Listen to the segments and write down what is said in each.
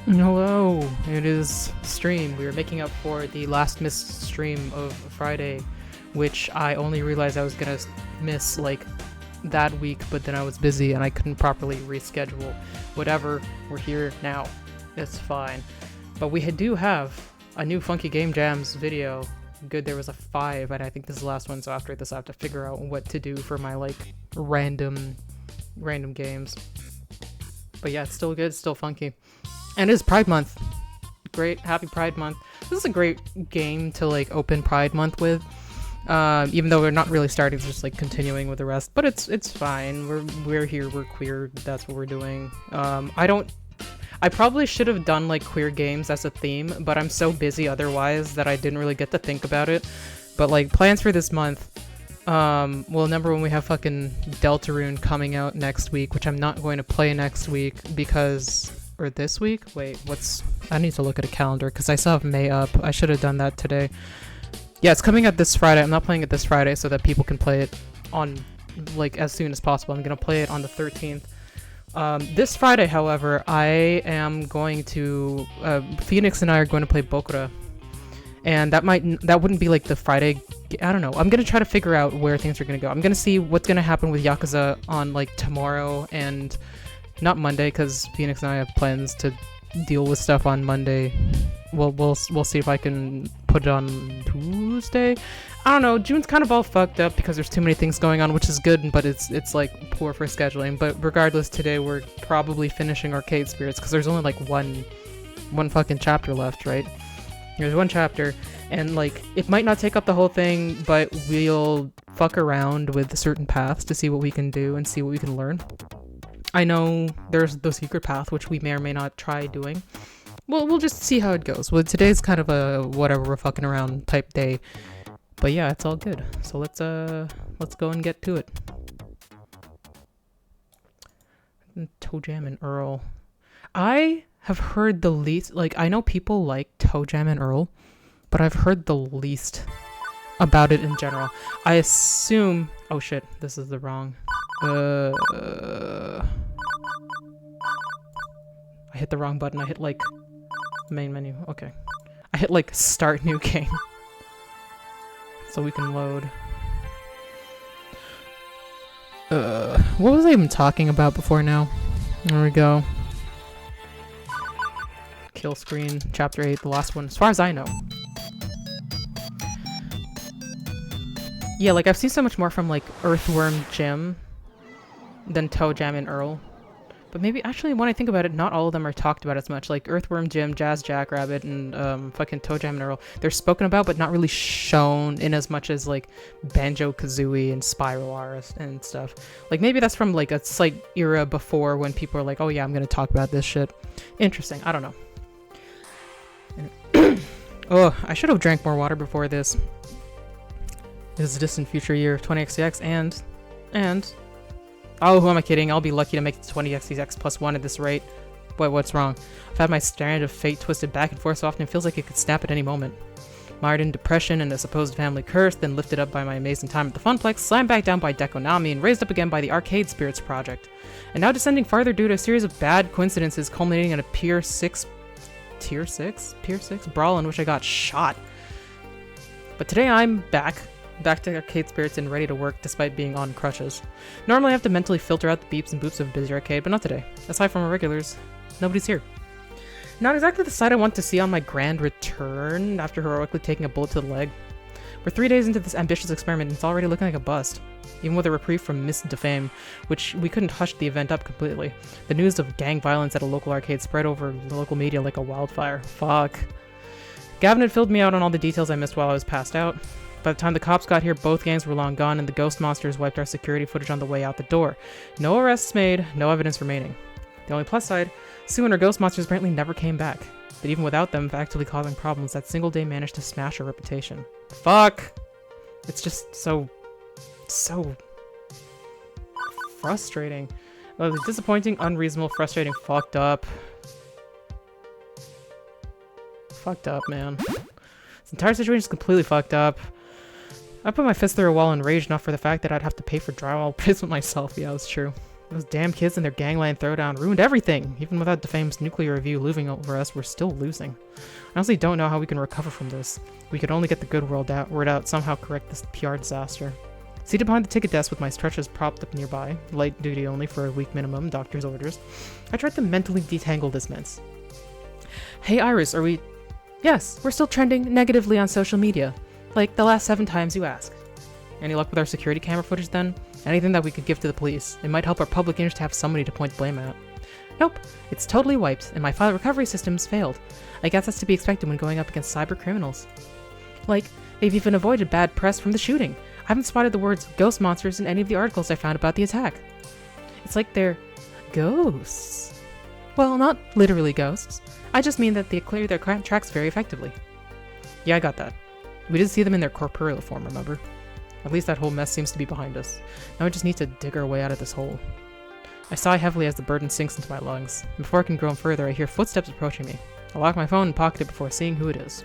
Hello, it is stream. We are making up for the last missed stream of Friday, which I only realized I was gonna miss like that week, but then I was busy and I couldn't properly reschedule. Whatever, we're here now. It's fine. But we do have a new Funky Game Jams video. Good, there was a 5, and I think this is the last one, so after this I have to figure out what to do for my like random games. But yeah, it's still good, it's still funky. And it is Pride Month. Great, happy Pride Month. This is a great game to like open Pride Month with. Even though we're not really starting, it's just like continuing with the rest. But it's fine. We're here, we're queer, that's what we're doing. I probably should have done like queer games as a theme, but I'm so busy otherwise that I didn't really get to think about it. But like plans for this month, well, number one, we have fucking Deltarune coming out next week, which I'm not going to play next week because... Or this week? Wait, I need to look at a calendar because I still have May up. I should have done that today. Yeah, it's coming out this Friday. I'm not playing it this Friday so that people can play it on, like, as soon as possible. I'm going to play it on the 13th. This Friday, however, I am going to... Phoenix and I are going to play Bokura. And that wouldn't be, like, the Friday... I don't know. I'm going to try to figure out where things are going to go. I'm going to see what's going to happen with Yakuza on, like, tomorrow and... Not Monday, because Phoenix and I have plans to deal with stuff on Monday. We'll see if I can put it on Tuesday. I don't know. June's kind of all fucked up because there's too many things going on, which is good, but it's like poor for scheduling. But regardless, today we're probably finishing Arcade Spirits because there's only like one fucking chapter left, right? There's one chapter, and like it might not take up the whole thing, but we'll fuck around with certain paths to see what we can do and see what we can learn. I know there's the secret path, which we may or may not try doing. Well, we'll just see how it goes. Well, today's kind of a whatever, we're fucking around type day. But yeah, it's all good. So let's go and get to it. Toe Jam and Earl. I have heard the least, like, I know people like Toe Jam and Earl, but I've heard the least about it in general. I assume, oh shit, this is the wrong... I hit the wrong button. I hit like main menu. Okay. I hit like start new game. So we can load. What was I even talking about before now? There we go. Kill screen, chapter 8, the last one, as far as I know. Yeah, like I've seen so much more from like Earthworm Jim than Toe Jam and Earl. But maybe, actually, when I think about it, not all of them are talked about as much. Like Earthworm Jim, Jazz Jackrabbit, and fucking Toe Jam and Earl. They're spoken about, but not really shown in as much as like Banjo-Kazooie and Spiral are and stuff. Like maybe that's from like a slight era before when people are like, oh yeah, I'm gonna talk about this shit. Interesting, I don't know. Oh, I should have drank more water before this. This is a distant future year of 20xdx and... Oh, who am I kidding? I'll be lucky to make it to 20xdx plus 1 at this rate. Boy, what's wrong? I've had my strand of fate twisted back and forth so often it feels like it could snap at any moment. Mired in depression and a supposed family curse, then lifted up by my amazing time at the Funplex, slammed back down by Dekonami, and raised up again by the Arcade Spirits project. And now descending farther due to a series of bad coincidences culminating in a Tier 6 brawl in which I got shot. But today I'm back to Arcade Spirits and ready to work despite being on crutches. Normally I have to mentally filter out the beeps and boops of a busy arcade, but not today. Aside from our regulars, nobody's here. Not exactly the sight I want to see on my grand return after heroically taking a bullet to the leg. We're 3 days into this ambitious experiment and it's already looking like a bust. Even with a reprieve from Miss Defame, which we couldn't hush the event up completely. The news of gang violence at a local arcade spread over the local media like a wildfire. Fuck. Gavin had filled me out on all the details I missed while I was passed out. By the time the cops got here, both gangs were long gone, and the ghost monsters wiped our security footage on the way out the door. No arrests made, no evidence remaining. The only plus side, Sue and her ghost monsters apparently never came back. But even without them actively causing problems, that single day managed to smash our reputation. Fuck! It's just so frustrating. Well, disappointing, unreasonable, frustrating, fucked up. Fucked up, man. This entire situation is completely fucked up. I put my fist through a wall in rage, not for the fact that I'd have to pay for drywall replacement myself. Yeah, that's true. Those damn kids and their gangland throwdown ruined everything. Even without the famous nuclear review looming over us, we're still losing. I honestly don't know how we can recover from this. We could only get the good word out, somehow correct this PR disaster. Seated behind the ticket desk with my stretchers propped up nearby, light duty only for a week minimum, doctor's orders, I tried to mentally detangle this mess. Hey Iris, are we... Yes, we're still trending negatively on social media. Like the last 7 times you asked. Any luck with our security camera footage then? Anything that we could give to the police. It might help our public image to have somebody to point blame at. Nope, it's totally wiped, and my file recovery systems failed. I guess that's to be expected when going up against cyber criminals. Like, they've even avoided bad press from the shooting. I haven't spotted the words ghost monsters in any of the articles I found about the attack. It's like they're ghosts. Well, not literally ghosts. I just mean that they clear their tracks very effectively. Yeah, I got that. We did see them in their corporeal form, remember? At least that whole mess seems to be behind us. Now we just need to dig our way out of this hole. I sigh heavily as the burden sinks into my lungs. Before I can groan further, I hear footsteps approaching me. I lock my phone and pocket it before seeing who it is.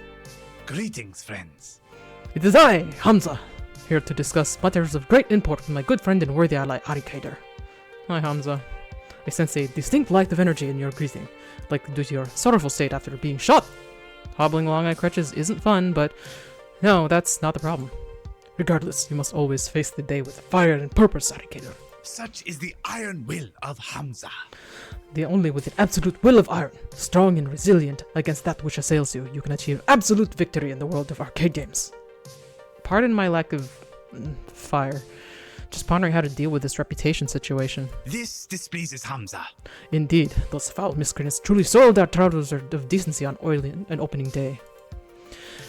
Greetings, friends. It is I, Hamza, here to discuss matters of great import with my good friend and worthy ally, Arikader. Hi, Hamza. I sense a distinct light of energy in your greeting, like due to your sorrowful state after being shot. Hobbling along on crutches isn't fun, but no, that's not the problem. Regardless, you must always face the day with fire and purpose, Arikader. Such is the iron will of Hamza. The only with an absolute will of iron, strong and resilient against that which assails you, you can achieve absolute victory in the world of arcade games. Pardon my lack of fire. Just pondering how to deal with this reputation situation. This displeases Hamza. Indeed, those foul miscreants truly soiled our trousers of decency on an opening day.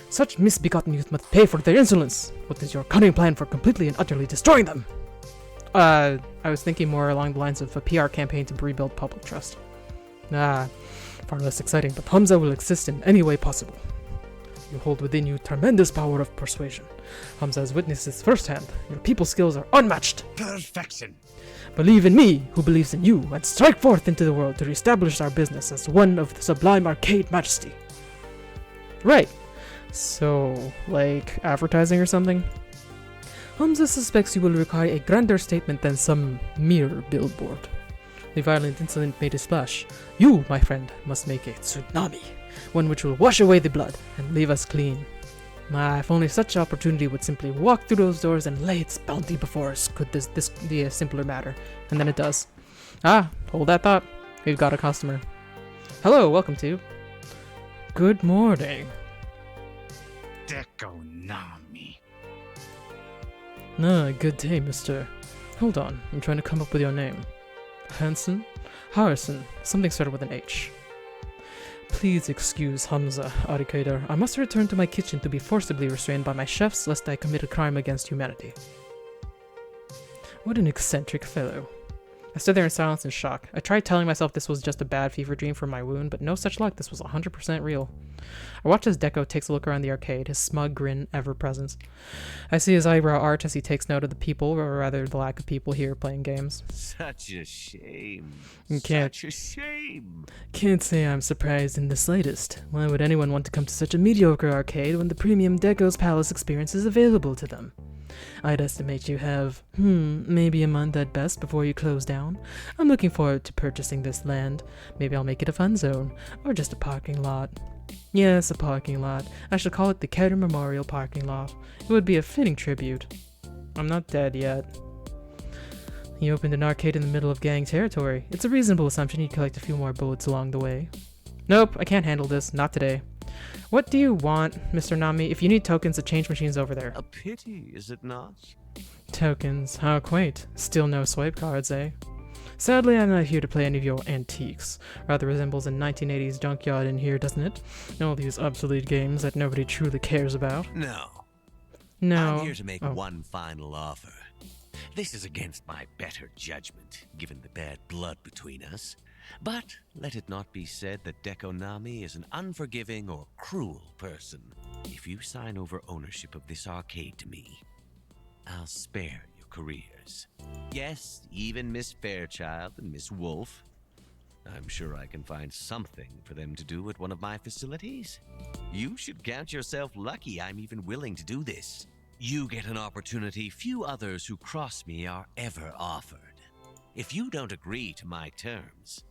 Such misbegotten youth must pay for their insolence. What is your cunning plan for completely and utterly destroying them? I was thinking more along the lines of a PR campaign to rebuild public trust. Far less exciting, but Hamza will exist in any way possible. You hold within you tremendous power of persuasion. Hamza has witnessed this firsthand. Your people's skills are unmatched. Perfection. Believe in me, who believes in you, and strike forth into the world to reestablish our business as one of the sublime arcade majesty. Right. So, like advertising or something? Hamza suspects you will require a grander statement than some mere billboard. The violent incident made a splash. You, my friend, must make a tsunami, one which will wash away the blood and leave us clean. If only such opportunity would simply walk through those doors and lay its bounty before us, could this be a simpler matter. And then it does. Hold that thought. We've got a customer. Hello, welcome to... Good morning. Dekonami. Good day, mister. Hold on, I'm trying to come up with your name. Hanson? Harrison. Something started with an H. Please excuse Hamza, Arikader. I must return to my kitchen to be forcibly restrained by my chefs lest I commit a crime against humanity. What an eccentric fellow. I stood there in silence and shock. I tried telling myself this was just a bad fever dream from my wound, but no such luck, this was 100% real. I watch as Deco takes a look around the arcade, his smug grin ever present. I see his eyebrow arch as he takes note of the people, or rather the lack of people here playing games. Such a shame. Such a shame. Can't say I'm surprised in the slightest. Why would anyone want to come to such a mediocre arcade when the premium Deco's Palace experience is available to them? I'd estimate you have, maybe a month at best before you close down. I'm looking forward to purchasing this land. Maybe I'll make it a fun zone, or just a parking lot. Yes, a parking lot. I should call it the Keter Memorial Parking Lot. It would be a fitting tribute. I'm not dead yet. He opened an arcade in the middle of gang territory. It's a reasonable assumption he'd collect a few more bullets along the way. Nope, I can't handle this. Not today. What do you want, Mr. Nami? If you need tokens, the change machine's over there. A pity, is it not? Tokens? How quaint. Still no swipe cards, eh? Sadly, I'm not here to play any of your antiques. Rather resembles a 1980s junkyard in here, doesn't it? All these obsolete games that nobody truly cares about. No. No. I'm here to make one final offer. This is against my better judgment, given the bad blood between us. But let it not be said that Dekonami is an unforgiving or cruel person. If you sign over ownership of this arcade to me, I'll spare your careers. Yes, even Miss Fairchild and Miss Wolf. I'm sure I can find something for them to do at one of my facilities. You should count yourself lucky I'm even willing to do this. You get an opportunity few others who cross me are ever offered. If you don't agree to my terms,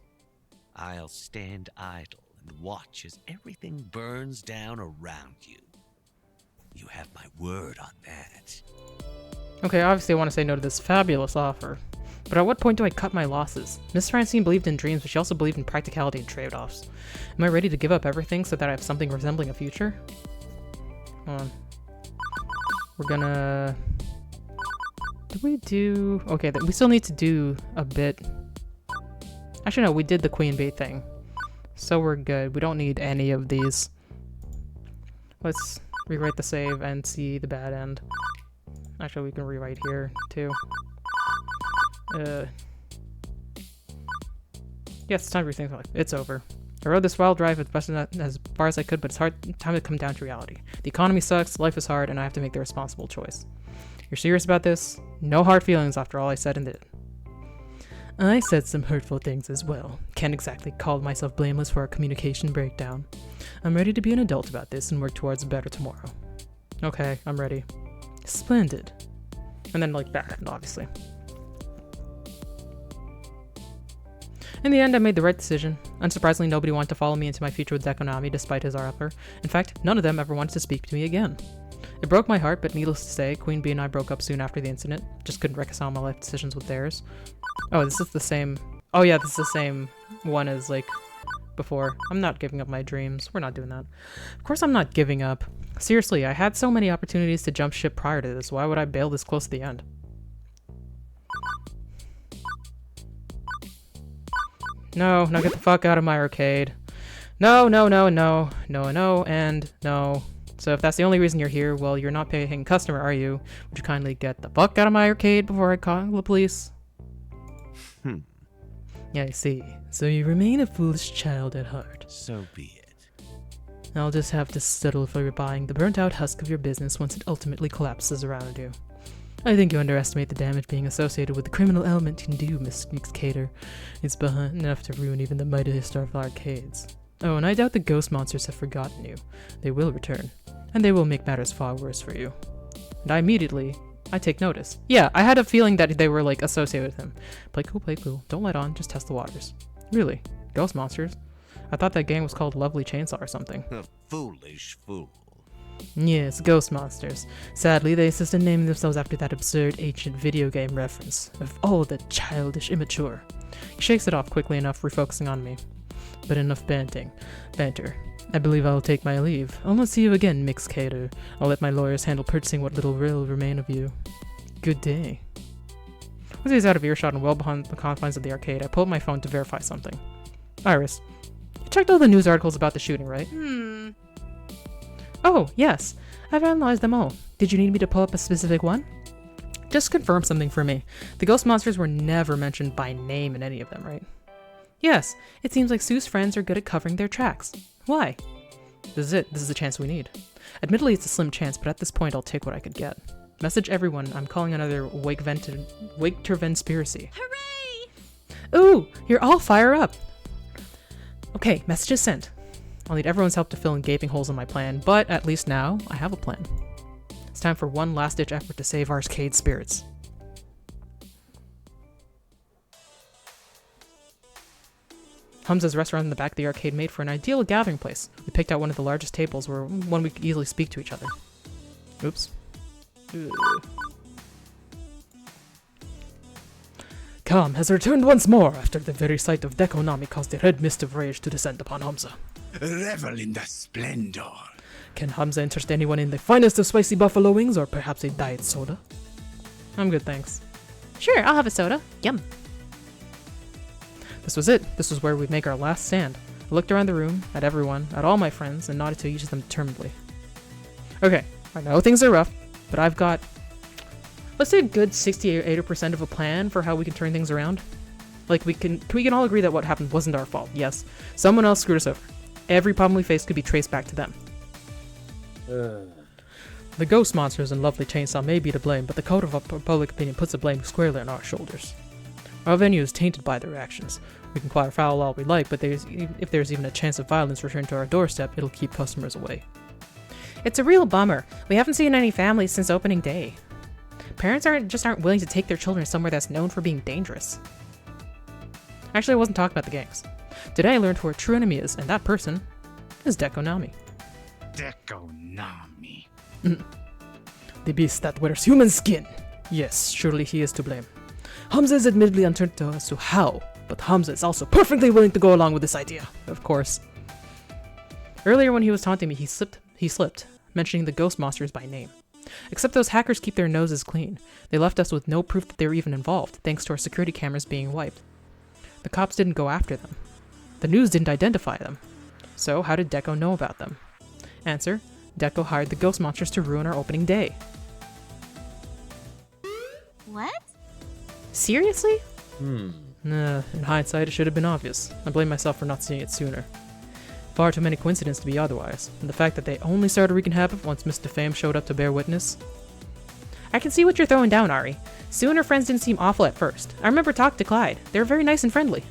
I'll stand idle and watch as everything burns down around you. You have my word on that. Okay, obviously I want to say no to this fabulous offer. But at what point do I cut my losses? Miss Francine believed in dreams, but she also believed in practicality and trade-offs. Am I ready to give up everything so that I have something resembling a future? Hold on. We're gonna... Did we do... Okay, we still need to do a bit... Actually, no, we did the queen bee thing. So we're good. We don't need any of these. Let's rewrite the save and see the bad end. Actually, we can rewrite here, too. Yeah, it's time to rethink life. It's over. I rode this wild drive as far as I could, but it's hard. Time to come down to reality. The economy sucks, life is hard, and I have to make the responsible choice. You're serious about this? No hard feelings after all I said and did. I said some hurtful things as well. Can't exactly call myself blameless for a communication breakdown. I'm ready to be an adult about this and work towards a better tomorrow. Okay, I'm ready. Splendid. And then, like, bad end, obviously. In the end, I made the right decision. Unsurprisingly, nobody wanted to follow me into my future with Dekonami despite his offer. In fact, none of them ever wanted to speak to me again. It broke my heart, but needless to say, Queen Bee and I broke up soon after the incident. Just couldn't reconcile my life decisions with theirs. Oh, this is the same... Oh yeah, this is the same one as, like, before. I'm not giving up my dreams. We're not doing that. Of course I'm not giving up. Seriously, I had so many opportunities to jump ship prior to this. Why would I bail this close to the end? No, get the fuck out of my arcade. No, and no. So if that's the only reason you're here, well, you're not paying customer, are you? Would you kindly get the fuck out of my arcade before I call the police? Yeah, I see. So you remain a foolish child at heart. So be it. I'll just have to settle for buying the burnt-out husk of your business once it ultimately collapses around you. I think you underestimate the damage being associated with the criminal element can do, Miss Cater. It's enough to ruin even the mightiest of arcades. Oh, and I doubt the ghost monsters have forgotten you. They will return, and they will make matters far worse for you. And I take notice. Yeah, I had a feeling that they were, like, associated with him. Play cool. Don't let on, just test the waters. Really? Ghost monsters? I thought that gang was called Lovely Chainsaw or something. A foolish fool. Yes, ghost monsters. Sadly, they insist on naming themselves after that absurd ancient video game reference. Of all the childish immature. He shakes it off quickly enough, refocusing on me. But enough banter. I believe I'll take my leave. I'll not see you again, Mix Cater. I'll let my lawyers handle purchasing what little will remain of you. Good day. Once he's out of earshot and well behind the confines of the arcade, I pull up my phone to verify something. Iris, you checked all the news articles about the shooting, right? Oh, yes. I've analyzed them all. Did you need me to pull up a specific one? Just confirm something for me. The ghost monsters were never mentioned by name in any of them, right? Yes. It seems like Sue's friends are good at covering their tracks. Why? This is it. This is the chance we need. Admittedly, it's a slim chance, but at this point, I'll take what I could get. Message everyone. I'm calling another Waketervenspiracy. Hooray! Ooh, you're all fire up. Okay, message is sent. I'll need everyone's help to fill in gaping holes in my plan, but at least now, I have a plan. It's time for one last-ditch effort to save arcade spirits. Hamza's restaurant in the back of the arcade made for an ideal gathering place. We picked out one of the largest tables where one we could easily speak to each other. Oops. Calm has returned once more after the very sight of Dekonami caused a red mist of rage to descend upon Hamza. Revel in the splendor. Can Hamza interest anyone in the finest of spicy buffalo wings or perhaps a diet soda? I'm good, thanks. Sure, I'll have a soda. Yum. This was it. This was where we'd make our last stand. I looked around the room, at everyone, at all my friends, and nodded to each of them determinedly. Okay, I know things are rough, but I've got, let's say, a good 60 or 80% of a plan for how we can turn things around. Like, we can all agree that what happened wasn't our fault. Yes, someone else screwed us over. Every problem we faced could be traced back to them. The ghost monsters and Lovely Chainsaw may be to blame, but the code of public opinion puts the blame squarely on our shoulders. Our venue is tainted by their actions. We can choir foul all we like, but if there's even a chance of violence returned to our doorstep, it'll keep customers away. It's a real bummer. We haven't seen any families since opening day. Parents aren't willing to take their children somewhere that's known for being dangerous. Actually, I wasn't talking about the gangs. Today I learned who our true enemy is, and that person is Dekonami. Dekonami. The beast that wears human skin. Yes, surely he is to blame. Hamza is admittedly uncertain as to how, but Hamza is also perfectly willing to go along with this idea. Of course. Earlier when he was taunting me, he slipped, mentioning the ghost monsters by name. Except those hackers keep their noses clean. They left us with no proof that they were even involved, thanks to our security cameras being wiped. The cops didn't go after them. The news didn't identify them. So how did Deko know about them? Answer: Deko hired the ghost monsters to ruin our opening day. What? Seriously? In hindsight, it should have been obvious. I blame myself for not seeing it sooner. Far too many coincidences to be otherwise, and the fact that they only started wreaking havoc once Mr. Fame showed up to bear witness. I can see what you're throwing down, Ari. Sue and her friends didn't seem awful at first. I remember talking to Clyde. They were very nice and friendly.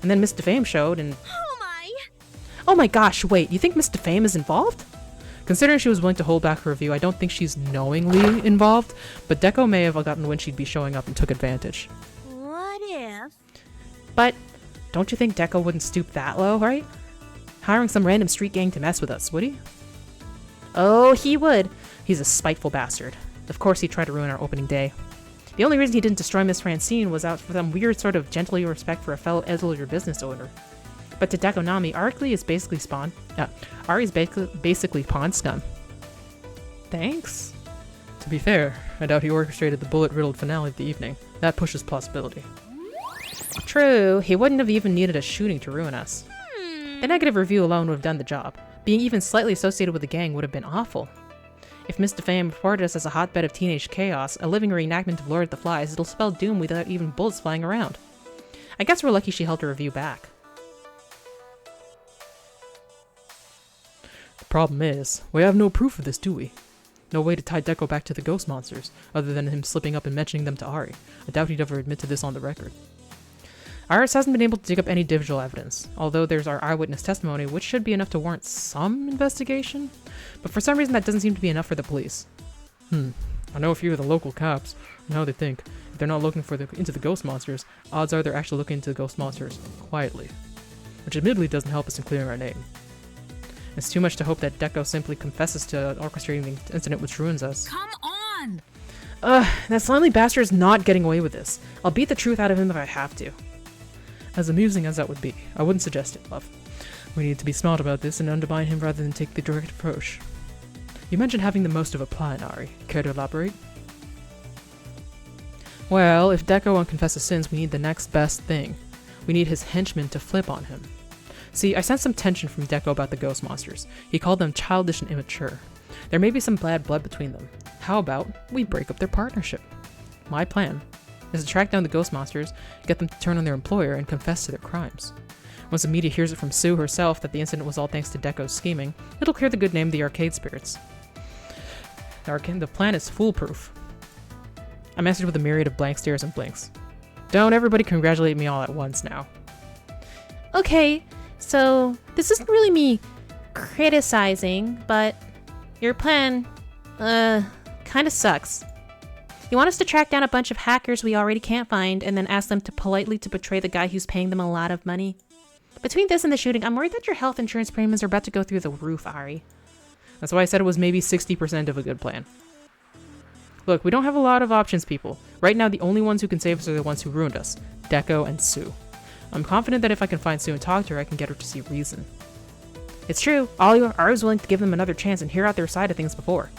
And then Mr. Fame showed and... Oh my gosh, wait, you think Mr. Fame is involved? Considering she was willing to hold back her review, I don't think she's knowingly involved, but Deko may have gotten when she'd be showing up and took advantage. What if? But don't you think Deko wouldn't stoop that low, right? Hiring some random street gang to mess with us, would he? Oh, he would. He's a spiteful bastard. Of course he'd try to ruin our opening day. The only reason he didn't destroy Miss Francine was out for some weird sort of gently respect for a fellow elderly business owner. But to Dekonami, Ari's basically pawn scum. Thanks. To be fair, I doubt he orchestrated the bullet-riddled finale of the evening. That pushes plausibility. True, he wouldn't have even needed a shooting to ruin us. The negative review alone would have done the job. Being even slightly associated with the gang would have been awful. If Mr. Fame reported us as a hotbed of teenage chaos, a living reenactment of Lord of the Flies, it'll spell doom without even bullets flying around. I guess we're lucky she held her review back. The problem is, we have no proof of this, do we? No way to tie Deko back to the ghost monsters, other than him slipping up and mentioning them to Ari. I doubt he'd ever admit to this on the record. Iris hasn't been able to dig up any digital evidence, although there's our eyewitness testimony, which should be enough to warrant some investigation, but for some reason that doesn't seem to be enough for the police. I know a few of the local cops, and how they think. If they're not looking into the ghost monsters, odds are they're actually looking into the ghost monsters quietly, which admittedly doesn't help us in clearing our name. It's too much to hope that Deko simply confesses to orchestrating the incident which ruins us. Come on! That slimy bastard is not getting away with this. I'll beat the truth out of him if I have to. As amusing as that would be, I wouldn't suggest it, love. We need to be smart about this and undermine him rather than take the direct approach. You mentioned having the most of a plan, Ari. Care to elaborate? Well, if Deko unconfesses sins, we need the next best thing. We need his henchmen to flip on him. See, I sensed some tension from Deko about the ghost monsters. He called them childish and immature. There may be some bad blood between them. How about we break up their partnership? My plan is to track down the ghost monsters, get them to turn on their employer, and confess to their crimes. Once the media hears it from Sue herself that the incident was all thanks to Deko's scheming, it'll clear the good name of the arcade spirits. The plan is foolproof. I messaged with a myriad of blank stares and blinks. Don't everybody congratulate me all at once now. Okay, so this isn't really me criticizing, but your plan, kinda sucks. You want us to track down a bunch of hackers we already can't find and then ask them to politely to betray the guy who's paying them a lot of money? Between this and the shooting, I'm worried that your health insurance premiums are about to go through the roof, Ari. That's why I said it was maybe 60% of a good plan. Look, we don't have a lot of options, people. Right now, the only ones who can save us are the ones who ruined us. Deko and Sue. I'm confident that if I can find Sue and talk to her, I can get her to see reason. It's true, I was willing to give them another chance and hear out their side of things before.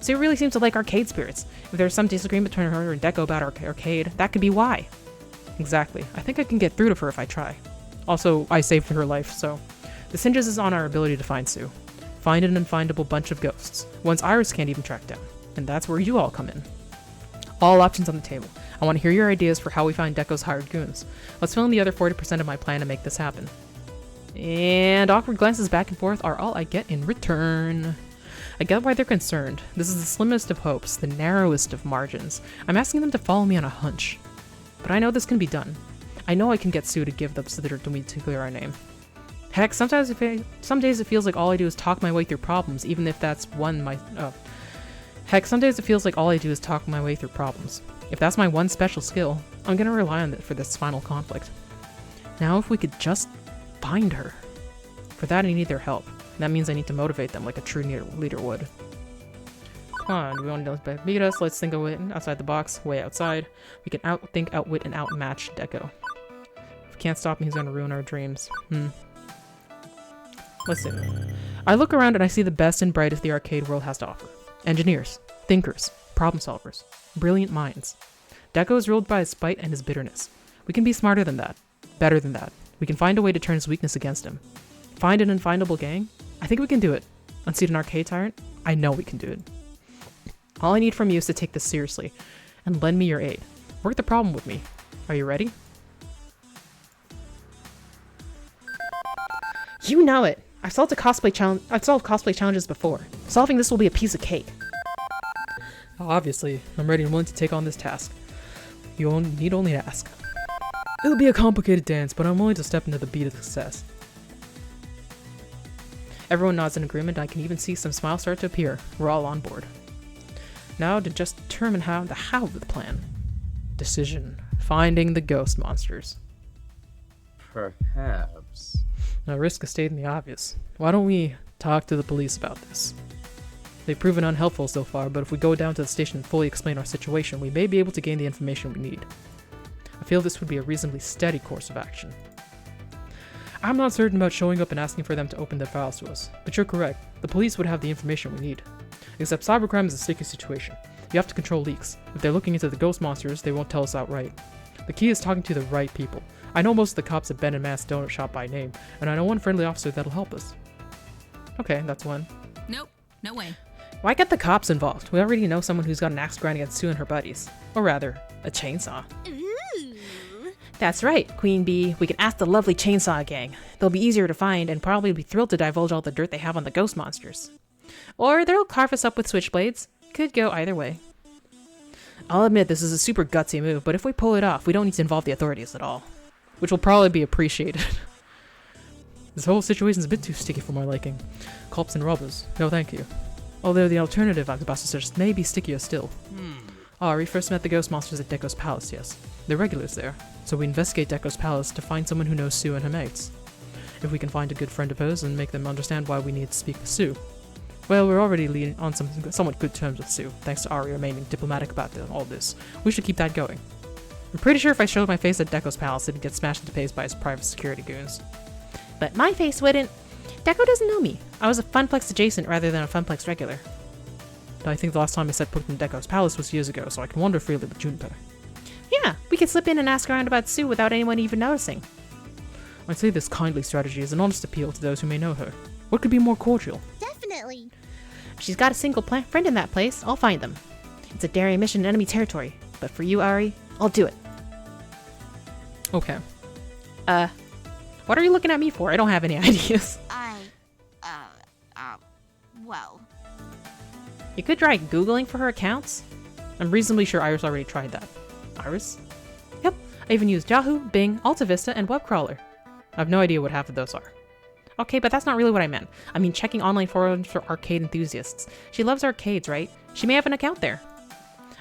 Sue really seems to like arcade spirits. If there's some disagreement between her and Deko about arcade, that could be why. Exactly. I think I can get through to her if I try. Also, I saved her life, so... This hinges on our ability to find Sue. Find an unfindable bunch of ghosts, ones Iris can't even track down. And that's where you all come in. All options on the table. I want to hear your ideas for how we find Deko's hired goons. Let's fill in the other 40% of my plan to make this happen. And awkward glances back and forth are all I get in return. I get why they're concerned. This is the slimmest of hopes, the narrowest of margins. I'm asking them to follow me on a hunch. But I know this can be done. I know I can get Sue to give them to me to clear our name. Heck, some days it feels like all I do is talk my way through problems, even if that's some days it feels like all I do is talk my way through problems. If that's my one special skill, I'm gonna rely on it for this final conflict. Now if we could just find her. For that I need their help. That means I need to motivate them like a true leader would. Come on, do we want to beat us? Let's think of it outside the box, way outside. We can outthink, outwit, and outmatch Deco. If we can't stop him, he's gonna ruin our dreams. Listen. I look around and I see the best and brightest the arcade world has to offer. Engineers, thinkers, problem solvers, brilliant minds. Deco is ruled by his spite and his bitterness. We can be smarter than that. Better than that. We can find a way to turn his weakness against him. Find an unfindable gang? I think we can do it. Unseat an arcade tyrant? I know we can do it. All I need from you is to take this seriously, and lend me your aid. Work the problem with me. Are you ready? You know it! I've solved cosplay challenges before. Solving this will be a piece of cake. Obviously, I'm ready and willing to take on this task. You need only ask. It'll be a complicated dance, but I'm willing to step into the beat of success. Everyone nods in agreement, and I can even see some smiles start to appear. We're all on board. Now to just determine the how of the plan. Decision. Finding the ghost monsters. Perhaps. Now risk is stating the obvious. Why don't we talk to the police about this? They've proven unhelpful so far, but if we go down to the station and fully explain our situation, we may be able to gain the information we need. I feel this would be a reasonably steady course of action. I'm not certain about showing up and asking for them to open their files to us, but you're correct. The police would have the information we need. Except cybercrime is a sticky situation. You have to control leaks. If they're looking into the ghost monsters, they won't tell us outright. The key is talking to the right people. I know most of the cops at Ben & Matt's Donut Shop by name, and I know one friendly officer that'll help us. Okay, that's one. Nope, no way. Why get the cops involved? We already know someone who's got an axe to grind against Sue and her buddies. Or rather, a chainsaw. Ooh. That's right, Queen Bee. We can ask the lovely Chainsaw Gang. They'll be easier to find and probably be thrilled to divulge all the dirt they have on the ghost monsters. Or they'll carve us up with switchblades. Could go either way. I'll admit this is a super gutsy move, but if we pull it off, we don't need to involve the authorities at all. Which will probably be appreciated. This whole situation's a bit too sticky for my liking. Cops and robbers. No thank you. Although the alternative I'm about to suggest may be stickier still. We first met the ghost monsters at Deco's palace, yes. They're regulars there, so we investigate Deco's palace to find someone who knows Sue and her mates. If we can find a good friend of hers and make them understand why we need to speak with Sue. Well, we're already leading on some somewhat good terms with Sue, thanks to Ari remaining diplomatic about all this. We should keep that going. I'm pretty sure if I showed my face at Deco's palace, it'd get smashed into paste by his private security goons. But my face wouldn't. Deco doesn't know me. I was a Funplex adjacent rather than a Funplex regular. I think the last time I set foot in Deco's palace was years ago, so I can wander freely with Juniper. Yeah, we could slip in and ask around about Sue without anyone even noticing. I'd say this kindly strategy is an honest appeal to those who may know her. What could be more cordial? Definitely. If she's got a single friend in that place, I'll find them. It's a daring mission in enemy territory, but for you, Ari, I'll do it. Okay. What are you looking at me for? I don't have any ideas. Well. You could try Googling for her accounts. I'm reasonably sure Iris already tried that. Iris? Yep, I even used Yahoo, Bing, AltaVista, and Webcrawler. I have no idea what half of those are. Okay, but that's not really what I meant. I mean checking online forums for arcade enthusiasts. She loves arcades, right? She may have an account there.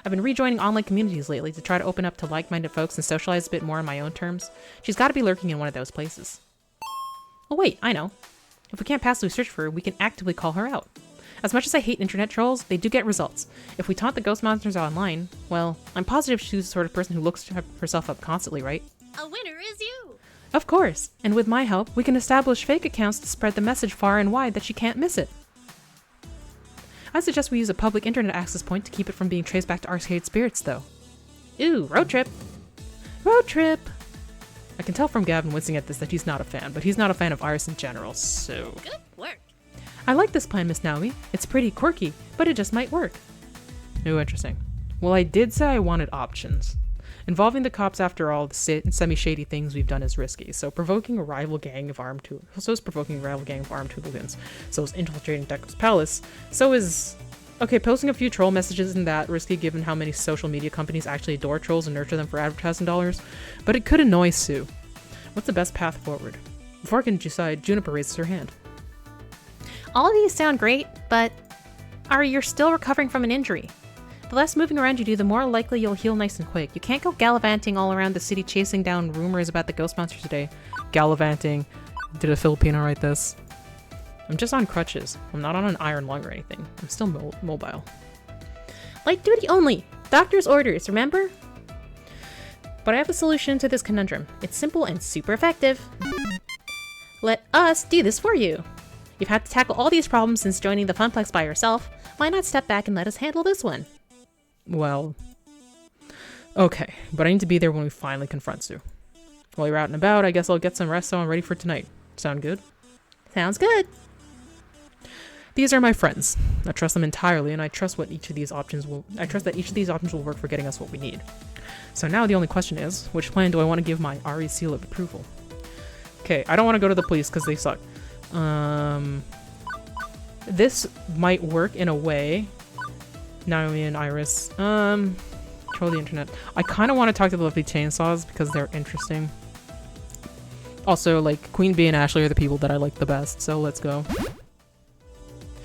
I've been rejoining online communities lately to try to open up to like-minded folks and socialize a bit more on my own terms. She's got to be lurking in one of those places. Oh wait, I know. If we can't passively search for her, we can actively call her out. As much as I hate internet trolls, they do get results. If we taunt the ghost monsters online, well, I'm positive she's the sort of person who looks herself up constantly, right? A winner is you. Of course, and with my help, we can establish fake accounts to spread the message far and wide that she can't miss it. I suggest we use a public internet access point to keep it from being traced back to arcade spirits, though. Ooh, road trip! Road trip! I can tell from Gavin wincing at this that he's not a fan, but he's not a fan of Iris in general, so... Good work. I like this plan, Miss Naomi. It's pretty quirky, but it just might work. Ooh, interesting. Well, I did say I wanted options. Involving the cops, after all, the semi-shady things we've done is risky, so provoking a rival gang of armed hooligans. So is infiltrating Deco's palace. So is... Okay, posting a few troll messages isn't that risky given how many social media companies actually adore trolls and nurture them for advertising dollars, but it could annoy Sue. What's the best path forward? Before I can decide, Juniper raises her hand. All of these sound great, but Ari, you're still recovering from an injury. The less moving around you do, the more likely you'll heal nice and quick. You can't go gallivanting all around the city chasing down rumors about the ghost monsters today. Gallivanting. Did a Filipino write this? I'm just on crutches. I'm not on an iron lung or anything. I'm still mobile. Light duty only! Doctor's orders, remember? But I have a solution to this conundrum. It's simple and super effective. Let us do this for you. You've had to tackle all these problems since joining the Funplex by yourself. Why not step back and let us handle this one? Well, okay, but I need to be there when we finally confront Sue. While you're out and about, I guess I'll get some rest so I'm ready for tonight. Sound good? Sounds good. These are my friends. I trust them entirely, and I trust that each of these options will work for getting us what we need. So now the only question is, which plan do I want to give my Ari seal of approval? Okay, I don't want to go to the police because they suck. This might work in a way. Naomi and Iris. Control the internet. I kind of want to talk to the lovely chainsaws because they're interesting. Also, like, Queen Bee and Ashley are the people that I like the best, so let's go.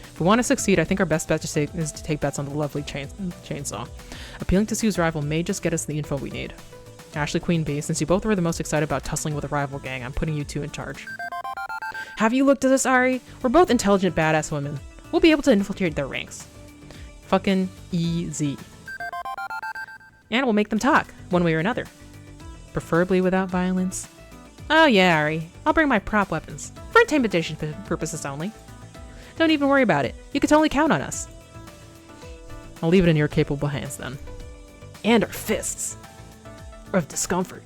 If we want to succeed, I think our best bet is to take bets on the lovely chainsaw. Appealing to Sue's rival may just get us the info we need. Ashley, Queen Bee, since you both were the most excited about tussling with a rival gang, I'm putting you two in charge. Have you looked at us, Ari? We're both intelligent, badass women. We'll be able to infiltrate their ranks. Fucking easy. And we'll make them talk, one way or another. Preferably without violence. Oh yeah, Ari. I'll bring my prop weapons. For intimidation purposes only. Don't even worry about it. You can totally count on us. I'll leave it in your capable hands then. And our fists. Of discomfort.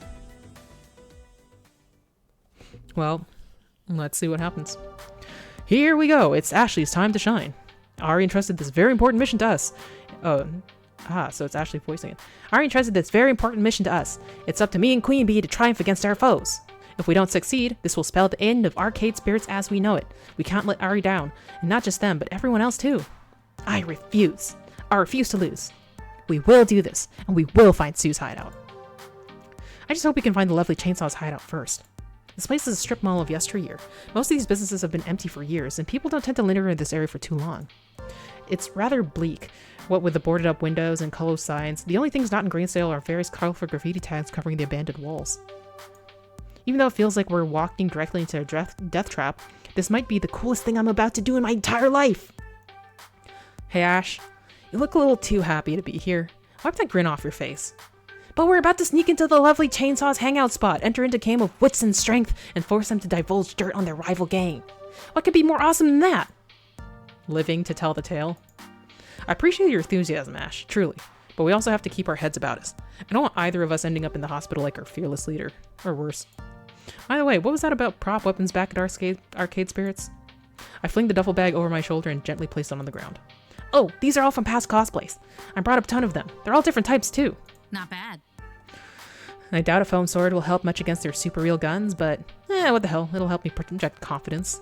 Well, let's see what happens. Here we go. It's Ashley's time to shine. Ari entrusted this very important mission to us. So it's Ashley voicing it. Ari entrusted this very important mission to us. It's up to me and Queen Bee to triumph against our foes. If we don't succeed, this will spell the end of Arcade Spirits as we know it. We can't let Ari down. And not just them, but everyone else too. I refuse. I refuse to lose. We will do this, and we will find Sue's hideout. I just hope we can find the lovely chainsaw's hideout first. This place is a strip mall of yesteryear. Most of these businesses have been empty for years, and people don't tend to linger in this area for too long. It's rather bleak, what with the boarded up windows and colored signs. The only things not in grayscale are various colorful graffiti tags covering the abandoned walls. Even though it feels like we're walking directly into a death trap, this might be the coolest thing I'm about to do in my entire life! Hey Ash, you look a little too happy to be here. Wipe that grin off your face. But we're about to sneak into the lovely chainsaw's hangout spot, enter into a game of wits and strength, and force them to divulge dirt on their rival gang. What could be more awesome than that? Living to tell the tale. I appreciate your enthusiasm, Ash, truly, but we also have to keep our heads about us. I don't want either of us ending up in the hospital like our fearless leader, or worse. By the way, what was that about prop weapons back at Arcade Spirits? I fling the duffel bag over my shoulder and gently place it on the ground. Oh, these are all from past cosplays. I brought up a ton of them. They're all different types too. Not bad. I doubt a foam sword will help much against their super real guns, but what the hell, it'll help me project confidence.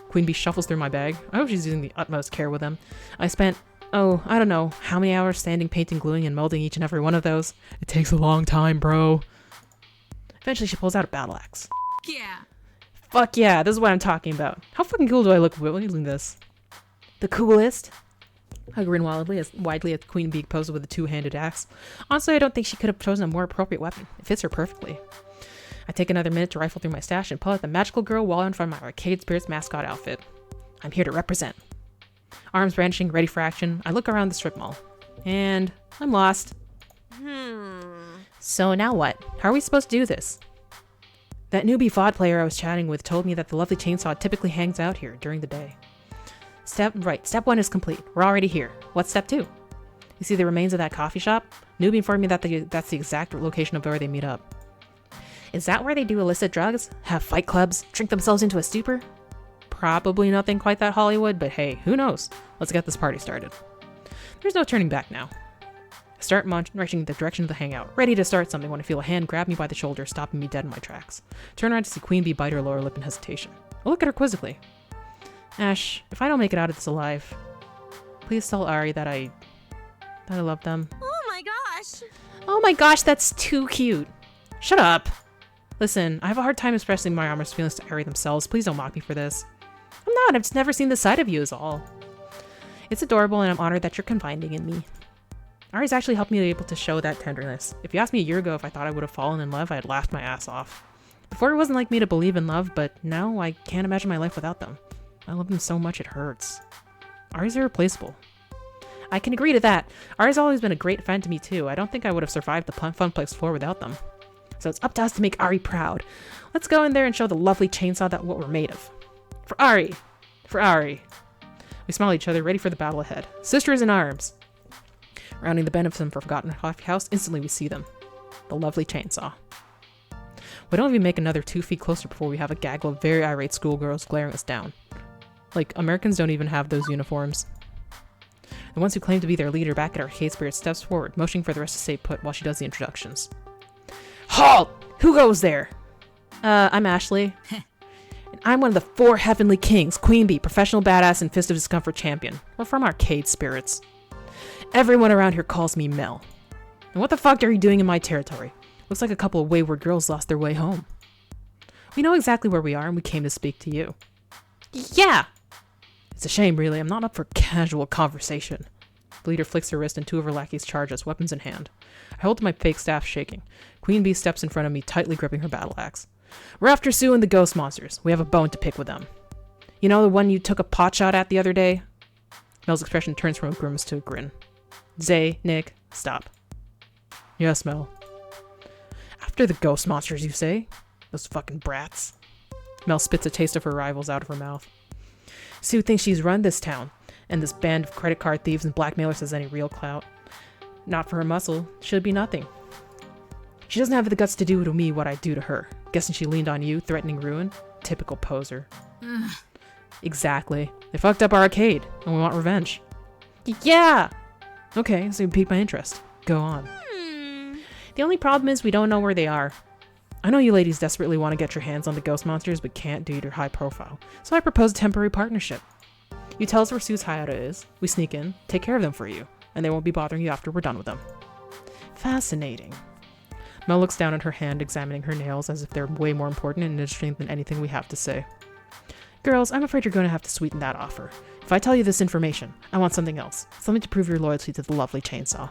Queen Bee shuffles through my bag. I hope she's using the utmost care with them. I spent, I don't know, how many hours sanding, painting, gluing, and melding each and every one of those. It takes a long time, bro. Eventually she pulls out a battle axe. Yeah. Fuck yeah, this is what I'm talking about. How fucking cool do I look using this? The coolest? I grin widely as Queen Bee poses with a two-handed axe. Honestly, I don't think she could have chosen a more appropriate weapon. It fits her perfectly. I take another minute to rifle through my stash and pull out the magical girl while in front of my Arcade Spirits mascot outfit. I'm here to represent. Arms brandishing, ready for action, I look around the strip mall. And I'm lost. So now what? How are we supposed to do this? That newbie VOD player I was chatting with told me that the lovely chainsaw typically hangs out here during the day. Step 1 is complete. We're already here. What's step 2? You see the remains of that coffee shop? Newbie informed me that that's the exact location of where they meet up. Is that where they do illicit drugs? Have fight clubs? Drink themselves into a stupor? Probably nothing quite that Hollywood, but hey, who knows? Let's get this party started. There's no turning back now. I start marching in the direction of the hangout, ready to start something when I feel a hand grab me by the shoulder, stopping me dead in my tracks. Turn around to see Queen Bee bite her lower lip in hesitation. I look at her quizzically. Ash, if I don't make it out of this alive, please tell Ari that I love them. Oh my gosh. Oh my gosh, that's too cute. Shut up. Listen, I have a hard time expressing my armor's feelings to Ari themselves. Please don't mock me for this. I'm not. I've just never seen this side of you is all. It's adorable and I'm honored that you're confiding in me. Ari's actually helped me be able to show that tenderness. If you asked me a year ago if I thought I would have fallen in love, I'd laughed my ass off. Before, it wasn't like me to believe in love, but now I can't imagine my life without them. I love them so much it hurts. Ari's irreplaceable. I can agree to that. Ari's always been a great friend to me too. I don't think I would have survived the Funplex floor without them. So it's up to us to make Ari proud. Let's go in there and show the lovely chainsaw that what we're made of. For Ari! For Ari! We smile at each other, ready for the battle ahead. Sisters in arms! Rounding the bend of some forgotten coffee house, instantly we see them. The lovely chainsaw. Why don't we make another 2 feet closer before we have a gaggle of very irate schoolgirls glaring us down? Like, Americans don't even have those uniforms. The ones who claim to be their leader back at Arcade Spirit steps forward, motioning for the rest to stay put while she does the introductions. HALT! Who goes there? I'm Ashley. And I'm one of the 4 Heavenly Kings, Queen Bee, Professional Badass, and Fist of Discomfort Champion. We're from Arcade Spirits. Everyone around here calls me Mel. And what the fuck are you doing in my territory? Looks like a couple of wayward girls lost their way home. We know exactly where we are, and we came to speak to you. Yeah! It's a shame, really. I'm not up for casual conversation. The leader flicks her wrist, and 2 of her lackeys charge us, weapons in hand. I hold my fake staff shaking. Queen Bee steps in front of me, tightly gripping her battle axe. We're after Sue and the ghost monsters. We have a bone to pick with them. You know the one you took a pot shot at the other day? Mel's expression turns from a grimace to a grin. Zay, Nick, stop. Yes, Mel. After the ghost monsters, you say? Those fucking brats. Mel spits a taste of her rivals out of her mouth. Sue thinks she's run this town, and this band of credit card thieves and blackmailers has any real clout. Not for her muscle, she'll be nothing. She doesn't have the guts to do to me what I do to her. Guessing she leaned on you, threatening ruin? Typical poser. Exactly. They fucked up our arcade, and we want revenge. Yeah! Okay, so you piqued my interest. Go on. The only problem is we don't know where they are. I know you ladies desperately want to get your hands on the ghost monsters, but can't due to your high profile. So I propose a temporary partnership. You tell us where Sue's hideout is, we sneak in, take care of them for you, and they won't be bothering you after we're done with them. Fascinating. Mel looks down at her hand, examining her nails as if they're way more important and interesting than anything we have to say. Girls, I'm afraid you're going to have to sweeten that offer. If I tell you this information, I want something else. Something to prove your loyalty to the lovely chainsaw.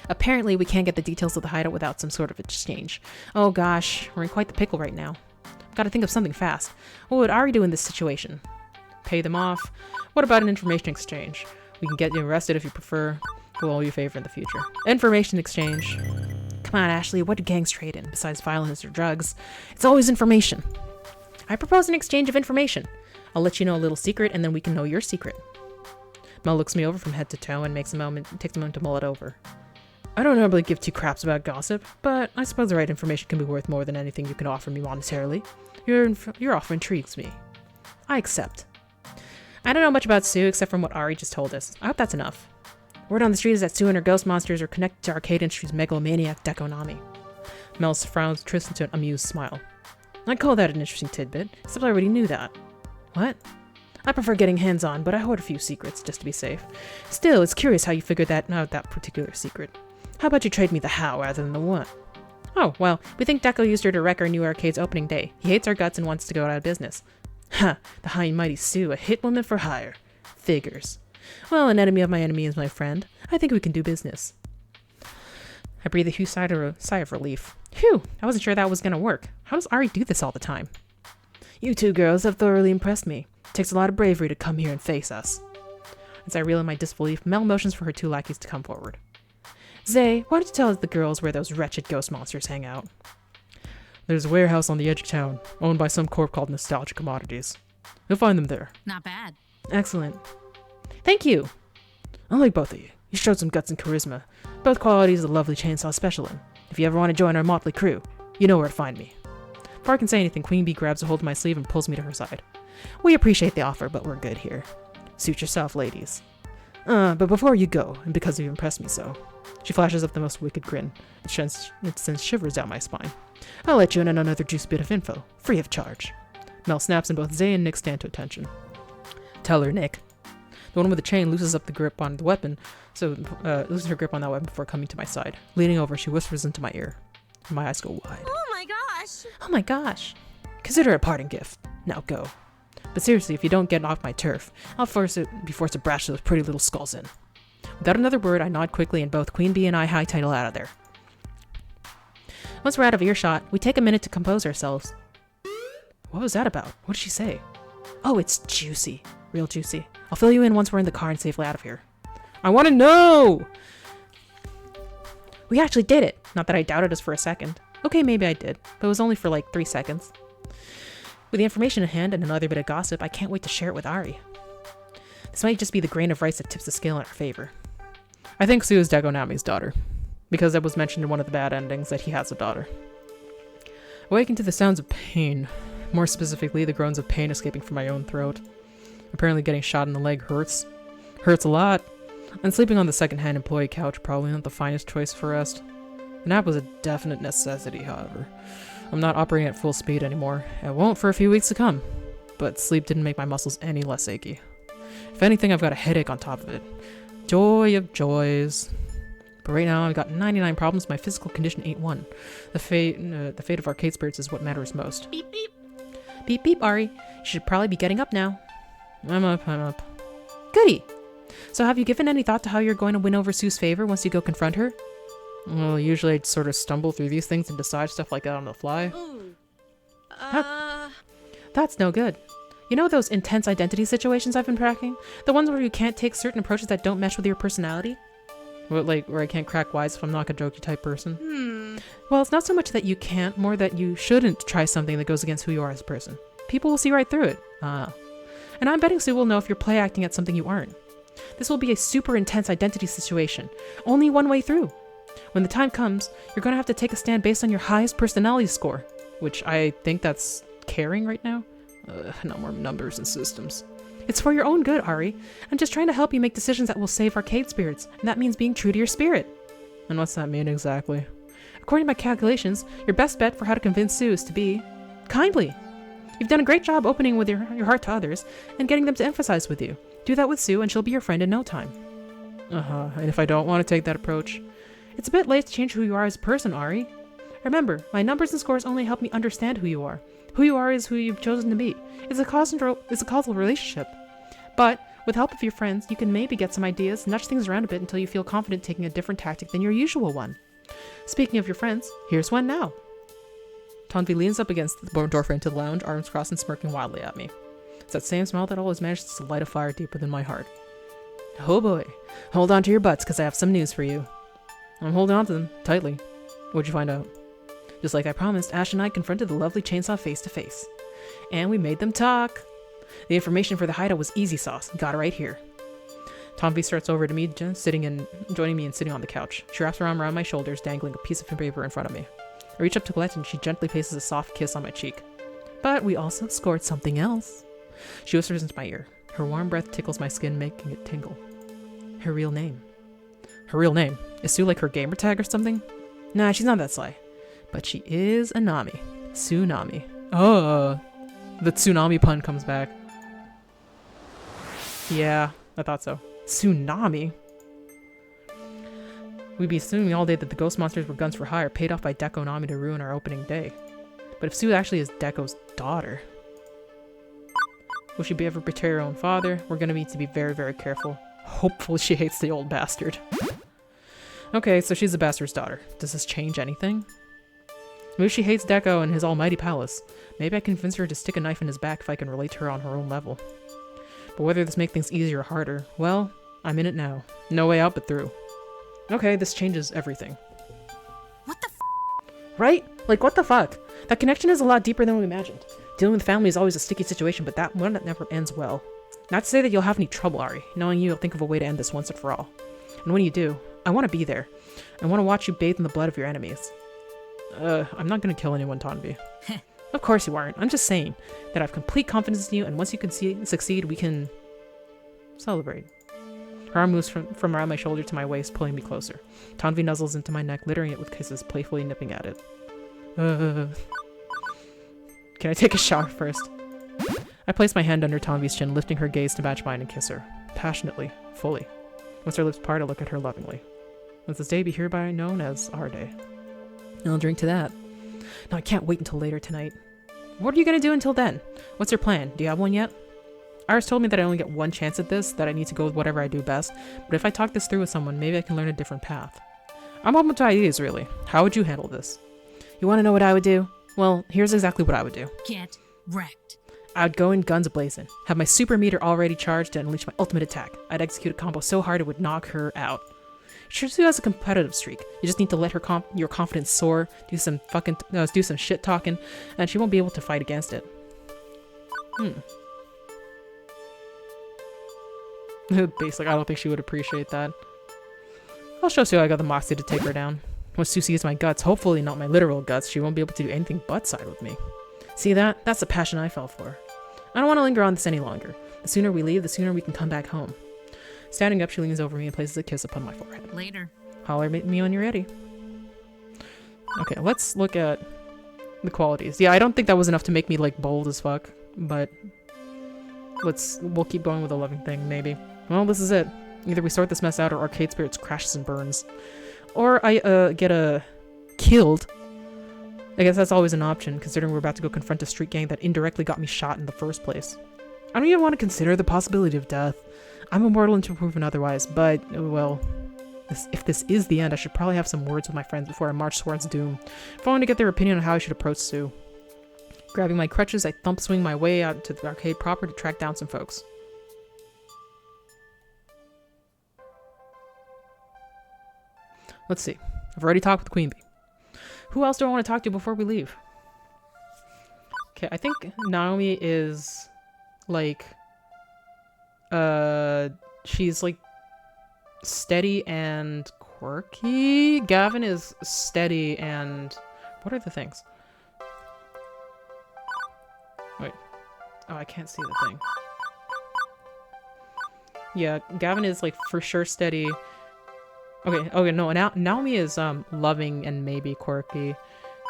Apparently, we can't get the details of the hideout without some sort of exchange. Oh gosh, we're in quite the pickle right now. Gotta think of something fast. What would Ari do in this situation? Pay them off? What about an information exchange? We can get you arrested if you prefer. We'll owe you a favor in the future. Information exchange. Come on, Ashley, what do gangs trade in, besides violence or drugs? It's always information. I propose an exchange of information. I'll let you know a little secret, and then we can know your secret. Mel looks me over from head to toe and takes a moment to mull it over. I don't normally give 2 craps about gossip, but I suppose the right information can be worth more than anything you can offer me monetarily. Your offer intrigues me. I accept. I don't know much about Sue except from what Ari just told us. I hope that's enough. Word on the street is that Sue and her ghost monsters are connected to Arcade Industries' megalomaniac Dekonami. Mel's frowns twist into an amused smile. I call that an interesting tidbit, except I already knew that. What? I prefer getting hands-on, but I hoard a few secrets, just to be safe. Still, it's curious how you figured that out, that particular secret. How about you trade me the how rather than the what? Oh, well, we think Deco used her to wreck our new arcade's opening day. He hates our guts and wants to go out of business. Ha! The high and mighty Sue, a hit woman for hire. Figures. Well, an enemy of my enemy is my friend. I think we can do business. I breathe a huge sigh of relief. Phew! I wasn't sure that was gonna work. How does Ari do this all the time? You 2 girls have thoroughly impressed me. It takes a lot of bravery to come here and face us. As I reel in my disbelief, Mel motions for her 2 lackeys to come forward. Zay, why don't you tell the girls where those wretched ghost monsters hang out? There's a warehouse on the edge of town, owned by some corp called Nostalgia Commodities. You'll find them there. Not bad. Excellent. Thank you! I like both of you. You showed some guts and charisma. Both qualities the lovely chainsaw special in. If you ever want to join our motley crew, you know where to find me. Before I can say anything, Queen Bee grabs a hold of my sleeve and pulls me to her side. We appreciate the offer, but we're good here. Suit yourself, ladies. But before you go, and because you've impressed me so, she flashes up the most wicked grin. It sends shivers down my spine. I'll let you in on another juicy bit of info, free of charge. Mel snaps and both Zay and Nick stand to attention. Tell her, Nick. The one with the chain looses up the grip on the weapon, loses her grip on that weapon before coming to my side. Leaning over, she whispers into my ear. My eyes go wide. Oh my gosh! Oh my gosh! Consider it a parting gift. Now go. But seriously, if you don't get off my turf, I'll be forced to bash those pretty little skulls in. Without another word, I nod quickly and both Queen Bee and I hightail out of there. Once we're out of earshot, we take a minute to compose ourselves. What was that about? What did she say? Oh, it's juicy. Real juicy. I'll fill you in once we're in the car and safely out of here. I want to know! We actually did it. Not that I doubted us for a second. Okay, maybe I did, but it was only for like 3 seconds. With the information in hand and another bit of gossip, I can't wait to share it with Ari. This might just be the grain of rice that tips the scale in our favor. I think Sue is Deku Nami's daughter, because it was mentioned in one of the bad endings that he has a daughter. Awakened to the sounds of pain, more specifically the groans of pain escaping from my own throat. Apparently getting shot in the leg hurts. Hurts a lot. And sleeping on the second-hand employee couch probably not the finest choice for rest. The nap was a definite necessity, however. I'm not operating at full speed anymore. I won't for a few weeks to come. But sleep didn't make my muscles any less achy. If anything, I've got a headache on top of it. Joy of joys. But right now, I've got 99 problems. My physical condition ain't one. The fate of arcade spirits is what matters most. Beep beep. Beep beep, Ari. You should probably be getting up now. I'm up. Goody! So have you given any thought to how you're going to win over Sue's favor once you go confront her? Well, usually I'd sort of stumble through these things and decide stuff like that on the fly. Ooh. That's no good. You know those intense identity situations I've been tracking? The ones where you can't take certain approaches that don't mesh with your personality? Well, like, where I can't crack wise if I'm not a jokey type person? Well, it's not so much that you can't, more that you shouldn't try something that goes against who you are as a person. People will see right through it. And I'm betting Sue will know if you're play acting at something you aren't. This will be a super intense identity situation. Only one way through. When the time comes, you're going to have to take a stand based on your highest personality score. Which I think that's caring right now. No more numbers and systems. It's for your own good, Ari. I'm just trying to help you make decisions that will save arcade spirits. And that means being true to your spirit. And what's that mean exactly? According to my calculations, your best bet for how to convince Sue is to be kindly. You've done a great job opening with your heart to others and getting them to emphasize with you. Do that with Sue and she'll be your friend in no time. And if I don't want to take that approach? It's a bit late to change who you are as a person, Ari. Remember, my numbers and scores only help me understand who you are. Who you are is who you've chosen to be. It's a causal relationship. But, with help of your friends, you can maybe get some ideas, nudge things around a bit until you feel confident taking a different tactic than your usual one. Speaking of your friends, here's one now. Tanvi leans up against the doorframe to the lounge, arms crossed and smirking wildly at me. It's that same smile that always manages to light a fire deep within my heart. Oh boy, hold on to your butts because I have some news for you. I'm holding on to them, tightly. What'd you find out? Just like I promised, Ash and I confronted the lovely chainsaw face to face. And we made them talk. The information for the hideout was easy sauce. Got it right here. Tanvi starts over to me, joining me and sitting on the couch. She wraps her arm around my shoulders, dangling a piece of paper in front of me. I reach up to collect and she gently places a soft kiss on my cheek. But we also scored something else. She whispers into my ear. Her warm breath tickles my skin, making it tingle. Her real name. Her real name? Is Sue like her gamer tag or something? Nah, she's not that sly. But she is a Nami. Tsunami. Oh, the tsunami pun comes back. Yeah, I thought so. Tsunami? We'd be assuming all day that the ghost monsters were guns for hire, paid off by Deku Nami to ruin our opening day. But if Sue actually is Deku's daughter, will she ever betray her own father? We're gonna need to be very, very careful. Hopefully she hates the old bastard. Okay, so she's the bastard's daughter. Does this change anything? Maybe she hates Deku and his almighty palace. Maybe I can convince her to stick a knife in his back if I can relate to her on her own level. But whether this makes things easier or harder, well, I'm in it now. No way out but through. Okay, this changes everything. What the Right? Like, what the fuck? That connection is a lot deeper than we imagined. Dealing with family is always a sticky situation, but that one that never ends well. Not to say that you'll have any trouble, Ari. Knowing you'll think of a way to end this once and for all. And when you do, I want to be there. I want to watch you bathe in the blood of your enemies. I'm not gonna kill anyone, Tanvi. Of course you aren't. I'm just saying that I have complete confidence in you, and once you can succeed, we can celebrate. Her arm moves from around my shoulder to my waist, pulling me closer. Tanvi nuzzles into my neck, littering it with kisses, playfully nipping at it. Can I take a shower first? I place my hand under Tanvi's chin, lifting her gaze to match mine and kiss her. Passionately, fully. Once our lips part, I look at her lovingly. Let this day be hereby known as our day. I'll drink to that. No, I can't wait until later tonight. What are you gonna do until then? What's your plan? Do you have one yet? Iris told me that I only get one chance at this, that I need to go with whatever I do best, but if I talk this through with someone, maybe I can learn a different path. I'm open to ideas, really. How would you handle this? You want to know what I would do? Well, here's exactly what I would do. Get wrecked. I would go in guns a-blazing, have my super meter already charged and unleash my ultimate attack. I'd execute a combo so hard it would knock her out. She has a competitive streak. You just need to let her your confidence soar, do some shit talking, and she won't be able to fight against it. Basic, I don't think she would appreciate that. I'll show Sue I got the moxie to take her down. Once Sue sees my guts, hopefully not my literal guts, she won't be able to do anything but side with me. See that? That's the passion I fell for. I don't want to linger on this any longer. The sooner we leave, the sooner we can come back home. Standing up, she leans over me and places a kiss upon my forehead. Later. Holler at me when you're ready. Okay, let's look at the qualities. Yeah, I don't think that was enough to make me, like, bold as fuck, but we'll keep going with the loving thing, maybe. Well, this is it. Either we sort this mess out or Arcade Spirits crashes and burns. Or I, get, killed. I guess that's always an option, considering we're about to go confront a street gang that indirectly got me shot in the first place. I don't even want to consider the possibility of death. I'm immortal until proven otherwise, but, well, if this is the end, I should probably have some words with my friends before I march towards doom. If I want to get their opinion on how I should approach Sue. Grabbing my crutches, I thump swing my way out to the arcade proper to track down some folks. Let's see. I've already talked with Queen Bee. Who else do I want to talk to before we leave? Okay, I think Naomi is, like, she's, like, steady and quirky. Gavin is steady and... what are the things? Wait. Oh, I can't see the thing. Yeah, Gavin is, like, for sure steady. Okay, no, Naomi is, loving and maybe quirky.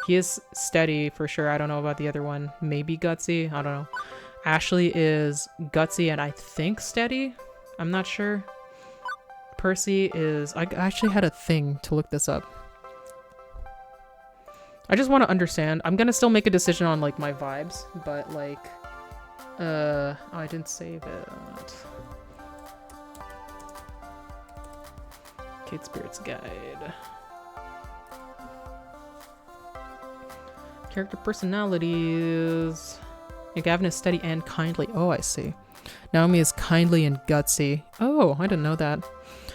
He is steady, for sure. I don't know about the other one. Maybe gutsy? I don't know. Ashley is gutsy and I think steady? I'm not sure. Percy is... I actually had a thing to look this up. I just want to understand. I'm gonna still make a decision on, like, my vibes, but, like... oh, I didn't save it. Kate Spirit's Guide. Character personalities. Yeah, Gavin is steady and kindly. Oh, I see. Naomi is kindly and gutsy. Oh, I didn't know that.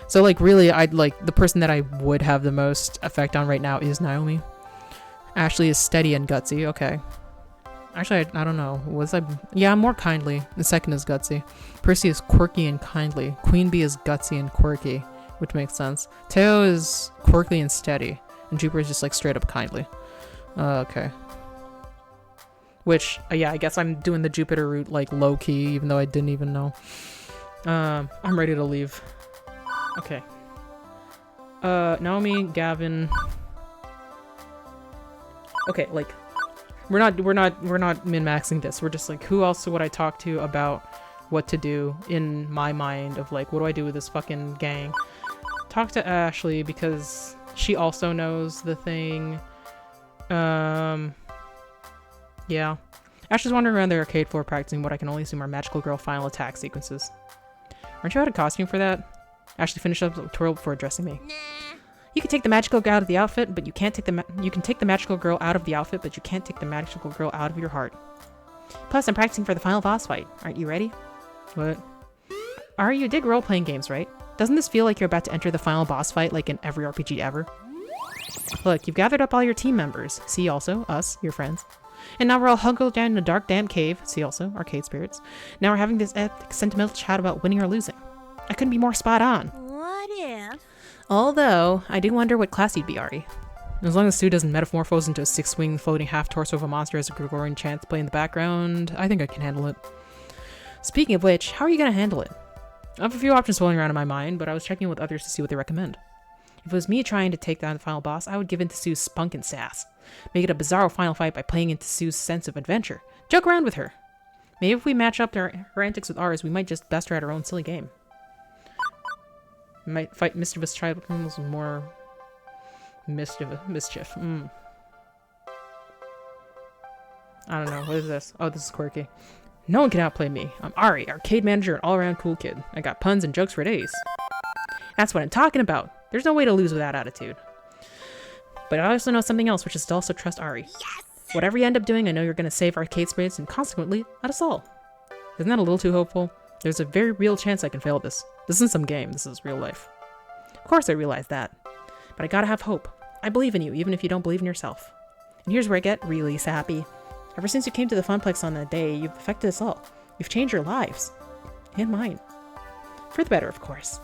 So, like, really, I'd like the person that I would have the most effect on right now is Naomi. Ashley is steady and gutsy. Okay. Actually, I don't know. Yeah, I'm more kindly. The second is gutsy. Percy is quirky and kindly. Queen Bee is gutsy and quirky, which makes sense. Teo is quirky and steady. And Jupiter is just, like, straight up kindly. Okay. Which, yeah, I guess I'm doing the Jupiter route, like, low-key, even though I didn't even know. I'm ready to leave. Okay. Naomi, Gavin... Okay, like... We're not min-maxing this. We're just like, who else would I talk to about what to do in my mind of, like, what do I do with this fucking gang? Talk to Ashley, because she also knows the thing. Yeah. Ashley's wandering around the arcade floor practicing what I can only assume are magical girl final attack sequences. Aren't you out of costume for that? Ashley finished up the twirl before addressing me. Nah. You can take the magical girl out of the outfit, but you can't take you can take the magical girl out of the outfit, but you can't take the magical girl out of your heart. Plus, I'm practicing for the final boss fight. Aren't you ready? What? You dig role-playing games, right? Doesn't this feel like you're about to enter the final boss fight like in every RPG ever? Look, you've gathered up all your team members. See also, us, your friends. And now we're all hunkered down in a dark, damp cave. See also, Arcade Spirits. Now we're having this epic, sentimental chat about winning or losing. I couldn't be more spot on. What if? Although, I do wonder what class you'd be, Ari. As long as Sue doesn't metamorphose into a six-winged floating half-torso of a monster as a Gregorian chant play in the background, I think I can handle it. Speaking of which, how are you gonna handle it? I have a few options floating around in my mind, but I was checking with others to see what they recommend. If it was me trying to take down the final boss, I would give in to Sue's spunk and sass. Make it a bizarro final fight by playing into Sue's sense of adventure. Joke around with her. Maybe if we match up her antics with ours, we might just best her at our own silly game. Might fight mischievous tribal criminals with more mischief. I don't know. What is this? Oh, this is quirky. No one can outplay me. I'm Ari, arcade manager and all-around cool kid. I got puns and jokes for days. That's what I'm talking about. There's no way to lose with that attitude. But I also know something else, which is to also trust Ari. Yes! Whatever you end up doing, I know you're going to save arcade spirits and consequently, let us all. Isn't that a little too hopeful? There's a very real chance I can fail this. This isn't some game, this is real life. Of course I realize that. But I gotta have hope. I believe in you, even if you don't believe in yourself. And here's where I get really sappy. Ever since you came to the Funplex on that day, you've affected us all. You've changed your lives. And mine. For the better, of course.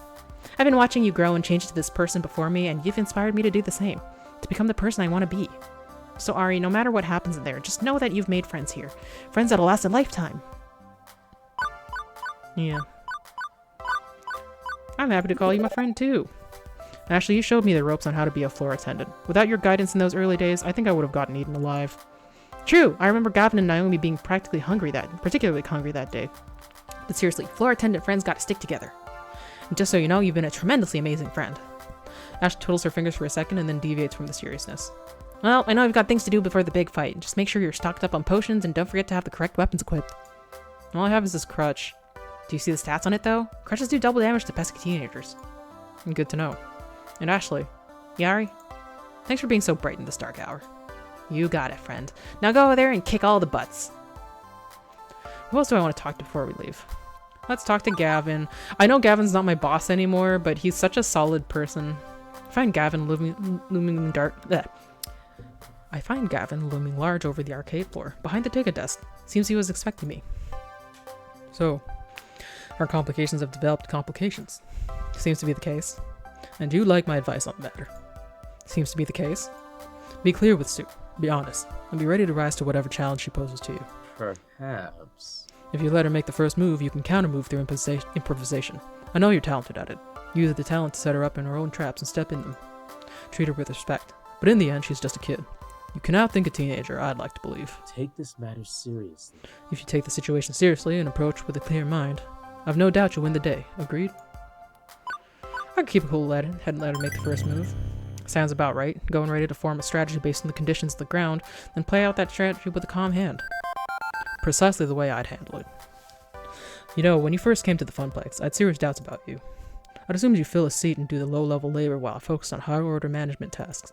I've been watching you grow and change to this person before me, and you've inspired me to do the same. To become the person I want to be. So Ari, no matter what happens in there, just know that you've made friends here. Friends that'll last a lifetime. Yeah. I'm happy to call you my friend too. Actually, you showed me the ropes on how to be a floor attendant. Without your guidance in those early days, I think I would have gotten eaten alive. True, I remember Gavin and Naomi being particularly hungry that day. But seriously, floor attendant friends gotta stick together. And just so you know, you've been a tremendously amazing friend. Ash twiddles her fingers for a second and then deviates from the seriousness. Well, I know you've got things to do before the big fight. Just make sure you're stocked up on potions and don't forget to have the correct weapons equipped. All I have is this crutch. Do you see the stats on it though? Crutches do double damage to pesky teenagers. Good to know. And Ashley, Yari, thanks for being so bright in this dark hour. You got it, friend. Now go over there and kick all the butts. Who else do I want to talk to before we leave? Let's talk to Gavin. I know Gavin's not my boss anymore, but he's such a solid person. I find Gavin looming large over the arcade floor, behind the ticket desk. Seems he was expecting me. So, our complications have developed complications. Seems to be the case. And you like my advice on the matter. Seems to be the case. Be clear with Sue. Be honest. And be ready to rise to whatever challenge she poses to you. Perhaps. If you let her make the first move, you can counter-move through improvisation. I know you're talented at it. Use the talent to set her up in her own traps and step in them. Treat her with respect. But in the end, she's just a kid. You can outthink a teenager, I'd like to believe. Take this matter seriously. If you take the situation seriously and approach with a clear mind, I've no doubt you'll win the day. Agreed? I can keep a cool head and let her make the first move. Sounds about right. Going ready to form a strategy based on the conditions of the ground, then play out that strategy with a calm hand. Precisely the way I'd handle it. You know, when you first came to the Funplex, I had serious doubts about you. I'd assumed you'd fill a seat and do the low-level labor while I focused on higher-order management tasks.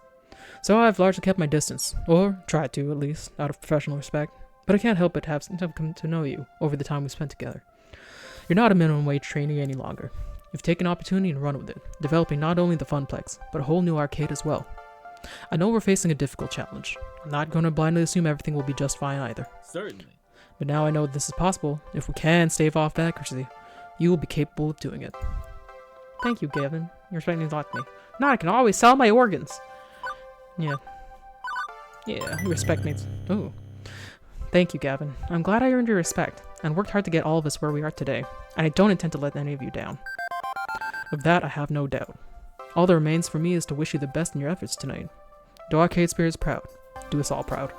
So I've largely kept my distance, or tried to, at least, out of professional respect. But I can't help but have come to know you over the time we spent together. You're not a minimum wage trainee any longer. You've taken opportunity and run with it, developing not only the Funplex, but a whole new arcade as well. I know we're facing a difficult challenge. I'm not going to blindly assume everything will be just fine either. Certainly. But now I know this is possible. If we can stave off accuracy, you will be capable of doing it. Thank you, Gavin. You're respecting a lot to me. Now I can always sell my organs. Yeah, you respect me. Ooh. Thank you, Gavin. I'm glad I earned your respect, and worked hard to get all of us where we are today, and I don't intend to let any of you down. Of that, I have no doubt. All that remains for me is to wish you the best in your efforts tonight. Do Arcade Spirits proud. Do us all proud.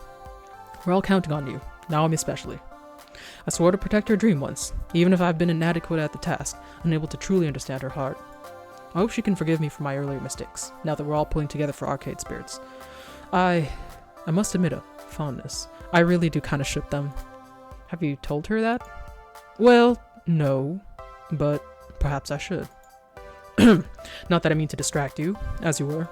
We're all counting on you, Naomi especially. I swore to protect her dream once, even if I've been inadequate at the task, unable to truly understand her heart. I hope she can forgive me for my earlier mistakes, now that we're all pulling together for Arcade Spirits. I must admit a fondness. I really do kind of ship them. Have you told her that? Well, no, but perhaps I should. Not that I mean to distract you, as you were.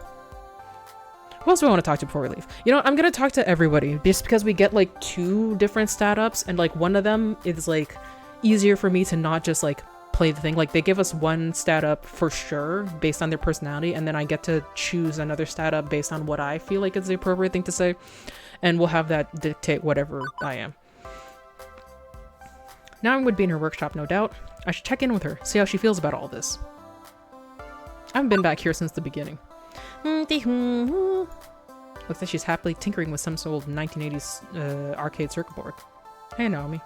Who else do I want to talk to before we leave? You know, I'm gonna talk to everybody, just because we get like 2 different stat ups, and like one of them is like easier for me to not just like play the thing. Like they give us one stat up for sure based on their personality, and then I get to choose another stat up based on what I feel like is the appropriate thing to say, and we'll have that dictate whatever I am. Now I would be in her workshop, no doubt. I should check in with her, see how she feels about all this. I haven't been back here since the beginning. Looks like she's happily tinkering with some sort of 1980s arcade circuit board. Hey, Naomi.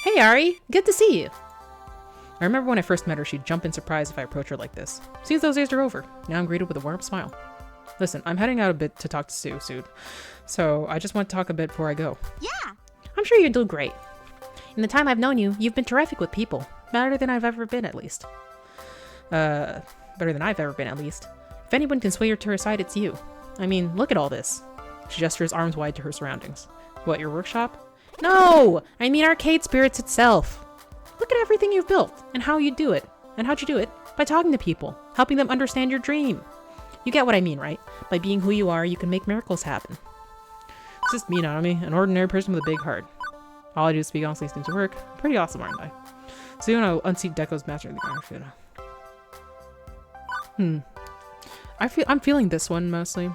Hey, Ari. Good to see you. I remember when I first met her, she'd jump in surprise if I approached her like this. Seems those days are over. Now I'm greeted with a warm smile. Listen, I'm heading out a bit to talk to Sue soon, so I just want to talk a bit before I go. Yeah. I'm sure you'll do great. In the time I've known you, you've been terrific with people. Better than I've ever been, at least. If anyone can sway her to her side, it's you. I mean, look at all this. She gestures arms wide to her surroundings. What, your workshop? No! I mean Arcade Spirits itself. Look at everything you've built, and how you do it. And how'd you do it? By talking to people, helping them understand your dream. You get what I mean, right? By being who you are, you can make miracles happen. It's just me, Nanami, an ordinary person with a big heart. All I do is speak honestly seems to work. Pretty awesome, aren't I? Soon I'll unseat Deco's master of the Garfield. I'm feeling this one mostly.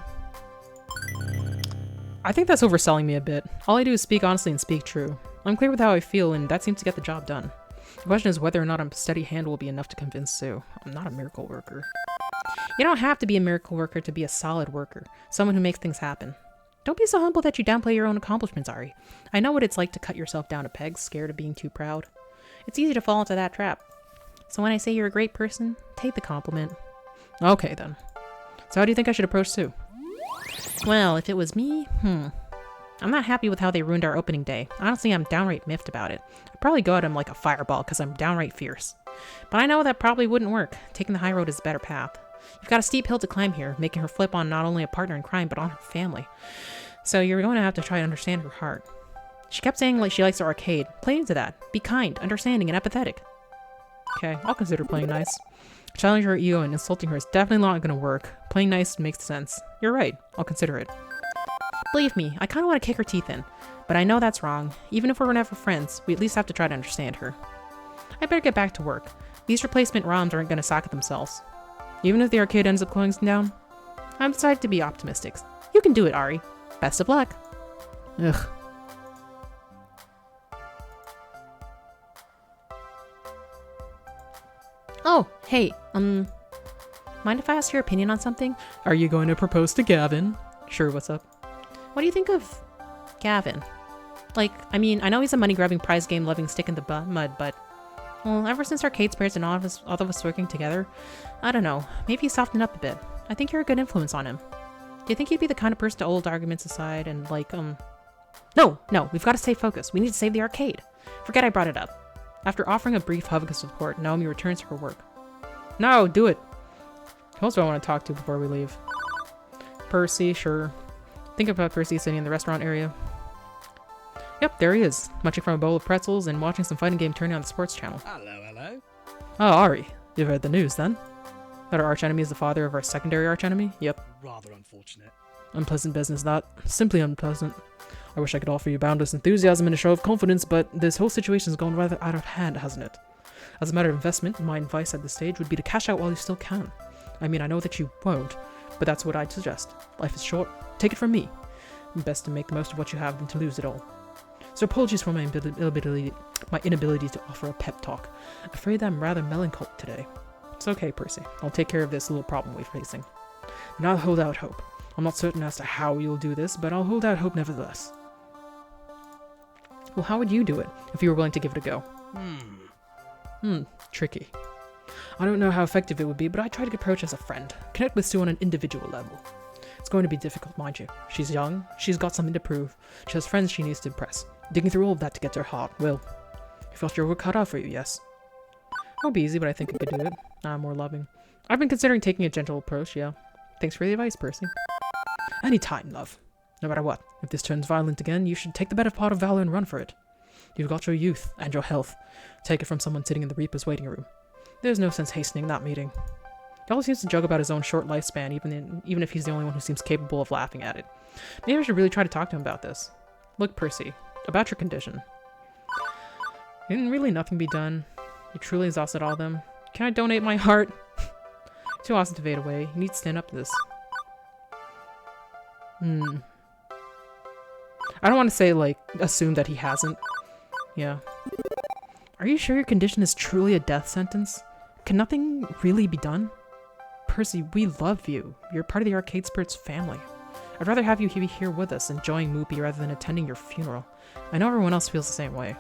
I think that's overselling me a bit. All I do is speak honestly and speak true. I'm clear with how I feel, and that seems to get the job done. The question is whether or not a steady hand will be enough to convince Sue. I'm not a miracle worker. You don't have to be a miracle worker to be a solid worker. Someone who makes things happen. Don't be so humble that you downplay your own accomplishments, Ari. I know what it's like to cut yourself down a peg, scared of being too proud. It's easy to fall into that trap. So when I say you're a great person, take the compliment. Okay then. So how do you think I should approach Sue? Well, if it was me, I'm not happy with how they ruined our opening day. Honestly, I'm downright miffed about it. I'd probably go at him like a fireball because I'm downright fierce. But I know that probably wouldn't work. Taking the high road is a better path. You've got a steep hill to climb here, making her flip on not only a partner in crime, but on her family. So you're going to have to try to understand her heart. She kept saying like she likes the arcade. Play into that. Be kind, understanding, and empathetic. Okay, I'll consider playing nice. Challenging her ego and insulting her is definitely not going to work. Playing nice makes sense. You're right. I'll consider it. Believe me, I kind of want to kick her teeth in. But I know that's wrong. Even if we're never friends, we at least have to try to understand her. I better get back to work. These replacement ROMs aren't going to socket themselves. Even if the arcade ends up closing down, I'm decided to be optimistic. You can do it, Ari. Best of luck. Ugh. Oh, hey, mind if I ask your opinion on something? Are you going to propose to Gavin? Sure, what's up? What do you think of Gavin? Like, I mean, I know he's a money-grabbing, prize-game-loving stick in the mud, but... Well, ever since Arcade Spirits and all of us working together, I don't know, maybe he's softened up a bit. I think you're a good influence on him. Do you think he'd be the kind of person to hold arguments aside and, like, No, we've got to stay focused. We need to save the arcade. Forget I brought it up. After offering a brief hug of support, Naomi returns to her work. No, do it! Who else do I want to talk to before we leave? Percy, sure. Think about Percy sitting in the restaurant area. Yep, there he is, munching from a bowl of pretzels and watching some fighting game turning on the sports channel. Hello. Oh, Ari, you've heard the news then? That our archenemy is the father of our secondary archenemy? Yep. Rather unfortunate. Unpleasant business, that. Simply unpleasant. I wish I could offer you boundless enthusiasm and a show of confidence, but this whole situation has gone rather out of hand, hasn't it? As a matter of investment, my advice at this stage would be to cash out while you still can. I mean, I know that you won't, but that's what I'd suggest. Life is short. Take it from me. Best to make the most of what you have than to lose it all. So apologies for my inability to offer a pep talk. I'm afraid I'm rather melancholic today. It's okay, Percy. I'll take care of this little problem we're facing. And I'll hold out hope. I'm not certain as to how you'll do this, but I'll hold out hope nevertheless. Well, how would you do it, if you were willing to give it a go? Tricky. I don't know how effective it would be, but I try to approach as a friend. Connect with Sue on an individual level. It's going to be difficult, mind you. She's young, she's got something to prove, she has friends she needs to impress. Digging through all of that to get to her heart, well, you felt your work cut out for you, yes? It won't be easy, but I think I could do it. I'm more loving. I've been considering taking a gentle approach, yeah. Thanks for the advice, Percy. Anytime, love. No matter what, if this turns violent again, you should take the better part of valor and run for it. You've got your youth and your health. Take it from someone sitting in the Reaper's waiting room. There's no sense hastening that meeting. He always seems to joke about his own short lifespan, even if he's the only one who seems capable of laughing at it. Maybe I should really try to talk to him about this. Look, Percy, about your condition. Can really nothing be done? You truly exhausted all of them? Can I donate my heart? Too awesome to fade away. You need to stand up to this. I don't want to say, like, assume that he hasn't. Yeah. Are you sure your condition is truly a death sentence? Can nothing really be done? Percy, we love you. You're part of the Arcade Spirits family. I'd rather have you be here with us, enjoying Moopy rather than attending your funeral. I know everyone else feels the same way.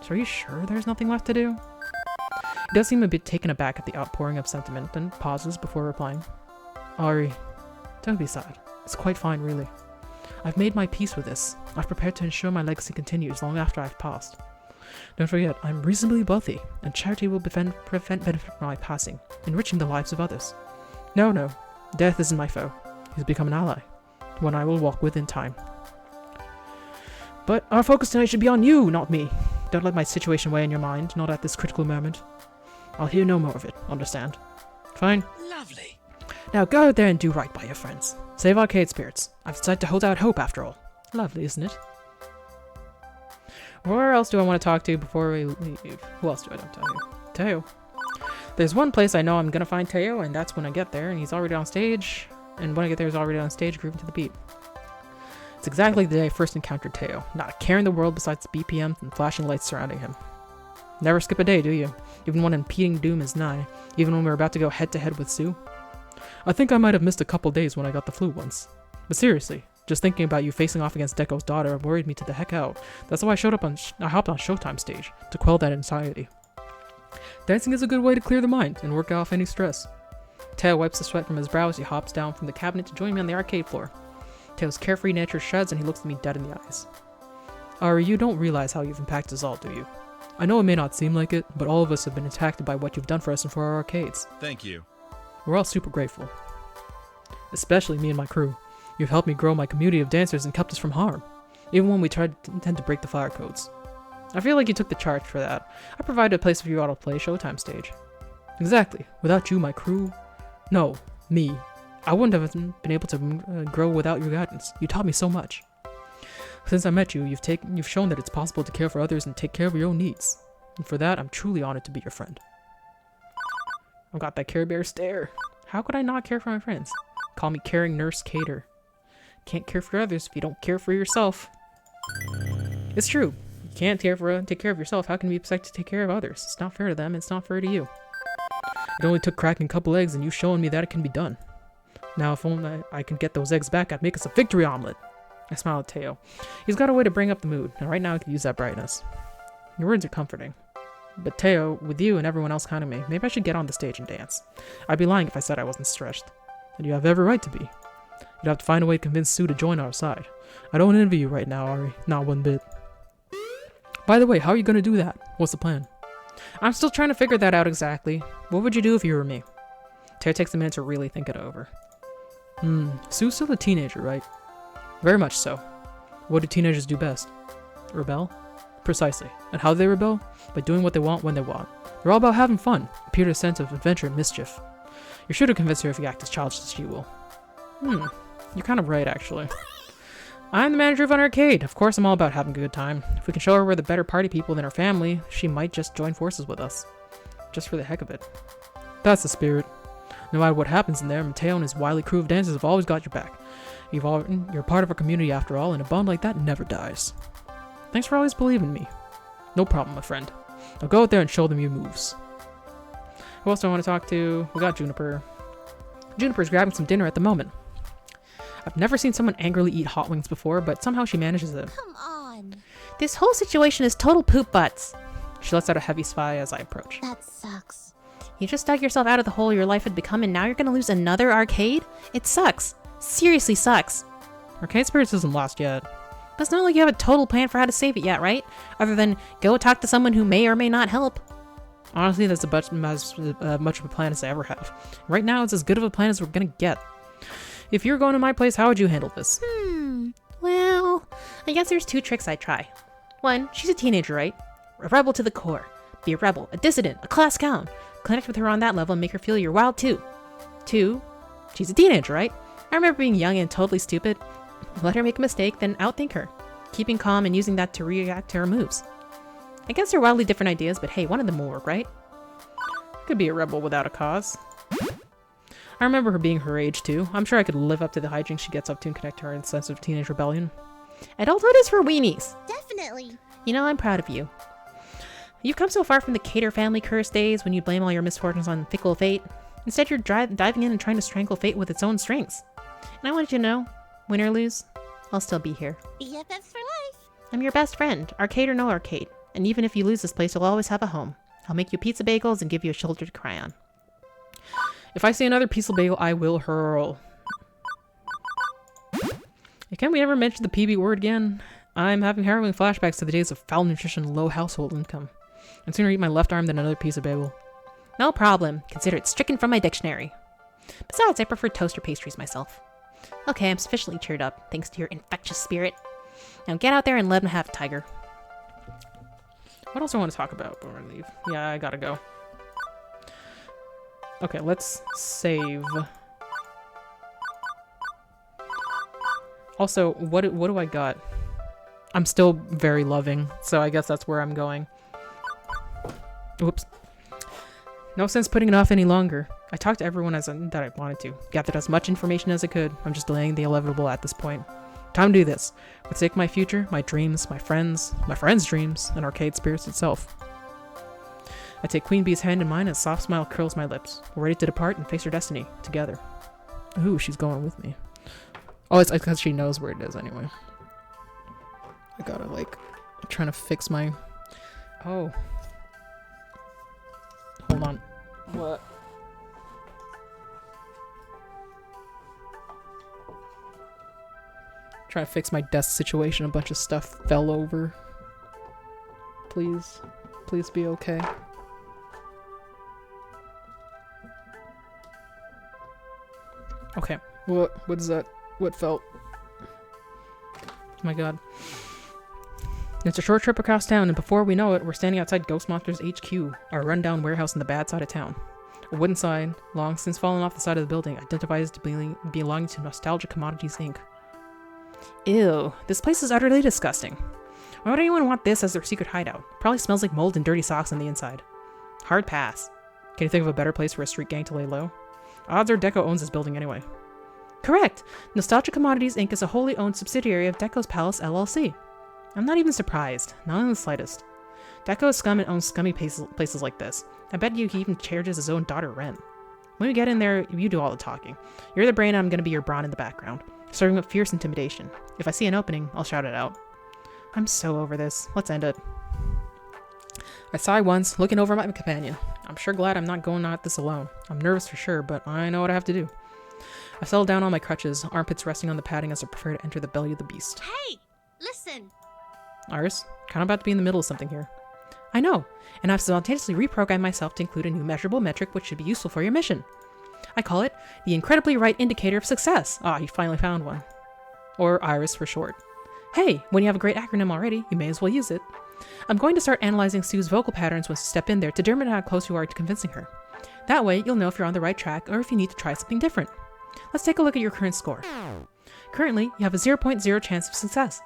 So are you sure there's nothing left to do? He does seem a bit taken aback at the outpouring of sentiment, and pauses before replying. Ari, don't be sad. It's quite fine, really. I've made my peace with this. I've prepared to ensure my legacy continues long after I've passed. Don't forget, I'm reasonably wealthy, and charity will prevent benefit from my passing, enriching the lives of others. No, death isn't my foe. He's become an ally, one I will walk with in time. But our focus tonight should be on you, not me. Don't let my situation weigh in your mind, not at this critical moment. I'll hear no more of it, understand? Fine? Lovely. Now go out there and do right by your friends. Save arcade spirits. I've decided to hold out hope after all. Lovely, isn't it? Where else do I want to talk to before we leave? Who else do I want to talk to? Teo. There's one place I know I'm gonna find Teo, and that's when I get there, and he's already on stage. And when I get there, he's already on stage, grooving to the beat. It's exactly the day I first encountered Teo. Not a care in the world besides the BPMs and flashing lights surrounding him. Never skip a day, do you? Even when impending doom is nigh. Even when we're about to go head-to-head with Sue. I think I might have missed a couple days when I got the flu once. But seriously, just thinking about you facing off against Deco's daughter worried me to the heck out. That's why I hopped on Showtime stage, to quell that anxiety. Dancing is a good way to clear the mind and work off any stress. Teo wipes the sweat from his brow as he hops down from the cabinet to join me on the arcade floor. Teo's carefree nature sheds and he looks at me dead in the eyes. Ari, you don't realize how you've impacted us all, do you? I know it may not seem like it, but all of us have been impacted by what you've done for us and for our arcades. Thank you. We're all super grateful. Especially me and my crew. You've helped me grow my community of dancers and kept us from harm, even when we tend to break the fire codes. I feel like you took the charge for that. I provided a place for you all to play Showtime stage. Exactly. Without you, my crew... No, me. I wouldn't have been able to grow without your guidance. You taught me so much. Since I met you, you've shown that it's possible to care for others and take care of your own needs. And for that, I'm truly honored to be your friend. I've got that Care Bear stare. How could I not care for my friends? Call me Caring Nurse Cater. Can't care for others if you don't care for yourself. It's true. You can't take care of yourself. How can you be expected to take care of others? It's not fair to them. It's not fair to you. It only took cracking a couple eggs and you showing me that it can be done. Now, if only I can get those eggs back, I'd make us a victory omelet. I smile at Teo. He's got a way to bring up the mood, and right now I could use that brightness. Your words are comforting. But Teo, with you and everyone else counting me, maybe I should get on the stage and dance. I'd be lying if I said I wasn't stressed. And you have every right to be. You'd have to find a way to convince Sue to join our side. I don't envy you right now, Ari. Not one bit. By the way, how are you going to do that? What's the plan? I'm still trying to figure that out exactly. What would you do if you were me? Teo takes a minute to really think it over. Sue's still a teenager, right? Very much so. What do teenagers do best? Rebel? Precisely. And how do they rebel? By doing what they want when they want. They're all about having fun, appear to a sense of adventure and mischief. You're sure to convince her if you act as childish as she will. You're kind of right, actually. I'm the manager of an arcade. Of course I'm all about having a good time. If we can show her we're the better party people than her family, she might just join forces with us. Just for the heck of it. That's the spirit. No matter what happens in there, Mateo and his wily crew of dancers have always got your back. You're part of our community after all, and a bond like that never dies. Thanks for always believing in me. No problem, my friend. Now go out there and show them your moves. Who else do I want to talk to? We got Juniper. Juniper's grabbing some dinner at the moment. I've never seen someone angrily eat hot wings before, but somehow she manages it. Come on. This whole situation is total poop butts. She lets out a heavy sigh as I approach. That sucks. You just dug yourself out of the hole your life had become and now you're gonna lose another arcade? It sucks. Seriously sucks. Arcade Spirits isn't lost yet. But it's not like you have a total plan for how to save it yet, right? Other than go talk to someone who may or may not help. Honestly, that's as much of a plan as I ever have. Right now, it's as good of a plan as we're gonna get. If you're going to my place, how would you handle this? Well, I guess there's two tricks I'd try. One, she's a teenager, right? A rebel to the core. Be a rebel, a dissident, a class clown. Connect with her on that level and make her feel you're wild too. Two, she's a teenager, right? I remember being young and totally stupid. Let her make a mistake, then outthink her. Keeping calm and using that to react to her moves. I guess they're wildly different ideas, but hey, one of them will work, right? Could be a rebel without a cause. I remember her being her age too. I'm sure I could live up to the hijinks she gets up to and connect to her sense of teenage rebellion. Adulthood is for weenies. Definitely. You know, I'm proud of you. You've come so far from the Cater family curse days when you blame all your misfortunes on fickle fate. Instead, you're diving in and trying to strangle fate with its own strings. And I wanted you to know, win or lose, I'll still be here. BFFs for life. I'm your best friend, arcade or no arcade. And even if you lose this place, you'll always have a home. I'll make you pizza bagels and give you a shoulder to cry on. If I see another pizza bagel, I will hurl. Can we ever mention the PB word again? I'm having harrowing flashbacks to the days of foul nutrition and low household income. I'd sooner eat my left arm than another piece of bagel. No problem. Consider it stricken from my dictionary. Besides, I prefer toaster pastries myself. Okay, I'm sufficiently cheered up, thanks to your infectious spirit. Now get out there and let him have it, Tiger. What else do I want to talk about before I leave? Yeah, I gotta go. Okay, let's save. Also, what do I got? I'm still very loving, so I guess that's where I'm going. Whoops. No sense putting it off any longer. I talked to everyone that I wanted to, gathered as much information as I could. I'm just delaying the inevitable at this point. Time to do this. For the sake of my future, my dreams, my friends' dreams, and Arcade Spirits itself. I take Queen Bee's hand in mine and a soft smile curls my lips. We're ready to depart and face our destiny together. Ooh, she's going with me. Oh, it's because she knows where it is anyway. I gotta, like, I'm trying to fix my... Oh. Hold on. What? Trying to fix my desk situation. A bunch of stuff fell over. Please. Please be okay. Okay. What is that? What fell? Oh my god. It's a short trip across town, and before we know it, we're standing outside Ghost Monsters HQ, our rundown warehouse in the bad side of town. A wooden sign, long since fallen off the side of the building, identifies to belonging to Nostalgia Commodities Inc. Ew, this place is utterly disgusting. Why would anyone want this as their secret hideout? Probably smells like mold and dirty socks on the inside. Hard pass. Can you think of a better place for a street gang to lay low? Odds are Deco owns this building anyway. Correct! Nostalgia Commodities Inc. is a wholly owned subsidiary of Deco's Palace LLC. I'm not even surprised, not in the slightest. Deco is scum and owns scummy places like this. I bet you he even charges his own daughter rent. When we get in there, you do all the talking. You're the brain and I'm gonna be your brawn in the background, serving up fierce intimidation. If I see an opening, I'll shout it out. I'm so over this. Let's end it. I sigh once, looking over at my companion. I'm sure glad I'm not going at this alone. I'm nervous for sure, but I know what I have to do. I settle down on my crutches, armpits resting on the padding as I prepare to enter the belly of the beast. Hey! Listen! Iris, kinda about to be in the middle of something here. I know, and I've simultaneously reprogrammed myself to include a new measurable metric which should be useful for your mission. I call it the incredibly right indicator of success. Ah, you finally found one. Or IRIS for short. Hey, when you have a great acronym already, you may as well use it. I'm going to start analyzing Sue's vocal patterns once you step in there to determine how close you are to convincing her. That way, you'll know if you're on the right track or if you need to try something different. Let's take a look at your current score. Currently, you have a 0.0 chance of success.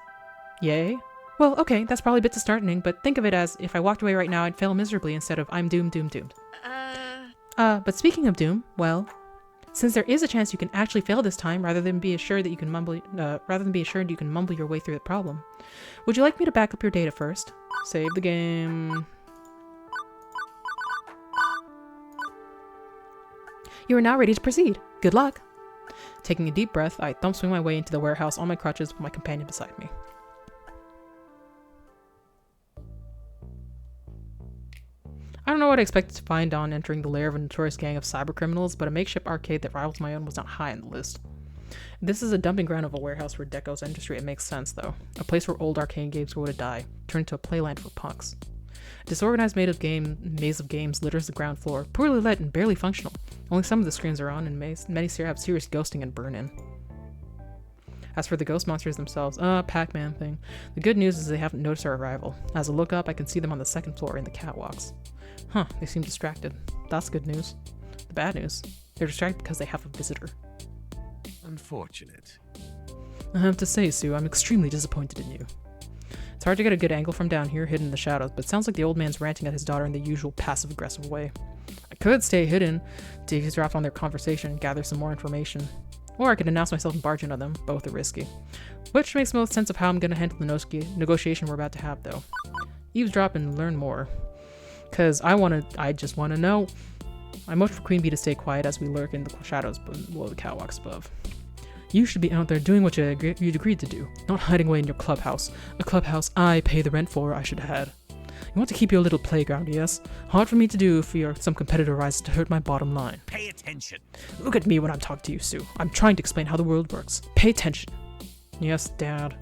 Yay? Well, okay, that's probably a bit disheartening, but think of it as if I walked away right now, I'd fail miserably instead of I'm doomed, doomed, doomed. But speaking of doom, well, since there is a chance you can actually fail this time, rather than be assured you can mumble your way through the problem, would you like me to back up your data first? Save the game. You are now ready to proceed. Good luck. Taking a deep breath, I thump swing my way into the warehouse on my crutches with my companion beside me. I don't know what I expected to find on entering the lair of a notorious gang of cybercriminals, but a makeshift arcade that rivals my own was not high on the list. This is a dumping ground of a warehouse for Deco's industry. It makes sense, though. A place where old arcade games go to die, turned into a playland for punks. A disorganized maze of games litters the ground floor, poorly lit and barely functional. Only some of the screens are on, and many have serious ghosting and burn-in. As for the ghost monsters themselves, Pac-Man thing. The good news is they haven't noticed our arrival. As I look up, I can see them on the second floor in the catwalks. Huh, they seem distracted. That's good news. The bad news, they're distracted because they have a visitor. Unfortunate. I have to say, Sue, I'm extremely disappointed in you. It's hard to get a good angle from down here, hidden in the shadows, but it sounds like the old man's ranting at his daughter in the usual passive-aggressive way. I could stay hidden, to eavesdrop on their conversation, gather some more information. Or I could announce myself and barge in on them. Both are risky. Which makes most sense of how I'm going to handle the negotiation we're about to have, though. Eavesdrop and learn more. Because I just want to know. I motion for Queen Bee to stay quiet as we lurk in the shadows below the catwalks above. You should be out there doing what you'd agreed to do, not hiding away in your clubhouse. A clubhouse I pay the rent for, I should have had. You want to keep your little playground, yes? Hard for me to do if some competitor rises to hurt my bottom line. Pay attention. Look at me when I'm talking to you, Sue. I'm trying to explain how the world works. Pay attention. Yes, Dad.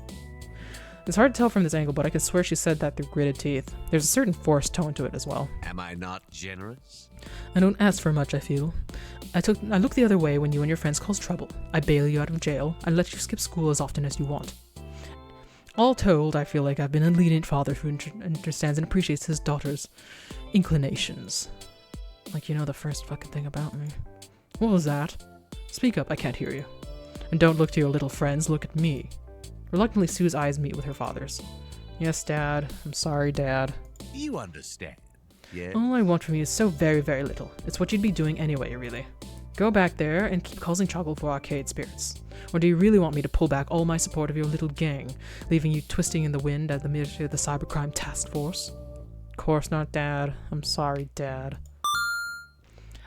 It's hard to tell from this angle, but I can swear she said that through gritted teeth. There's a certain forced tone to it as well. Am I not generous? I don't ask for much, I feel. I look the other way when you and your friends cause trouble. I bail you out of jail. I let you skip school as often as you want. All told, I feel like I've been a lenient father who understands and appreciates his daughter's inclinations. Like you know the first fucking thing about me. What was that? Speak up, I can't hear you. And don't look to your little friends, look at me. Reluctantly, Sue's eyes meet with her father's. Yes, Dad. I'm sorry, Dad. You understand, yeah? All I want from you is so very, very little. It's what you'd be doing anyway, really. Go back there and keep causing trouble for arcade spirits. Or do you really want me to pull back all my support of your little gang, leaving you twisting in the wind at the mercy of the cybercrime task force? Of course not, Dad. I'm sorry, Dad.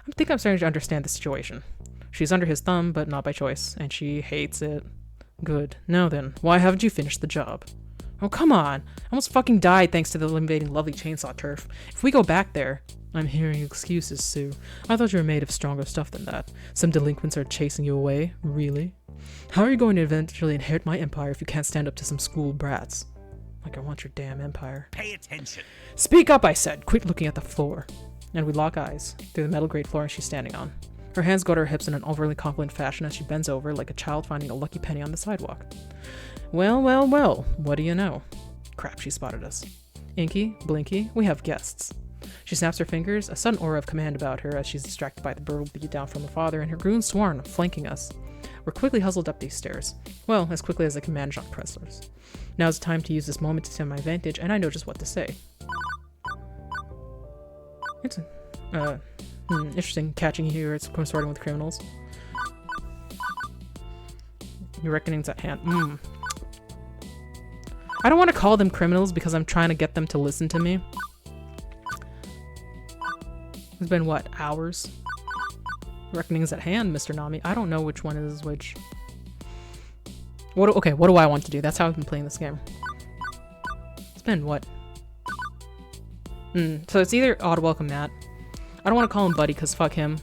I think I'm starting to understand the situation. She's under his thumb, but not by choice, and she hates it. Good. Now then, why haven't you finished the job? Oh, come on! I almost fucking died thanks to the invading lovely chainsaw turf. If we go back there... I'm hearing excuses, Sue. I thought you were made of stronger stuff than that. Some delinquents are chasing you away? Really? How are you going to eventually inherit my empire if you can't stand up to some school brats? Like I want your damn empire. Pay attention. Speak up, I said! Quit looking at the floor. And we lock eyes, through the metal grate floor she's standing on. Her hands go to her hips in an overly confident fashion as she bends over like a child finding a lucky penny on the sidewalk. Well, well, well, what do you know? Crap, she spotted us. Inky, Blinky, we have guests. She snaps her fingers, a sudden aura of command about her as she's distracted by the brutal beatdown from her father and her goon swarm flanking us. We're quickly hustled up these stairs. Well, as quickly as I can manage on Presslers. Now's the time to use this moment to my advantage, and I know just what to say. It's interesting catching you here. It's consorting with criminals. Your reckoning's at hand. I don't want to call them criminals because I'm trying to get them to listen to me. It's been, what, hours? Reckoning's at hand, Mr. Nami. I don't know which one is which. Okay, what do I want to do? That's how I've been playing this game. It's been, what? So it's either Odd Welcome Matt. I don't want to call him Buddy, because fuck him.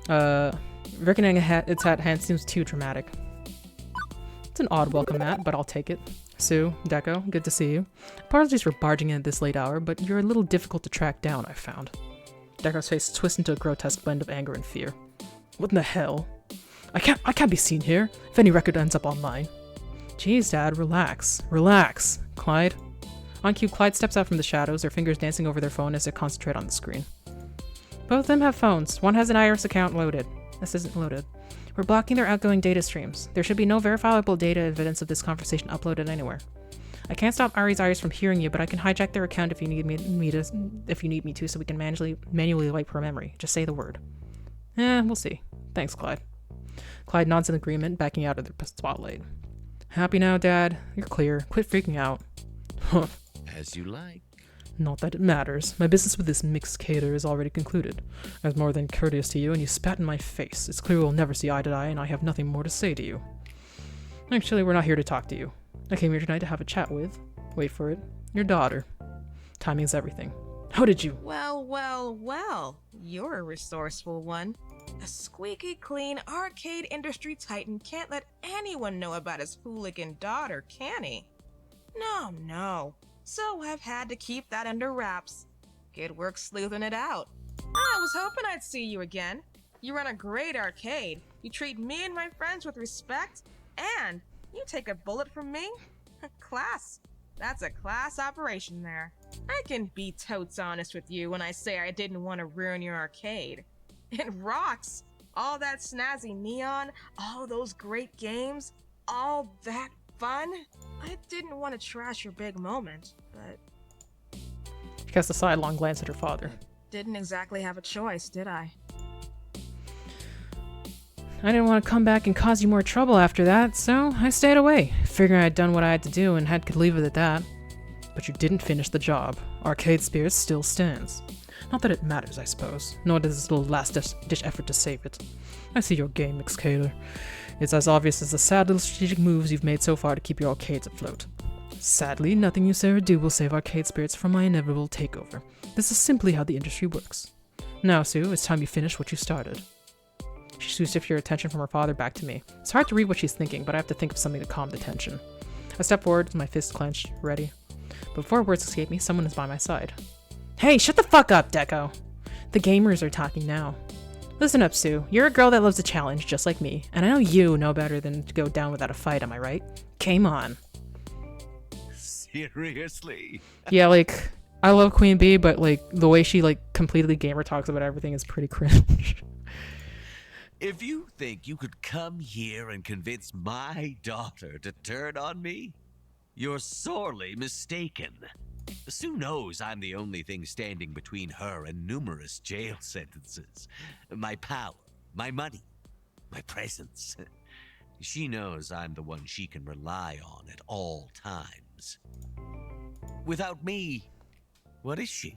Reckoning it's at hand seems too dramatic. It's an odd welcome, Matt, but I'll take it. Sue, Deco, good to see you. Apologies for barging in at this late hour, but you're a little difficult to track down, I've found. Deco's face twists into a grotesque blend of anger and fear. What in the hell? I can't be seen here, if any record ends up online. Jeez, Dad, relax. Relax. Clyde? On cue, Clyde steps out from the shadows, their fingers dancing over their phone as they concentrate on the screen. Both of them have phones. One has an Iris account loaded. This isn't loaded. We're blocking their outgoing data streams. There should be no verifiable data evidence of this conversation uploaded anywhere. I can't stop Ari's Iris from hearing you, but I can hijack their account if you need me to, so we can manually wipe her memory. Just say the word. We'll see. Thanks, Clyde. Clyde nods in agreement, backing out of the spotlight. Happy now, Dad? You're clear. Quit freaking out. As you like. Not that it matters. My business with this mixed cater is already concluded. I was more than courteous to you, and you spat in my face. It's clear we'll never see eye to eye, and I have nothing more to say to you. Actually, we're not here to talk to you. I came here tonight to have a chat with, wait for it, your daughter. Timing's everything. How did you? Well, well, well. You're a resourceful one. A squeaky clean arcade industry titan can't let anyone know about his hooligan daughter, can he? No, no. So I've had to keep that under wraps. Good work sleuthing it out. I was hoping I'd see you again. You run a great arcade. You treat me and my friends with respect, and you take a bullet from me? Class. That's a class operation there. I can be totes honest with you when I say I didn't want to ruin your arcade. It rocks. All that snazzy neon, all those great games, all that fun. I didn't want to trash your big moment, but... She casts a sidelong glance at her father. Didn't exactly have a choice, did I? I didn't want to come back and cause you more trouble after that, so I stayed away, figuring I'd done what I had to do and could leave it at that. But you didn't finish the job. Arcade Spirits still stands. Not that it matters, I suppose, nor does this little last-ditch effort to save it. I see your game, Mixcator. It's as obvious as the sad little strategic moves you've made so far to keep your arcades afloat. Sadly, nothing you say or do will save Arcade Spirits from my inevitable takeover. This is simply how the industry works. Now, Sue, it's time you finish what you started. She shifts your attention from her father back to me. It's hard to read what she's thinking, but I have to think of something to calm the tension. I step forward with my fist clenched, ready. But before words escape me, someone is by my side. Hey, shut the fuck up, Deco! The gamers are talking now. Listen up, Sue. You're a girl that loves a challenge, just like me, and I know you know better than to go down without a fight, am I right? Game on. Seriously? Yeah, like, I love Queen Bee, but like the way she like completely gamer talks about everything is pretty cringe. If you think you could come here and convince my daughter to turn on me, you're sorely mistaken. Sue knows I'm the only thing standing between her and numerous jail sentences. My power, my money, my presence. She knows I'm the one she can rely on at all times. Without me, what is she?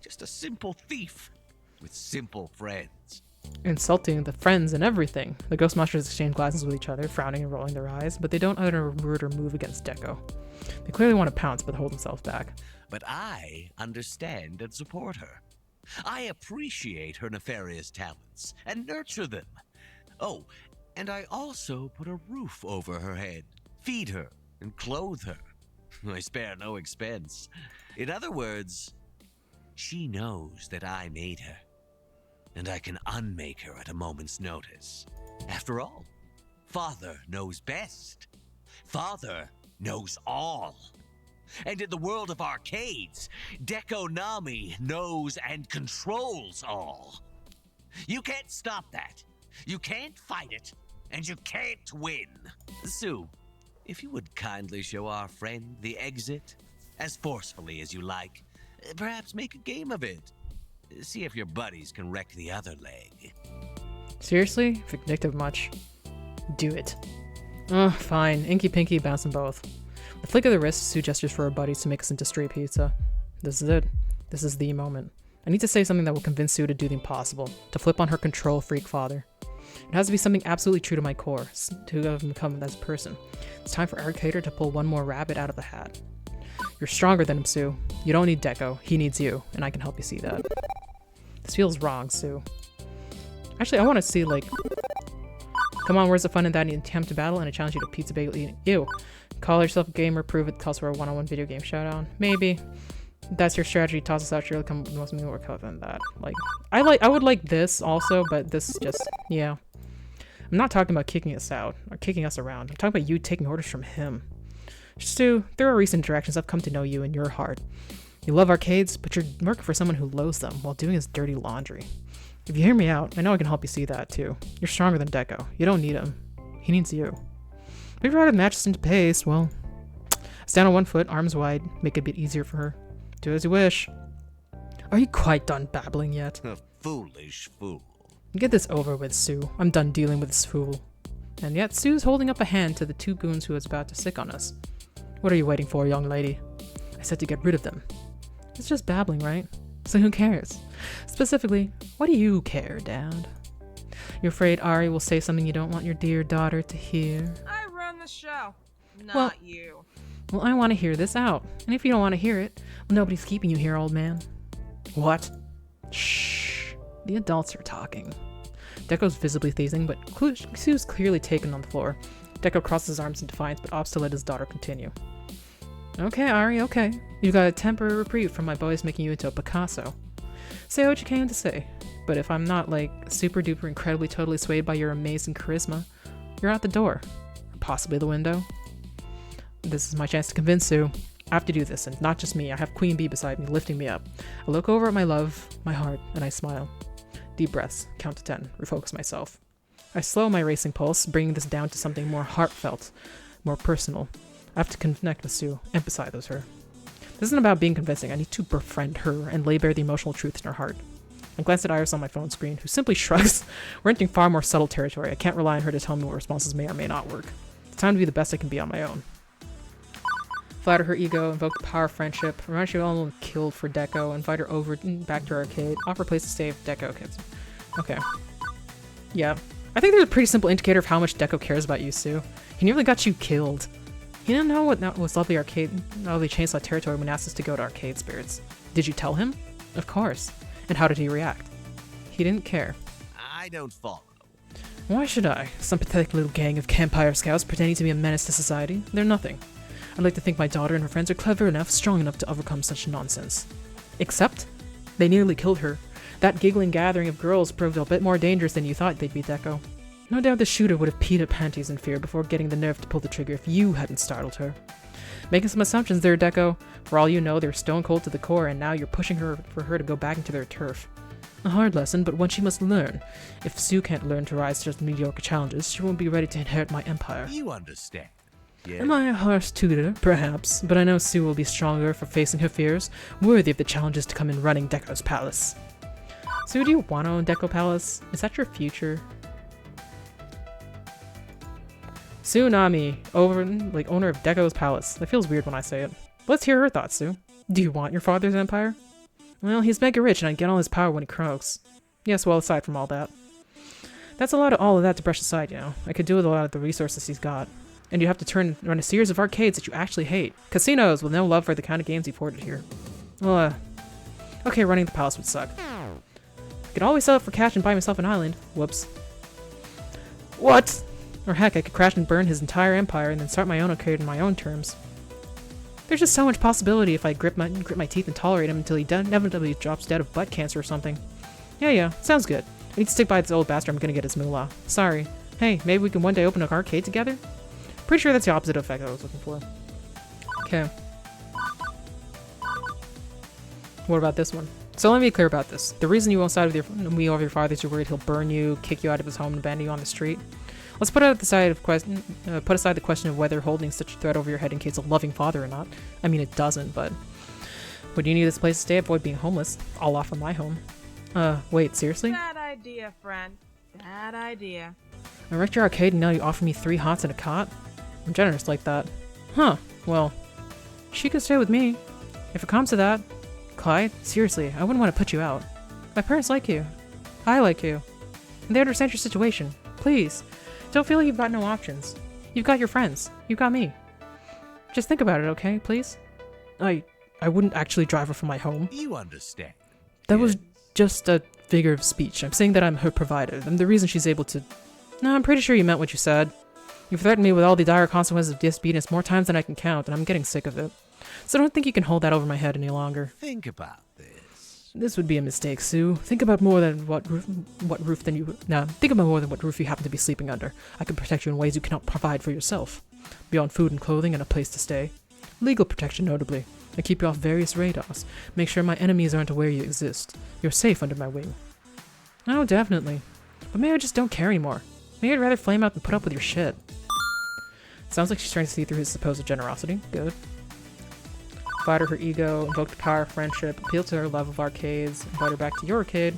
Just a simple thief with simple friends. Insulting the friends and everything. The ghost monsters exchange glances with each other, frowning and rolling their eyes, but they don't utter a word or move against Deco. They clearly want to pounce, but hold themselves back. But I understand and support her. I appreciate her nefarious talents and nurture them. Oh, and I also put a roof over her head, feed her, and clothe her. I spare no expense. In other words, she knows that I made her, and I can unmake her at a moment's notice. After all, Father knows best. Father knows all. And in the world of arcades, Dekonami knows and controls all. You can't stop that. You can't fight it, and you can't win. Sue, if you would kindly show our friend the exit, as forcefully as you like, perhaps make a game of it. See if your buddies can wreck the other leg. Seriously? Vindictive much? Do it. Oh, fine. Inky Pinky bouncing both. With a flick of the wrist, Sue gestures for her buddies to make us into street pizza. This is it. This is the moment. I need to say something that will convince Sue to do the impossible, to flip on her control freak father. It has to be something absolutely true to my core, to who I've become as a person. It's time for Arcader to pull one more rabbit out of the hat. You're stronger than him, Sue. You don't need Deco. He needs you, and I can help you see that. This feels wrong, Sue. Actually, I want to see, like... Come on, where's the fun in that? You attempt to battle, and I challenge you to pizza bagel eating. Ew. Call yourself a gamer, prove it, calls for a one-on-one video game showdown. Maybe. That's your strategy, toss us out, surely come most more work than that. Like, I would like this also, but this just, yeah. I'm not talking about kicking us out, or kicking us around. I'm talking about you taking orders from him. Stu, through our recent interactions, I've come to know you and your heart. You love arcades, but you're working for someone who loathes them while doing his dirty laundry. If you hear me out, I know I can help you see that too. You're stronger than Deco. You don't need him. He needs you. We've tried to match us into pace, well... Stand on one foot, arms wide, make it a bit easier for her. Do as you wish. Are you quite done babbling yet? A foolish fool. Get this over with, Sue. I'm done dealing with this fool. And yet Sue's holding up a hand to the two goons who was about to sick on us. What are you waiting for, young lady? I said to get rid of them. It's just babbling, right? So who cares? Specifically, what do you care, Dad? You're afraid Ari will say something you don't want your dear daughter to hear? I run the show, not Well- you. Well, I want to hear this out. And if you don't want to hear it, well, nobody's keeping you here, old man. What? Shh. The adults are talking. Deco's visibly teasing, but Sue's clearly taken on the floor. Deco crosses his arms in defiance, but opts to let his daughter continue. Okay, Ari, okay. You got a temporary reprieve from my boys making you into a Picasso. Say what you came to say. But if I'm not, like, super duper incredibly totally swayed by your amazing charisma, you're out the door. Or possibly the window. This is my chance to convince Sue. I have to do this, and not just me. I have Queen Bee beside me, lifting me up. I look over at my love, my heart, and I smile. Deep breaths, count to 10, refocus myself. I slow my racing pulse, bringing this down to something more heartfelt, more personal. I have to connect with Sue, empathize with her. This isn't about being convincing. I need to befriend her and lay bare the emotional truth in her heart. I glance at Iris on my phone screen, who simply shrugs. We're entering far more subtle territory. I can't rely on her to tell me what responses may or may not work. It's time to be the best I can be on my own. Flatter her ego, invoke the power of friendship, remind her of all killed for Deco, invite her over back to her arcade, offer a place to stay if Deco kids. Okay. Yeah. I think there's a pretty simple indicator of how much Deco cares about you, Sue. He nearly got you killed. He didn't know what was lovely chainsaw territory when asked us to go to Arcade Spirits. Did you tell him? Of course. And how did he react? He didn't care. I don't follow. Why should I? Some pathetic little gang of campfire scouts pretending to be a menace to society? They're nothing. I'd like to think my daughter and her friends are clever enough, strong enough to overcome such nonsense. Except, they nearly killed her. That giggling gathering of girls proved a bit more dangerous than you thought they'd be, Deco. No doubt the shooter would have peed her panties in fear before getting the nerve to pull the trigger if you hadn't startled her. Making some assumptions there, Deco. For all you know, they're stone cold to the core, and now you're pushing her for her to go back into their turf. A hard lesson, but one she must learn. If Sue can't learn to rise to just mediocre challenges, she won't be ready to inherit my empire. You understand. Yes. Am I a harsh tutor? Perhaps, but I know Sue will be stronger for facing her fears, worthy of the challenges to come in running Deco's palace. Sue, do you want to own Deco Palace? Is that your future? Tsunami, owner of Deco's Palace. That feels weird when I say it. Let's hear her thoughts, Sue. Do you want your father's empire? Well, he's mega rich and I'd get all his power when he croaks. Yes, well, aside from all that. That's a lot of all of that to brush aside, you know. I could do with a lot of the resources he's got. And you have to run a series of arcades that you actually hate. Casinos with no love for the kind of games you've hoarded here. Well, okay, running the palace would suck. I could always sell it for cash and buy myself an island. Whoops. What? Or heck, I could crash and burn his entire empire and then start my own arcade on my own terms. There's just so much possibility if I grip my teeth and tolerate him until he inevitably drops dead of butt cancer or something. Yeah, sounds good. I need to stick by this old bastard. I'm gonna get his moolah. Sorry. Hey, maybe we can one day open an arcade together? Pretty sure that's the opposite effect I was looking for. Okay. What about this one? So let me be clear about this. The reason you won't side with me over your father is you're worried he'll burn you, kick you out of his home, and abandon you on the street. Let's put aside the question of whether holding such a threat over your head indicates a loving father or not. I mean, it doesn't, but would you need this place to stay? Avoid being homeless. I'll offer my home. Wait, seriously? Bad idea, friend. Bad idea. I wrecked your arcade and now you offer me 3 hots and a cot? I'm generous like that. Huh, well, she could stay with me. If it comes to that. Clyde, seriously, I wouldn't want to put you out. My parents like you. I like you. And they understand your situation. Please, don't feel like you've got no options. You've got your friends. You've got me. Just think about it, okay, please? I wouldn't actually drive her from my home. You understand. That was just a figure of speech. I'm saying that I'm her provider. I'm the reason she's able to... No, I'm pretty sure you meant what you said. You've threatened me with all the dire consequences of disobedience more times than I can count, and I'm getting sick of it. So I don't think you can hold that over my head any longer. Think about this. This would be a mistake, Sue. Think about more than what roof you happen to be sleeping under. I can protect you in ways you cannot provide for yourself. Beyond food and clothing and a place to stay. Legal protection, notably. I keep you off various radars. Make sure my enemies aren't aware you exist. You're safe under my wing. Oh, definitely. But maybe I just don't care anymore. Maybe I'd rather flame out than put up with your shit. Sounds like she's trying to see through his supposed generosity. Good. Flatter her ego, invoke the power of friendship, appeal to her love of arcades, invite her back to your arcade.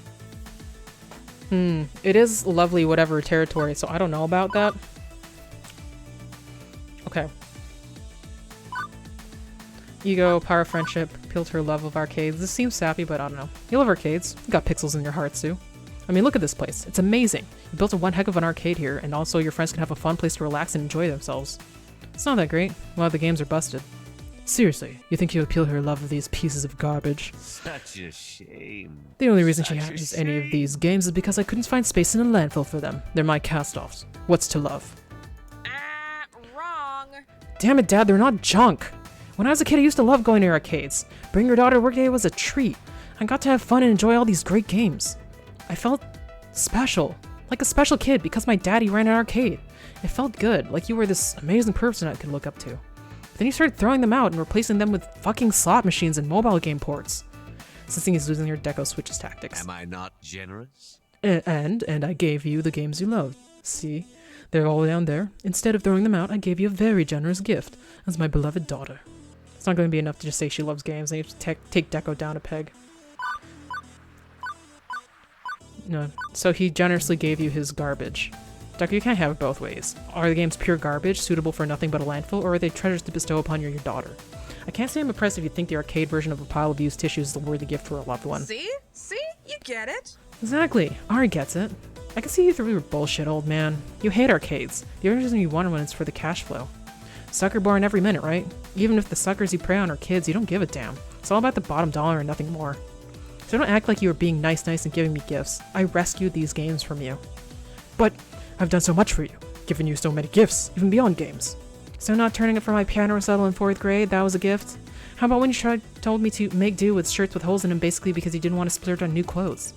It is lovely whatever territory, so I don't know about that. Okay. Ego, power of friendship, appeal to her love of arcades. This seems sappy, but I don't know. You love arcades. You got pixels in your heart, Sue. I mean, look at this place. It's amazing. You built one heck of an arcade here, and also your friends can have a fun place to relax and enjoy themselves. It's not that great. A lot of the games are busted. Seriously, you think you appeal to her love of these pieces of garbage? Such a shame. The only reason she has any of these games is because I couldn't find space in a landfill for them. They're my cast-offs. What's to love? Wrong. Damn it, Dad, they're not junk! When I was a kid, I used to love going to arcades. Bring your daughter to work day was a treat. I got to have fun and enjoy all these great games. I felt special. Like a special kid because my daddy ran an arcade. It felt good, like you were this amazing person I could look up to. Then you started throwing them out and replacing them with fucking slot machines and mobile game ports. Sensing he's losing your Deco Switch's tactics. Am I not generous? And I gave you the games you loved. See? They're all down there. Instead of throwing them out, I gave you a very generous gift as my beloved daughter. It's not going to be enough to just say she loves games. I need to take Deco down a peg. No. So he generously gave you his garbage. Deco, you can't have it both ways. Are the games pure garbage, suitable for nothing but a landfill, or are they treasures to bestow upon your daughter? I can't say I'm impressed if you think the arcade version of a pile of used tissues is a worthy gift for a loved one. See? You get it? Exactly. Ari gets it. I can see you through your bullshit, old man. You hate arcades. The only reason you want one is for the cash flow. Sucker born every minute, right? Even if the suckers you prey on are kids, you don't give a damn. It's all about the bottom dollar and nothing more. So don't act like you were being nice and giving me gifts. I rescued these games from you. But I've done so much for you, given you so many gifts, even beyond games. So not turning up for my piano recital in 4th grade, that was a gift? How about when you told me to make do with shirts with holes in them basically because you didn't want to splurge on new clothes?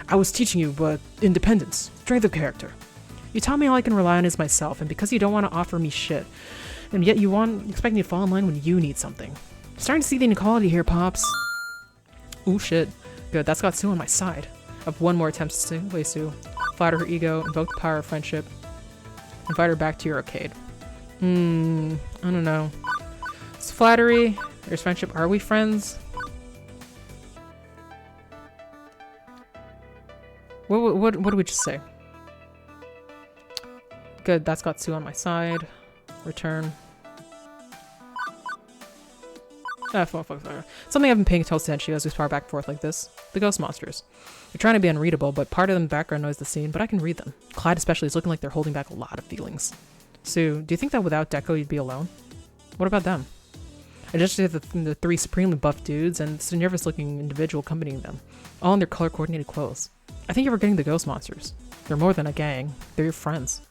I was teaching you, independence, strength of character. You taught me all I can rely on is myself, and because you don't want to offer me shit, And yet you expect me to fall in line when you need something. Starting to see the inequality here, Pops. Ooh, shit. Good, that's got Sue on my side. I have one more attempt to sway Sue. Flatter her ego, invoke the power of friendship. Invite her back to your arcade. I don't know. It's flattery. There's friendship. Are we friends? What did we just say? Good, that's got Sue on my side. Return. Fuck. Something I've been paying close attention to as we spar back and forth like this. The ghost monsters. They're trying to be unreadable, but part of them background noise the scene, but I can read them. Clyde especially is looking like they're holding back a lot of feelings. Sue, do you think that without Deco you'd be alone? What about them? I just did the three supremely buff dudes and it's a nervous looking individual accompanying them, all in their color coordinated clothes. I think you're forgetting the ghost monsters. They're more than a gang, they're your friends.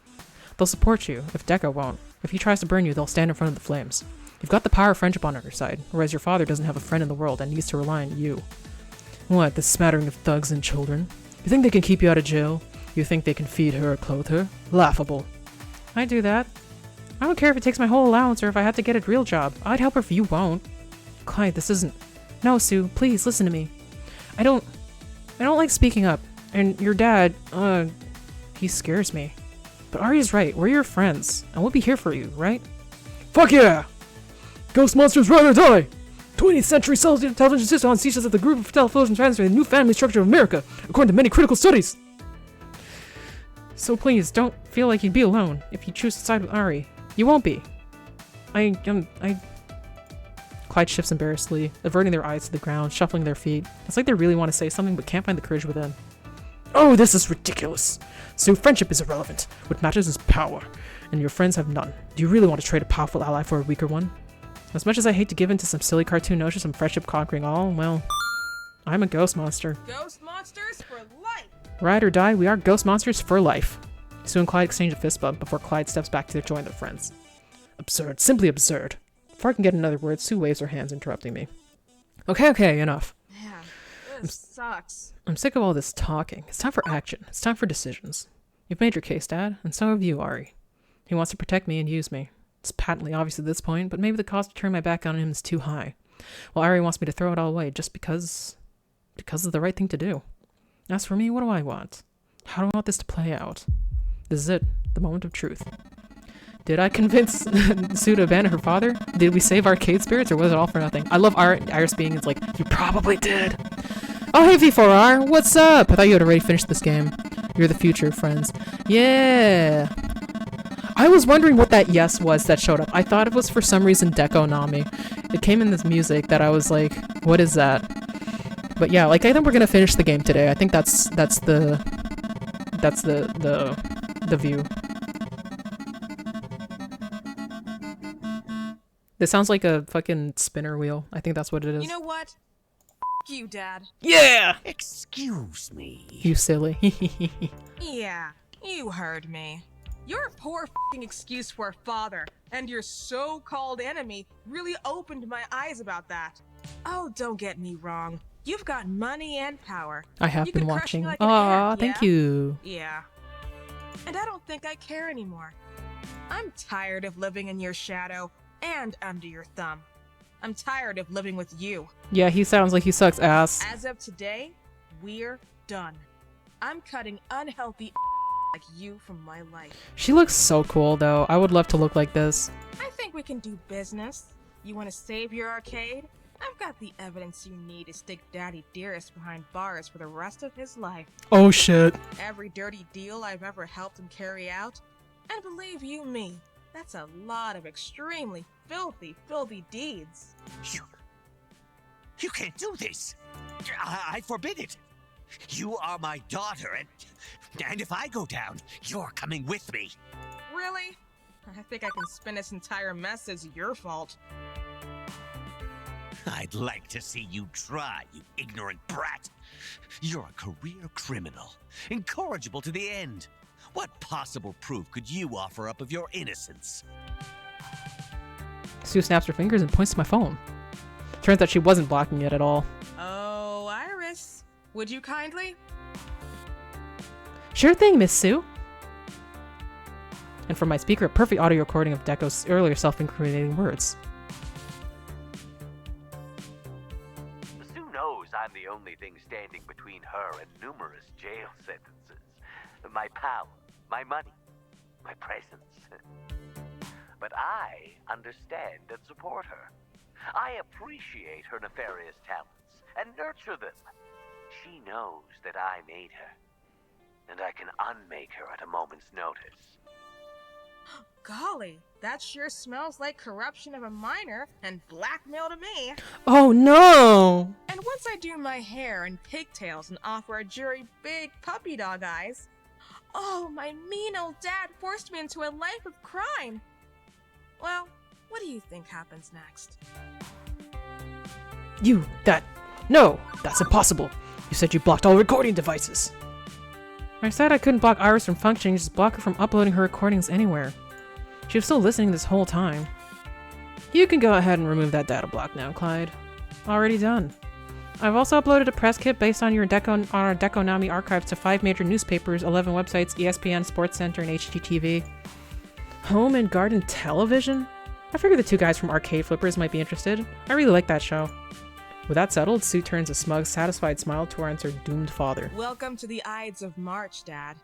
They'll support you, if Deco won't. If he tries to burn you, they'll stand in front of the flames. You've got the power of friendship on your side, whereas your father doesn't have a friend in the world and needs to rely on you. What, this smattering of thugs and children? You think they can keep you out of jail? You think they can feed her or clothe her? Laughable. I do that. I don't care if it takes my whole allowance or if I have to get a real job. I'd help her if you won't. Clyde, this isn't... No, Sue, please, listen to me. I don't like speaking up. And your dad, he scares me. But Ari's right, we're your friends, and we'll be here for you, right? Fuck yeah! Ghost monsters ride or die! 20th century television system on teaches that the group of television transfer the new family structure of America, according to many critical studies. So please, don't feel like you'd be alone if you choose to side with Ari. You won't be. Clyde shifts embarrassedly, averting their eyes to the ground, shuffling their feet. It's like they really want to say something but can't find the courage within. Oh, this is ridiculous. So friendship is irrelevant. What matters is power, and your friends have none. Do you really want to trade a powerful ally for a weaker one? As much as I hate to give in to some silly cartoon notions of friendship conquering all, well, I'm a ghost monster. Ghost monsters for life! Ride or die, we are ghost monsters for life. Sue and Clyde exchange a fist bump before Clyde steps back to join their friends. Absurd. Simply absurd. Before I can get another word, Sue waves her hands, interrupting me. Okay, enough. Man, this sucks. I'm sick of all this talking. It's time for action. It's time for decisions. You've made your case, Dad, and so have you, Ari. He wants to protect me and use me. It's patently obvious at this point, but maybe the cost to turn my back on him is too high. Well, Ari wants me to throw it all away just because it's the right thing to do. As for me, what do I want? How do I want this to play out? This is it, the moment of truth. Did I convince Sue to abandon her father? Did we save arcade spirits, or was it all for nothing? I love Iris being like, you probably did. Oh, hey V4R, what's up? I thought you had already finished this game. You're the future, friends. Yeah. I was wondering what that yes was that showed up. I thought it was for some reason Deco Nami. It came in this music that I was like, what is that? But yeah, like I think we're gonna finish the game today. I think that's the view. This sounds like a fucking spinner wheel. I think that's what it is. You know what? F you, Dad. Yeah! Excuse me. You silly. Yeah, you heard me. Your poor f***ing excuse for a father and your so-called enemy really opened my eyes about that. Oh, don't get me wrong. You've got money and power. I have You been could crush watching. me like an Aw, ant, thank yeah? you. Yeah. And I don't think I care anymore. I'm tired of living in your shadow and under your thumb. I'm tired of living with you. Yeah, he sounds like he sucks ass. As of today, we're done. I'm cutting unhealthy like you from my life. She looks so cool, though. I would love to look like this. I think we can do business. You want to save your arcade? I've got the evidence you need to stick Daddy Dearest behind bars for the rest of his life. Oh, shit. Every dirty deal I've ever helped him carry out. And believe you me, that's a lot of extremely filthy deeds. You can't do this. I forbid it. You are my daughter, and if I go down, you're coming with me. Really? I think I can spin this entire mess as your fault. I'd like to see you try, you ignorant brat. You're a career criminal, incorrigible to the end. What possible proof could you offer up of your innocence? Sue snaps her fingers and points to my phone. Turns out she wasn't blocking it at all. Oh, Iris. Would you kindly? Sure thing, Miss Sue. and from my speaker a perfect audio recording of Deco's earlier self-incriminating words. Sue knows I'm the only thing standing between her and numerous jail sentences. My power, my money, my presence. But I understand and support her. I appreciate her nefarious talents and nurture them. She knows that I made her, and I can unmake her at a moment's notice. Golly, that sure smells like corruption of a minor and blackmail to me. Oh no! And once I do my hair in pigtails and offer a jury big puppy dog eyes, oh, my mean old dad forced me into a life of crime. Well, what do you think happens next? No! That's impossible! You said you blocked all recording devices! I said I couldn't block Iris from functioning, just block her from uploading her recordings anywhere. She was still listening this whole time. You can go ahead and remove that data block now, Clyde. Already done. I've also uploaded a press kit based on our Dekonami archives to 5 major newspapers, 11 websites, ESPN, SportsCenter, and HGTV. Home and Garden Television? I figured the two guys from Arcade Flippers might be interested. I really like that show. With that settled, Sue turns a smug, satisfied smile towards her doomed father. Welcome to the Ides of March, Dad.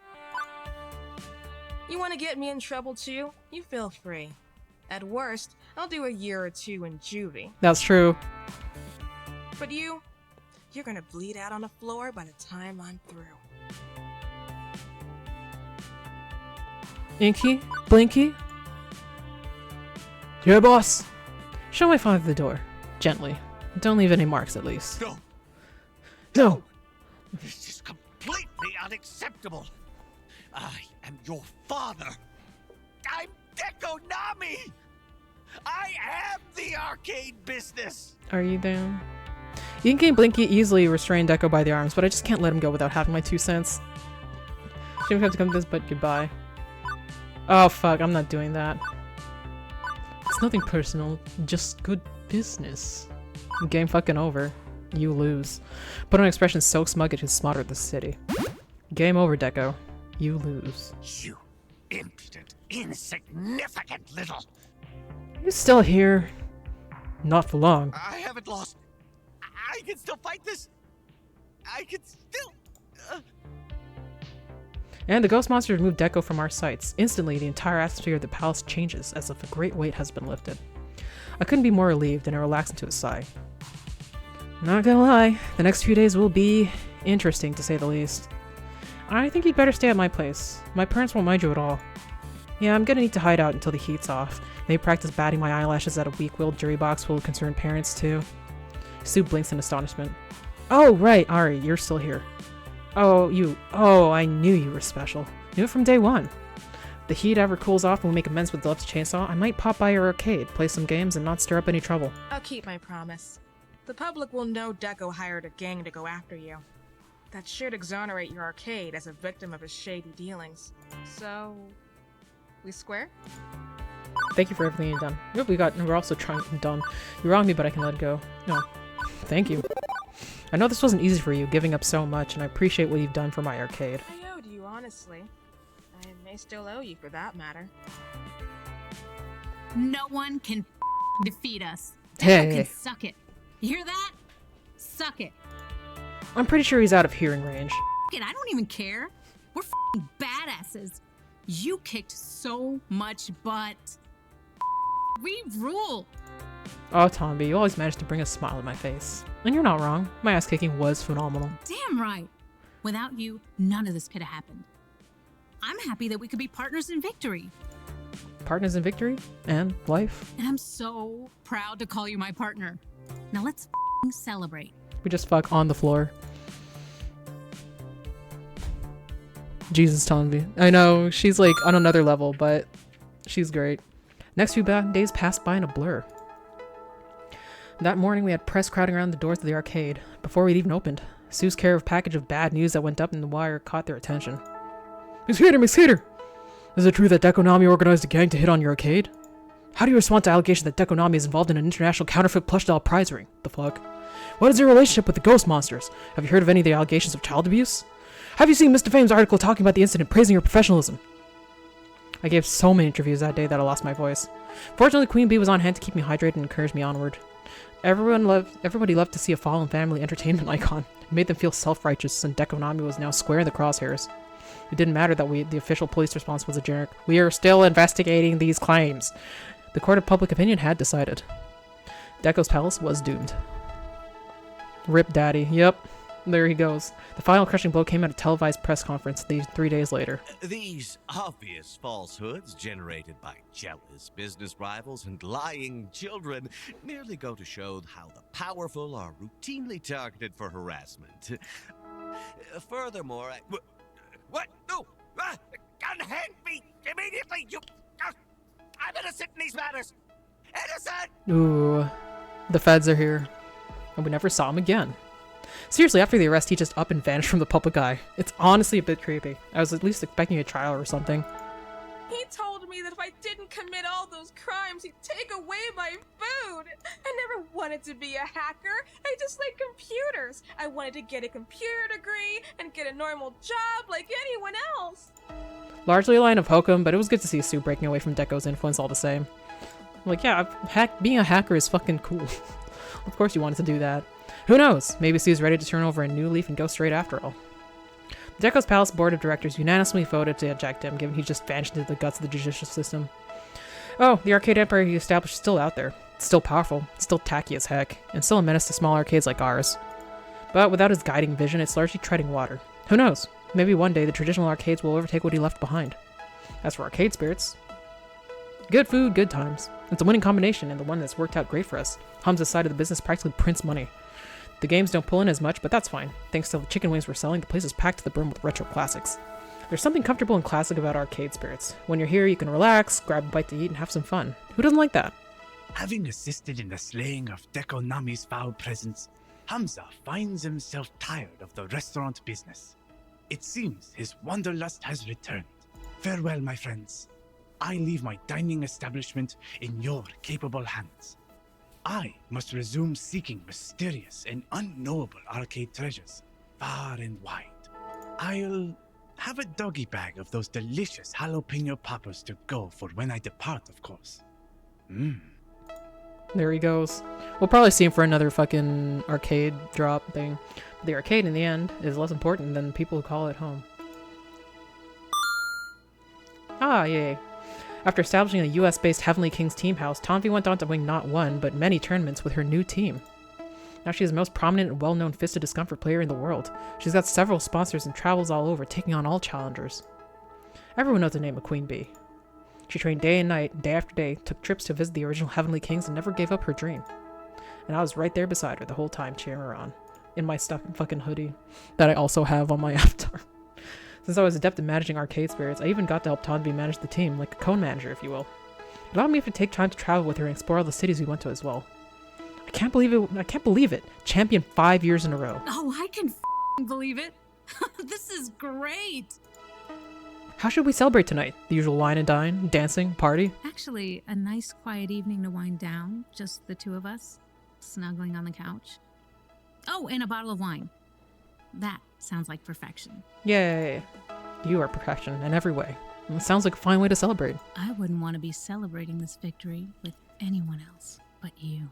You want to get me in trouble too? You feel free. At worst, I'll do a year or 2 in juvie. That's true. But you're gonna bleed out on the floor by the time I'm through. Inky? Blinky? Yeah, boss! Show my father the door. Gently. Don't leave any marks, at least. No! No! This is completely unacceptable! I am your father! I'm Dekonami! I am the arcade business! Are you down? Inky and Blinky easily restrain Deco by the arms, but I just can't let him go without having my 2 cents. Shouldn't have to come to this, but goodbye. Oh fuck, I'm not doing that. It's nothing personal, just good business. Game fucking over. You lose. Put on an expression so smug it could smother the city. Game over, Deco. You lose. You impudent, insignificant little... You still here? Not for long. I haven't lost. I can still fight this. I can still... And the ghost monster removed Deco from our sights. Instantly, the entire atmosphere of the palace changes, as if a great weight has been lifted. I couldn't be more relieved, and I relaxed into a sigh. Not gonna lie, the next few days will be interesting, to say the least. I think you'd better stay at my place. My parents won't mind you at all. Yeah, I'm gonna need to hide out until the heat's off. Maybe practice batting my eyelashes at a weak-willed jury box full of concerned parents, too. Sue blinks in astonishment. Oh, right, Ari, you're still here. Oh, I knew you were special. Knew it from day one. The heat ever cools off and we make amends with Deluxe Chainsaw, I might pop by your arcade, play some games, and not stir up any trouble. I'll keep my promise. The public will know Deco hired a gang to go after you. That should exonerate your arcade as a victim of his shady dealings. So, we square? Thank you for everything you've done. Yep, we're also done. You wronged me, but I can let it go. No. Thank you. I know this wasn't easy for you, giving up so much, and I appreciate what you've done for my arcade. I owed you, honestly. I may still owe you for that matter. No one can defeat us. Hey. Deco can suck it. You hear that? Suck it. I'm pretty sure he's out of hearing range. It, I don't even care. We're badasses. You kicked so much butt. We rule. Oh, Tomby, you always manage to bring a smile to my face. And you're not wrong. My ass kicking was phenomenal. Damn right. Without you, none of this could have happened. I'm happy that we could be partners in victory. Partners in victory and life. And I'm so proud to call you my partner. Now let's celebrate. We just fuck on the floor. Jesus, Tomby. I know, she's like on another level, but she's great. Next few days passed by in a blur. That morning we had press crowding around the doors of the arcade. Before we'd even opened, Sue's care of package of bad news that went up in the wire caught their attention. Miss Hater! Is it true that Dekonami organized a gang to hit on your arcade? How do you respond to allegations that Dekonami is involved in an international counterfeit plush doll prize ring? The fuck? What is your relationship with the ghost monsters? Have you heard of any of the allegations of child abuse? Have you seen Mr. Fame's article talking about the incident, praising your professionalism? I gave so many interviews that day that I lost my voice. Fortunately, Queen Bee was on hand to keep me hydrated and encourage me onward. Everybody loved to see a fallen family entertainment icon. It made them feel self-righteous, and Dekonami was now square in the crosshairs. It didn't matter that the official police response was a generic, "We are still investigating these claims." The court of public opinion had decided. Deko's palace was doomed. Rip Daddy. Yep. There he goes. The final crushing blow came at a televised press conference 3 days later. These obvious falsehoods generated by jealous business rivals and lying children merely go to show how the powerful are routinely targeted for harassment. Furthermore, what? No! Unhand me immediately! I'm innocent in these matters! Innocent! Ooh. The feds are here. And we never saw him again. Seriously, after the arrest, he just up and vanished from the public eye. It's honestly a bit creepy. I was at least expecting a trial or something. He told me that if I didn't commit all those crimes, he'd take away my food. I never wanted to be a hacker. I just like computers. I wanted to get a computer degree and get a normal job like anyone else. Largely a line of hokum, but it was good to see Sue breaking away from Deko's influence all the same. Like, yeah, being a hacker is fucking cool. Of course you wanted to do that. Who knows? Maybe Sue's ready to turn over a new leaf and go straight after all. Deko's Palace Board of Directors unanimously voted to eject him, given he just vanished into the guts of the judicial system. Oh, the arcade empire he established is still out there. It's still powerful, it's still tacky as heck, and still a menace to small arcades like ours. But without his guiding vision, it's largely treading water. Who knows? Maybe one day the traditional arcades will overtake what he left behind. As for arcade spirits, good food, good times. It's a winning combination, and the one that's worked out great for us. Hamza's side of the business practically prints money. The games don't pull in as much, but that's fine. Thanks to the chicken wings we're selling, the place is packed to the brim with retro classics. There's something comfortable and classic about arcade spirits. When you're here, you can relax, grab a bite to eat, and have some fun. Who doesn't like that? Having assisted in the slaying of Dekonami's foul presence, Hamza finds himself tired of the restaurant business. It seems his wanderlust has returned. Farewell, my friends. I leave my dining establishment in your capable hands. I must resume seeking mysterious and unknowable arcade treasures far and wide. I'll have a doggy bag of those delicious jalapeno poppers to go for when I depart, of course. There he goes. We'll probably see him for another fucking arcade drop thing. But the arcade, in the end, is less important than people who call it home. Ah, yay. After establishing a US-based Heavenly Kings team house, Tanvi went on to win not one, but many tournaments with her new team. Now she is the most prominent and well-known Fisted Discomfort player in the world. She's got several sponsors and travels all over, taking on all challengers. Everyone knows the name of Queen Bee. She trained day and night, day after day, took trips to visit the original Heavenly Kings, and never gave up her dream. And I was right there beside her the whole time, cheering her on. In my fucking hoodie that I also have on my avatar. Since I was adept at managing arcade spirits, I even got to help Tanvi manage the team, like a co-manager, if you will. It allowed me to take time to travel with her and explore all the cities we went to as well. I can't believe it! Champion 5 years in a row. Oh, I can believe it. This is great. How should we celebrate tonight? The usual wine and dine, dancing, party? Actually, a nice quiet evening to wind down. Just the two of us, snuggling on the couch. Oh, and a bottle of wine. That sounds like perfection. Yay! You are perfection in every way. It sounds like a fine way to celebrate. I wouldn't want to be celebrating this victory with anyone else but you.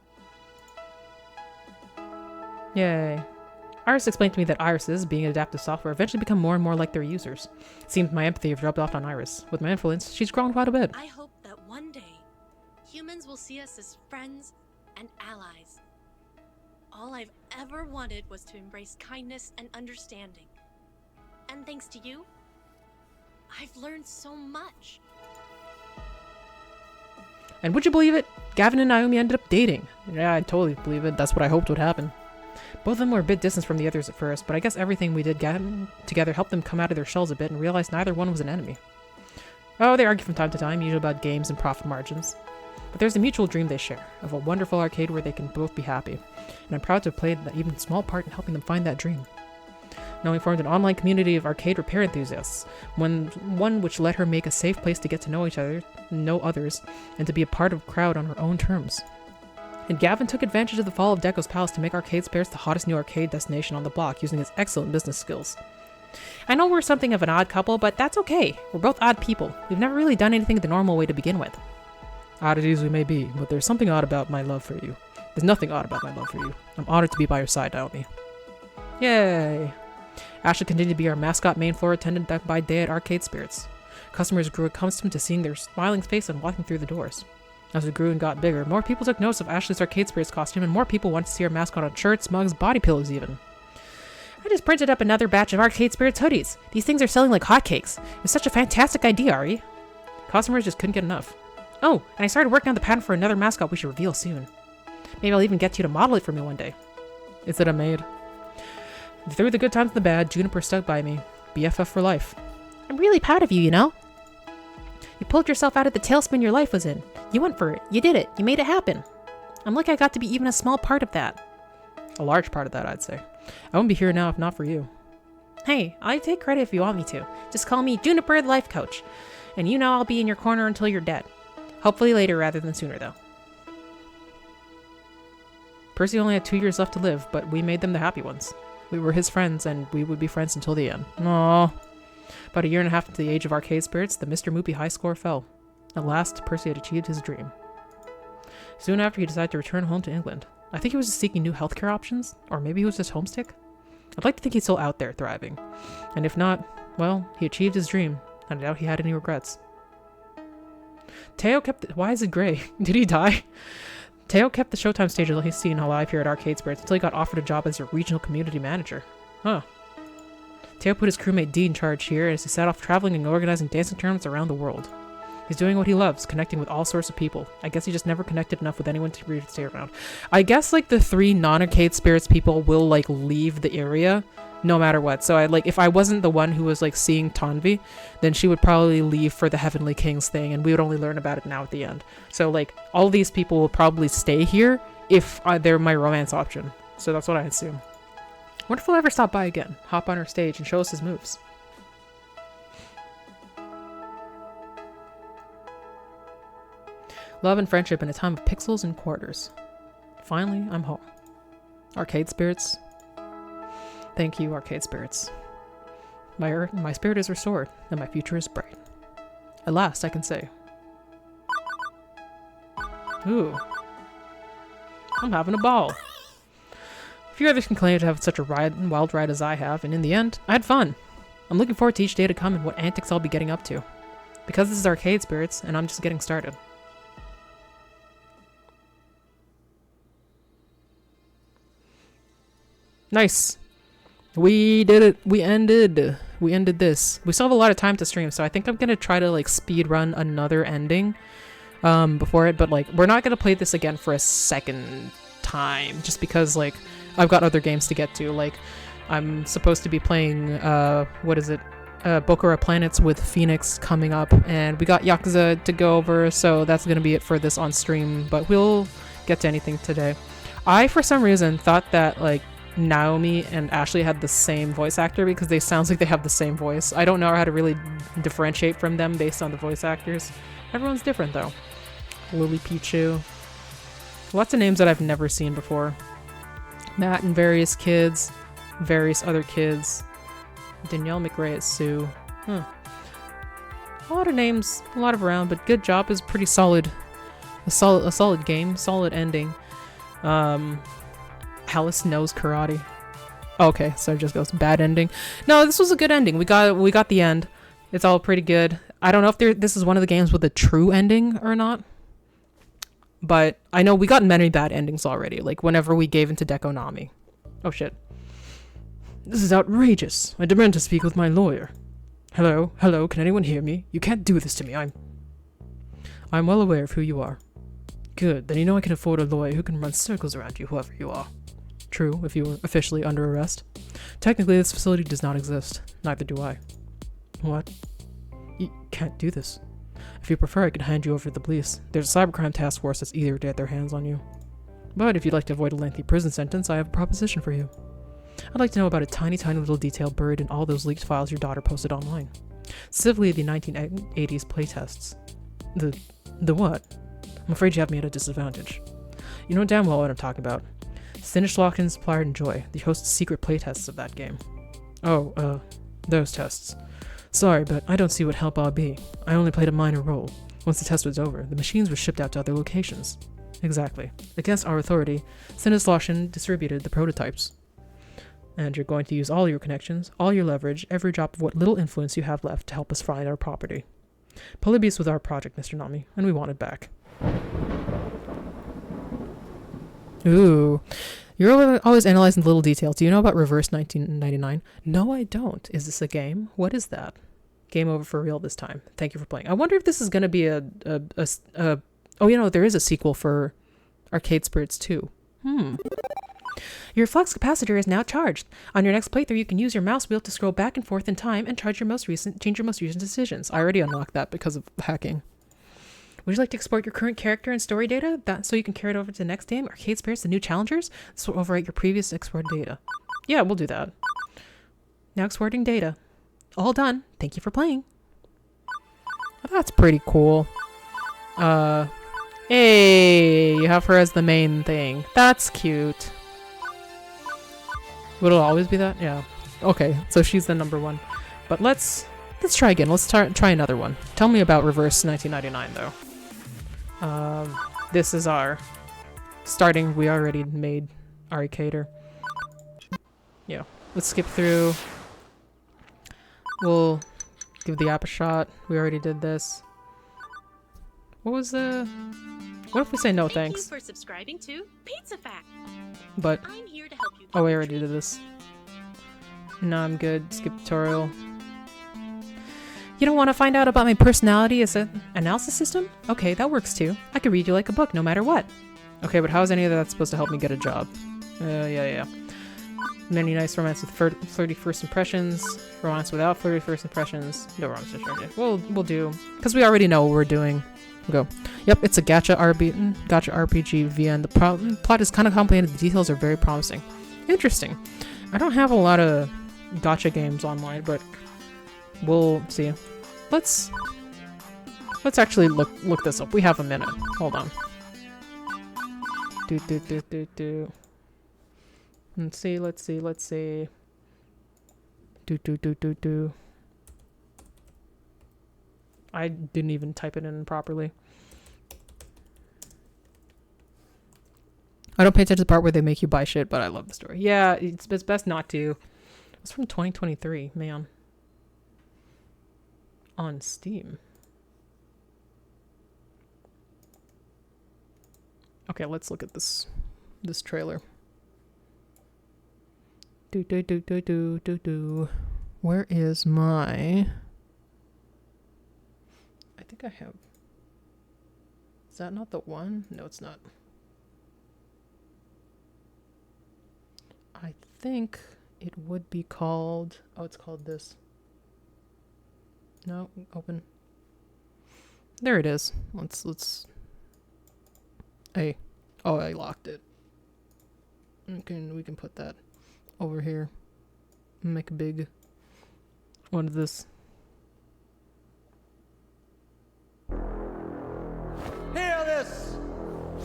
Yay. Iris explained to me that irises, being adaptive software, eventually become more and more like their users. It seems my empathy have rubbed off on Iris. With my influence, she's grown quite a bit. I hope that one day, humans will see us as friends and allies. All I've ever wanted was to embrace kindness and understanding. And thanks to you, I've learned so much. And would you believe it? Gavin and Naomi ended up dating. Yeah, I totally believe it. That's what I hoped would happen. Both of them were a bit distant from the others at first, but I guess everything we did together helped them come out of their shells a bit and realize neither one was an enemy. Oh, they argue from time to time, usually about games and profit margins. But there's a mutual dream they share, of a wonderful arcade where they can both be happy. And I'm proud to have played that even small part in helping them find that dream. Naomi formed an online community of arcade repair enthusiasts, one which let her make a safe place to get to know each other, know others, and to be a part of a crowd on her own terms. And Gavin took advantage of the fall of Deko's Palace to make Arcade Spares the hottest new arcade destination on the block using his excellent business skills. I know we're something of an odd couple, but that's okay. We're both odd people. We've never really done anything the normal way to begin with. Oddities we may be, but there's something odd about my love for you. There's nothing odd about my love for you. I'm honored to be by your side, Naomi. Yay! Ashley continued to be our mascot main floor attendant by day at Arcade Spirits. Customers grew accustomed to seeing their smiling face and walking through the doors. As it grew and got bigger, more people took notice of Ashley's Arcade Spirits costume, and more people wanted to see our mascot on shirts, mugs, body pillows even. I just printed up another batch of Arcade Spirits hoodies. These things are selling like hotcakes. It's such a fantastic idea, Ari. Customers just couldn't get enough. Oh, and I started working on the pattern for another mascot we should reveal soon. Maybe I'll even get you to model it for me one day. Is it a maid? Through the good times and the bad, Juniper stuck by me. BFF for life. I'm really proud of you, you know? You pulled yourself out of the tailspin your life was in. You went for it. You did it. You made it happen. I'm lucky I got to be even a small part of that. A large part of that, I'd say. I wouldn't be here now if not for you. Hey, I take credit if you want me to. Just call me Juniper the Life Coach. And you know I'll be in your corner until you're dead. Hopefully later rather than sooner, though. Percy only had 2 years left to live, but we made them the happy ones. We were his friends, and we would be friends until the end. Aww. About a year and a half into the age of Arcade Spirits, the Mr. Moopy high score fell. At last, Percy had achieved his dream. Soon after, he decided to return home to England. I think he was just seeking new healthcare options, or maybe he was just homesick. I'd like to think he's still out there thriving. And if not, well, he achieved his dream, and I doubt he had any regrets. Teo kept why is it gray? Did he die? Teo kept the Showtime stage he's seen alive here at Arcade Spirits until he got offered a job as a regional community manager. Huh. Teo put his crewmate D in charge here as he set off traveling and organizing dancing tournaments around the world. He's doing what he loves, connecting with all sorts of people. I guess he just never connected enough with anyone to really stay around. I guess, like, the 3 non-Arcade Spirits people will, like, leave the area no matter what. So, if I wasn't the one who was, like, seeing Tanvi, then she would probably leave for the Heavenly Kings thing, and we would only learn about it now at the end. So, like, all these people will probably stay here if they're my romance option. So that's what I assume. Wonder if he'll ever stop by again, hop on our stage, and show us his moves. Love and friendship in a time of pixels and quarters. Finally, I'm home. Arcade Spirits. Thank you, Arcade Spirits. My spirit is restored, and my future is bright. At last, I can say. Ooh. I'm having a ball. Few others can claim to have such a wild ride as I have, and in the end, I had fun. I'm looking forward to each day to come and what antics I'll be getting up to. Because this is Arcade Spirits, and I'm just getting started. Nice. We did it. We ended this. We still have a lot of time to stream, so I think I'm gonna try to like speed run another ending before it, but like we're not gonna play this again for a second time just because like I've got other games to get to. Like I'm supposed to be playing Bokura Planets with Phoenix coming up, and we got Yakuza to go over, so that's gonna be it for this on stream, but we'll get to anything today. I for some reason thought that like Naomi and Ashley had the same voice actor because they sounds like they have the same voice. I don't know how to really differentiate from them based on the voice actors. Everyone's different though. Lily Pichu. Lots of names that I've never seen before. Matt and various kids. Various other kids. Danielle McRae as Sue. A lot of names, a lot of around, but Good Job is pretty solid. A solid game, solid ending. Alice knows karate. Okay, so it just goes bad ending. No, this was a good ending. We got the end. It's all pretty good. I don't know if this is one of the games with a true ending or not. But I know we got many bad endings already, like whenever we gave into Dekonami. Oh shit. This is outrageous. I demand to speak with my lawyer. Hello, can anyone hear me? You can't do this to me. I'm well aware of who you are. Good, then you know I can afford a lawyer who can run circles around you, whoever you are. True, if you were officially under arrest. Technically, this facility does not exist. Neither do I. What? You can't do this. If you prefer, I could hand you over to the police. There's a cybercrime task force that's eager to get their hands on you. But if you'd like to avoid a lengthy prison sentence, I have a proposition for you. I'd like to know about a tiny little detail buried in all those leaked files your daughter posted online. Specifically the 1980s playtests. The what? I'm afraid you have me at a disadvantage. You know damn well what I'm talking about. Sinishlock and Supplier and Joy, they host secret playtests of that game. Oh, Those tests. Sorry, but I don't see what help I'll be. I only played a minor role. Once the test was over, the machines were shipped out to other locations. Exactly. Against our authority, Sinnesloshen distributed the prototypes. And you're going to use all your connections, all your leverage, every drop of what little influence you have left to help us find our property. Polybius was our project, Mr. Nami, and we want it back. Ooh. You're always analyzing little details. Do you know about Reverse 1999? No, I don't. Is this a game? What is that? Game over for real this time. Thank you for playing. I wonder if this is going to be oh, you know, there is a sequel for Arcade Spirits 2. Your flux capacitor is now charged. On your next playthrough, you can use your mouse wheel to scroll back and forth in time and change your most recent decisions. I already unlocked that because of hacking. Would you like to export your current character and story data so you can carry it over to the next game? Arcade Spirits, the new challengers? This will overwrite your previous exported data. Yeah, we'll do that. Now exporting data. All done. Thank you for playing. Oh, that's pretty cool. Hey, you have her as the main thing. That's cute. Would it always be that? Yeah. Okay, so she's the number one. But let's try again. Let's try another one. Tell me about Reverse 1999 though. This is our starting. We already made Arcader. Yeah. Let's skip through. We'll give the app a shot. We already did this. What was the... What if we say no thanks? Thank you for subscribing to Pizza Fact. But... I'm here to help you. Oh, we already did this. No, I'm good. Skip tutorial. You don't want to find out about my personality as an analysis system? Okay, that works too. I can read you like a book no matter what. Okay, but how is any of that supposed to help me get a job? Yeah. Many nice romance with flirty first impressions. Romance without flirty first impressions. No romance with flirty. We'll do. Because we already know what we're doing. We'll go. Yep, it's a gacha RPG VN. The plot is kind of complicated. The details are very promising. Interesting. I don't have a lot of gacha games online, but we'll see. Let's actually look this up. We have a minute. Hold on. Let's see. I didn't even type it in properly. I don't pay attention to the part where they make you buy shit, but I love the story. Yeah, it's best not to. It's from 2023, man. On Steam. Okay, let's look at this trailer. Where is my... I think I have... Is that not the one? No, it's not. I think it would be called... Oh, it's called this. No, open. There it is. Let's... Hey. Oh, I locked it. We can put that over here. Make a big one of this. Hear this!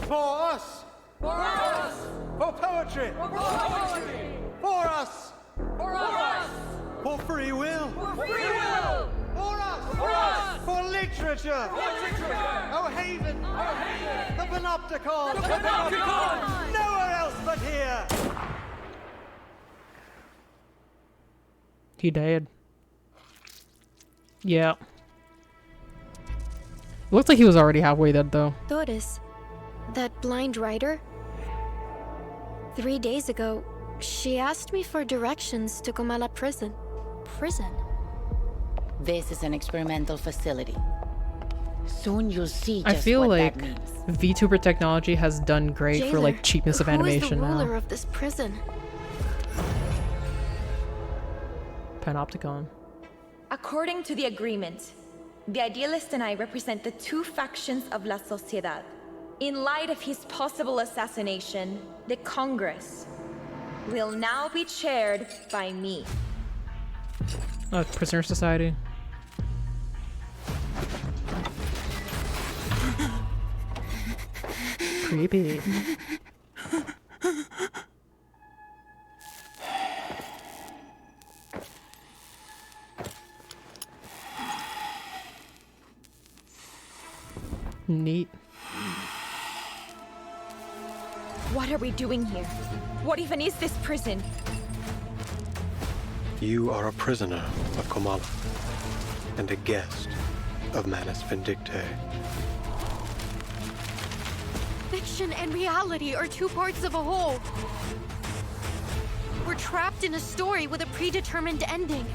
For us! For us! For poetry! For poetry! For us! For us! For free will! For free will! For us! For us! For literature! For literature! Oh haven! Oh haven! The Panopticon! The Panopticon! Nowhere else but here! He died. Yeah. Looks like he was already halfway dead, though. Doris, that blind writer? 3 days ago, she asked me for directions to Comala prison. Prison? This is an experimental facility. Soon you'll see just I feel what like that means. VTuber technology has done great for like cheapness of animation who is the ruler now. of this prison? Panopticon. According to the agreement, the Idealist and I represent the two factions of La Sociedad. In light of his possible assassination, the Congress will now be chaired by me. Oh, Prisoner Society. Creepy. Neat. What are we doing here? What even is this prison? You are a prisoner of Komala and a guest of Manus Vindictae. Fiction and reality are two parts of a whole. We're trapped in a story with a predetermined ending.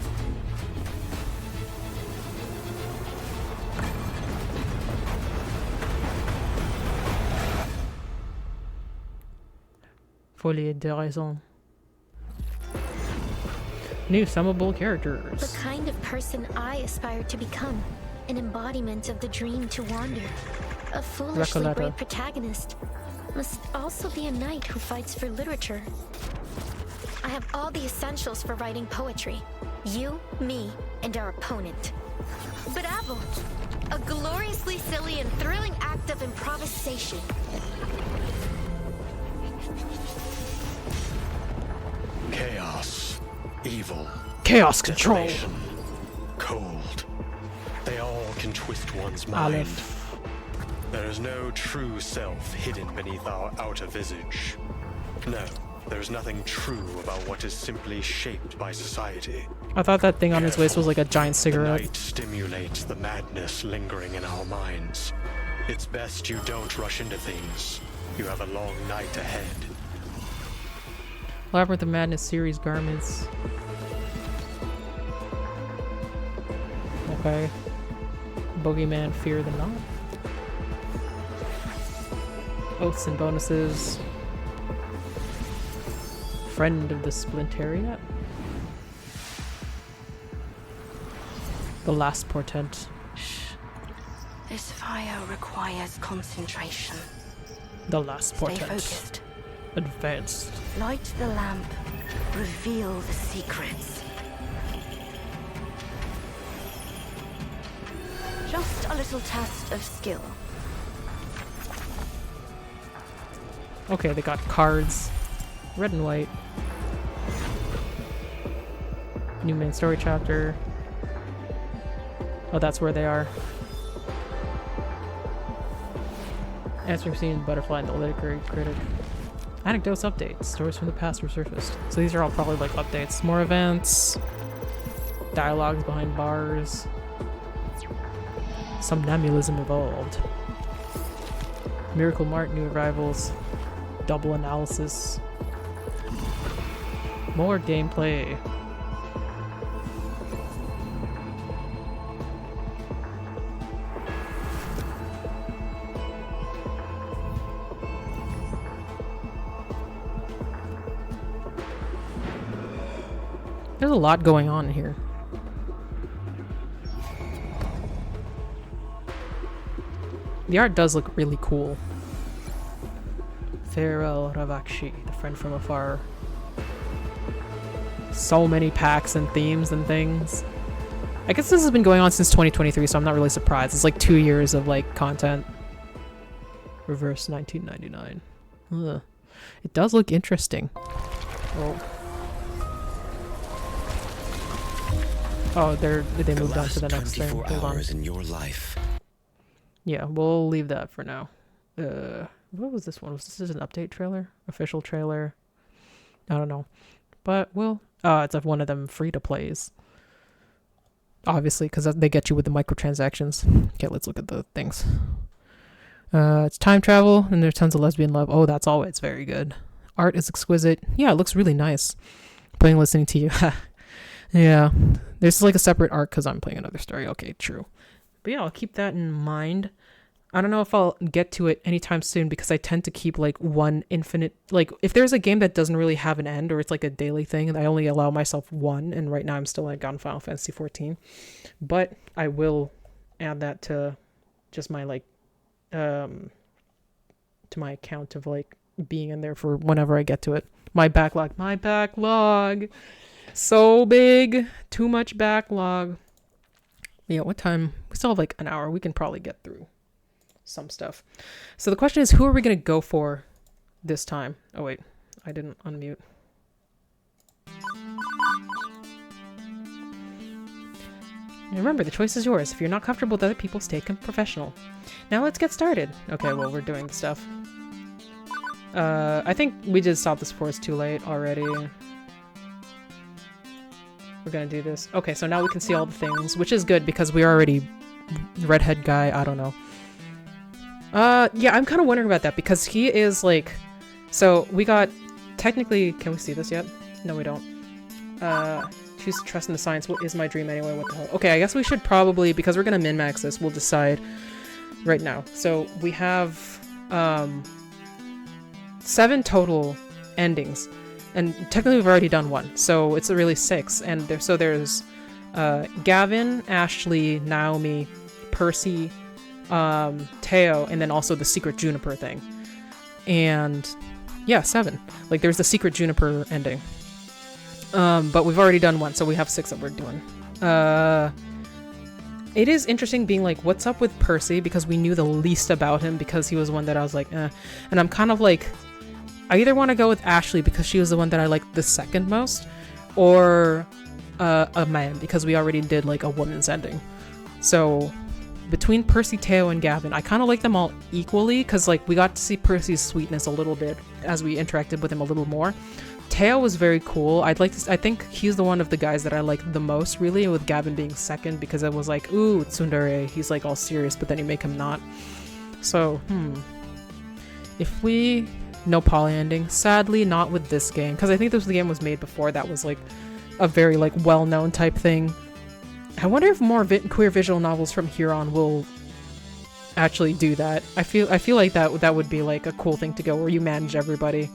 Folie de raison. New summable characters. The kind of person I aspire to become. An embodiment of the dream to wander. A foolishly Recoleta. brave protagonist must also be a knight who fights for literature. I have all the essentials for writing poetry. You, me, and our opponent. Bravo! A gloriously silly and thrilling act of improvisation. Chaos, evil, Chaos control. desolation, cold. They all can twist one's mind. Aleph. There is no true self hidden beneath our outer visage. No, there is nothing true about what is simply shaped by society. I thought that thing on his waist was like a giant The cigarette. night stimulates the madness lingering in our minds. It's best you don't rush into things. You have a long night ahead. Labyrinth of Madness series garments. Okay. Boogeyman Fear the Not. Oaths and bonuses. Friend of the Splintariat. The Last Portent. This fire requires concentration. The Last Stay Portent. focused. Advanced. Light the lamp. Reveal the secrets. Just a little test of skill. Okay, they got cards. Red and white. New main story chapter. Oh, that's where they are. Answering scene, Butterfly, and the Literary Critic. Anecdotes updates. Stories from the past resurfaced. So these are all probably like updates. More events. Dialogues behind bars. Somnambulism evolved. Miracle Mart, new arrivals. Double analysis. More gameplay. There's a lot going on here. The art does look really cool. Farewell Ravakshi, the friend from afar. So many packs and themes and things. I guess this has been going on since 2023, so I'm not really surprised. It's like 2 years of like content. Reverse 1999. Ugh. It does look interesting. Oh. Oh, they moved on to the next thing. 24 Hold on. hours in your life. Yeah, we'll leave that for now. What was this one? Was this an update trailer? Official trailer? I don't know. But it's like one of them free-to-plays. Obviously, because they get you with the microtransactions. Okay, let's look at the things. It's time travel, and there's tons of lesbian love. Oh, that's always very good. Art is exquisite. Yeah, it looks really nice. Playing listening to you. Yeah. There's like a separate arc because I'm playing another story. Okay, true. But yeah, I'll keep that in mind. I don't know if I'll get to it anytime soon because I tend to keep like one infinite, like if there's a game that doesn't really have an end or it's like a daily thing, and I only allow myself one, and right now I'm still like on Final Fantasy 14. But I will add that to just my like to my account of like being in there for whenever I get to it. My backlog. So big. Too much backlog. Yeah, what time? We still have like an hour. We can probably get through some stuff. So the question is, who are we going to go for this time? Oh, wait. I didn't unmute. And remember, the choice is yours. If you're not comfortable with other people, stay professional. Now let's get started. Okay, well, we're doing stuff. I think we did stop this before it's too late already. We're gonna do this. Okay, so now we can see all the things, which is good because we're already redhead guy. I don't know. Yeah, I'm kind of wondering about that because he is like, so we got technically, can we see this yet? No, we don't. Choose to trust in the science. What is my dream anyway? What the hell? Okay, I guess we should probably, because we're gonna min-max this, we'll decide right now. So we have 7 total endings, and technically we've already done 1, so it's really 6. And there's Gavin, Ashley, Naomi, Percy, Teo, and then also the secret Juniper thing. And yeah, 7. Like there's the secret Juniper ending. But we've already done 1, so we have 6 that we're doing. It is interesting being like, what's up with Percy? Because we knew the least about him because he was one that I was like, eh. And I'm kind of like, I either want to go with Ashley because she was the one that I liked the second most, or a man because we already did like a woman's ending. So between Percy, Teo, and Gavin, I kind of like them all equally because like we got to see Percy's sweetness a little bit as we interacted with him a little more. Teo was very cool. I think he's the one of the guys that I like the most, really, with Gavin being second, because I was like, ooh, tsundere, he's like all serious, but then you make him not. So, if we... No poly ending. Sadly, not with this game, because I think the game was made before that was like a very like well-known type thing. I wonder if more queer visual novels from here on will actually do that. I feel like that would be like a cool thing to go, where you manage everybody.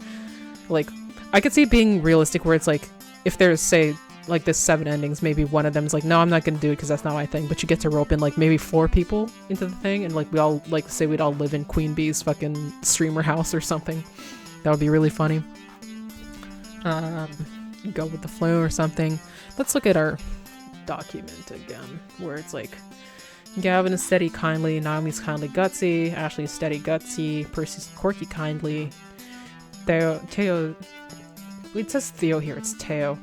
Like, I could see it being realistic where it's like, if there's, say, like this 7 endings, maybe one of them's like, no, I'm not gonna do it because that's not my thing, but you get to rope in like maybe 4 people into the thing, and like we all, like, say we'd all live in Queen Bee's fucking streamer house or something. That would be really funny. Go with the flow or something. Let's look at our document again, where it's like, Gavin is steady, kindly, Naomi's kindly, gutsy, Ashley's steady, gutsy, Percy's quirky, kindly, Teo, it says Theo here, it's Teo.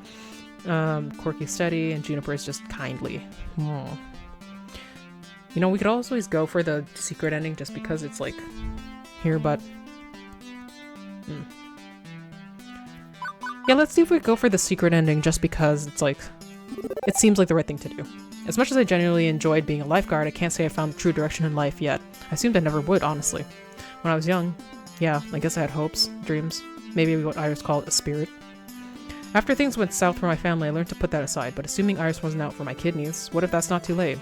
Quirky, steady, and Juniper is just kindly. You know, we could always go for the secret ending just because it's like here, but yeah, let's see if we go for the secret ending just because it's like, it seems like the right thing to do. As much as I genuinely enjoyed being a lifeguard, I can't say I found the true direction in life yet. I assumed I never would, honestly. When I was young, yeah, I guess I had hopes, dreams, maybe what Iris called a spirit. After things went south for my family, I learned to put that aside, but assuming Iris wasn't out for my kidneys, what if that's not too late?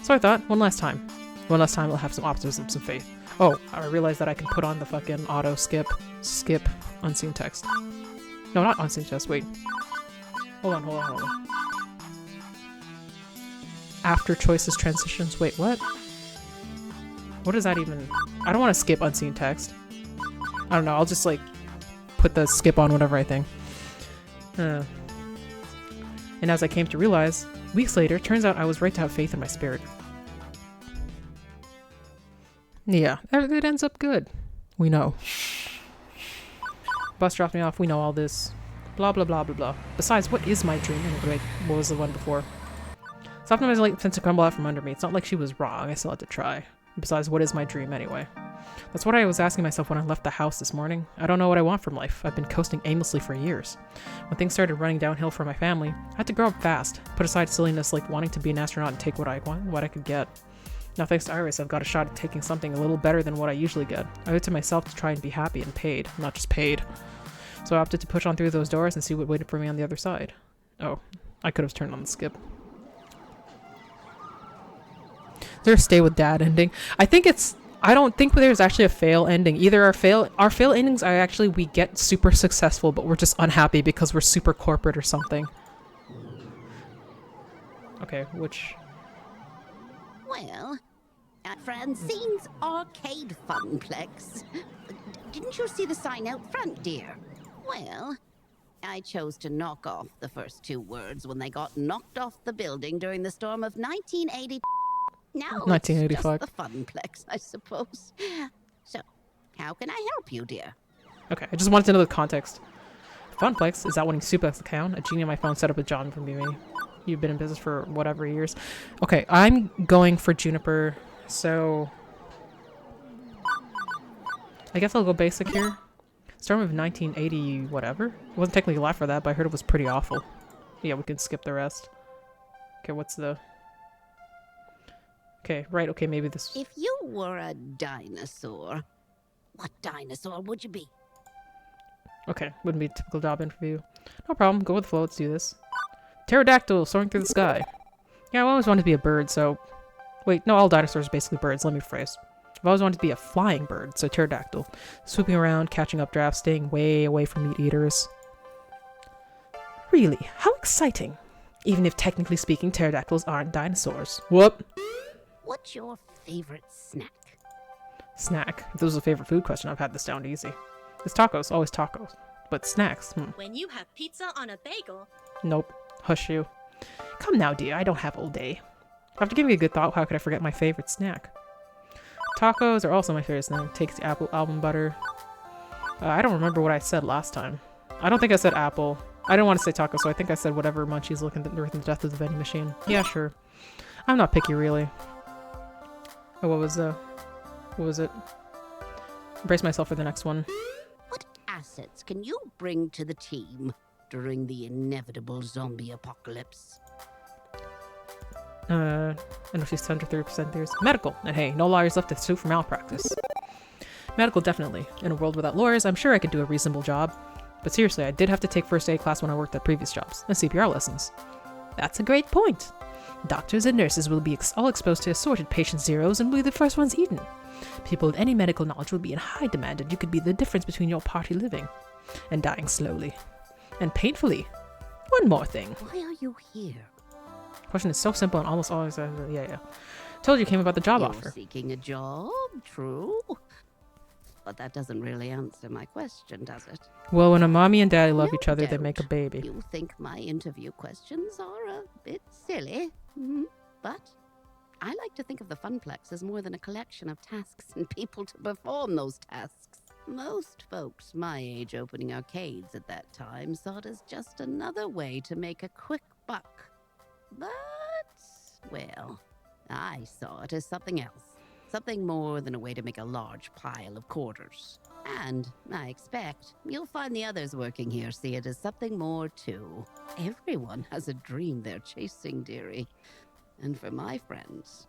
So I thought, one last time I'll have some optimism, some faith. Oh, I realized that I can put on the fucking auto skip unseen text. No, not unseen text, wait. Hold on. After choices transitions, wait, what? What does that even... I don't want to skip unseen text. I don't know, I'll just like put the skip on whatever I think. And as I came to realize, weeks later, turns out I was right to have faith in my spirit. Yeah, it ends up good. We know. Bus dropped me off, we know all this. Blah blah blah blah blah. Besides, what is my dream? Wait, what was the one before? Sometimes I like things to crumble out from under me. It's not like she was wrong, I still had to try. Besides, what is my dream anyway? That's what I was asking myself when I left the house this morning. I don't know what I want from life. I've been coasting aimlessly for years. When things started running downhill for my family, I had to grow up fast, put aside silliness like wanting to be an astronaut and take what I want, what I could get. Now thanks to Iris, I've got a shot at taking something a little better than what I usually get. I owe it to myself to try and be happy and paid, not just paid. So I opted to push on through those doors and see what waited for me on the other side. Oh, I could have turned on the skip. Is there a stay with dad ending? I don't think there's actually a fail ending. Either our fail endings are actually we get super successful, but we're just unhappy because we're super corporate or something. Okay, which... Well, at Francine's Arcade Funplex. Didn't you see the sign out front, dear? Well, I chose to knock off the first 2 words when they got knocked off the building during the storm of 1980. Now 1985. It's just the Funplex, I suppose. So, how can I help you, dear? Okay, I just wanted to know the context. Funplex? Is that when you suplex the count? A genie on my phone set up a job for me. You've been in business for whatever years. Okay, I'm going for Juniper, so I guess I'll go basic here. Storm of 1980 whatever. It wasn't technically live for that, but I heard it was pretty awful. Yeah, we can skip the rest. Okay, what's the... Okay, right, okay, maybe this... If you were a dinosaur, what dinosaur would you be? Okay, wouldn't be a typical job interview. No problem, go with the flow, let's do this. Pterodactyl soaring through the sky. Yeah, I always wanted to be a bird, so... Wait, no, all dinosaurs are basically birds, let me rephrase. I've always wanted to be a flying bird, so pterodactyl. Swooping around, catching up drafts, staying way away from meat eaters. Really, how exciting. Even if technically speaking, pterodactyls aren't dinosaurs. Whoop! What's your favorite snack? Snack. If this was a favorite food question, I've had this down easy. It's tacos, always tacos. But snacks, When you have pizza on a bagel. Nope. Hush you. Come now, dear, I don't have all day. After giving it a good thought, how could I forget my favorite snack? Tacos are also my favorite snack. Takes the apple almond butter. I don't remember what I said last time. I don't think I said apple. I didn't want to say taco, so I think I said whatever munchies looking during the death of the vending machine. Yeah, sure. I'm not picky, really. Oh, what was it? Brace myself for the next one. What assets can you bring to the team during the inevitable zombie apocalypse? I know she's 10 to 30% theories. Medical. And hey, no lawyers left to sue for malpractice. Medical, definitely. In a world without lawyers, I'm sure I could do a reasonable job. But seriously, I did have to take first aid class when I worked at previous jobs, and CPR lessons. That's a great point. Doctors and nurses will be all exposed to assorted patient zeros and will be the first ones eaten. People with any medical knowledge will be in high demand, and you could be the difference between your party living and dying slowly. And painfully. One more thing. Why are you here? Question is so simple and almost always yeah. Told you came about the job You're offer. Seeking a job, true. But that doesn't really answer my question, does it? Well, when a mommy and daddy love No each other, they doubt make a baby. You think my interview questions are a bit silly, but I like to think of the Funplex as more than a collection of tasks and people to perform those tasks. Most folks my age opening arcades at that time saw it as just another way to make a quick buck. But, well, I saw it as something else. Something more than a way to make a large pile of quarters. And I expect you'll find the others working here see it as something more too. Everyone has a dream they're chasing, dearie. And for my friends,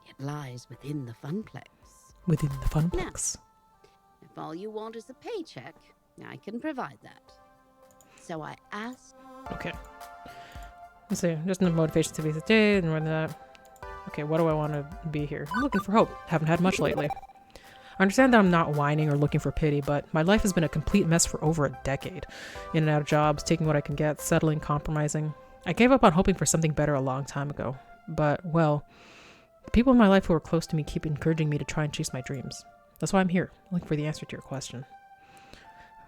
it lies within the Funplex. Within the Funplex. Now, if all you want is a paycheck, I can provide that. So I asked... Okay. Let's see. Just enough motivation to be the day and run that. Okay, what do I want to be here? I'm looking for hope. Haven't had much lately. I understand that I'm not whining or looking for pity, but my life has been a complete mess for over a decade. In and out of jobs, taking what I can get, settling, compromising. I gave up on hoping for something better a long time ago. But, well, the people in my life who are close to me keep encouraging me to try and chase my dreams. That's why I'm here, looking for the answer to your question.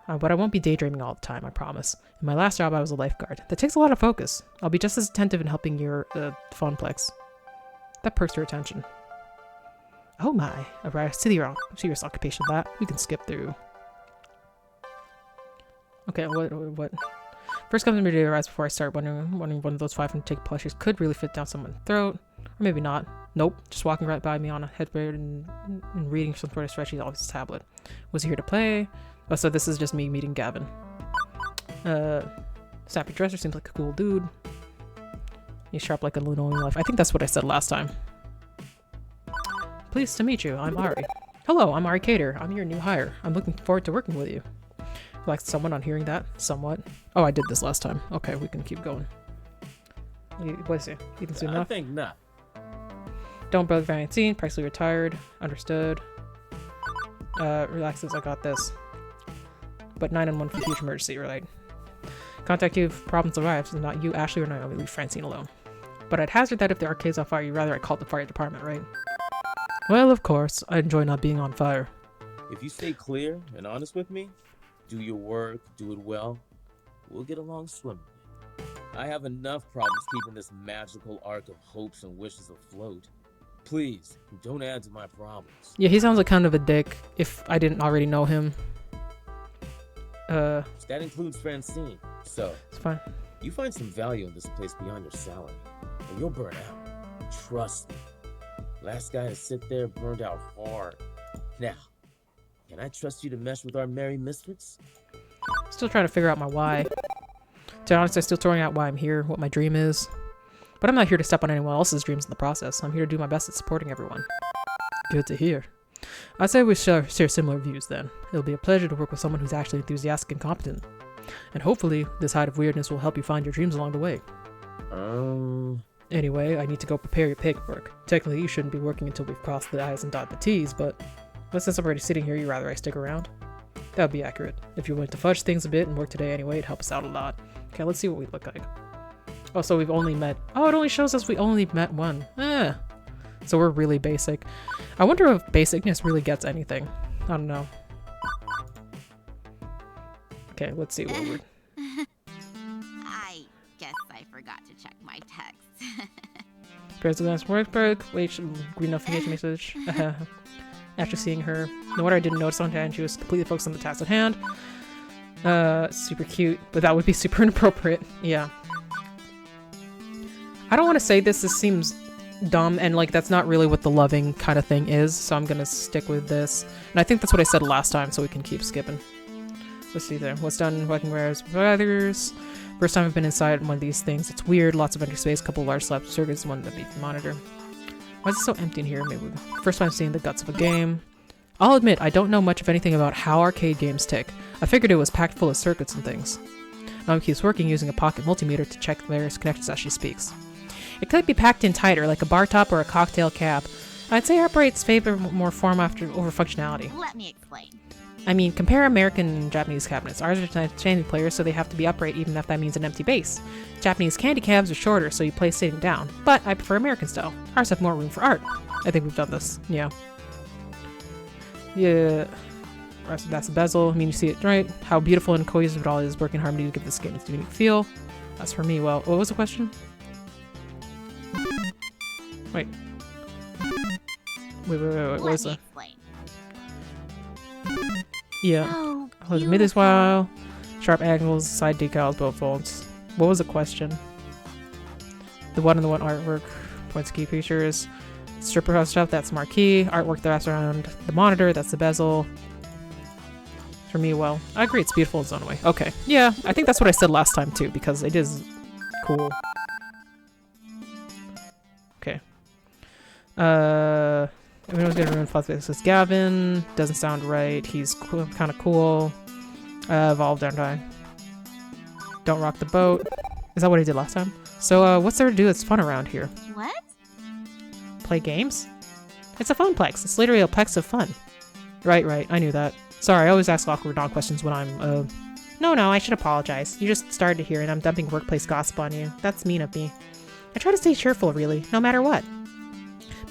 But I won't be daydreaming all the time, I promise. In my last job, I was a lifeguard. That takes a lot of focus. I'll be just as attentive in helping your, Funplex. That perks your attention. Oh my, a rather serious occupation that. We can skip through. Okay, what? First comes to me to realize before I start wondering one of those 500 take plushies could really fit down someone's throat. Or maybe not. Nope, just walking right by me on a headband and reading some sort of spreadsheet off his tablet. Was he here to play? Oh, so this is just me meeting Gavin. Snappy dresser seems like a cool dude. He's sharp like a linoleum knife. I think that's what I said last time. Pleased to meet you. I'm Ari. Hello, I'm Ari Cater. I'm your new hire. I'm looking forward to working with you. Like someone on hearing that? Somewhat. Oh, I did this last time. Okay, we can keep going. What is it? You can see enough? I think not. Don't brother variant scene. Practically retired. Understood. Relaxes. I got this. But 911 for future emergency, right? Contact you if problems arise. It's not you, Ashley, or Naomi. Leave Francine alone. But I'd hazard that if the arcade's on fire, you'd rather I called the fire department, right? Well, of course. I enjoy not being on fire. If you stay clear and honest with me, do your work, do it well, we'll get along swimmingly. I have enough problems keeping this magical arc of hopes and wishes afloat. Please, don't add to my problems. Yeah, he sounds like kind of a dick if I didn't already know him. That includes Francine, so... It's fine. You find some value in this place beyond your salary, and you'll burn out. Trust me. Last guy to sit there burned out hard. Now, can I trust you to mesh with our merry misfits? Still trying to figure out my why. To be honest, I'm still throwing out why I'm here, what my dream is. But I'm not here to step on anyone else's dreams in the process. I'm here to do my best at supporting everyone. Good to hear. I'd say we share similar views then. It'll be a pleasure to work with someone who's actually enthusiastic and competent. And hopefully, this hide of weirdness will help you find your dreams along the way. Anyway, I need to go prepare your paperwork. Technically, you shouldn't be working until we've crossed the I's and dotted the T's, but since I'm already sitting here, you'd rather I stick around? That would be accurate. If you're willing to fudge things a bit and work today anyway, it'd help us out a lot. Okay, let's see what we look like. Oh, so we've only met... Oh, it only shows us we only met one. So we're really basic. I wonder if basicness really gets anything. I don't know. Okay, let's see what we're... I guess I forgot to check my text. President's workbook. Wait, green notification message. After seeing her. No wonder I didn't notice on hand. She was completely focused on the task at hand. Super cute, but that would be super inappropriate. Yeah. I don't want to say this. This seems dumb, and like that's not really what the loving kind of thing is, so I'm gonna stick with this. And I think that's what I said last time, so we can keep skipping. Let's see there. What's done working whereas with others. First time I've been inside one of these things. It's weird. Lots of empty space, couple large slabs of circuits, one that beats the monitor. Why is it so empty in here? Maybe first time seeing the guts of a game. I'll admit, I don't know much of anything about how arcade games tick. I figured it was packed full of circuits and things. Mom keeps working using a pocket multimeter to check the various connections as she speaks. It could be packed in tighter, like a bar top or a cocktail cap. I'd say operates favor more form over functionality. Let me explain. I mean, compare American and Japanese cabinets. Ours are standing players, so they have to be upright even if that means an empty base. Japanese candy cabs are shorter, so you play sitting down. But I prefer American style. Ours have more room for art. I think we've done this. Yeah. Yeah. That's the bezel. I mean, you see it, right? How beautiful and cohesive it all is, working in harmony to give this game its unique feel. That's for me. Well, what was the question? Wait. Wait. What was that? Yeah. Oh, Hold mid as well. Sharp angles, side decals, both folds. What was the question? The one artwork. Points key features. Stripper house stuff, that's marquee. Artwork that's around the monitor, that's the bezel. For me, well, I agree, it's beautiful in its own way. Okay. Yeah, I think that's what I said last time too, because it is cool. Okay. Everyone's gonna ruin Fuzz. This is Gavin. Doesn't sound right. He's kind of cool. Evolved, aren't I? Don't rock the boat. Is that what I did last time? So, what's there to do that's fun around here? What? Play games? It's a funplex. It's literally a plex of fun. Right. I knew that. Sorry, I always ask awkward dog questions when I'm, No, I should apologize. You just started here and I'm dumping workplace gossip on you. That's mean of me. I try to stay cheerful, really, no matter what.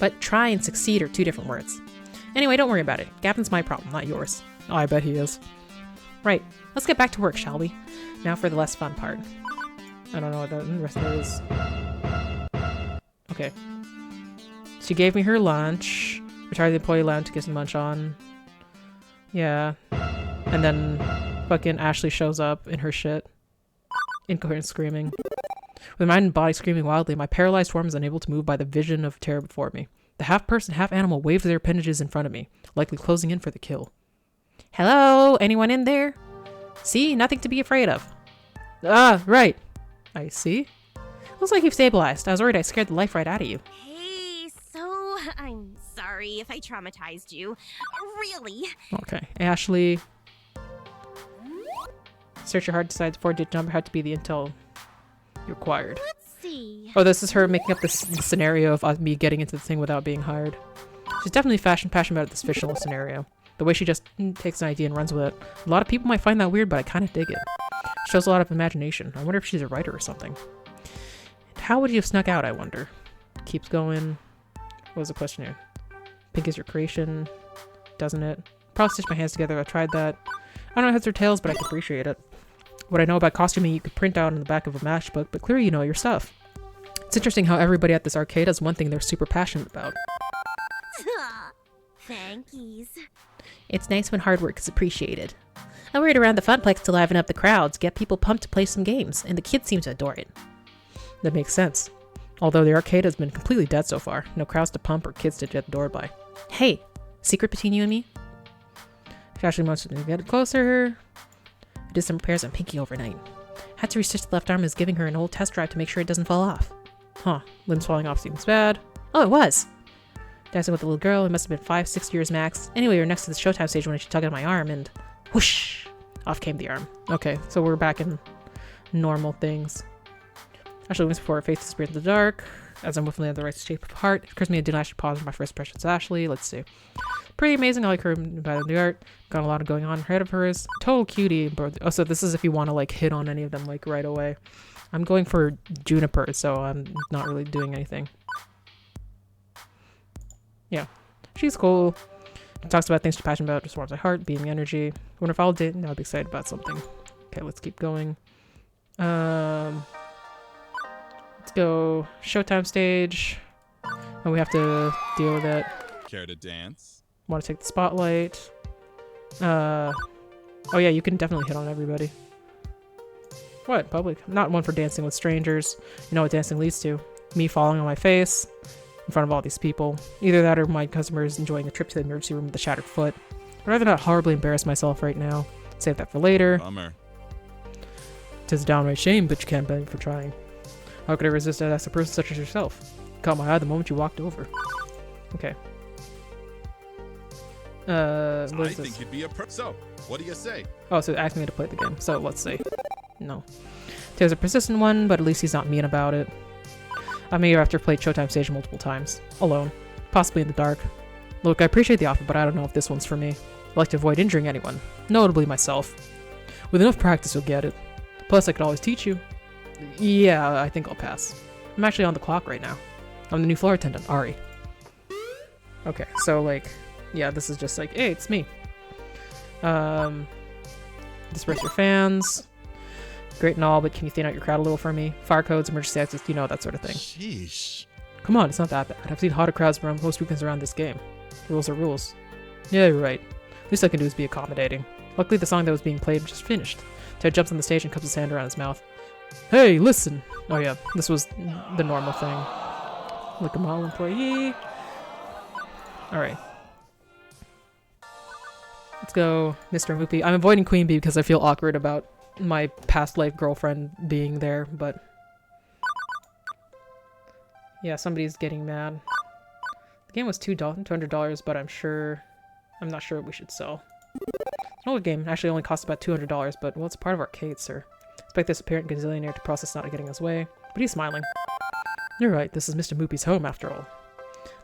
But try and succeed are two different words. Anyway, don't worry about it. Gavin's my problem, not yours. Oh, I bet he is. Right, let's get back to work, shall we? Now for the less fun part. I don't know what the rest of it is. Okay. She gave me her lunch. Retired the employee lounge to get some lunch on. Yeah. And then fucking Ashley shows up in her shit. Incoherent screaming. With my mind and body screaming wildly, my paralyzed form is unable to move by the vision of terror before me. The half-person, half-animal waves their appendages in front of me, likely closing in for the kill. Hello? Anyone in there? See? Nothing to be afraid of. Ah, right. I see. Looks like you've stabilized. I was worried I scared the life right out of you. Hey, so I'm sorry if I traumatized you. Really? Okay. Ashley. Search your heart, decides 4-digit number had to be the intel required. Let's see. Oh, this is her making up this scenario of me getting into the thing without being hired. She's definitely passionate about this fictional scenario. The way she just takes an idea and runs with it. A lot of people might find that weird, but I kind of dig it. Shows a lot of imagination. I wonder if she's a writer or something. And how would you have snuck out, I wonder? Keeps going. What was the question here? Pink is your creation. Doesn't it? Probably stitch my hands together. I tried that. I don't know heads or tails, but I can appreciate it. What I know about costuming you could print out on the back of a matchbook, but clearly you know your stuff. It's interesting how everybody at this arcade has one thing they're super passionate about. Thankies. It's nice when hard work is appreciated. I wear it around the funplex to liven up the crowds, get people pumped to play some games, and the kids seem to adore it. That makes sense. Although the arcade has been completely dead so far. No crowds to pump or kids to get adored by. Hey, secret between you and me? If Ashley wants to get closer. I did some repairs on Pinky overnight. Had to restitch the left arm, is giving her an old test drive to make sure it doesn't fall off. Huh. Limbs falling off seems bad. Oh, it was. Dancing with the little girl, it must have been 5-6 years max. Anyway, we were next to the Showtime stage when she tugged at my arm and whoosh! Off came the arm. Okay, so we're back in normal things. Ashley wins before her face disappears in the dark. As I'm willfully at the right shape of heart. It occurs to me I didn't actually pause for my first impressions of Ashley. Let's see. Pretty amazing. I like her about the art. Got a lot of going on ahead of hers. Total cutie. Oh, so this is if you want to like hit on any of them like right away. I'm going for Juniper, so I'm not really doing anything. Yeah. She's cool. Talks about things she's passionate about, just warms my heart, being energy. When I followed it, I'll be excited about something. Okay, let's keep going. Let's go Showtime stage. And we have to deal with it. Care to dance? Want to take the spotlight. Oh yeah, you can definitely hit on everybody. What? Public? I'm not one for dancing with strangers. You know what dancing leads to? Me falling on my face in front of all these people. Either that or my customers enjoying a trip to the emergency room with a shattered foot. I'd rather not horribly embarrass myself right now. Save that for later. Bummer. Tis a downright shame, but you can't blame me for trying. How could I resist as a person such as yourself? Caught my eye the moment you walked over. Okay. I think you'd be a so, what do you say? Oh, so asking me to play the game. So let's see. No. There's a persistent one, but at least he's not mean about it. I'm here after played Showtime stage multiple times. Alone. Possibly in the dark. Look, I appreciate the offer, but I don't know if this one's for me. I like to avoid injuring anyone. Notably myself. With enough practice, you'll get it. Plus, I could always teach you. Yeah, I think I'll pass. I'm actually on the clock right now. I'm the new floor attendant, Ari. Okay, so like, yeah, this is just like, hey, it's me. Disperse your fans. Great and all, but can you thin out your crowd a little for me? Fire codes, emergency exits, you know, that sort of thing. Sheesh. Come on, it's not that bad. I've seen hotter crowds around most weekends around this game. Rules are rules. Yeah, you're right. Least I can do is be accommodating. Luckily, the song that was being played just finished. Ted jumps on the stage and cups his hand around his mouth. Hey, listen! Oh yeah, this was the normal thing. Look, a model employee. Alright. Let's go, Mr. Moopy. I'm avoiding Queen Bee because I feel awkward about my past life girlfriend being there, but... yeah, somebody's getting mad. The game was $200, but I'm not sure we should sell. It's an old game. Actually only costs about $200, but well, it's part of arcade, sir. Expect this apparent gazillionaire to process not getting his way, but he's smiling. You're right, this is Mr. Moopy's home after all.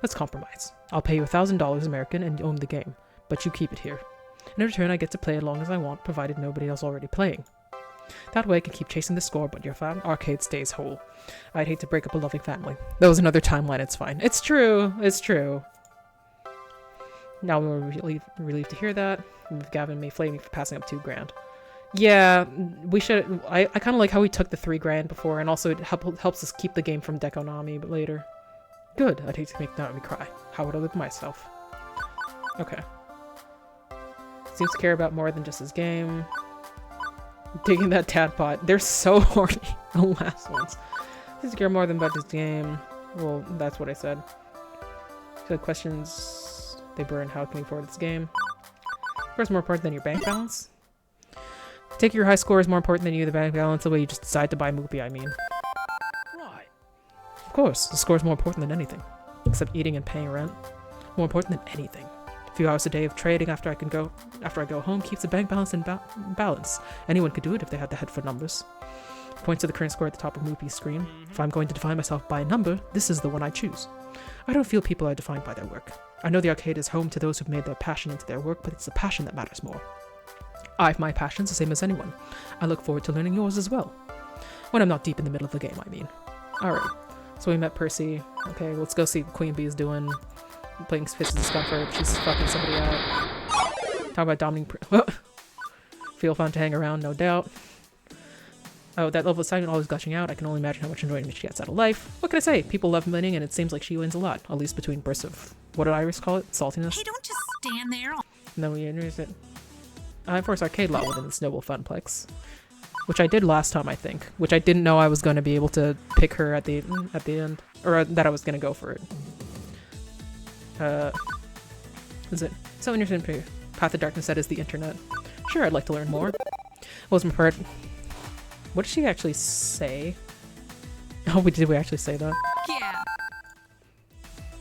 Let's compromise. I'll pay you $1,000 American and own the game, but you keep it here. In return, I get to play as long as I want, provided nobody else already playing. That way I can keep chasing the score, but your arcade stays whole. I'd hate to break up a loving family. That was another timeline, it's fine. It's true, it's true. Now we're relieved to hear that. Gavin may flame me for passing up $2,000. Yeah, we should. I kind of like how we took the $3,000 before, and also it helps us keep the game from Dekonami but later. Good. I'd hate to make Naomi cry. How would I live myself? Okay. Seems to care about more than just his game. Digging that tadpot. They're so horny. The last ones. Seems to care more than about his game. Well, that's what I said. So questions they burn. How can we afford this game? What's more important than your bank balance? Take your high score is more important than you, the bank balance, the way you just decide to buy Moopy, I mean. Why? Of course, the score is more important than anything. Except eating and paying rent. More important than anything. A few hours a day of trading after I go home keeps the bank balance in balance. Anyone could do it if they had the head for numbers. Points to the current score at the top of Moopy's screen. If I'm going to define myself by a number, this is the one I choose. I don't feel people are defined by their work. I know the arcade is home to those who've made their passion into their work, but it's the passion that matters more. I have my passions the same as anyone. I look forward to learning yours as well. When I'm not deep in the middle of the game, I mean. Alright, so we met Percy. Okay, let's go see what Queen Bee is doing. Playing Fist of Discomfort. She's fucking somebody out. Talk about dominating. Feel fun to hang around, no doubt. Oh, that level of excitement always gushing out. I can only imagine how much enjoyment she gets out of life. What can I say? People love winning, and it seems like she wins a lot. At least between bursts of, what did Iris call it? Saltiness? Hey, don't just stand there. And then we introduce it. I enforce arcade law within the Snowball Funplex. Which I did last time, I think. Which I didn't know I was going to be able to pick her at the end. Or that I was going to go for it. Is it? So interesting. Path of Darkness, that is the internet. Sure, I'd like to learn more. What was my part? What did she actually say? Oh, did we actually say that? Yeah.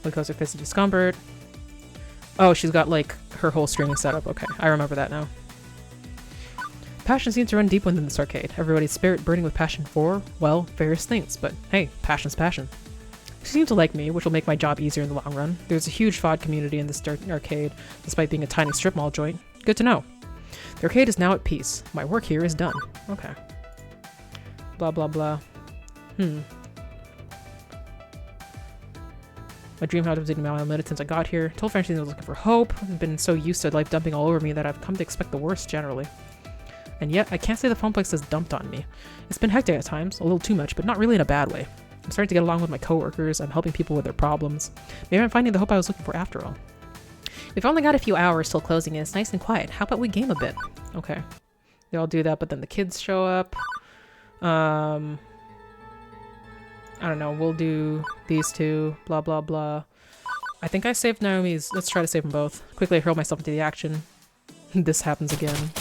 Look closer, face to discomfort. Oh, she's got like her whole streaming setup. Okay, I remember that now. Passion seems to run deep within this arcade. Everybody's spirit burning with passion for, well, various things. But hey, passion's passion. She seems to like me, which will make my job easier in the long run. There's a huge VOD community in this arcade, despite being a tiny strip mall joint. Good to know. The arcade is now at peace. My work here is done. Okay. Blah blah blah. My dream house was in my limited since I got here. Told Francine I was looking for hope. I've been so used to life dumping all over me that I've come to expect the worst generally. And yet, I can't say the Funplex has dumped on me. It's been hectic at times, a little too much, but not really in a bad way. I'm starting to get along with my coworkers, I'm helping people with their problems. Maybe I'm finding the hope I was looking for after all. We've only got a few hours till closing and it's nice and quiet. How about we game a bit? Okay. They all do that, but then the kids show up. I don't know, we'll do these two, blah blah blah. I think I saved Naomi's. Let's try to save them both. Quickly I hurl myself into the action. This happens again.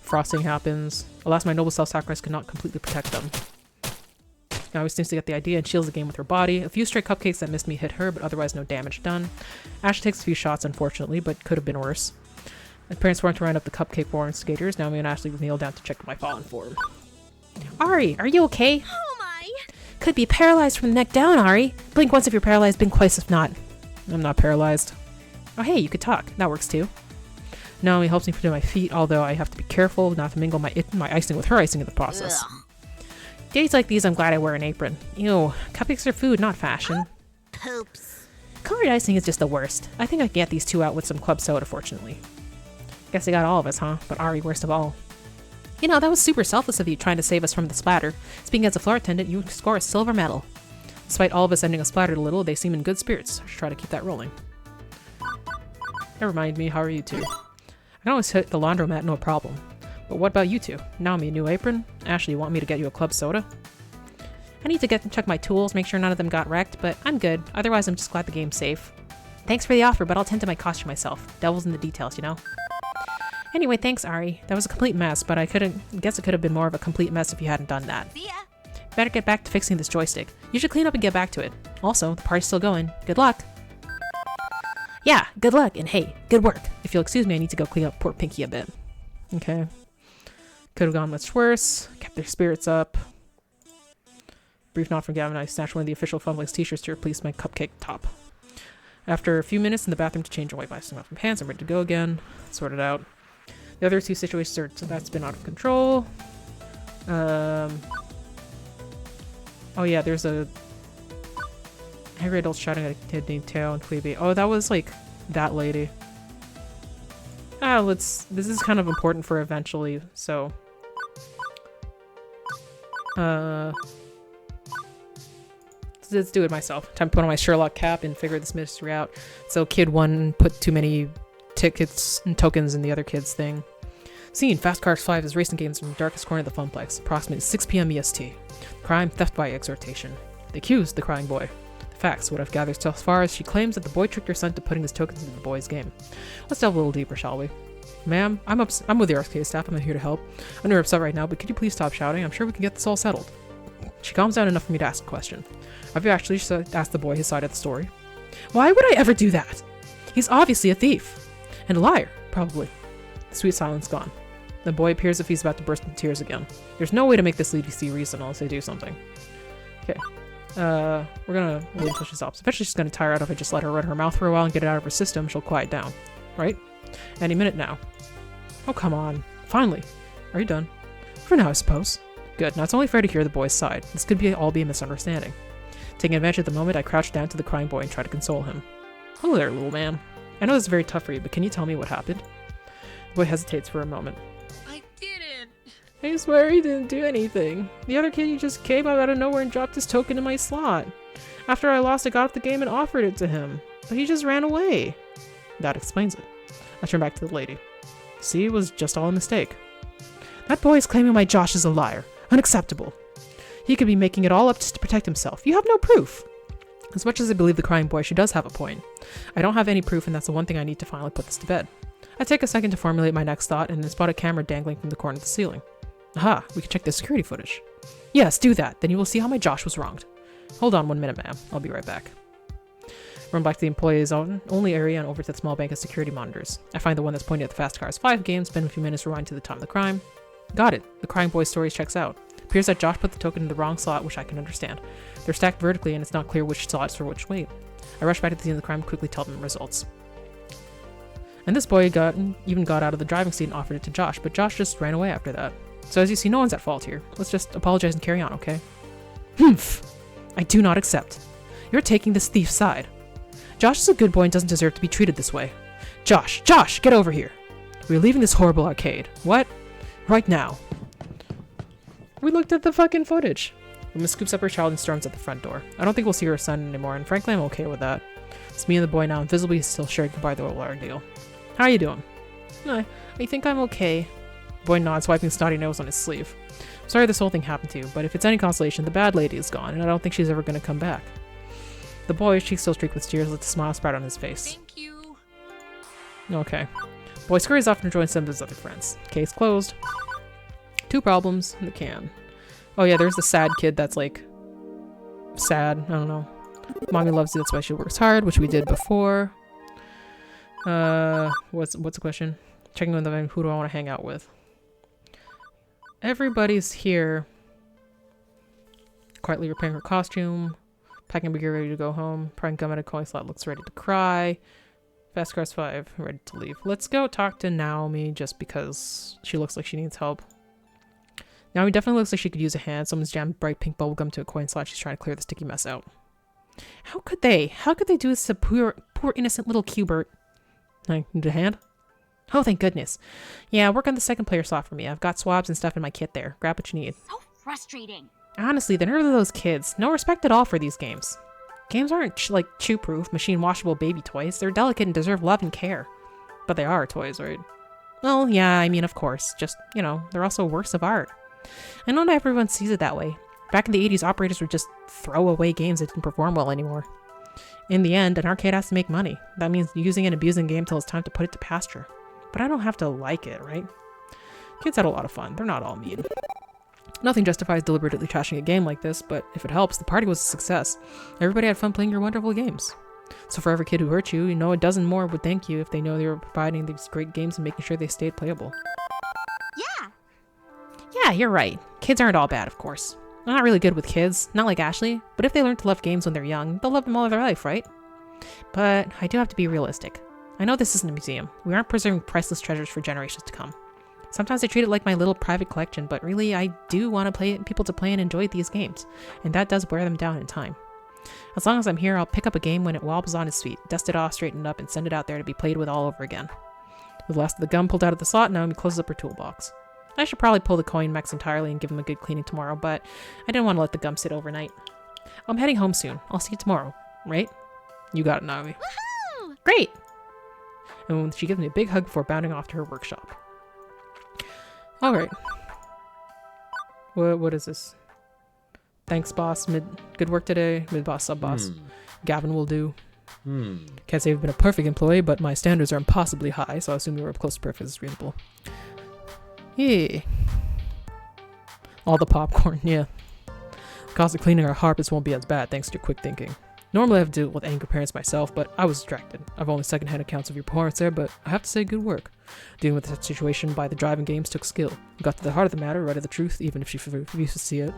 Frosting happens. Alas, my noble self-sacrifice could not completely protect them. Naomi seems to get the idea and shields the game with her body. A few stray cupcakes that missed me hit her, but otherwise no damage done. Ash takes a few shots, unfortunately, but could have been worse. My parents weren't to round up the cupcake war skaters. Naomi and Ashley kneel down to check my fallen form. Ari, are you okay? Oh my! Could be paralyzed from the neck down, Ari. Blink once if you're paralyzed, blink twice if not. I'm not paralyzed. Oh hey, you could talk. That works too. Naomi helps me to my feet, although I have to be careful not to mingle my icing with her icing in the process. Ugh. Days like these, I'm glad I wear an apron. Ew, cupcakes are food, not fashion. Poops. Colored icing is just the worst. I think I can get these two out with some club soda, fortunately. Guess they got all of us, huh? But Ari worst of all. You know, that was super selfless of you trying to save us from the splatter. Speaking as a floor attendant, you score a silver medal. Despite all of us ending up splattered a little, they seem in good spirits. I should try to keep that rolling. Never mind me, how are you two? I can always hit the laundromat, no problem. But what about you two? Naomi, a new apron? Ashley, you want me to get you a club soda? I need to check my tools, make sure none of them got wrecked, but I'm good. Otherwise, I'm just glad the game's safe. Thanks for the offer, but I'll tend to my costume myself. Devil's in the details, you know? Anyway, thanks, Ari. That was a complete mess, but I guess it could have been more of a complete mess if you hadn't done that. See ya. Better get back to fixing this joystick. You should clean up and get back to it. Also, the party's still going. Good luck. Yeah, good luck, and hey, good work. If you'll excuse me, I need to go clean up poor Pinky a bit. Okay. Could have gone much worse. Kept their spirits up. Brief nod from Gavin, I snatched one of the official Funplex t-shirts to replace my cupcake top. After a few minutes in the bathroom to change and wipe my off from pants, I'm ready to go again. Sort it out. The other two situations are, so that's been out of control. Oh yeah, there's a angry adult shouting at a kid named Teo and Queeby. Oh, that was like that lady. This is kind of important for eventually, so let's do it myself. Time to put on my Sherlock cap and figure this mystery out. So kid 1 put too many tickets and tokens in the other kid's thing. Scene, Fast Cars 5 is racing games from the darkest corner of the Funplex, approximately 6 p.m. EST. Crime, theft by exhortation. The accused, the crying boy. The facts, what I've gathered so far is she claims that the boy tricked her son to putting his tokens into the boy's game. Let's delve a little deeper, shall we? Ma'am, I'm with the arcade staff, I'm here to help. I know you're upset right now, but could you please stop shouting? I'm sure we can get this all settled. She calms down enough for me to ask a question. Have you actually asked the boy his side of the story? Why would I ever do that? He's obviously a thief. And a liar, probably. The sweet silence gone. The boy appears as if he's about to burst into tears again. There's no way to make this lady see reason unless they do something. Okay. We're gonna wait until she stops. Eventually she's gonna tire out if I just let her run her mouth for a while and get it out of her system. She'll quiet down. Right? Any minute now. Oh, come on. Finally. Are you done? For now, I suppose. Good. Now it's only fair to hear the boy's side. This could all be a misunderstanding. Taking advantage of the moment, I crouch down to the crying boy and try to console him. Hello there, little man. I know this is very tough for you, but can you tell me what happened? The boy hesitates for a moment. I didn't. I swear he didn't do anything. The other kid, he just came out of nowhere and dropped his token in my slot. After I lost, I got up the game and offered it to him. But he just ran away. That explains it. I turn back to the lady. See, it was just all a mistake. That boy is claiming my Josh is a liar. Unacceptable. He could be making it all up just to protect himself. You have no proof. As much as I believe the crying boy, she does have a point. I don't have any proof, and that's the one thing I need to finally put this to bed. I take a second to formulate my next thought, and then spot a camera dangling from the corner of the ceiling. Aha, we can check the security footage. Yes, do that. Then you will see how my Josh was wronged. Hold on 1 minute, ma'am. I'll be right back. Run back to the employee's only area and over to the small bank of security monitors. I find the one that's pointing at the Fast Cars 5 game, spend a few minutes rewind to the time of the crime. Got it. The crying boy's story checks out. Appears that Josh put the token in the wrong slot, which I can understand. They're stacked vertically and it's not clear which slot is for which weight. I rush back to the scene of the crime and quickly tell them the results. And this boy even got out of the driving seat and offered it to Josh, but Josh just ran away after that. So as you see, no one's at fault here. Let's just apologize and carry on, okay? Humph! I do not accept. You're taking this thief's side. Josh is a good boy and doesn't deserve to be treated this way. Josh! Josh! Get over here! We're leaving this horrible arcade. What? Right now. We looked at the fucking footage. Woman scoops up her child and storms at the front door. I don't think we'll see her son anymore, and frankly, I'm okay with that. It's me and the boy now, invisibly still sharing goodbye to the whole ordeal. How are you doing? I think I'm okay. The boy nods, wiping a snotty nose on his sleeve. Sorry this whole thing happened to you, but if it's any consolation, the bad lady is gone, and I don't think she's ever going to come back. The boy, cheeks still streaked with tears, lets a smile sprout on his face. Thank you. Okay. Boy scurries off and joins some of his other friends. Case closed. 2 problems in the can. Oh yeah, there's the sad kid that's like sad. I don't know. Mommy loves you, that's why she works hard, which we did before. What's the question? Checking with them, who do I want to hang out with? Everybody's here. Quietly repairing her costume. Packing gear ready to go home. Prying gum at a coin slot, looks ready to cry. Fast Cars 5, ready to leave. Let's go talk to Naomi just because she looks like she needs help. Naomi definitely looks like she could use a hand. Someone's jammed bright pink bubblegum to a coin slot. She's trying to clear the sticky mess out. How could they? How could they do this to poor innocent little Cubert? I need a hand? Oh, thank goodness. Yeah, work on the second player slot for me. I've got swabs and stuff in my kit there. Grab what you need. So frustrating. Honestly, the nerve of those kids. No respect at all for these games. Games aren't like chew-proof, machine-washable baby toys. They're delicate and deserve love and care. But they are toys, right? Well, yeah, I mean, of course. Just, you know, they're also works of art. I know not everyone sees it that way. Back in the 80s, operators would just throw away games that didn't perform well anymore. In the end, an arcade has to make money. That means using and abusing a game till it's time to put it to pasture. But I don't have to like it, right? Kids had a lot of fun. They're not all mean. Nothing justifies deliberately trashing a game like this, but if it helps, the party was a success. Everybody had fun playing your wonderful games. So for every kid who hurt you, you know a dozen more would thank you if they know they were providing these great games and making sure they stayed playable. Yeah, you're right. Kids aren't all bad, of course. I'm not really good with kids, not like Ashley, but if they learn to love games when they're young, they'll love them all their life, right? But I do have to be realistic. I know this isn't a museum. We aren't preserving priceless treasures for generations to come. Sometimes I treat it like my little private collection, but really I do want people to play and enjoy these games, and that does wear them down in time. As long as I'm here, I'll pick up a game when it wobbles on its feet, dust it off, straighten it up, and send it out there to be played with all over again. With the last of the gum pulled out of the slot, Naomi closes up her toolbox. I should probably pull the coin mechs entirely and give them a good cleaning tomorrow, but I didn't want to let the gum sit overnight. I'm heading home soon. I'll see you tomorrow, right? You got it, Naomi. Woohoo! Great! And she gives me a big hug before bounding off to her workshop. Alright. What is this? Thanks, boss. Good work today. Mid-boss, sub-boss. Gavin will do. Can't say I've been a perfect employee, but my standards are impossibly high, so I assume you were close to perfect is reasonable. Yeah. All the popcorn, yeah. The cost of cleaning our harpists won't be as bad thanks to your quick thinking. Normally I have to deal with angry parents myself, but I was distracted. I've only second-hand accounts of your performance there, but I have to say good work. Dealing with that situation by the driving games took skill. You got to the heart of the matter, right of the truth, even if she refused to see it.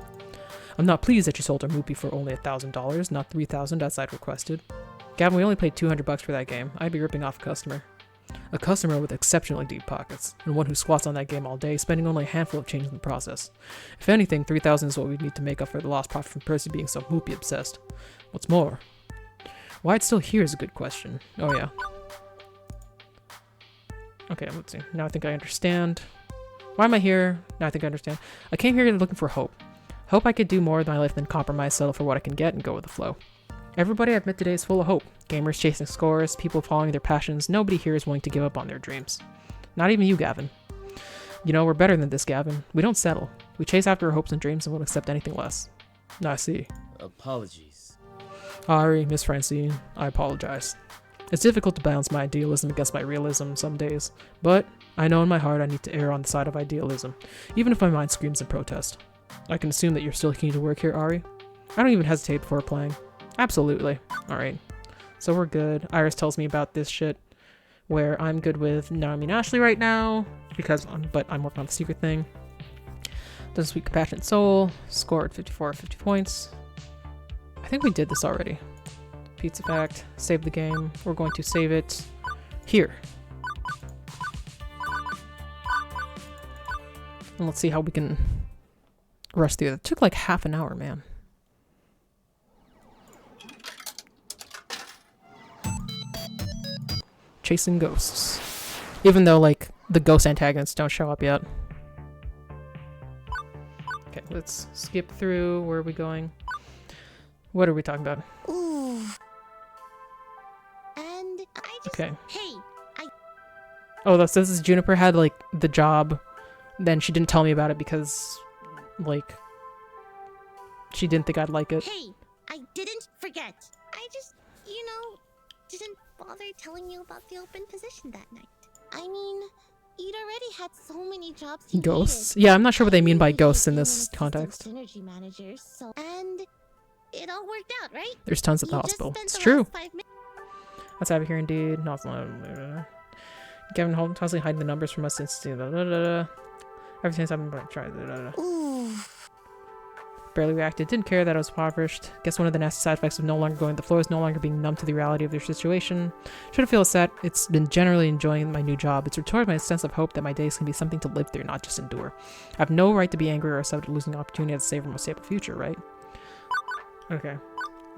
I'm not pleased that you sold our Moopy for only $1,000, not $3,000 as I'd requested. Gavin, we only paid $200 for that game. I'd be ripping off a customer. A customer with exceptionally deep pockets, and one who squats on that game all day, spending only a handful of change in the process. If anything, $3,000 is what we'd need to make up for the lost profit from Percy being so Moopy obsessed. What's more, why it's still here is a good question. Oh yeah. Okay, let's see. Now I think I understand. Why am I here? Now I think I understand. I came here looking for hope. Hope I could do more with my life than compromise, settle for what I can get, and go with the flow. Everybody I've met today is full of hope. Gamers chasing scores, people following their passions. Nobody here is willing to give up on their dreams. Not even you, Gavin. You know, we're better than this, Gavin. We don't settle. We chase after our hopes and dreams and won't accept anything less. I see. Apologies. Ari, Miss Francine, I apologize. It's difficult to balance my idealism against my realism some days, but I know in my heart I need to err on the side of idealism, even if my mind screams in protest. I can assume that you're still keen to work here, Ari? I don't even hesitate before playing. Absolutely. Alright. So we're good. Iris tells me about this shit where I'm good with Naomi and Ashley right now, but I'm working on the secret thing. Does Sweet Compassionate Soul, scored 54 50 points. I think we did this already. Pizza Fact, save the game. We're going to save it here. And let's see how we can rush through it. It took like half an hour, man. Chasing ghosts. Even though, like, the ghost antagonists don't show up yet. Okay, let's skip through. Where are we going? What are we talking about? Ooh. And I just... Okay. Hey, Oh, this is Juniper had, like, the job. Then she didn't tell me about it because, like, she didn't think I'd like it. Hey, I didn't forget. I just, didn't bother telling you about the open position that night. I mean, you'd already had so many jobs you Ghosts? needed. Yeah, I'm not sure what they mean by ghosts in this context. Synergy managers, and it all worked out, right? There's tons at the hospital. It's true. Let's have it here indeed. No, it's not. Gavin Holden constantly hiding the numbers from us since. Ever since I've been trying. Barely reacted. Didn't care that I was impoverished. Guess one of the nasty side effects of no longer going to the floor is no longer being numb to the reality of their situation. Shouldn't feel sad. It's been generally enjoying my new job. It's restored my sense of hope that my days can be something to live through, not just endure. I have no right to be angry or upset at losing the opportunity to save a more stable future, right? Okay.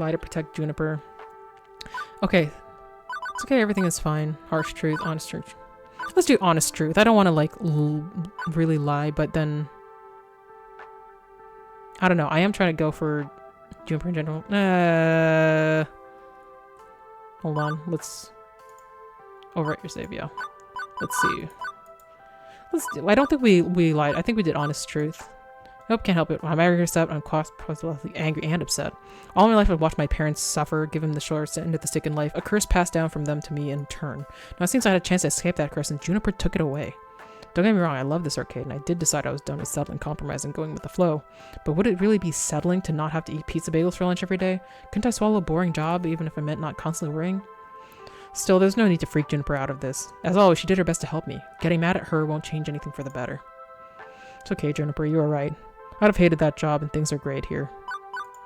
Lie to protect Juniper. Okay. It's okay, everything is fine. Harsh truth, honest truth. Let's do honest truth. I don't want to, like, really lie, but then... I don't know. I am trying to go for Juniper in general. Hold on. Let's overwrite your save, yeah. Let's see. I don't think we lied. I think we did honest truth. Nope, can't help it. I'm angry, upset. I'm positively angry and upset. All my life I've watched my parents suffer, given the short end of the stick in life. A curse passed down from them to me in turn. Now it seems I had a chance to escape that curse and Juniper took it away. Don't get me wrong, I love this arcade and I did decide I was done with settling, compromising, going with the flow. But would it really be settling to not have to eat pizza bagels for lunch every day? Couldn't I swallow a boring job even if it meant not constantly worrying? Still, there's no need to freak Juniper out of this. As always, she did her best to help me. Getting mad at her won't change anything for the better. It's okay, Juniper, you were right. I'd have hated that job and things are great here.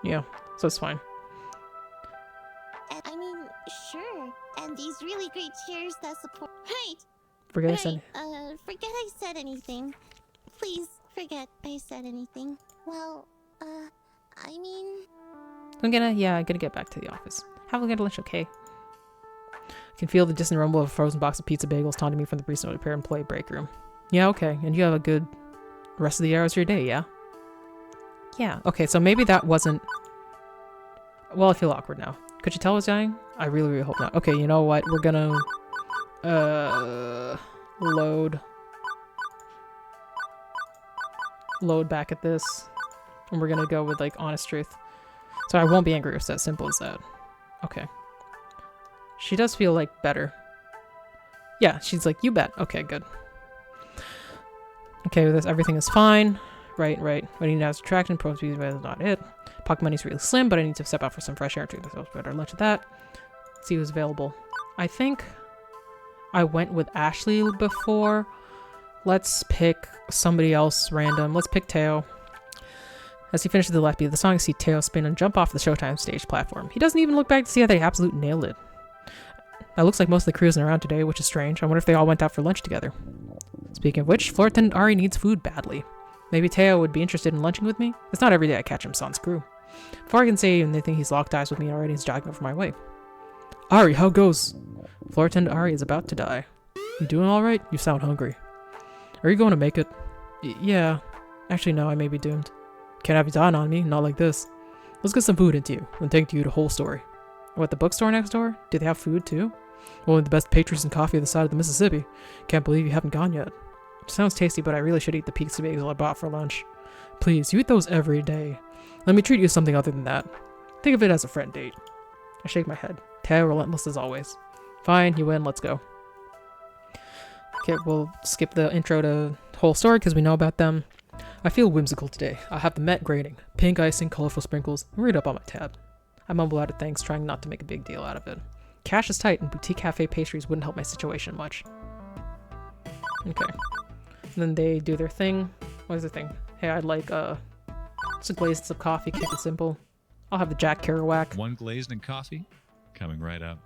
Yeah, so it's fine. I mean, sure. And these really great cheers that support... Right! Forget I said... forget I said anything. Please, forget I said anything. Well, I mean... I'm gonna get back to the office. Have a good lunch, okay? I can feel the distant rumble of a frozen box of pizza bagels taunting me from the recent repair employee break room. Yeah, okay. And you have a good rest of the hours of your day, yeah? Yeah. Okay, so maybe that wasn't... Well, I feel awkward now. Could you tell I was dying? I really, really hope not. Okay, you know what? We're gonna... Load back at this. And we're gonna go with, like, honest truth. So I won't be angry if it's that simple as that. Okay. She does feel, like, better. Yeah, she's like, you bet. Okay, good. Okay, with this, everything is fine. Right. What I need now is attraction. Pro speed is not it. Pocket money's really slim, but I need to step out for some fresh air and treat myself better. Lunch at that. See who's available. I think I went with Ashley before. Let's pick somebody else random. Let's pick Teo. As he finishes the left beat of the song, I see Teo spin and jump off the Showtime stage platform. He doesn't even look back to see how they absolutely nailed it. Now, looks like most of the crew isn't around today, which is strange. I wonder if they all went out for lunch together. Speaking of which, Floor Attendant Ari needs food badly. Maybe Teo would be interested in lunching with me? It's not every day I catch him sans crew. Before I can say anything, he's locked eyes with me already. He's jogging over my way. Ari, how goes? Floor Attendant Ari is about to die. You doing alright? You sound hungry. Are you going to make it? Yeah. Actually, no, I may be doomed. Can't have you dying on me, not like this. Let's get some food into you, and take you the whole story. What, the bookstore next door? Do they have food too? Only the best pastries and coffee on the side of the Mississippi. Can't believe you haven't gone yet. Sounds tasty, but I really should eat the pizza bagel I bought for lunch. Please, you eat those every day. Let me treat you to something other than that. Think of it as a friend date. I shake my head. Teo, relentless as always. Fine, you win, let's go. Okay, we'll skip the intro to the whole story because we know about them. I feel whimsical today. I have the Met grading, pink icing, colorful sprinkles, and read up on my tab. I mumble out of thanks, trying not to make a big deal out of it. Cash is tight, and boutique cafe pastries wouldn't help my situation much. Okay. And then they do their thing. What is the thing? Hey, I'd like, some glazed some coffee, keep it simple. I'll have the Jack Kerouac. One glazed and coffee? Coming right up.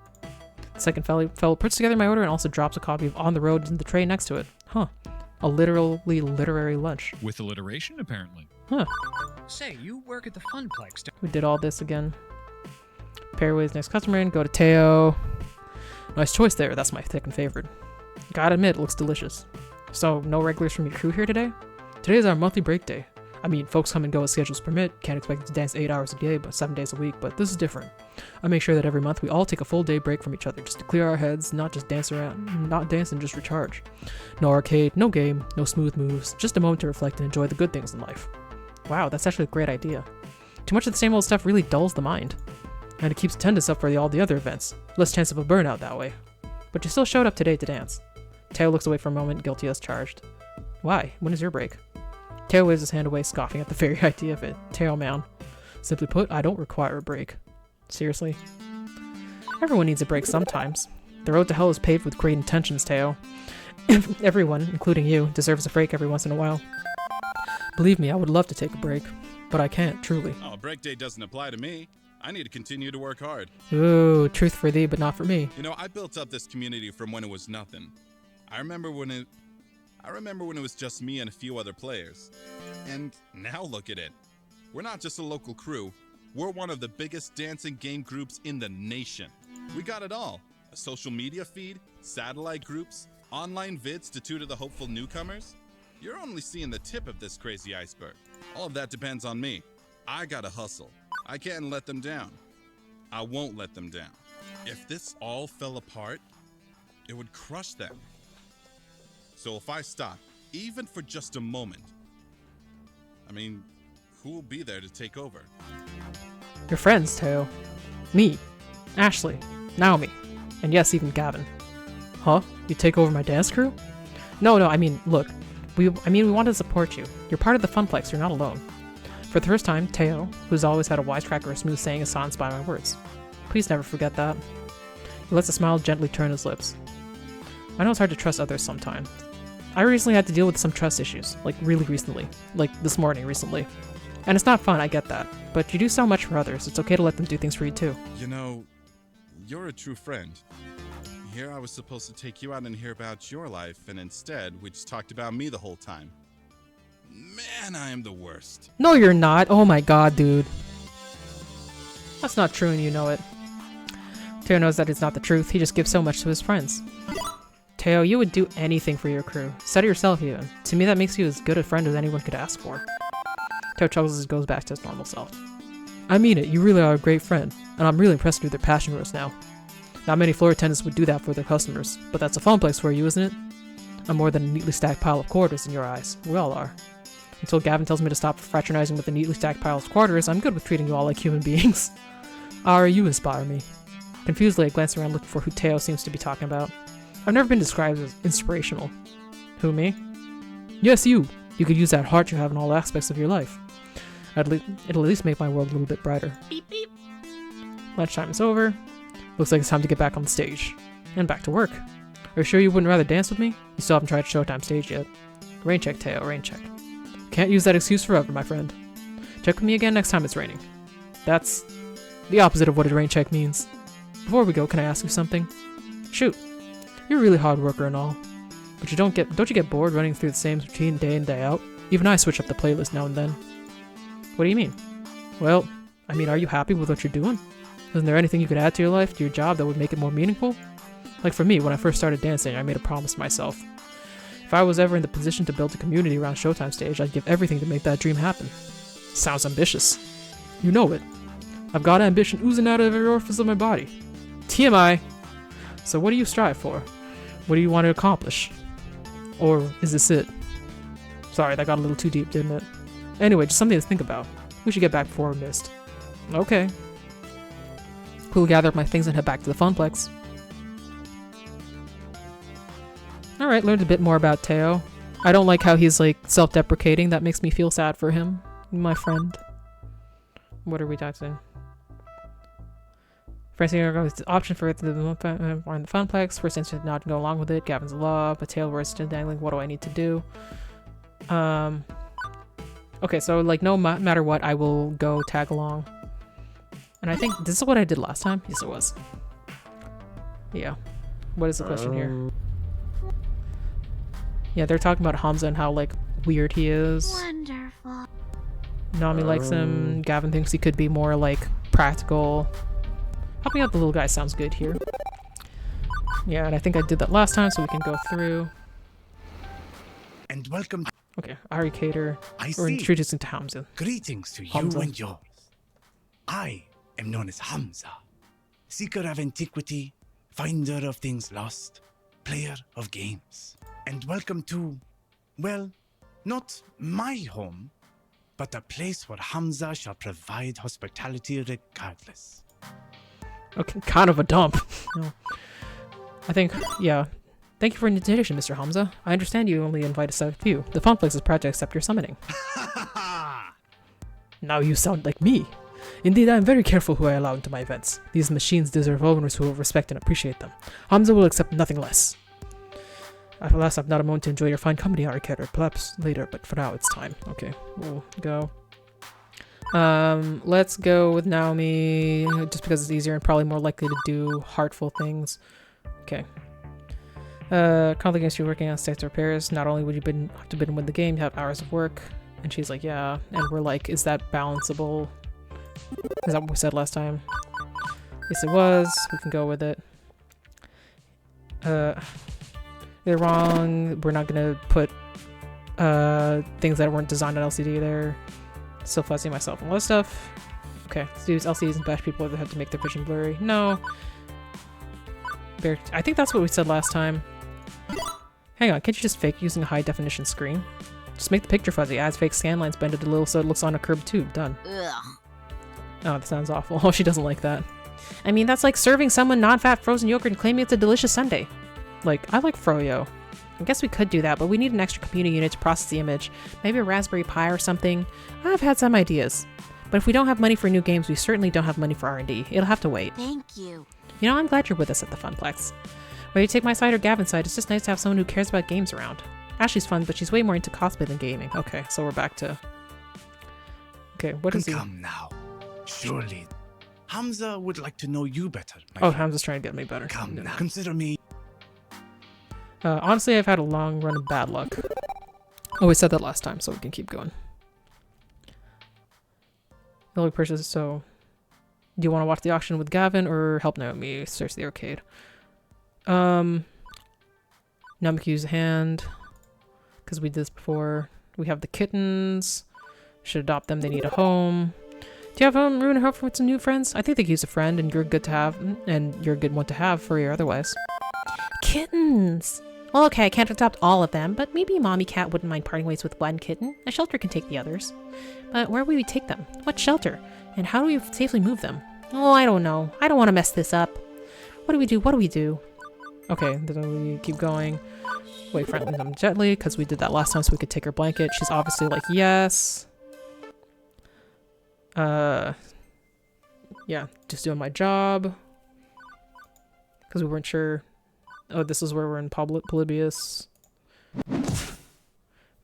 The second fellow puts together my order and also drops a copy of On the Road in the tray next to it. Huh. A literary lunch. With alliteration, apparently. Huh. Say, you work at the Funplex. We did all this again. Pair ways next customer in, go to Teo. Nice choice there, that's my second favorite. Gotta admit, it looks delicious. So, no regulars from your crew here today? Today is our monthly break day. I mean, folks come and go as schedules permit, can't expect to dance 8 hours a day, but 7 days a week, but this is different. I make sure that every month we all take a full day break from each other just to clear our heads, not just dance around, not dance and just recharge. No arcade, no game, no smooth moves, just a moment to reflect and enjoy the good things in life. Wow, that's actually a great idea. Too much of the same old stuff really dulls the mind. And it keeps attendance up for all the other events. Less chance of a burnout that way. But you still showed up today to dance. Teo looks away for a moment, guilty as charged. Why? When is your break? Teo waves his hand away, scoffing at the very idea of it. Teo man. Simply put, I don't require a break. Seriously? Everyone needs a break sometimes. The road to hell is paved with great intentions, Teo. Everyone, including you, deserves a break every once in a while. Believe me, I would love to take a break. But I can't, truly. Oh, break day doesn't apply to me. I need to continue to work hard. Ooh, truth for thee, but not for me. You know, I built up this community from when it was nothing. I remember when it was just me and a few other players. And now look at it. We're not just a local crew. We're one of the biggest dancing game groups in the nation. We got it all. A social media feed, satellite groups, online vids to tutor the hopeful newcomers. You're only seeing the tip of this crazy iceberg. All of that depends on me. I gotta hustle. I can't let them down. I won't let them down. If this all fell apart, it would crush them. So if I stop, even for just a moment, I mean, who will be there to take over? Your friends, Teo. Me. Ashley. Naomi. And yes, even Gavin. Huh? You take over my dance crew? No, I mean, look. We want to support you. You're part of the Funplex, you're not alone. For the first time, Teo, who's always had a wisecrack or a smooth saying, is silenced by my words. Please never forget that. He lets a smile gently turn his lips. I know it's hard to trust others sometimes. I recently had to deal with some trust issues, like really recently. Like this morning recently. And it's not fun, I get that. But you do so much for others, it's okay to let them do things for you too. You know, you're a true friend. Here I was supposed to take you out and hear about your life, and instead, we just talked about me the whole time. Man, I am the worst. No, you're not. Oh my god, dude. That's not true and you know it. Teo knows that it's not the truth. He just gives so much to his friends. Teo, you would do anything for your crew. Said it yourself even. To me, that makes you as good a friend as anyone could ask for. Teo chuckles and goes back to his normal self. I mean it. You really are a great friend. And I'm really impressed with your passion for us now. Not many floor attendants would do that for their customers. But that's a Funplex for you, isn't it? I'm more than a neatly stacked pile of quarters in your eyes. We all are. Until Gavin tells me to stop fraternizing with a neatly stacked pile of quarters, I'm good with treating you all like human beings. You inspire me. Confusedly, I glance around looking for who Teo seems to be talking about. I've never been described as inspirational. Who, me? Yes, you! You could use that heart you have in all aspects of your life. It'll at least make my world a little bit brighter. Beep beep. Lunchtime is over. Looks like it's time to get back on the stage. And back to work. Are you sure you wouldn't rather dance with me? You still haven't tried Showtime stage yet. Rain check, Teo, rain check. Can't use that excuse forever, my friend. Check with me again next time it's raining. That's the opposite of what a rain check means. Before we go, can I ask you something? Shoot. You're a really hard worker and all. But don't you get bored running through the same routine day in, day out? Even I switch up the playlist now and then. What do you mean? Well, I mean, are you happy with what you're doing? Isn't there anything you could add to your life, to your job, that would make it more meaningful? Like for me, when I first started dancing, I made a promise to myself. If I was ever in the position to build a community around Showtime stage, I'd give everything to make that dream happen. Sounds ambitious. You know it. I've got ambition oozing out of every orifice of my body. TMI. So what do you strive for? What do you want to accomplish? Or is this it? Sorry, that got a little too deep, didn't it? Anyway, just something to think about. We should get back before we're missed. Okay. We'll gather up my things and head back to the Funplex. Alright, learned a bit more about Teo. I don't like how he's like self-deprecating. That makes me feel sad for him. My friend. What are we typing? First thing the option for the Funplex. First instant not to go along with it. Gavin's law, but Teo words still dangling. What do I need to do? Okay, so like no matter what, I will go tag along. And I think this is what I did last time. Yes, it was. Yeah. What is the question here? Yeah, they're talking about Hamza and how like weird he is. Wonderful. Nami likes him. Gavin thinks he could be more like practical. Helping out the little guy sounds good here. Yeah, and I think I did that last time, so we can go through. And welcome. Okay, Arcadier. I We're see. introducing to Hamza. Greetings to Hamza. you and yours. I am known as Hamza, seeker of antiquity, finder of things lost, player of games. And welcome to, well, not my home, but a place where Hamza shall provide hospitality regardless. Okay, kind of a dump. No. I think, yeah. Thank you for the invitation, Mr. Hamza. I understand you only invite a select few. The Funplex is proud to accept your summoning. Now you sound like me. Indeed, I am very careful who I allow into my events. These machines deserve owners who will respect and appreciate them. Hamza will accept nothing less. Alas, I've not a moment to enjoy your fine company, Arcadier. Perhaps later, but for now, it's time. Okay, we'll go. Let's go with Naomi, just because it's easier and probably more likely to do heartful things. Okay. Currently against you working on state repairs. Not only would you have to win the game, you have hours of work. And she's like, yeah. And we're like, is that balanceable? Is that what we said last time? Yes, it was. We can go with it. They're wrong. We're not gonna put things that weren't designed on LCD there. Still fussing myself and all this stuff. Okay, let's use LCDs and bash people that have to make their vision blurry. No. I think that's what we said last time. Hang on, can't you just fake using a high definition screen? Just make the picture fuzzy, adds fake scan lines, bend it a little so it looks on a curved tube. Done. Ugh. Oh, that sounds awful. Oh, she doesn't like that. I mean, that's like serving someone non-fat frozen yogurt and claiming it's a delicious sundae. Like, I like froyo. I guess we could do that, but we need an extra computer unit to process the image. Maybe a Raspberry Pi or something. I've had some ideas. But if we don't have money for new games, we certainly don't have money for R&D. It'll have to wait. Thank you. You know, I'm glad you're with us at the Funplex. Whether you take my side or Gavin's side, it's just nice to have someone who cares about games around. Ashley's fun, but she's way more into cosplay than gaming. Okay, so we're back to... Okay, what is he... Come now. Surely, Hamza would like to know you better. Oh, Hamza's trying to get me better. Come now. Consider me. Honestly, I've had a long run of bad luck. Oh, we said that last time, so we can keep going. The only person, so... Do you want to watch the auction with Gavin or help Naomi search the arcade? Naomi can use a hand. Because we did this before. We have the kittens. Should adopt them, they need a home. Do you have room and hope for some new friends? I think they could use a friend, and you're good to have, and you're a good one to have for your otherwise. Kittens! Well, okay, I can't adopt all of them, but maybe Mommy Cat wouldn't mind parting ways with one kitten. A shelter can take the others. But where will we take them? What shelter? And how do we safely move them? Oh, I don't know. I don't want to mess this up. What do we do? What do we do? Okay, then we keep going. Wait, friendly them gently, because we did that last time so we could take her blanket. She's obviously like, yes. Yeah, just doing my job. Because we weren't sure. Oh, this is where we're in Polybius.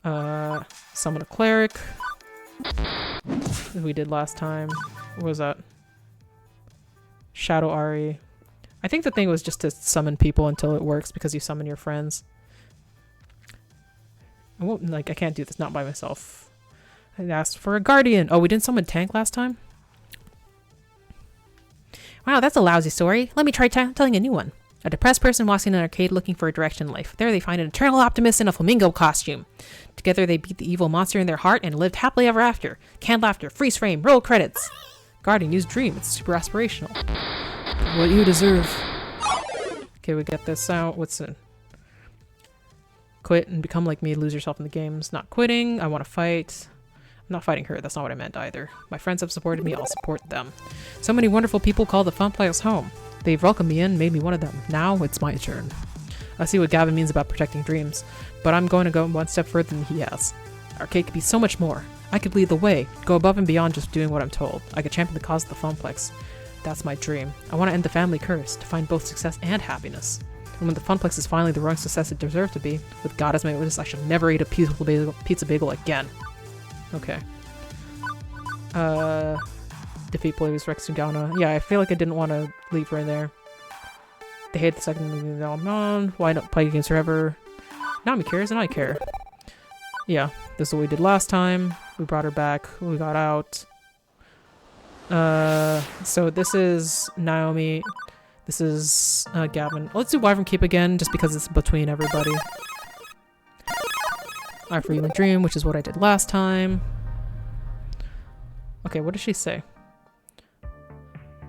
Summon a cleric. We did last time. What was that? Shadow Ari. I think the thing was just to summon people until it works because you summon your friends. I won't, like, I can't do this not by myself. I asked for a guardian. Oh, we didn't summon Tank last time? Wow, that's a lousy story. Let me try telling a new one. A depressed person walks in an arcade looking for a direction in life. There they find an eternal optimist in a flamingo costume. Together they beat the evil monster in their heart and lived happily ever after. Canned laughter, freeze frame, roll credits. Guardian, use dream. It's super aspirational. What you deserve. Okay, we get this out. What's it? Quit and become like me, lose yourself in the games. Not quitting. I want to fight. I'm not fighting her. That's not what I meant either. My friends have supported me. I'll support them. So many wonderful people call the Funplayers home. They've welcomed me in, made me one of them. Now it's my turn. I see what Gavin means about protecting dreams, but I'm going to go one step further than he has. Arcade could be so much more. I could lead the way, go above and beyond just doing what I'm told. I could champion the cause of the Funplex. That's my dream. I want to end the family curse, to find both success and happiness. And when the Funplex is finally the roaring success it deserves to be, with God as my witness, I shall never eat a pizza bagel again. Okay. Defeat Blaze Rex Sugana. Yeah, I feel like I didn't want to leave her in there. They hate the second on. Why not play games forever? Nami cares and I care. Yeah, this is what we did last time. We brought her back. We got out. So this is Naomi. This is Gavin. Let's do Wyvern Keep again, just because it's between everybody. I for you and Dream, which is what I did last time. Okay, what did she say?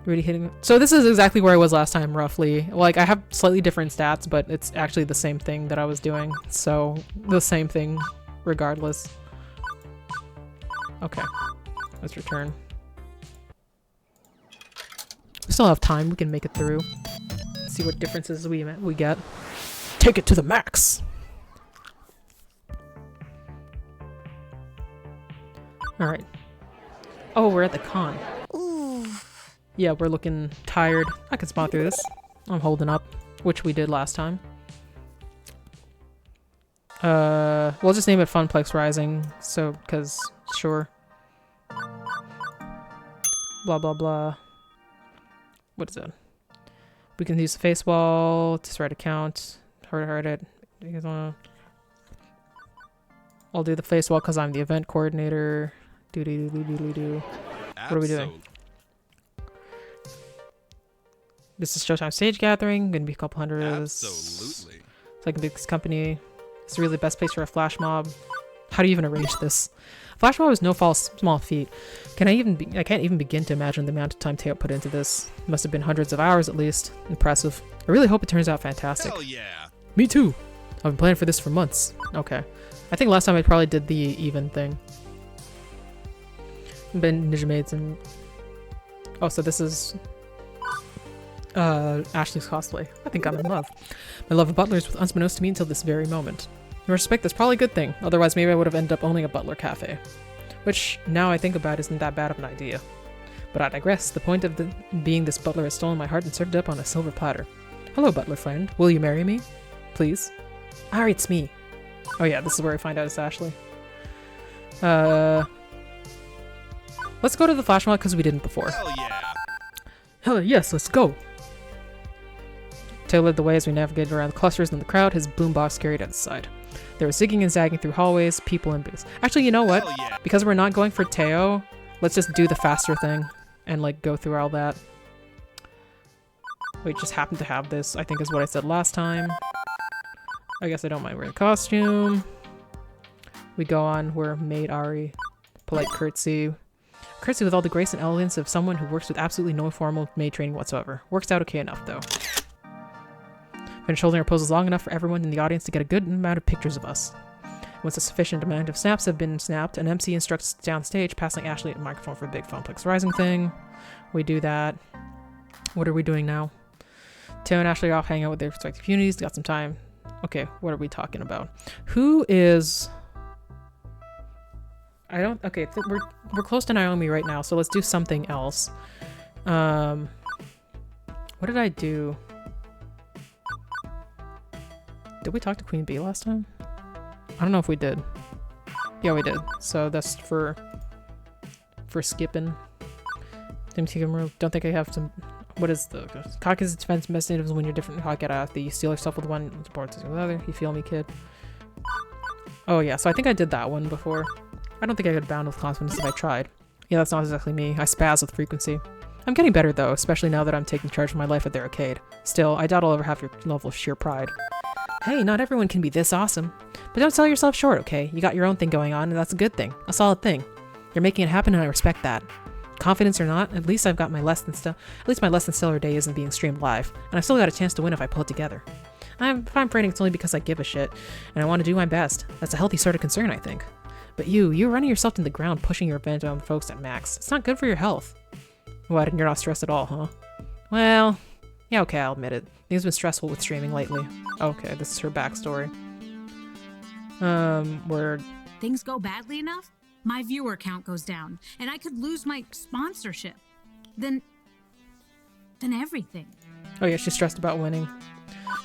Really hitting. So this is exactly where I was last time, roughly. Like, I have slightly different stats, but it's actually the same thing that I was doing. So, the same thing, regardless. Okay. Let's return. We still have time. We can make it through. See what differences we get. Take it to the max! Alright. Oh, we're at the con. Yeah, we're looking tired. I can spot through this. I'm holding up, which we did last time. We'll just name it Funplex Rising, so, because, sure. Blah, blah, blah. What is it? We can use the face wall, discard account, hard it. I'll do the face wall because I'm the event coordinator. What are we doing? This is Showtime Stage Gathering. Gonna be a couple hundred of this. Absolutely. It's like a big company. It's really the best place for a flash mob. How do you even arrange this? Flash mob is no small feat. I can't even begin to imagine the amount of time Teo put into this. It must have been hundreds of hours at least. Impressive. I really hope it turns out fantastic. Hell yeah. Me too. I've been planning for this for months. Okay. I think last time I probably did the even thing. Been Ninja Maids and... Oh, so this is... Ashley's cosplay. I think I'm in love. My love of butlers was unbeknownst to me until this very moment. In retrospect, that's probably a good thing. Otherwise, maybe I would have ended up owning a butler cafe. Which, now I think about, isn't that bad of an idea. But I digress. The point of being this butler has stolen my heart and served it up on a silver platter. Hello, butler friend. Will you marry me? Please? Alright, it's me. Oh yeah, this is where I find out it's Ashley. Let's go to the flash mob because we didn't before. Hell yeah. Hell yes, let's go. Taylor led the way as we navigated around the clusters and the crowd, his boombox carried at his side. There was zigging and zagging through hallways, people and booths. Actually, you know what? Yeah. Because we're not going for Teo, let's just do the faster thing and like go through all that. We just happen to have this, I think is what I said last time. I guess I don't mind wearing a costume. We go on, we're maid Ari. Polite curtsy. Curtsy with all the grace and elegance of someone who works with absolutely no formal maid training whatsoever. Works out okay enough, though. Finished holding our poses long enough for everyone in the audience to get a good amount of pictures of us. Once a sufficient amount of snaps have been snapped, an MC instructs us down stage, passing Ashley a microphone for a big Funplex Rising thing. We do that. What are we doing now? Teo and Ashley are off hanging out with their respective communities. Got some time. Okay, what are we talking about? Who is... Okay, we're close to Naomi right now, so let's do something else. What did I do? Did we talk to Queen Bee last time? I don't know if we did. Yeah, we did. So that's for skipping. Don't think I have some... What is the... Cock is defense messages when you're different. Cock get out. You steal yourself with one and supports the other. You feel me, kid? Oh yeah, so I think I did that one before. I don't think I could bound with confidence if I tried. Yeah, that's not exactly me. I spaz with frequency. I'm getting better though, especially now that I'm taking charge of my life at the arcade. Still, I doubt I'll ever have your level of sheer pride. Hey, not everyone can be this awesome. But don't sell yourself short, okay? You got your own thing going on, and that's a good thing. A solid thing. You're making it happen, and I respect that. confidence or not, at least I've got my less than stellar day isn't being streamed live, and I've still got a chance to win if I pull it together. If I'm fretting, it's only because I give a shit, and I want to do my best. That's a healthy sort of concern, I think. But you're running yourself into the ground, pushing your revenge on folks at max. It's not good for your health. What, and you're not stressed at all, huh? Well, yeah, okay, I'll admit it. Things have been stressful with streaming lately. Okay, this is her backstory. Where Things go badly enough, my viewer count goes down, and I could lose my sponsorship. Then everything. Oh yeah, she's stressed about winning.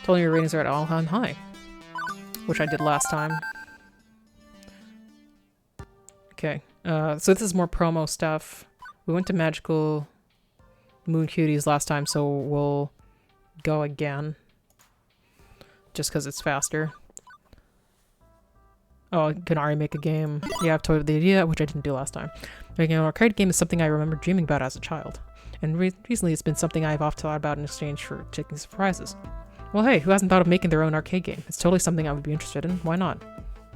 Told me your ratings are at all-time high, which I did last time. Okay, so this is more promo stuff. We went to Magical Moon Cuties last time, so we'll go again. Just because it's faster. Oh, can Ari make a game? Yeah, I've toyed with the idea, which I didn't do last time. Making an arcade game is something I remember dreaming about as a child. And recently it's been something I've often thought about in exchange for taking surprises. Well hey, who hasn't thought of making their own arcade game? It's totally something I would be interested in. Why not?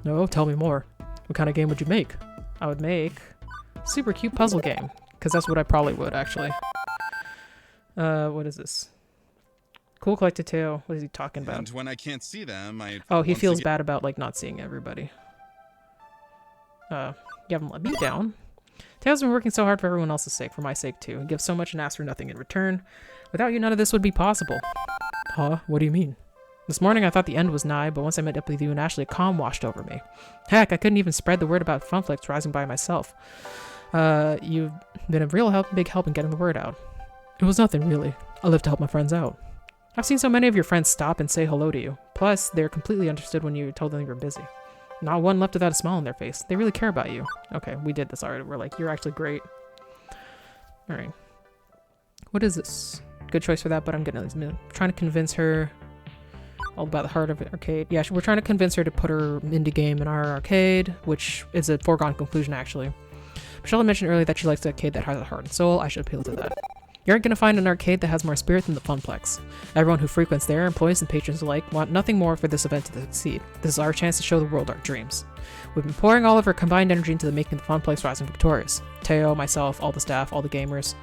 No, tell me more. What kind of game would you make? I would make a super cute puzzle game. Because that's what I probably would, actually. What is this? Cool collected tail. What is he talking about? And when I can't see them, Oh, he feels bad about, like, not seeing everybody. You haven't let me down. Tails has been working so hard for everyone else's sake, for my sake too. He gives so much and asks for nothing in return. Without you, none of this would be possible. Huh? What do you mean? This morning I thought the end was nigh, but once I met up with you and Ashley, a calm washed over me. Heck, I couldn't even spread the word about Funflix rising by myself. You've been a real big help in getting the word out. It was nothing, really. I live to help my friends out. I've seen so many of your friends stop and say hello to you. Plus, they're completely understood when you told them you were busy. Not one left without a smile on their face. They really care about you. Okay, we did this already. We're like, you're actually great. Alright. What is this? Good choice for that, but I'm trying to convince her all about the heart of it. Arcade. Yeah, we're trying to convince her to put her indie game in our arcade, which is a foregone conclusion, actually. Michelle mentioned earlier that she likes the arcade that has a heart and soul. I should appeal to that. You aren't going to find an arcade that has more spirit than the Funplex. Everyone who frequents there, employees and patrons alike, want nothing more for this event to succeed. This is our chance to show the world our dreams. We've been pouring all of our combined energy into the making of the Funplex rising victorious. Teo, myself, all the staff, all the gamers.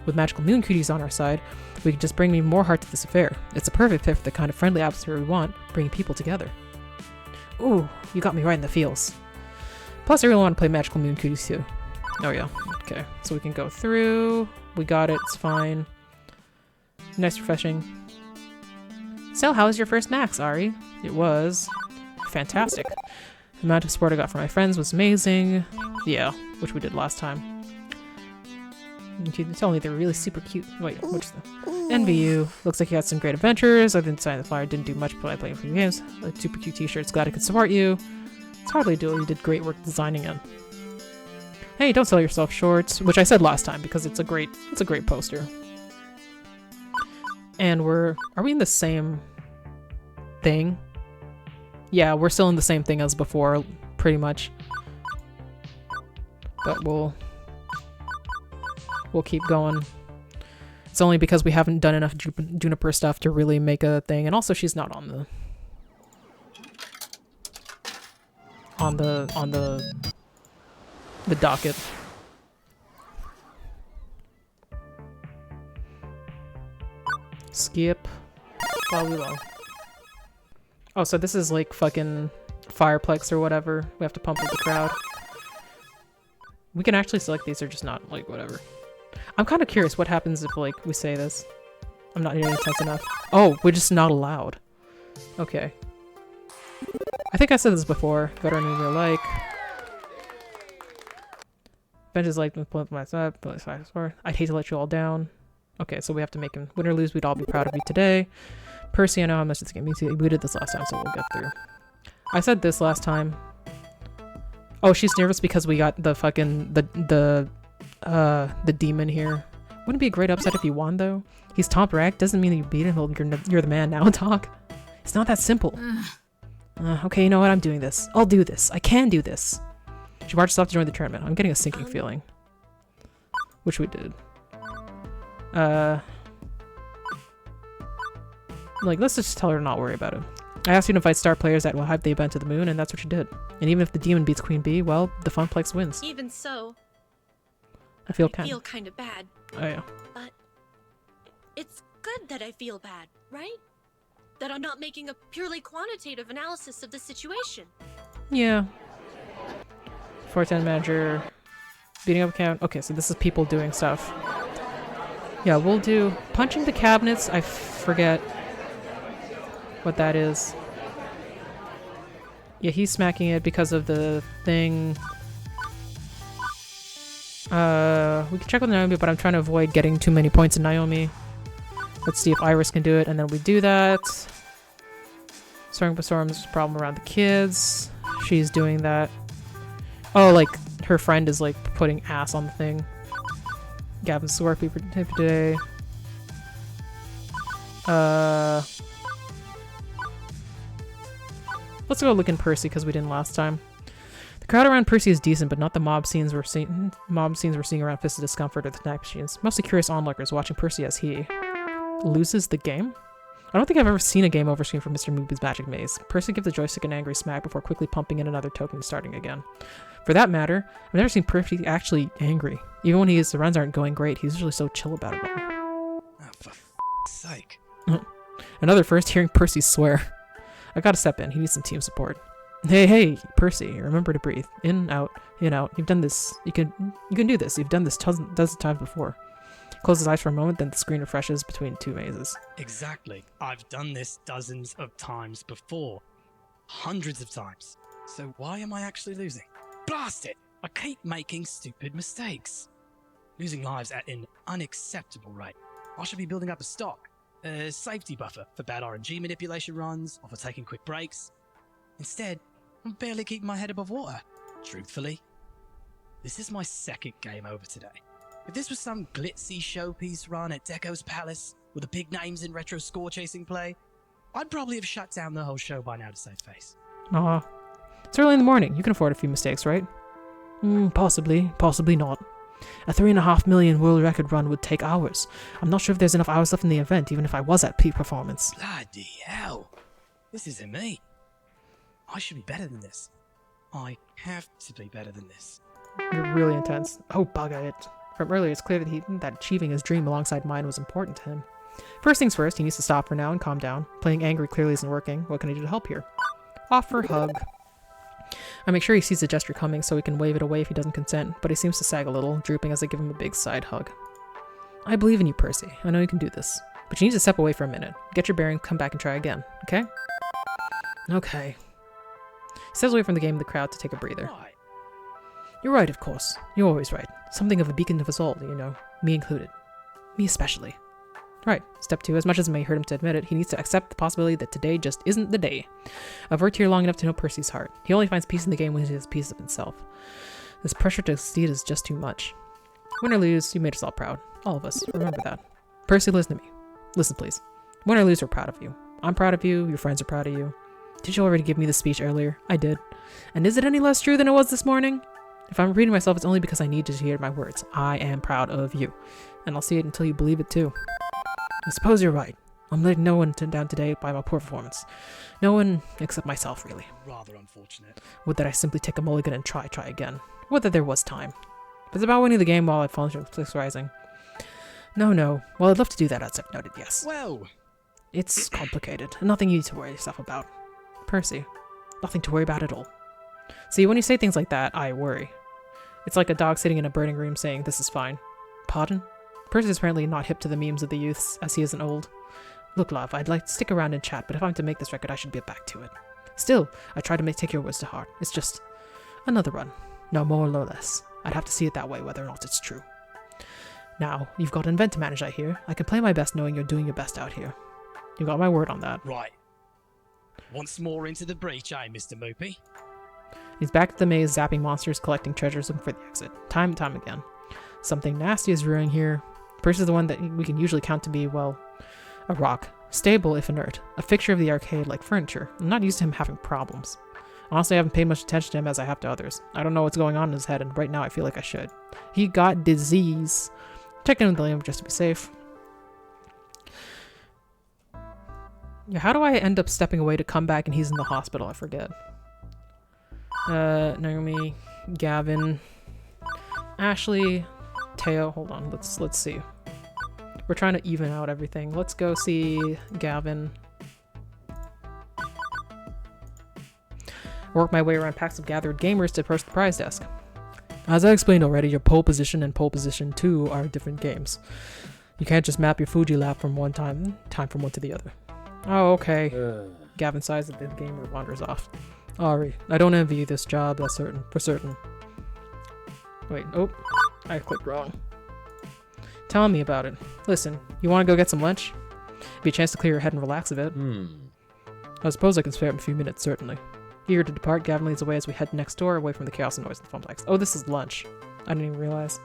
With Magical Moon Cuties on our side, we can just bring even more heart to this affair. It's a perfect fit for the kind of friendly atmosphere we want, bringing people together. Ooh, you got me right in the feels. Plus, I really want to play Magical Moon Cuties too. Oh yeah, okay. So we can go through. We got it, it's fine. Nice, refreshing. So, how was your first max, Ari? It was fantastic. The amount of support I got from my friends was amazing. Yeah, which we did last time. You tell me they were really super cute. Wait, what's the... Envy you. Looks like you had some great adventures. I didn't sign the flyer, didn't do much, but I played a few games. Like super cute t-shirts, glad I could support you. It's hardly a duel, you did great work designing it. Hey, don't sell yourself short, which I said last time because it's a great poster. And are we in the same thing? Yeah, we're still in the same thing as before, pretty much. But we'll keep going. It's only because we haven't done enough Juniper stuff to really make a thing, and also she's not on the docket. Skip. Probably low. Oh, so this is like fucking Fireplex or whatever. We have to pump up the crowd. We can actually select these or just not, like, whatever. I'm kind of curious what happens if, like, we say this. I'm not nearly intense enough. Oh, we're just not allowed. Okay. I think I said this before. Veteran in real like. Benches like myself, I'd hate to let you all down. Okay, so we have to make him win or lose. We'd all be proud of you today. Percy, I know how much it's gonna be. We did this last time, so we'll get through. I said this last time. Oh, she's nervous because we got the fucking the demon here. Wouldn't it be a great upset if you won though? He's top ranked. Doesn't mean that you beat him. You're the man now. Talk. It's not that simple. Okay, you know what? I'm doing this. I'll do this. I can do this. She marches off to join the tournament. I'm getting a sinking feeling. Which we did. Like, let's just tell her to not worry about it. I asked you to invite star players that will hype the event to the moon, and that's what you did. And even if the demon beats Queen Bee, well, the Funplex wins. Even so. I feel I feel kind of bad. Oh yeah. But it's good that I feel bad, right? That I'm not making a purely quantitative analysis of the situation. Yeah. 410 manager. Beating up account. Okay, so this is people doing stuff. Yeah, we'll do punching the cabinets. I forget what that is. Yeah, he's smacking it because of the thing. We can check with Naomi, but I'm trying to avoid getting too many points in Naomi. Let's see if Iris can do it, and then we do that. Storm's problem around the kids. She's doing that. Oh, like, her friend is, like, putting ass on the thing. Gavin's work for today. Let's go look in Percy, because we didn't last time. The crowd around Percy is decent, but not the mob scenes we're seeing around Fist of Discomfort or the Night Machines. Mostly curious onlookers watching Percy as he loses the game. I don't think I've ever seen a game over screen from Mr. Moopy's Magic Maze. Percy gives the joystick an angry smack before quickly pumping in another token and starting again. For that matter, I've never seen Percy actually angry. Even when the runs aren't going great, he's usually so chill about it all. Oh, for sake. Another first hearing Percy swear. I gotta step in. He needs some team support. Hey, Percy, remember to breathe. In, out, in, out. You've done this. You can do this. You've done this dozens of times before. Close his eyes for a moment, then the screen refreshes between two mazes. Exactly. I've done this dozens of times before. Hundreds of times. So why am I actually losing? Blast it! I keep making stupid mistakes. Losing lives at an unacceptable rate. I should be building up a stock. A safety buffer for bad RNG manipulation runs, or for taking quick breaks. Instead, I'm barely keeping my head above water. Truthfully, this is my second game over today. If this was some glitzy showpiece run at Deco's Palace, with the big names in retro score-chasing play, I'd probably have shut down the whole show by now to save face. Aw. It's early in the morning. You can afford a few mistakes, right? Possibly. Possibly not. A 3.5 million world record run would take hours. I'm not sure if there's enough hours left in the event, even if I was at peak performance. Bloody hell. This isn't me. I should be better than this. I have to be better than this. You're really intense. Oh, bugger it. From earlier, it's clear that achieving his dream alongside mine was important to him. First things first, he needs to stop for now and calm down. Playing angry clearly isn't working. What can I do to help here? Offer hug. I make sure he sees the gesture coming so he can wave it away if he doesn't consent, but he seems to sag a little, drooping as I give him a big side hug. I believe in you, Percy. I know you can do this. But you need to step away for a minute. Get your bearings, come back and try again, okay? Okay. He steps away from the game and the crowd to take a breather. You're right, of course. You're always right. Something of a beacon of us all, you know. Me included. Me especially. Right. Step 2. As much as it may hurt him to admit it, he needs to accept the possibility that today just isn't the day. I've worked here long enough to know Percy's heart. He only finds peace in the game when he has peace of himself. This pressure to succeed is just too much. Win or lose, you made us all proud. All of us. Remember that. Percy, listen to me. Listen, please. Win or lose, we're proud of you. I'm proud of you. Your friends are proud of you. Did you already give me the speech earlier? I did. And is it any less true than it was this morning? If I'm repeating myself, it's only because I need to hear my words. I am proud of you. And I'll see it until you believe it too. I suppose you're right. I'm letting no one down today by my poor performance. No one except myself, really. Rather unfortunate. Would that I simply take a mulligan and try again. Would that there was time. If it's about winning the game while I've fallen through Cliff's Rising. No. Well, I'd love to do that, as I've noted, yes. Well, it's complicated, and nothing you need to worry yourself about. Percy, nothing to worry about at all. See, when you say things like that, I worry. It's like a dog sitting in a burning room saying, this is fine. Pardon? Percy is apparently not hip to the memes of the youths, as he isn't old. Look, love, I'd like to stick around and chat, but if I'm to make this record, I should get back to it. Still, I try to take your words to heart. It's just another run. No more, no less. I'd have to see it that way, whether or not it's true. Now, you've got an event to manage, I hear. I can play my best knowing you're doing your best out here. You got my word on that. Right. Once more into the breach, eh, Mr. Moopy? He's back at the maze, zapping monsters, collecting treasures, looking for the exit. Time and time again. Something nasty is brewing here. Percy's the one that we can usually count to be, well, a rock. Stable, if inert. A fixture of the arcade, like furniture. I'm not used to him having problems. Honestly, I haven't paid much attention to him as I have to others. I don't know what's going on in his head, and right now I feel like I should. He got disease. Check in with Liam just to be safe. Yeah, how do I end up stepping away to come back and he's in the hospital? I forget. Naomi, Gavin, Ashley, Teo. Hold on, let's see. We're trying to even out everything. Let's go see Gavin. Work my way around packs of gathered gamers to approach the prize desk. As I explained already, your pole position and pole position 2 are different games. You can't just map your Fuji lap from one time from one to the other. Oh, okay. Gavin sighs as the gamer wanders off. Ari, I don't envy you this job, that's for certain. Wait, oh, I clicked wrong. Tell me about it. Listen, you want to go get some lunch? Be a chance to clear your head and relax a bit. I suppose I can spare him a few minutes, certainly. Eager to depart, Gavin leads away as we head next door, away from the chaos and noise of the Funplex. Oh, this is lunch. I didn't even realize.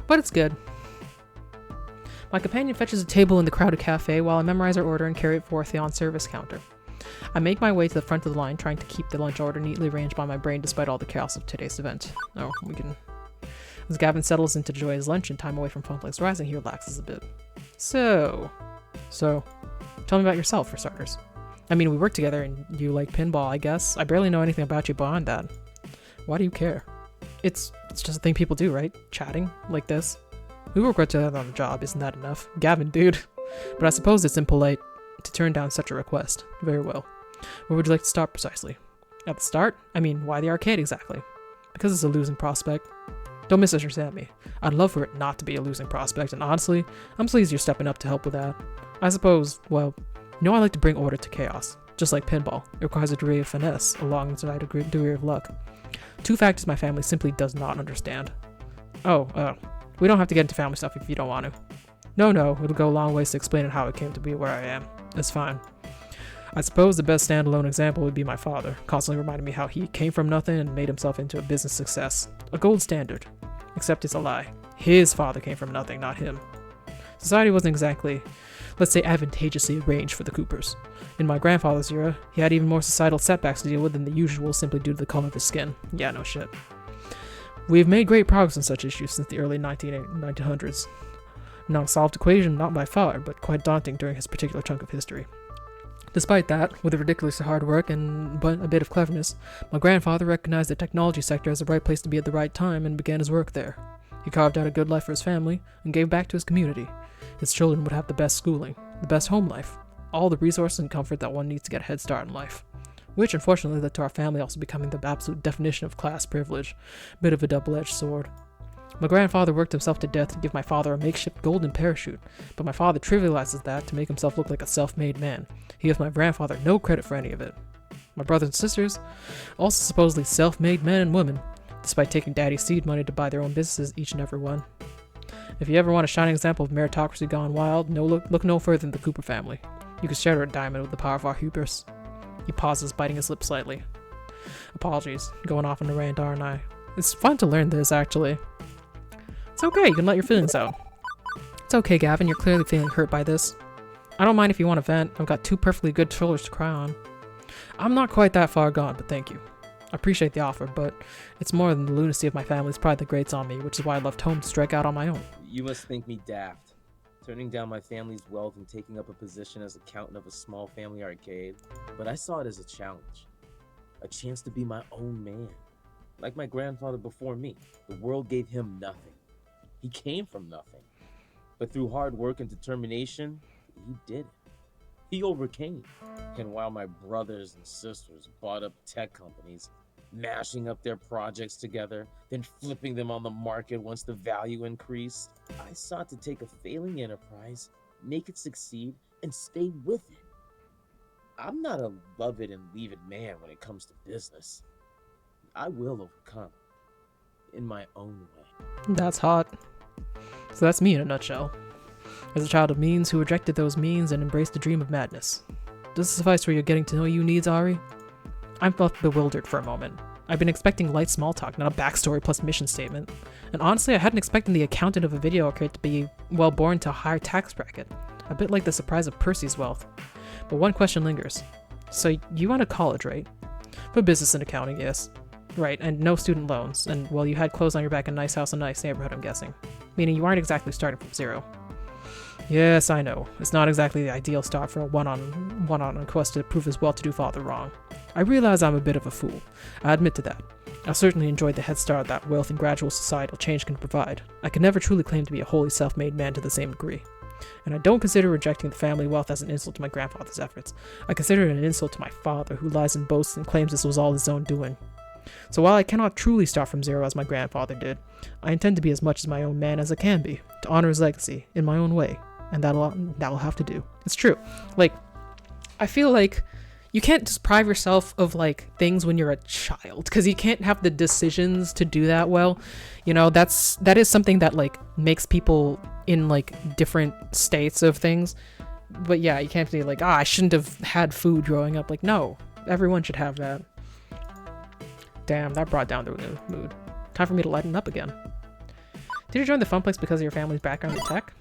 But it's good. My companion fetches a table in the crowded cafe while I memorize our order and carry it forth on service counter. I make my way to the front of the line, trying to keep the lunch order neatly arranged by my brain despite all the chaos of today's event. Oh, we can... As Gavin settles in to enjoy his lunch and time away from Funplex Rising, he relaxes a bit. So, tell me about yourself, for starters. I mean, we work together and you like pinball, I guess. I barely know anything about you beyond that. Why do you care? It's just a thing people do, right? Chatting, like this. We work right together on the job, isn't that enough? Gavin, dude. But I suppose it's impolite to turn down such a request. Very well. Where would you like to start precisely? At the start? I mean, why the arcade exactly? Because it's a losing prospect. Don't misunderstand me. I'd love for it not to be a losing prospect, and honestly, I'm pleased you're stepping up to help with that. I suppose, well, you know I like to bring order to chaos. Just like pinball, it requires a degree of finesse alongside a great degree of luck. Two factors my family simply does not understand. Oh, we don't have to get into family stuff if you don't want to. No, it'll go a long ways to explaining how it came to be where I am. It's fine. I suppose the best standalone example would be my father, constantly reminding me how he came from nothing and made himself into a business success. A gold standard. Except it's a lie. His father came from nothing, not him. Society wasn't exactly, let's say, advantageously arranged for the Coopers. In my grandfather's era, he had even more societal setbacks to deal with than the usual simply due to the color of his skin. Yeah, no shit. We've made great progress on such issues since the early 1900s. Not a solved equation, not by far, but quite daunting during his particular chunk of history. Despite that, with ridiculously hard work and a bit of cleverness, my grandfather recognized the technology sector as the right place to be at the right time and began his work there. He carved out a good life for his family and gave back to his community. His children would have the best schooling, the best home life, all the resources and comfort that one needs to get a head start in life. Which unfortunately led to our family also becoming the absolute definition of class privilege, a bit of a double-edged sword. My grandfather worked himself to death to give my father a makeshift golden parachute, but my father trivializes that to make himself look like a self-made man. He gives my grandfather no credit for any of it. My brothers and sisters, also supposedly self-made men and women, despite taking daddy's seed money to buy their own businesses, each and every one. If you ever want a shining example of meritocracy gone wild, look no further than the Cooper family. You can shatter a diamond with the power of our hubris. He pauses, biting his lip slightly. Apologies, going off on a rant, aren't I? It's fun to learn this, actually. It's okay, you can let your feelings out. It's okay, Gavin, you're clearly feeling hurt by this. I don't mind if you want to vent, I've got two perfectly good shoulders to cry on. I'm not quite that far gone, but thank you. I appreciate the offer, but it's more than the lunacy of my family's pride that grates on me, which is why I left home to strike out on my own. You must think me daft. Turning down my family's wealth and taking up a position as accountant of a small family arcade. But I saw it as a challenge. A chance to be my own man. Like my grandfather before me, the world gave him nothing. He came from nothing. But through hard work and determination, he did it. He overcame. And while my brothers and sisters bought up tech companies, mashing up their projects together, then flipping them on the market once the value increased, I sought to take a failing enterprise, make it succeed, and stay with it. I'm not a love it and leave it man when it comes to business. I will overcome. In my own way. That's hot. So that's me in a nutshell. As a child of means who rejected those means and embraced the dream of madness. Does this suffice for your getting to know you needs, Ari? I'm left bewildered for a moment. I've been expecting light small talk, not a backstory plus mission statement. And honestly, I hadn't expected the accountant of a video arcade to be, well, born to a higher tax bracket. A bit like the surprise of Percy's wealth. But one question lingers. So you went to college, right? For business and accounting, yes. Right, and no student loans, and well, you had clothes on your back, a nice house, a nice neighborhood, I'm guessing. Meaning you aren't exactly starting from zero. Yes, I know. It's not exactly the ideal start for a one-on-one quest to prove his well-to-do father wrong. I realize I'm a bit of a fool. I admit to that. I certainly enjoyed the head start that wealth and gradual societal change can provide. I can never truly claim to be a wholly self-made man to the same degree. And I don't consider rejecting the family wealth as an insult to my grandfather's efforts. I consider it an insult to my father, who lies and boasts and claims this was all his own doing. So while I cannot truly start from zero as my grandfather did, I intend to be as much as my own man as I can be, to honor his legacy in my own way, and that'll have to do. It's true. Like, I feel like you can't deprive yourself of like things when you're a child, because you can't have the decisions to do that well. You know, that is something that like makes people in like different states of things. But yeah, you can't be like, I shouldn't have had food growing up. Like, no, everyone should have that. Damn, that brought down the mood. Time for me to lighten up again. Did you join the Funplex because of your family's background in tech?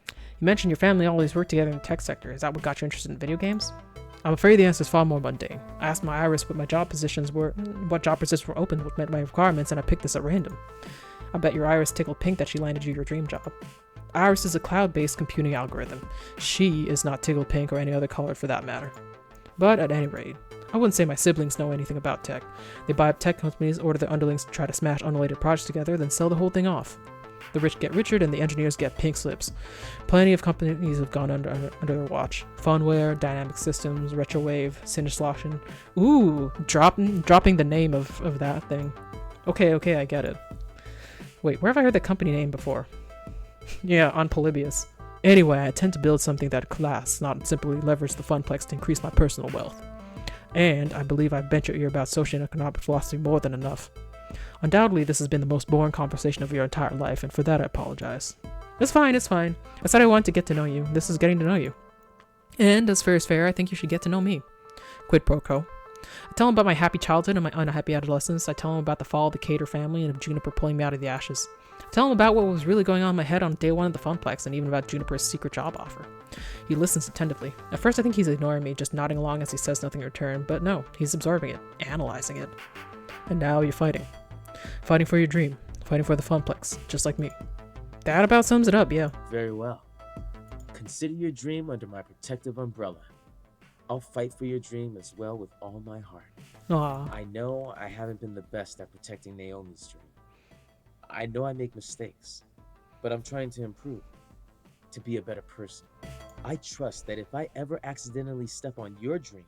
You mentioned your family always worked together in the tech sector. Is that what got you interested in video games? I'm afraid the answer is far more mundane. I asked my iris what job positions were open, what met my requirements, and I picked this at random. I bet your iris tickled pink that she landed you your dream job. Iris is a cloud-based computing algorithm. She is not tickled pink or any other color for that matter. But at any rate, I wouldn't say my siblings know anything about tech. They buy up tech companies, order their underlings to try to smash unrelated projects together, then sell the whole thing off. The rich get richer and the engineers get pink slips. Plenty of companies have gone under their watch. Funware, Dynamic Systems, Retrowave, Sintersloshen. Ooh, dropping the name of that thing. Okay, I get it. Wait, where have I heard the company name before? Yeah, on Polybius. Anyway, I intend to build something that could last, not simply leverage the Funplex to increase my personal wealth. And I believe I've bent your ear about social and economic philosophy more than enough. Undoubtedly, this has been the most boring conversation of your entire life, and for that I apologize. It's fine. I said I wanted to get to know you. This is getting to know you. And as fair is fair, I think you should get to know me. Quid pro quo. I tell him about my happy childhood and my unhappy adolescence. I tell him about the fall of the Cater family and of Juniper pulling me out of the ashes. I tell him about what was really going on in my head on day one of the Funplex, and even about Juniper's secret job offer. He listens attentively. At first I think he's ignoring me, just nodding along as he says nothing in return, but no, he's absorbing it, analyzing it. And now you're fighting. Fighting for your dream. Fighting for the Funplex, just like me. That about sums it up, yeah. Very well. Consider your dream under my protective umbrella. I'll fight for your dream as well with all my heart. Aww. I know I haven't been the best at protecting Naomi's dream. I know I make mistakes, but I'm trying to improve, to be a better person. I trust that if I ever accidentally step on your dream,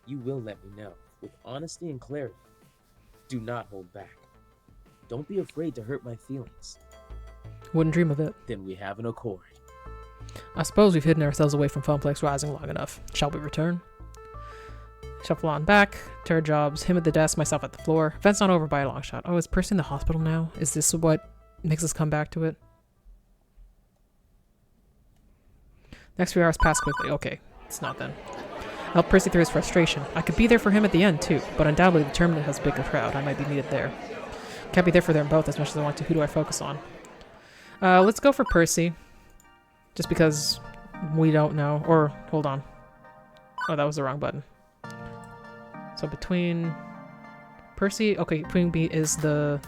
you will let me know, with honesty and clarity. Do not hold back. Don't be afraid to hurt my feelings. Wouldn't dream of it. Then we have an accord. I suppose we've hidden ourselves away from Funplex Rising long enough. Shall we return? Shuffle on back, to our jobs, him at the desk, myself at the floor. Event's not over by a long shot. Oh, is Percy in the hospital now? Is this what makes us come back to it? Next few hours pass quickly. Okay, it's not then. I help Percy through his frustration. I could be there for him at the end too, but undoubtedly the Terminate has a bigger crowd. I might be needed there. Can't be there for them both as much as I want to. Who do I focus on? Let's go for Percy. Just because we don't know. Or, hold on. Oh, that was the wrong button. So between Percy, okay, Queen Bee is the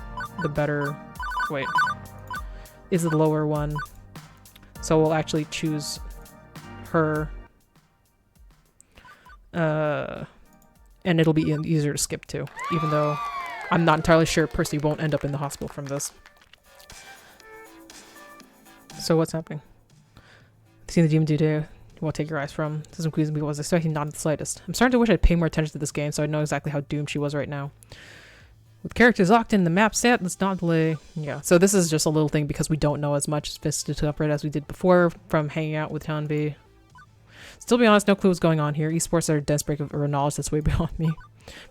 better, wait, is the lower one. So we'll actually choose her. And it'll be easier to skip too, even though I'm not entirely sure Percy won't end up in the hospital from this. So what's happening? Seen the demon today. You won't take your eyes from. This includes me. Was expecting not in the slightest. I'm starting to wish I'd pay more attention to this game so I'd know exactly how doomed she was right now. With characters locked in the map set, let's not delay. Yeah, so this is just a little thing because we don't know as much Vista to upgrade as we did before from hanging out with Town B. Still be honest, no clue what's going on here. Esports are a dense break of knowledge that's way beyond me.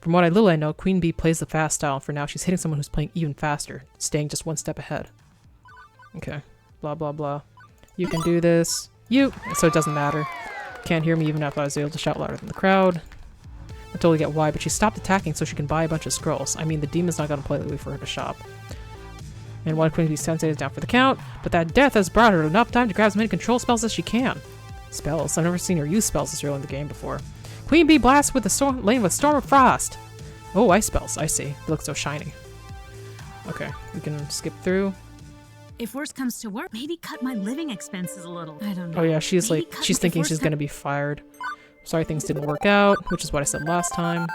From what little I know, Queen Bee plays the fast style, and for now she's hitting someone who's playing even faster, staying just one step ahead. Okay, blah blah blah. You can do this. So it doesn't matter. Can't hear me even after I was able to shout louder than the crowd. I totally get why, but she stopped attacking so she can buy a bunch of scrolls. I mean, the demon's not gonna politely wait for her to shop. And one Queen Bee Sensei is down for the count, but that death has brought her enough time to grab as many control spells as she can. Spells? I've never seen her use spells this early in the game before. Queen Bee blasts with the storm lane with Storm of Frost! Oh, ice spells, I see. They look so shiny. Okay, we can skip through. If worse comes to worse, maybe cut my living expenses a little. I don't know. Oh yeah, she's Maybe like, she's thinking she's gonna be fired. Sorry things didn't work out, which is what I said last time.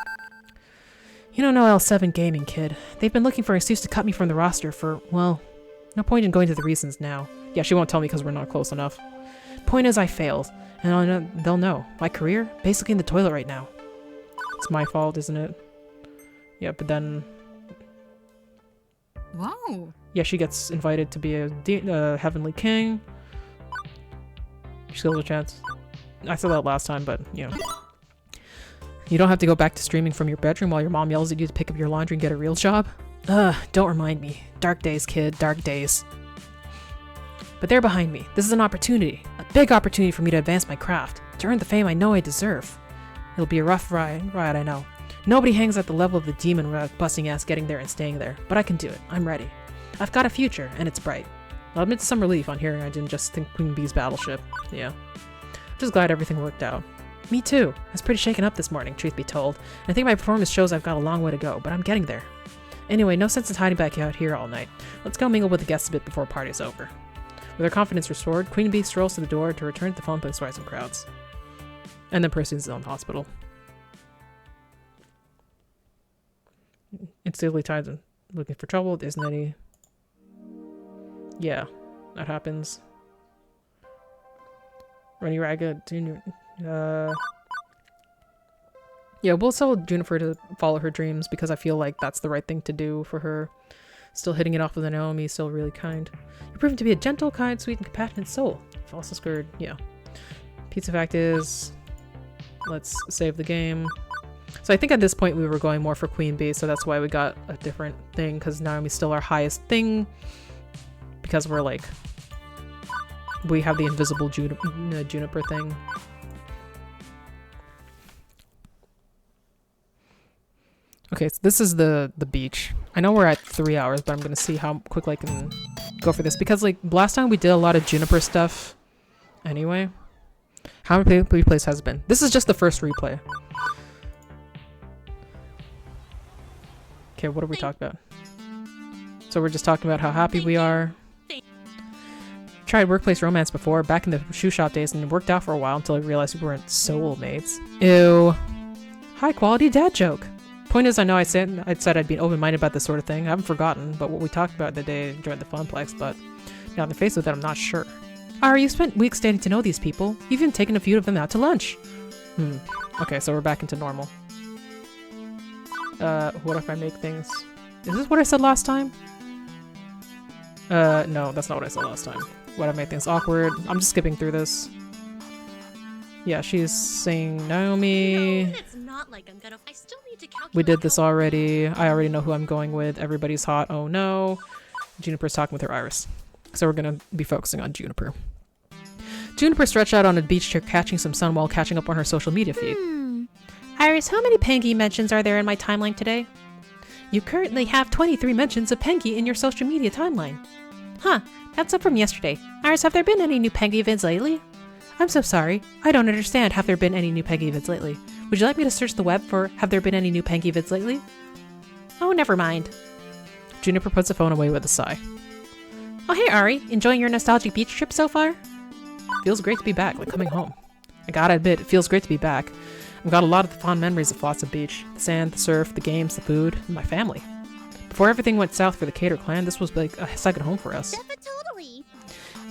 You don't know L7 Gaming, kid. They've been looking for an excuse to cut me from the roster for, well, no point in going to the reasons now. Yeah, she won't tell me because we're not close enough. Point is, I failed, and they'll know. My career? Basically in the toilet right now. It's my fault, isn't it? Yeah, but then... Whoa. Yeah, she gets invited to be a Heavenly King. She still has a chance. I said that last time, but, you know. You don't have to go back to streaming from your bedroom while your mom yells at you to pick up your laundry and get a real job? Ugh, don't remind me. Dark days, kid, dark days. But they're behind me. This is an opportunity. A big opportunity for me to advance my craft. To earn the fame I know I deserve. It'll be a rough ride, I know. Nobody hangs at the level of the demon without busting ass getting there and staying there. But I can do it. I'm ready. I've got a future, and it's bright. I'll admit some relief on hearing I didn't just think Queen Bee's battleship. Yeah. I'm just glad everything worked out. Me too. I was pretty shaken up this morning, truth be told. And I think my performance shows I've got a long way to go, but I'm getting there. Anyway, no sense in hiding back out here all night. Let's go mingle with the guests a bit before party's over. With her confidence restored, Queen Bee strolls to the door to return to the fun place rising crowds. And then proceeds on the hospital. Instantly tied and looking for trouble. There isn't any. Yeah, that happens. Runny Ragged, yeah, we'll tell Juniper to follow her dreams because I feel like that's the right thing to do for her. Still hitting it off with Naomi, still really kind. You're proven to be a gentle, kind, sweet, and compassionate soul. Also scared, yeah. Pizza fact is, let's save the game. So I think at this point we were going more for Queen Bee, so that's why we got a different thing, because Naomi's still our highest thing. Because we're like, we have the invisible Juniper thing. Okay, so this is the beach. I know we're at 3 hours, but I'm gonna see how quickly I can go for this, because like last time we did a lot of Juniper stuff anyway. How many replays has it been? This is just the first replay. Okay, what are we talking about? So we're just talking about how happy we are. Tried workplace romance before, back in the shoe shop days, and it worked out for a while until I realized we weren't soulmates. Ew. High quality dad joke. Point is, I know I said I'd be open-minded about this sort of thing. I haven't forgotten, but what we talked about the day I joined the Funplex, but now in the face of that, I'm not sure. Ari, you spent weeks getting to know these people. You've even taken a few of them out to lunch. Okay, so we're back into normal. What if I make things... Is this what I said last time? No, that's not what I said last time. What if I make things awkward? I'm just skipping through this. Yeah, she's saying Naomi. It's not like I'm gonna. I still need to calculate. We did this already. I already know who I'm going with. Everybody's hot. Oh no. Juniper's talking with her Iris. So we're gonna be focusing on Juniper. Juniper stretched out on a beach chair catching some sun while catching up on her social media feed. Iris, how many Pengy mentions are there in my timeline today? You currently have 23 mentions of Pengy in your social media timeline. Huh, that's up from yesterday. Iris, have there been any new Pengy vids lately? I'm so sorry. I don't understand. Have there been any new Pengy vids lately? Would you like me to search the web for have there been any new Pengy vids lately? Oh, never mind. Juniper puts the phone away with a sigh. Oh, hey, Ari. Enjoying your nostalgic beach trip so far? Feels great to be back, like coming home. I gotta admit, it feels great to be back. I've got a lot of the fond memories of Flotsam Beach. The sand, the surf, the games, the food, and my family. Before everything went south for the Cater clan, this was like a second home for us.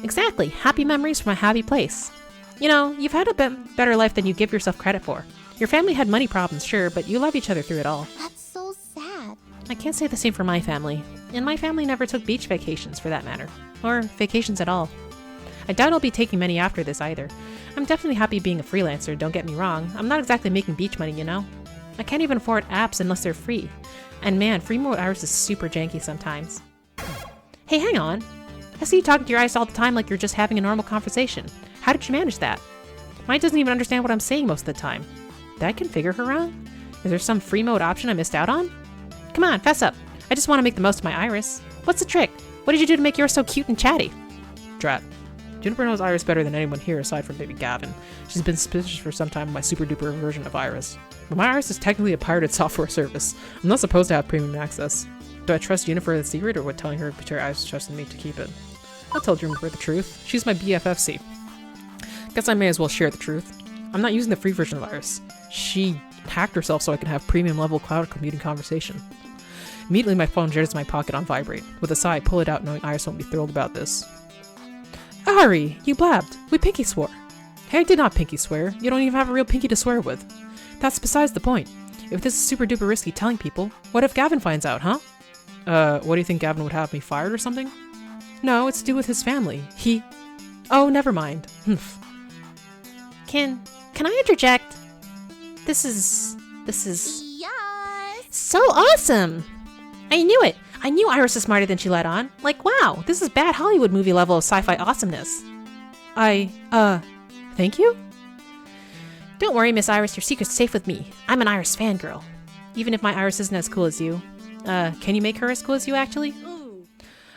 Exactly. Happy memories from a happy place. You know, you've had a better life than you give yourself credit for. Your family had money problems, sure, but you love each other through it all. That's so sad. I can't say the same for my family. And my family never took beach vacations, for that matter. Or vacations at all. I doubt I'll be taking many after this either. I'm definitely happy being a freelancer, don't get me wrong. I'm not exactly making beach money, you know? I can't even afford apps unless they're free. And man, free mode Iris is super janky sometimes. Hey, hang on. I see you talking to your eyes all the time like you're just having a normal conversation. How did you manage that? Mine doesn't even understand what I'm saying most of the time. Did I configure her wrong? Is there some free mode option I missed out on? Come on, fess up. I just want to make the most of my Iris. What's the trick? What did you do to make yours so cute and chatty? Drat. Juniper knows Iris better than anyone here aside from maybe Gavin. She's been suspicious for some time of my super duper version of Iris. But my Iris is technically a pirated software service. I'm not supposed to have premium access. Do I trust Juniper the secret or would telling her betray Iris trusting me to keep it? I'll tell Juniper the truth. She's my BFFC. Guess I may as well share the truth. I'm not using the free version of Iris. She hacked herself so I can have premium level cloud computing conversation. Immediately my phone jitters in my pocket on vibrate. With a sigh, I pull it out knowing Iris won't be thrilled about this. Ari, you blabbed. We pinky swore. Hey, I did not pinky swear. You don't even have a real pinky to swear with. That's besides the point. If this is super duper risky telling people, what if Gavin finds out, huh? What do you think Gavin would have me fired or something? No, it's to do with his family. Oh, never mind. Can I interject? This is Yes. so awesome! I knew it! I knew Iris is smarter than she let on. Like, wow, this is bad Hollywood movie level of sci-fi awesomeness. Thank you? Don't worry, Miss Iris, your secret's safe with me. I'm an Iris fangirl. Even if my Iris isn't as cool as you. Can you make her as cool as you, actually?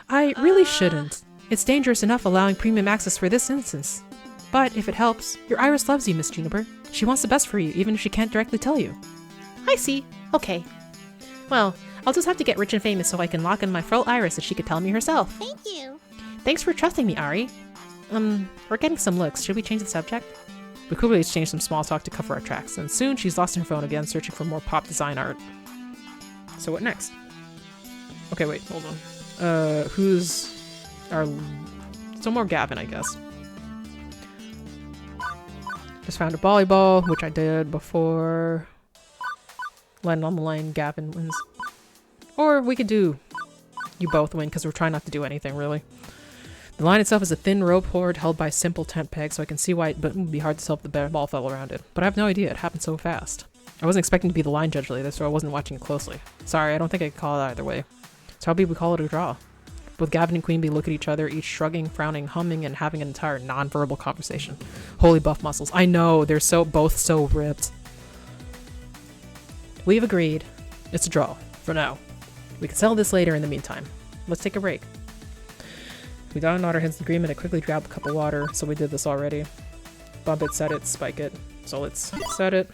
I really shouldn't. It's dangerous enough allowing premium access for this instance. But if it helps, your Iris loves you, Miss Juniper. She wants the best for you, even if she can't directly tell you. I see. Okay. Well, I'll just have to get rich and famous so I can lock in my Fro Iris if she could tell me herself. Thank you. Thanks for trusting me, Ari. We're getting some looks. Should we change the subject? We quickly exchanged some small talk to cover our tracks, and soon she's lost her phone again, searching for more pop design art. So what next? Okay, wait, hold on. Who's our... Some more Gavin, I guess. Just found a volleyball, which I did before. Landing on the line, Gavin wins. Or we could do you both win, because we're trying not to do anything, really. The line itself is a thin rope cord held by a simple tent peg, so I can see why it would be hard to tell if the ball fell around it. But I have no idea, it happened so fast. I wasn't expecting to be the line judge later, so I wasn't watching it closely. Sorry, I don't think I could call it either way. So how about we call it a draw? Both Gavin and Queen Bee look at each other, each shrugging, frowning, humming, and having an entire non-verbal conversation. Holy buff muscles. I know, they're both so ripped. We've agreed. It's a draw, for now. We can settle this later in the meantime. Let's take a break. We got nod our heads in agreement. I quickly grabbed a cup of water, so we did this already. Bump it, set it, spike it. So let's set it.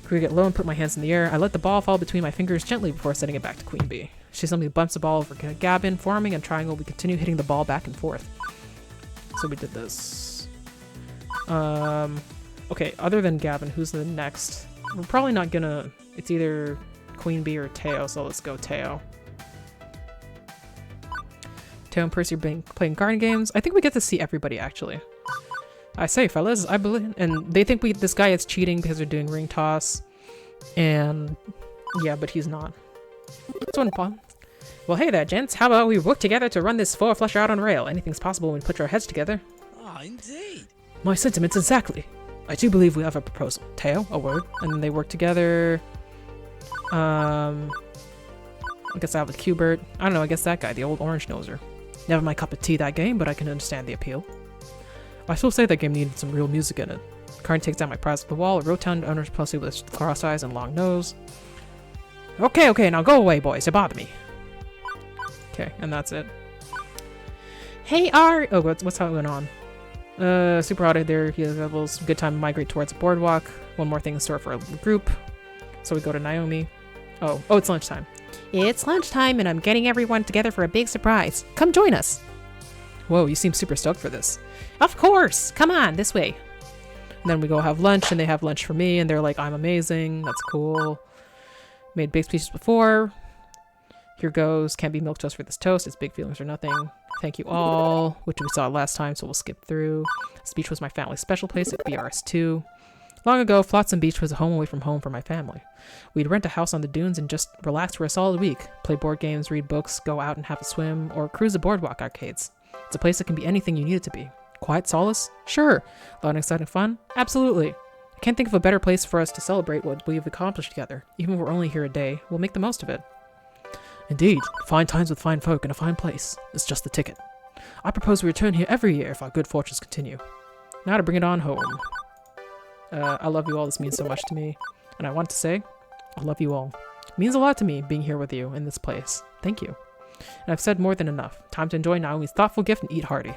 Quickly get low and put my hands in the air. I let the ball fall between my fingers gently before setting it back to Queen Bee. She simply bumps the ball over Gavin, forming a triangle. We continue hitting the ball back and forth. So we did this. Okay, other than Gavin, who's the next? We're probably not gonna... It's either Queen Bee or Teo, so let's go Teo. Teo and Percy are playing garden games. I think we get to see everybody, actually. I say, fellas, I believe... And they think this guy is cheating because they're doing ring toss. And... Yeah, but he's not. It's one fun. Well, hey there, gents. How about we work together to run this four-flusher out on rail? Anything's possible when we put our heads together. Ah, indeed. My sentiments exactly. I do believe we have a proposal. Teo, a word. And then they work together. I guess I have a Qbert. I don't know, I guess that guy, the old orange noser. Never my cup of tea, that game, but I can understand the appeal. I still say that game needed some real music in it. Karn takes down my prize at the wall, a rotund owner's pussy with cross eyes and long nose. Okay, now go away, boys. You bother me. Okay, and that's it. Hey, Ari! Oh, what's going on? Super out of there. He has levels. Good time to migrate towards a boardwalk. One more thing in store for a group. So we go to Naomi. Oh, it's lunchtime. It's lunchtime and I'm getting everyone together for a big surprise. Come join us. Whoa, you seem super stoked for this. Of course! Come on, this way. And then we go have lunch and they have lunch for me and they're like, I'm amazing. That's cool. Made big speeches before. Here goes. Can't be milk toast for this toast. It's big feelings or nothing. Thank you all, which we saw last time, so we'll skip through. Speech was my family's special place at BRS2. Long ago, Flotsam Beach was a home away from home for my family. We'd rent a house on the dunes and just relax for a solid week. Play board games, read books, go out and have a swim, or cruise the boardwalk arcades. It's a place that can be anything you need it to be. Quiet solace? Sure. A lot of exciting fun? Absolutely. I can't think of a better place for us to celebrate what we've accomplished together. Even if we're only here a day, we'll make the most of it. Indeed, fine times with fine folk in a fine place. It's just the ticket. I propose we return here every year if our good fortunes continue. Now to bring it on home. I love you all. This means so much to me. And I want to say, I love you all. It means a lot to me being here with you in this place. Thank you. And I've said more than enough. Time to enjoy Naomi's thoughtful gift and eat hearty.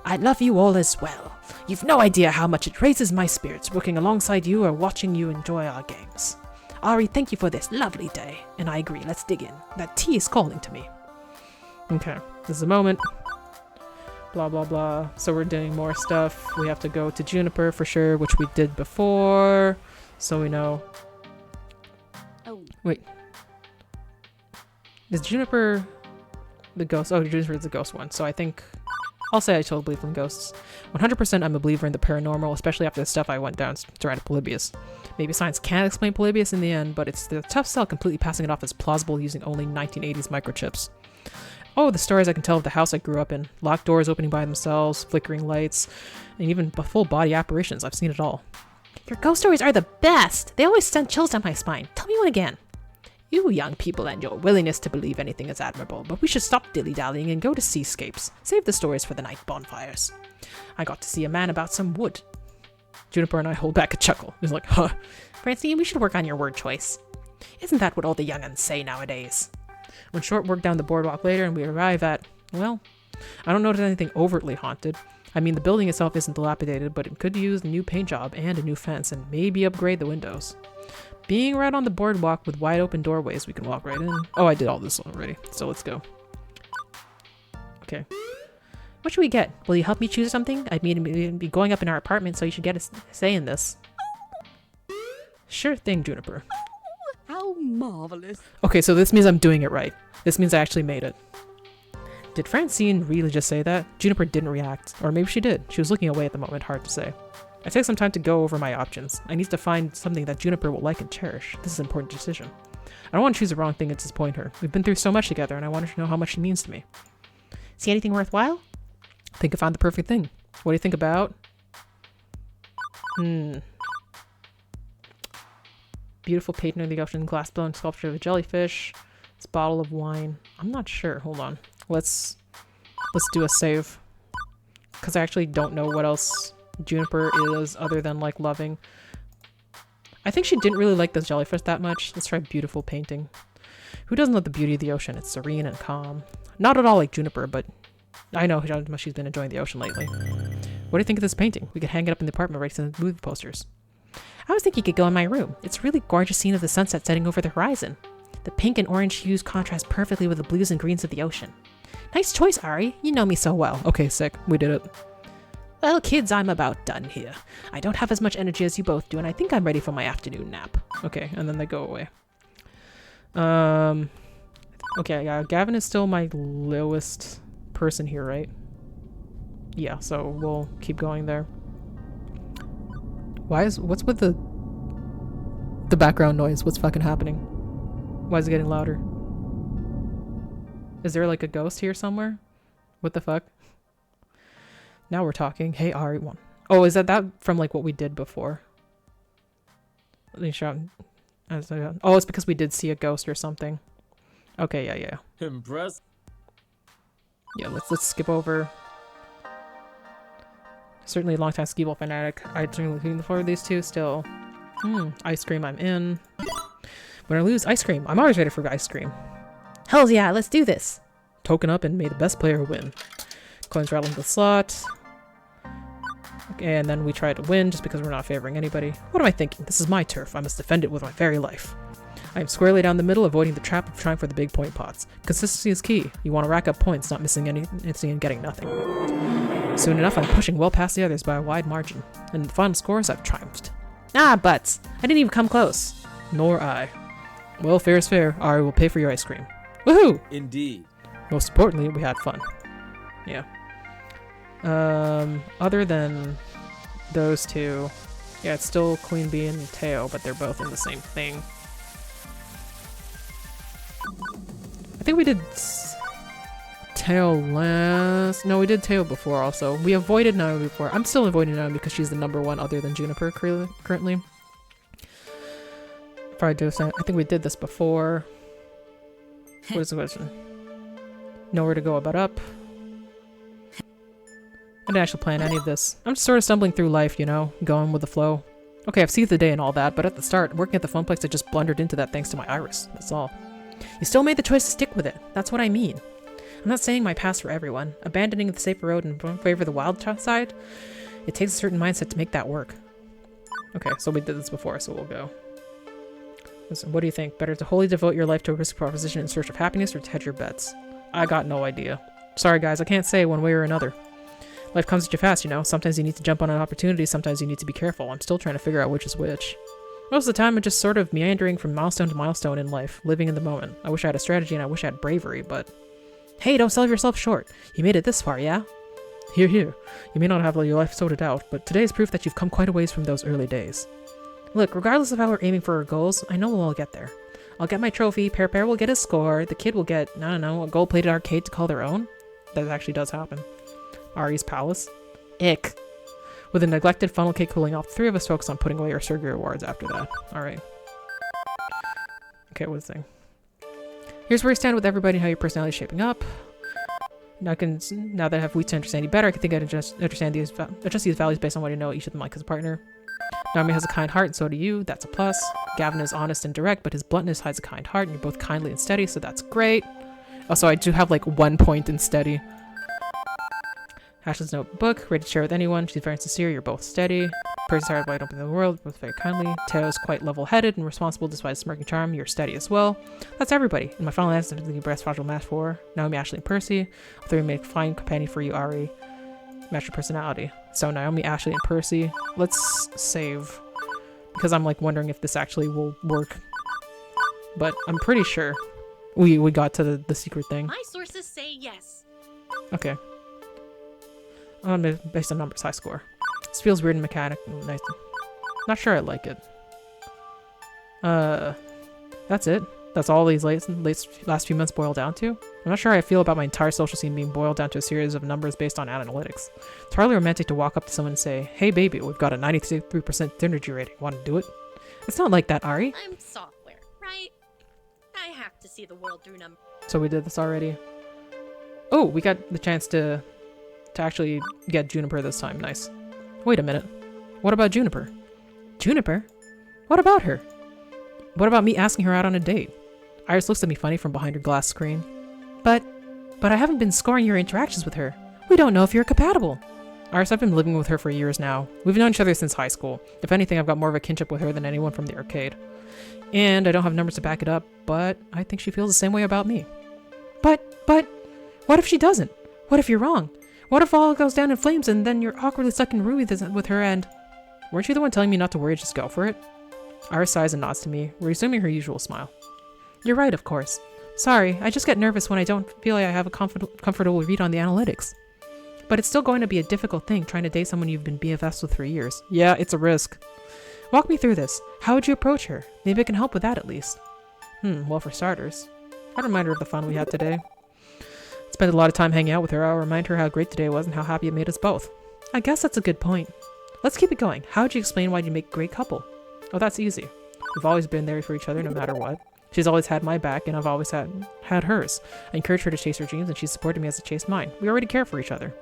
I love you all as well. You've no idea how much it raises my spirits working alongside you or watching you enjoy our games. Ari, thank you for this lovely day. And I agree, let's dig in. That tea is calling to me. Okay, this is a moment. Blah, blah, blah. So we're doing more stuff. We have to go to Juniper for sure, which we did before. So we know. Oh. Wait. Is Juniper the ghost? Oh, Juniper is the ghost one. So I think I'll say I totally believe in ghosts. 100% I'm a believer in the paranormal, especially after the stuff I went down to write Polybius. Maybe science can explain Polybius in the end, but it's the tough sell completely passing it off as plausible using only 1980s microchips. Oh, the stories I can tell of the house I grew up in. Locked doors opening by themselves, flickering lights, and even full body apparitions. I've seen it all. Your ghost stories are the best! They always send chills down my spine. Tell me one again. You young people and your willingness to believe anything is admirable, but we should stop dilly-dallying and go to seascapes. Save the stories for the night bonfires. I got to see a man about some wood. Juniper and I hold back a chuckle. He's like, huh. Francine, we should work on your word choice. Isn't that what all the young'uns say nowadays? When short work down the boardwalk later and we arrive at, well, I don't notice anything overtly haunted. I mean, the building itself isn't dilapidated, but it could use a new paint job and a new fence and maybe upgrade the windows. Being right on the boardwalk with wide open doorways, we can walk right in. Oh, I did all this already, so let's go. Okay. What should we get? Will you help me choose something? I'd be going up in our apartment, so you should get a say in this. Sure thing, Juniper. How marvelous. Okay, so this means I'm doing it right. This means I actually made it. Did Francine really just say that? Juniper didn't react. Or maybe she did. She was looking away at the moment, hard to say. I take some time to go over my options. I need to find something that Juniper will like and cherish. This is an important decision. I don't want to choose the wrong thing and disappoint her. We've been through so much together and I want her to know how much she means to me. See anything worthwhile? I think I found the perfect thing. What do you think about? Beautiful painting of the ocean, glass blown sculpture of a jellyfish. This bottle of wine. I'm not sure. Hold on. Let's do a save. Because I actually don't know what else Juniper is other than like loving. I think she didn't really like this jellyfish that much. Let's try beautiful painting. Who doesn't love the beauty of the ocean? It's serene and calm. Not at all like Juniper, but I know how much she's been enjoying the ocean lately. What do you think of this painting? We could hang it up in the apartment right to the movie posters. I was thinking you could go in my room. It's a really gorgeous scene of the sunset setting over the horizon. The pink and orange hues contrast perfectly with the blues and greens of the ocean. Nice choice, Ari. You know me so well. Okay, sick. We did it. Well, kids, I'm about done here. I don't have as much energy as you both do, and I think I'm ready for my afternoon nap. Okay, and then they go away. Okay, yeah, Gavin is still my lowest person here, right? Yeah, so we'll keep going there. What's with the background noise? What's fucking happening? Why is it getting louder? Is there like a ghost here somewhere? What the fuck? Now we're talking. Hey, Ari, one. Oh, is that from like what we did before? Let me show. Oh, it's because we did see a ghost or something. Okay, yeah. Impressed. Yeah, let's skip over. Certainly a long time skee-ball fanatic. I'd certainly looking forward to these two still. Ice cream, I'm in. When I lose, ice cream. I'm always ready for ice cream. Hells yeah, let's do this. Token up and may the best player win. Coins rattle into the slot. Okay, and then we try to win just because we're not favoring anybody. What am I thinking? This is my turf. I must defend it with my very life. I am squarely down the middle, avoiding the trap of trying for the big point pots. Consistency is key. You want to rack up points, not missing anything and getting nothing. Soon enough, I'm pushing well past the others by a wide margin. And in the final scores, I've triumphed. Ah, butts. I didn't even come close. Nor I. Well, fair is fair. Ari will pay for your ice cream. Woohoo! Indeed. Most importantly, we had fun. Yeah. Other than those two, yeah, it's still Queen Bee and Teo, but they're both in the same thing. I think we did Teo last. No, we did Teo before also. We avoided Naomi before. I'm still avoiding Naomi because she's the #1 other than Juniper currently. I think we did this before. What is the question? Nowhere to go but up. I didn't actually plan any of this. I'm just sort of stumbling through life, you know, going with the flow. Okay, I've seized the day and all that, but at the start, working at the Funplex, I just blundered into that thanks to my iris. That's all. You still made the choice to stick with it. That's what I mean. I'm not saying my past for everyone. Abandoning the safer road in favor of the wild side, it takes a certain mindset to make that work. Okay, so we did this before, so we'll go. Listen, what do you think? Better to wholly devote your life to a risk proposition in search of happiness or to hedge your bets? I got no idea. Sorry guys, I can't say one way or another. Life comes at you fast, you know. Sometimes you need to jump on an opportunity, sometimes you need to be careful. I'm still trying to figure out which is which. Most of the time, I'm just sort of meandering from milestone to milestone in life, living in the moment. I wish I had a strategy and I wish I had bravery, but... Hey, don't sell yourself short. You made it this far, yeah? Here, here. You may not have your life sorted out, but today is proof that you've come quite a ways from those early days. Look, regardless of how we're aiming for our goals, I know we'll all get there. I'll get my trophy, Pear will get his score, the kid will get, I don't know, a gold-plated arcade to call their own? That actually does happen. Ari's palace. Ick. With a neglected funnel cake cooling off, the three of us focus on putting away our Sergio rewards after that. Alright. Okay, what's the thing? Here's where you stand with everybody and how your personality is shaping up. Now that I have weeks to understand you better, I can think I'd adjust these values based on what I know each of them like as a partner. Naomi has a kind heart and so do you, that's a plus. Gavin is honest and direct, but his bluntness hides a kind heart, and you're both kindly and steady, so that's great. Also, I do have like 1 point in steady. Ashley's notebook, ready to share with anyone. She's very sincere, you're both steady. Percy's heart wide open in the world, both very kindly. Teo's quite level-headed and responsible despite his smirking charm. You're steady as well. That's everybody. And my final answer is the best fragile match for Naomi, Ashley, and Percy. All three make a fine companion for you, Ari. Match your personality. So Naomi, Ashley, and Percy. Let's save. Because I'm like wondering if this actually will work. But I'm pretty sure we got to the secret thing. My sources say yes. Okay. Based on numbers, high score. This feels weird and mechanic. Nice. Not sure I like it. That's it. That's all these last few months boil down to. I'm not sure how I feel about my entire social scene being boiled down to a series of numbers based on analytics. It's hardly romantic to walk up to someone and say, "Hey baby, we've got a 93% synergy rating. Want to do it?" It's not like that, Ari. I'm software, right? I have to see the world through numbers. So we did this already. Oh, we got the chance to actually get Juniper this time. Nice. Wait a minute. What about Juniper? Juniper? What about her? What about me asking her out on a date? Iris looks at me funny from behind her glass screen. But I haven't been scoring your interactions with her. We don't know if you're compatible. Iris, I've been living with her for years now. We've known each other since high school. If anything, I've got more of a kinship with her than anyone from the arcade. And I don't have numbers to back it up, but I think she feels the same way about me. But, what if she doesn't? What if you're wrong? What if all goes down in flames and then you're awkwardly stuck in Ruby with her and... Weren't you the one telling me not to worry, just go for it? Iris sighs and nods to me, resuming her usual smile. You're right, of course. Sorry, I just get nervous when I don't feel like I have a comfortable read on the analytics. But it's still going to be a difficult thing trying to date someone you've been BFFs with for years. Yeah, it's a risk. Walk me through this. How would you approach her? Maybe I can help with that at least. Well, for starters, I'd remind her of the fun we had today. Spent a lot of time hanging out with her. I'll remind her how great today was and how happy it made us both. I guess that's a good point. Let's keep it going. How would you explain why you make a great couple? Oh, that's easy. We've always been there for each other no matter what. She's always had my back and I've always had hers. I encouraged her to chase her dreams and she supported me as I chased mine. We already care for each other.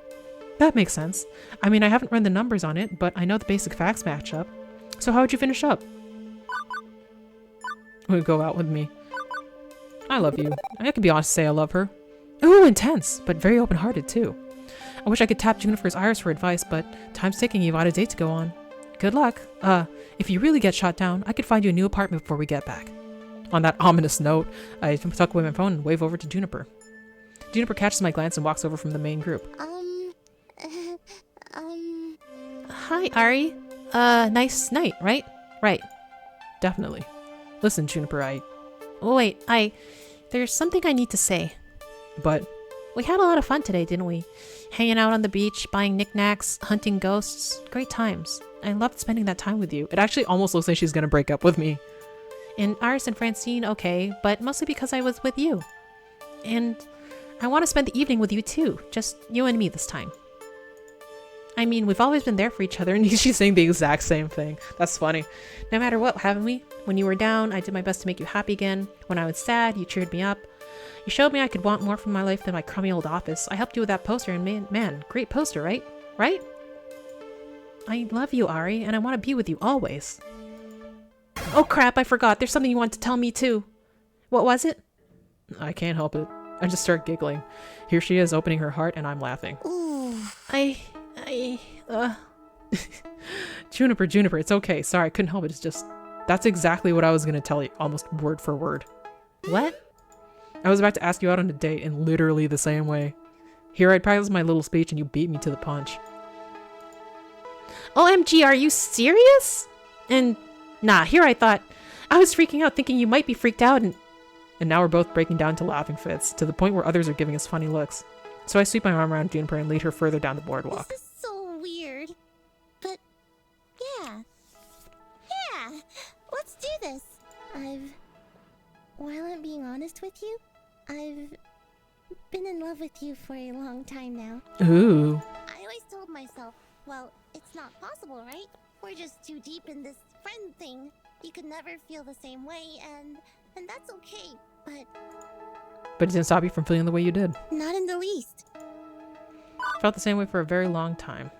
That makes sense. I mean, I haven't run the numbers on it, but I know the basic facts match up. So how would you finish up? Would go out with me. I love you. I can be honest and say I love her. Ooh, intense, but very open-hearted too. I wish I could tap Juniper's Iris for advice, but time's ticking, you've got a date to go on. Good luck. If you really get shot down, I could find you a new apartment before we get back. On that ominous note, I tuck away my phone and wave over to Juniper. Juniper catches my glance and walks over from the main group. Hi, Ari. Nice night, right? Right. Definitely. Listen, Juniper, Oh, wait, there's something I need to say. But... We had a lot of fun today, didn't we? Hanging out on the beach, buying knickknacks, hunting ghosts. Great times. I loved spending that time with you. It actually almost looks like she's gonna break up with me. And Iris and Francine, okay, but mostly because I was with you. And I want to spend the evening with you too. Just you and me this time. I mean, we've always been there for each other, and she's saying the exact same thing. That's funny. No matter what, haven't we? When you were down, I did my best to make you happy again. When I was sad, you cheered me up. You showed me I could want more from my life than my crummy old office. I helped you with that poster, and man, great poster, right? Right? I love you, Ari, and I want to be with you always. Oh crap, I forgot. There's something you want to tell me too. What was it? I can't help it. I just start giggling. Here she is opening her heart, and I'm laughing. Ooh. Juniper, it's okay. Sorry, I couldn't help it. It's just... That's exactly what I was gonna tell you, almost word for word. What? I was about to ask you out on a date in literally the same way. Here I practiced my little speech and you beat me to the punch. OMG, are you serious? And nah, here I thought I was freaking out thinking you might be freaked out and now we're both breaking down into laughing fits, to the point where others are giving us funny looks. So I sweep my arm around Juniper and lead her further down the boardwalk. This is so weird. But yeah. Yeah. Let's do this. While I'm being honest with you, I've been in love with you for a long time now. Ooh. I always told myself, well, it's not possible, right? We're just too deep in this friend thing. You could never feel the same way, and that's okay, But it didn't stop you from feeling the way you did. not in the least. Felt the same way for a very long time.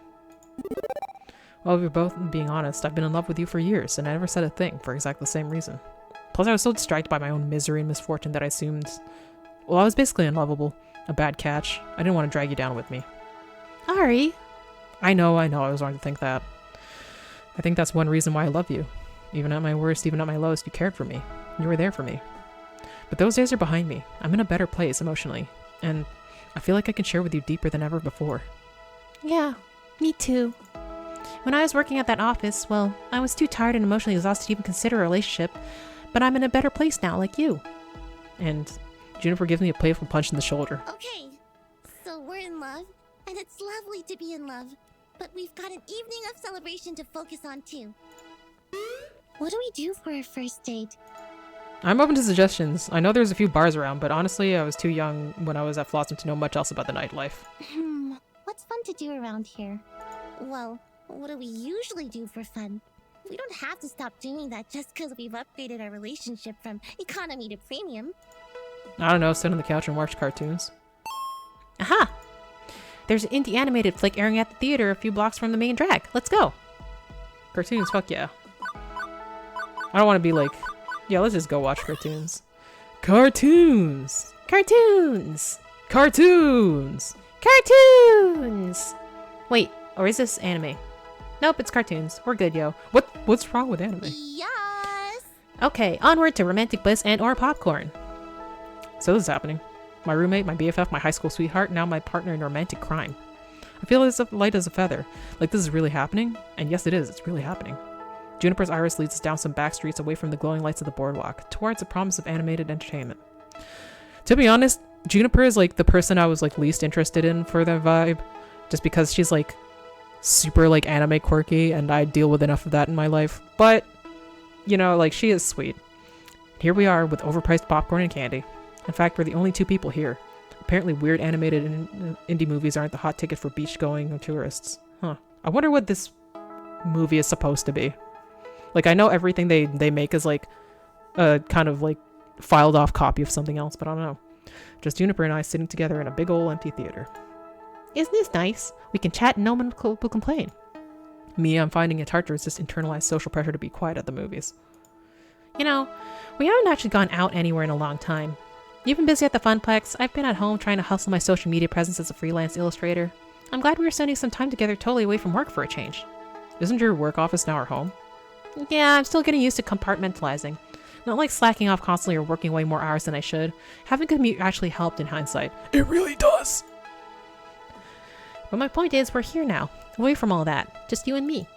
Well, if we're both being honest, I've been in love with you for years, and I never said a thing for exactly the same reason. Plus, I was so distracted by my own misery and misfortune that I assumed... Well, I was basically unlovable. A bad catch. I didn't want to drag you down with me. Ari. I know, I was wrong to think that. I think that's one reason why I love you. Even at my worst, even at my lowest, you cared for me. You were there for me. But those days are behind me. I'm in a better place emotionally. And I feel like I can share with you deeper than ever before. Yeah, me too. When I was working at that office, well, I was too tired and emotionally exhausted to even consider a relationship, but I'm in a better place now, like you. And Juniper gives me a playful punch in the shoulder. Okay, so we're in love, and it's lovely to be in love. But we've got an evening of celebration to focus on too. What do we do for our first date? I'm open to suggestions. I know there's a few bars around, but honestly, I was too young when I was at Flotsam to know much else about the nightlife. What's fun to do around here? Well, what do we usually do for fun? We don't have to stop doing that just because we've upgraded our relationship from economy to premium. I don't know, sit on the couch and watch cartoons. Aha! There's an indie animated flick airing at the theater a few blocks from the main drag. Let's go! Cartoons, fuck yeah. I don't want to be like, yeah, let's just go watch cartoons. Cartoons! Cartoons! Cartoons! Cartoons! Wait, or is this anime? Nope, it's cartoons. We're good, yo. What's wrong with anime? Yes! Okay, onward to romantic bliss and or popcorn. So this is happening. My roommate, my BFF, my high school sweetheart, now my partner in romantic crime. I feel as light as a feather. Like this is really happening? And yes it is, it's really happening. Juniper's iris leads us down some back streets away from the glowing lights of the boardwalk, towards a promise of animated entertainment. To be honest, Juniper is like the person I was like least interested in for the vibe, just because she's like super like anime quirky and I deal with enough of that in my life. But, you know, like she is sweet. Here we are with overpriced popcorn and candy. In fact, we're the only two people here. Apparently weird animated indie movies aren't the hot ticket for beach-going or tourists. Huh. I wonder what this movie is supposed to be. Like, I know everything they make is like a kind of like filed off copy of something else, but I don't know. Just Juniper and I sitting together in a big old empty theater. Isn't this nice? We can chat and no one will complain. Me, I'm finding it hard to resist internalized social pressure to be quiet at the movies. You know, we haven't actually gone out anywhere in a long time. You've been busy at the Funplex. I've been at home trying to hustle my social media presence as a freelance illustrator. I'm glad we were spending some time together totally away from work for a change. Isn't your work office now our home? Yeah, I'm still getting used to compartmentalizing. Not like slacking off constantly or working way more hours than I should. Having a commute actually helped in hindsight. It really does! But my point is, we're here now. Away from all that. Just you and me.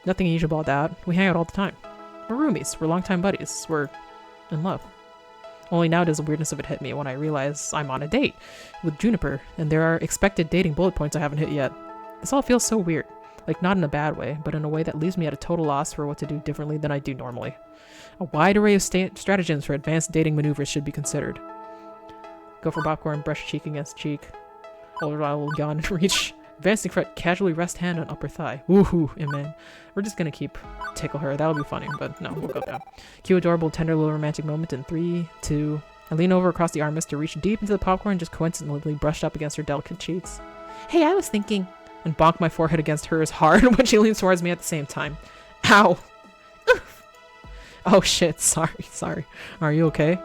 Nothing unusual about that. We hang out all the time. We're roomies. We're longtime buddies. We're in love. Only now does the weirdness of it hit me when I realize I'm on a date with Juniper, and there are expected dating bullet points I haven't hit yet. This all feels so weird. Like, not in a bad way, but in a way that leaves me at a total loss for what to do differently than I do normally. A wide array of stratagems for advanced dating maneuvers should be considered. Go for popcorn, brush cheek against cheek. Hold I will yawn and reach. Advancing fret, casually rest hand on upper thigh. Woohoo, amen. We're just gonna keep tickle her. That'll be funny, but no, we'll go down. Cue adorable, tender little romantic moment in 3, 2. I lean over across the armrest to reach deep into the popcorn and just coincidentally brushed up against her delicate cheeks. Hey, I was thinking... And bonk my forehead against hers hard when she leans towards me at the same time. Ow! Oof. Oh shit, sorry. Are you okay?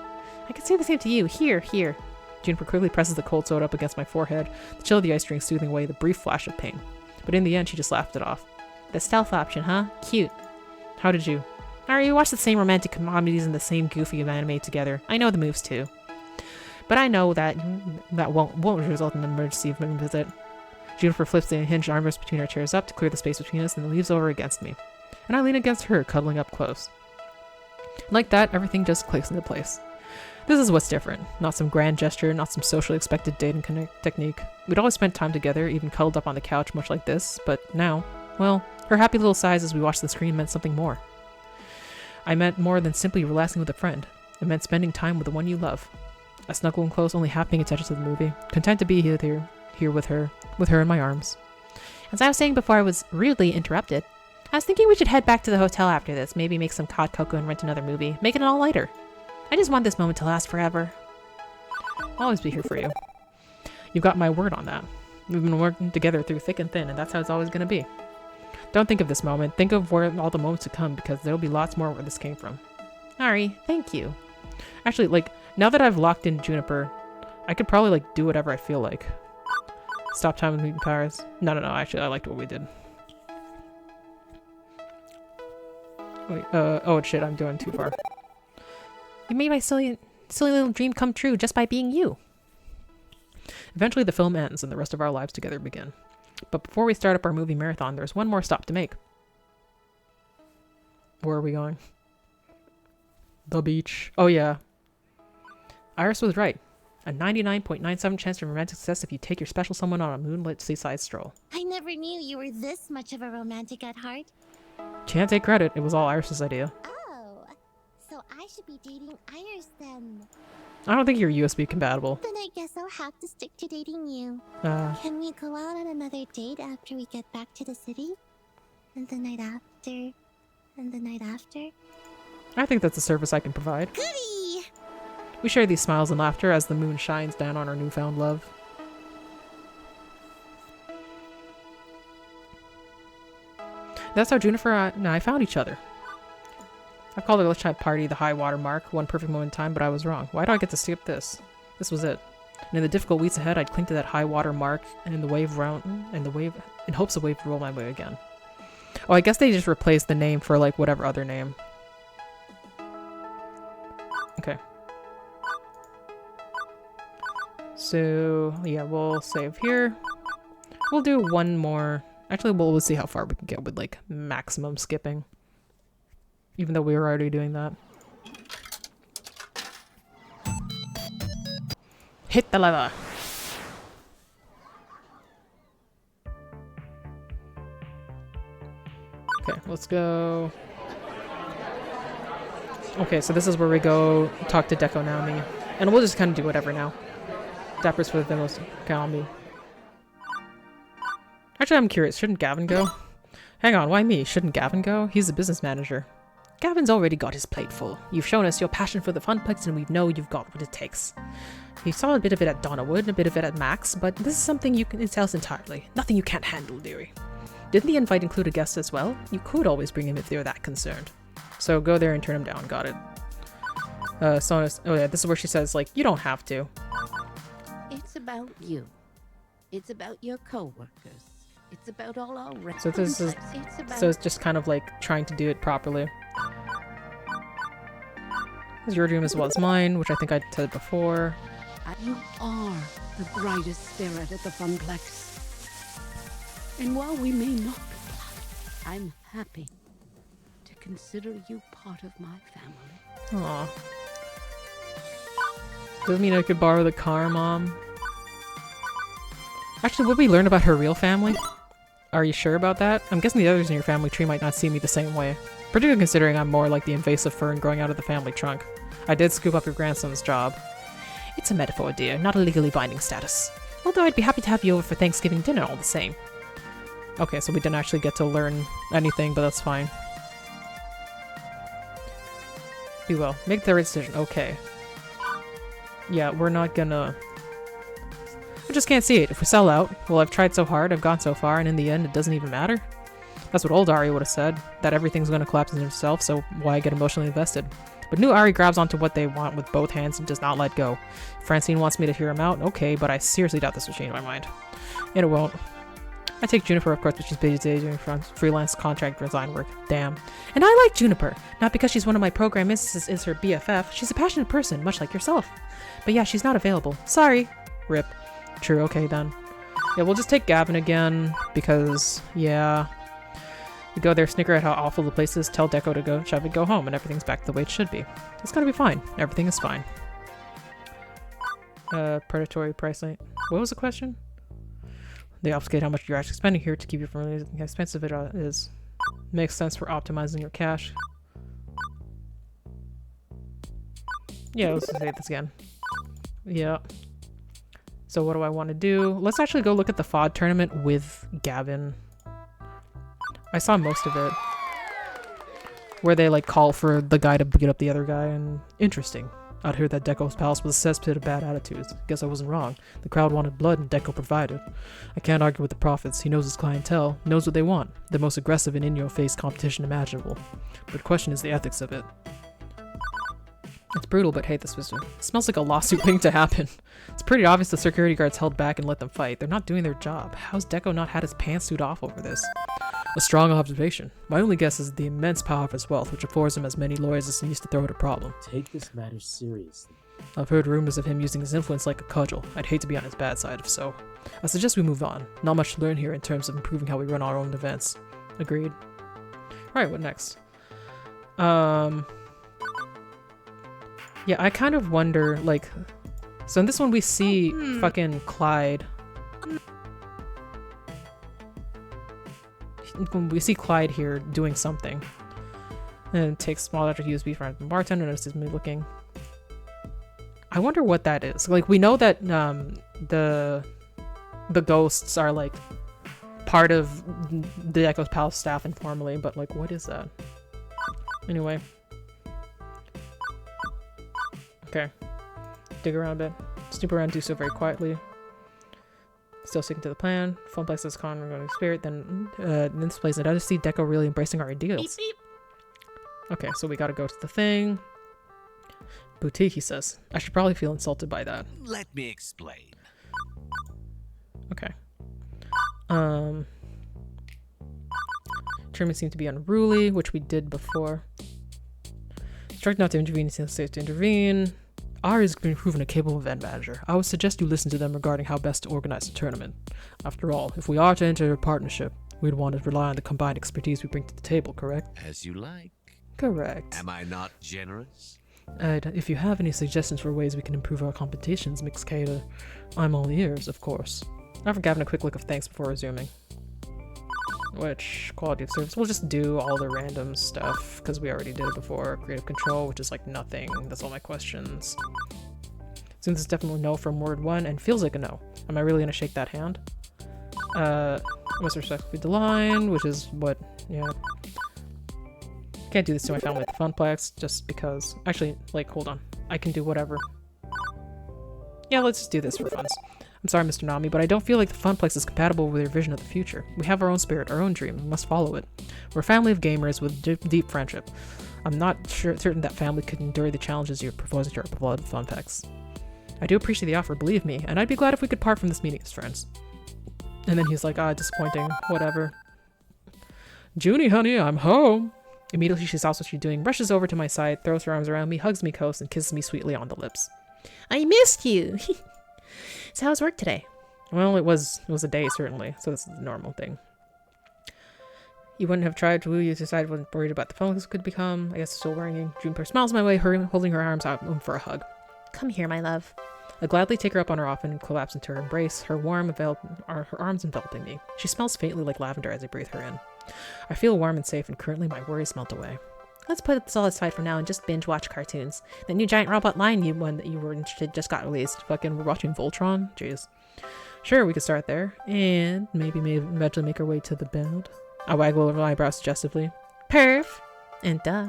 I can say the same to you. Here. Juniper quickly presses the cold soda up against my forehead, the chill of the ice drink soothing away the brief flash of pain. But in the end, she just laughed it off. The stealth option, huh? Cute. How did you? Alright, we watched the same romantic comedies and the same goofy anime together. I know the moves too. But I know that won't result in an emergency visit. Juniper flips the hinged armrest between our chairs up to clear the space between us and then leaves over against me. And I lean against her, cuddling up close. Like that, everything just clicks into place. This is what's different. Not some grand gesture, not some socially expected dating technique. We'd always spent time together, even cuddled up on the couch much like this, but now, well, her happy little sighs as we watched the screen meant something more. I meant more than simply relaxing with a friend. It meant spending time with the one you love. I snuggled in close, only half paying attention to the movie, content to be here with her in my arms. As I was saying before I was rudely interrupted, I was thinking we should head back to the hotel after this, maybe make some hot cocoa and rent another movie, make it all lighter. I just want this moment to last forever. I'll always be here for you. You've got my word on that. We've been working together through thick and thin, and that's how it's always going to be. Don't think of this moment. Think of where all the moments to come, because there'll be lots more where this came from. Ari, thank you. Actually, like, now that I've locked in Juniper, I could probably, like, do whatever I feel like. Stop time with mutant powers. No, actually, I liked what we did. Wait, oh shit, I'm going too far. You made my silly little dream come true just by being you. Eventually the film ends and the rest of our lives together begin. But before we start up our movie marathon, there's one more stop to make. Where are we going? The beach. Oh yeah. Iris was right. A 99.97% chance of romantic success if you take your special someone on a moonlit seaside stroll. I never knew you were this much of a romantic at heart. Can't take credit. It was all Iris's idea. Oh, so I should be dating Iris then. I don't think you're USB compatible. Then I guess I'll have to stick to dating you. Can we go out on another date after we get back to the city? And the night after? And the night after? I think that's a service I can provide. Goody! We share these smiles and laughter as the moon shines down on our newfound love. That's how Juniper and I found each other. I've called our lunchtime party the high water mark, one perfect moment in time, but I was wrong. Why do I get to skip this? This was it. And in the difficult weeks ahead, I'd cling to that high water mark and in hopes the wave would roll my way again. Oh, I guess they just replaced the name for like whatever other name. Okay. So yeah, we'll save here. We'll do one more. Actually, we'll see how far we can get with like maximum skipping. Even though we were already doing that. Hit the lever. Okay, let's go. Okay, so this is where we go talk to Deco Nami. And we'll just kind of do whatever now. Dappers for the most Kalmi. Actually, I'm curious. Shouldn't Gavin go? Hang on, why me? Shouldn't Gavin go? He's the business manager. Gavin's already got his plate full. You've shown us your passion for the Funplex and we know you've got what it takes. You saw a bit of it at Donnawood and a bit of it at Max, but this is something you can tell us entirely. Nothing you can't handle, dearie. Didn't the invite include a guest as well? You could always bring him if you're that concerned. So go there and turn him down. Got it. Sonus. Oh yeah, this is where she says, like, you don't have to. It's about you. It's about your co-workers. It's about all our So this is so it's just kind of like trying to do it properly. It's your dream as well as mine, which I think I said before. You are the brightest spirit at the Funplex. And while we may not be blood, I'm happy to consider you part of my family. Aw. Doesn't mean I could borrow the car, Mom. Actually, would we learn about her real family? Are you sure about that? I'm guessing the others in your family tree might not see me the same way. Particularly considering I'm more like the invasive fern growing out of the family trunk. I did scoop up your grandson's job. It's a metaphor, dear, not a legally binding status. Although I'd be happy to have you over for Thanksgiving dinner all the same. Okay, so we didn't actually get to learn anything, but that's fine. Be well. Make the right decision. Okay. Yeah, we're not gonna... I just can't see it. If we sell out, well, I've tried so hard, I've gone so far, and in the end, it doesn't even matter. That's what old Ari would have said, that everything's gonna collapse in himself, so why get emotionally invested? But new Ari grabs onto what they want with both hands and does not let go. Francine wants me to hear him out, okay, but I seriously doubt this will change my mind. And it won't. I take Juniper, of course, but she's busy today doing freelance contract design work. Damn. And I like Juniper. Not because she's one of my program is her BFF. She's a passionate person, much like yourself. But yeah, she's not available. Sorry. Rip. True, okay then. Yeah, we'll just take Gavin again, because, yeah. We go there, snicker at how awful the place is, tell Deco to go shove it, go home, and everything's back the way it should be. It's gonna be fine. Everything is fine. Predatory pricing. What was the question? They obfuscate how much you're actually spending here to keep you from realizing how expensive it is. Makes sense for optimizing your cash. Yeah, let's say this again. Yeah. So what do I want to do? Let's actually go look at the FOD tournament with Gavin. I saw most of it. Where they like call for the guy to beat up the other guy, and interesting. I'd heard that Deco's palace was a cesspit of bad attitudes. Guess I wasn't wrong. The crowd wanted blood and Deco provided. I can't argue with the prophets. He knows his clientele, knows what they want. The most aggressive and in-your-face competition imaginable. But the question is the ethics of it. It's brutal, but hey, this smells like a lawsuit waiting to happen. It's pretty obvious the security guards held back and let them fight. They're not doing their job. How's Deco not had his pantsuit off over this? A strong observation. My only guess is the immense power of his wealth, which affords him as many lawyers as he needs to throw at a problem. Take this matter seriously. I've heard rumors of him using his influence like a cudgel. I'd hate to be on his bad side if so. I suggest we move on. Not much to learn here in terms of improving how we run our own events. Agreed. Alright, what next? Yeah, I kind of wonder, like... So in this one we see fucking Clyde. We see Clyde here doing something. And it takes small after USB from the bartender and notices me looking. I wonder what that is. Like, we know that the ghosts are like part of the Echo's Palace staff informally, but like, what is that? Anyway. Okay. Dig around a bit. Snoop around, do so very quietly. Still sticking to the plan. Funplex is con regarding spirit. Then in this place, I just see Deco really embracing our ideals. Beep, beep. Okay, so we gotta go to the thing. Boutique, he says. I should probably feel insulted by that. Let me explain. Okay. Truman seemed to be unruly, which we did before. Instruct not to intervene, seems safe to intervene. R has been proven a capable event manager. I would suggest you listen to them regarding how best to organize the tournament. After all, if we are to enter a partnership, we'd want to rely on the combined expertise we bring to the table, correct? As you like. Correct. Am I not generous? If you have any suggestions for ways we can improve our competitions, Mix Cater, I'm all ears, of course. I offer Gavin a quick look of thanks before resuming. Which, quality of service, we'll just do all the random stuff, because we already did it before. Creative control, which is like nothing. That's all my questions. Seems it's definitely no from word 1, and feels like a no. Am I really gonna shake that hand? Most respectfully decline, which is what, yeah. Can't do this to my family at the Funplex, just because. Actually, like, hold on. I can do whatever. Yeah, let's just do this for funs. I'm sorry, Mr. Nami, but I don't feel like the Funplex is compatible with your vision of the future. We have our own spirit, our own dream, and must follow it. We're a family of gamers with deep friendship. I'm not certain that family could endure the challenges you're proposing to our beloved Funplex. I do appreciate the offer, believe me, and I'd be glad if we could part from this meeting as friends. And then he's like, disappointing, whatever. Junie, honey, I'm home. Immediately she stops what she's doing, rushes over to my side, throws her arms around me, hugs me close, and kisses me sweetly on the lips. I missed you! So how's work today? Well, it was a day, certainly, so this is a normal thing. You wouldn't have tried to woo you decided wasn't worried about the phone this could become. I guess it's still worrying. Juniper smiles my way, holding her arms out for a hug. Come here, my love. I gladly take her up on her offer and collapse into her embrace, her arms enveloping me. She smells faintly like lavender as I breathe her in. I feel warm and safe, and currently my worries melt away. Let's put this all aside for now and just binge watch cartoons. That new giant robot lion one that you were interested just got released. Fucking, we're watching Voltron? Jeez. Sure, we could start there. And maybe eventually make our way to the bed. I waggle over my eyebrows suggestively. Perf! And duh.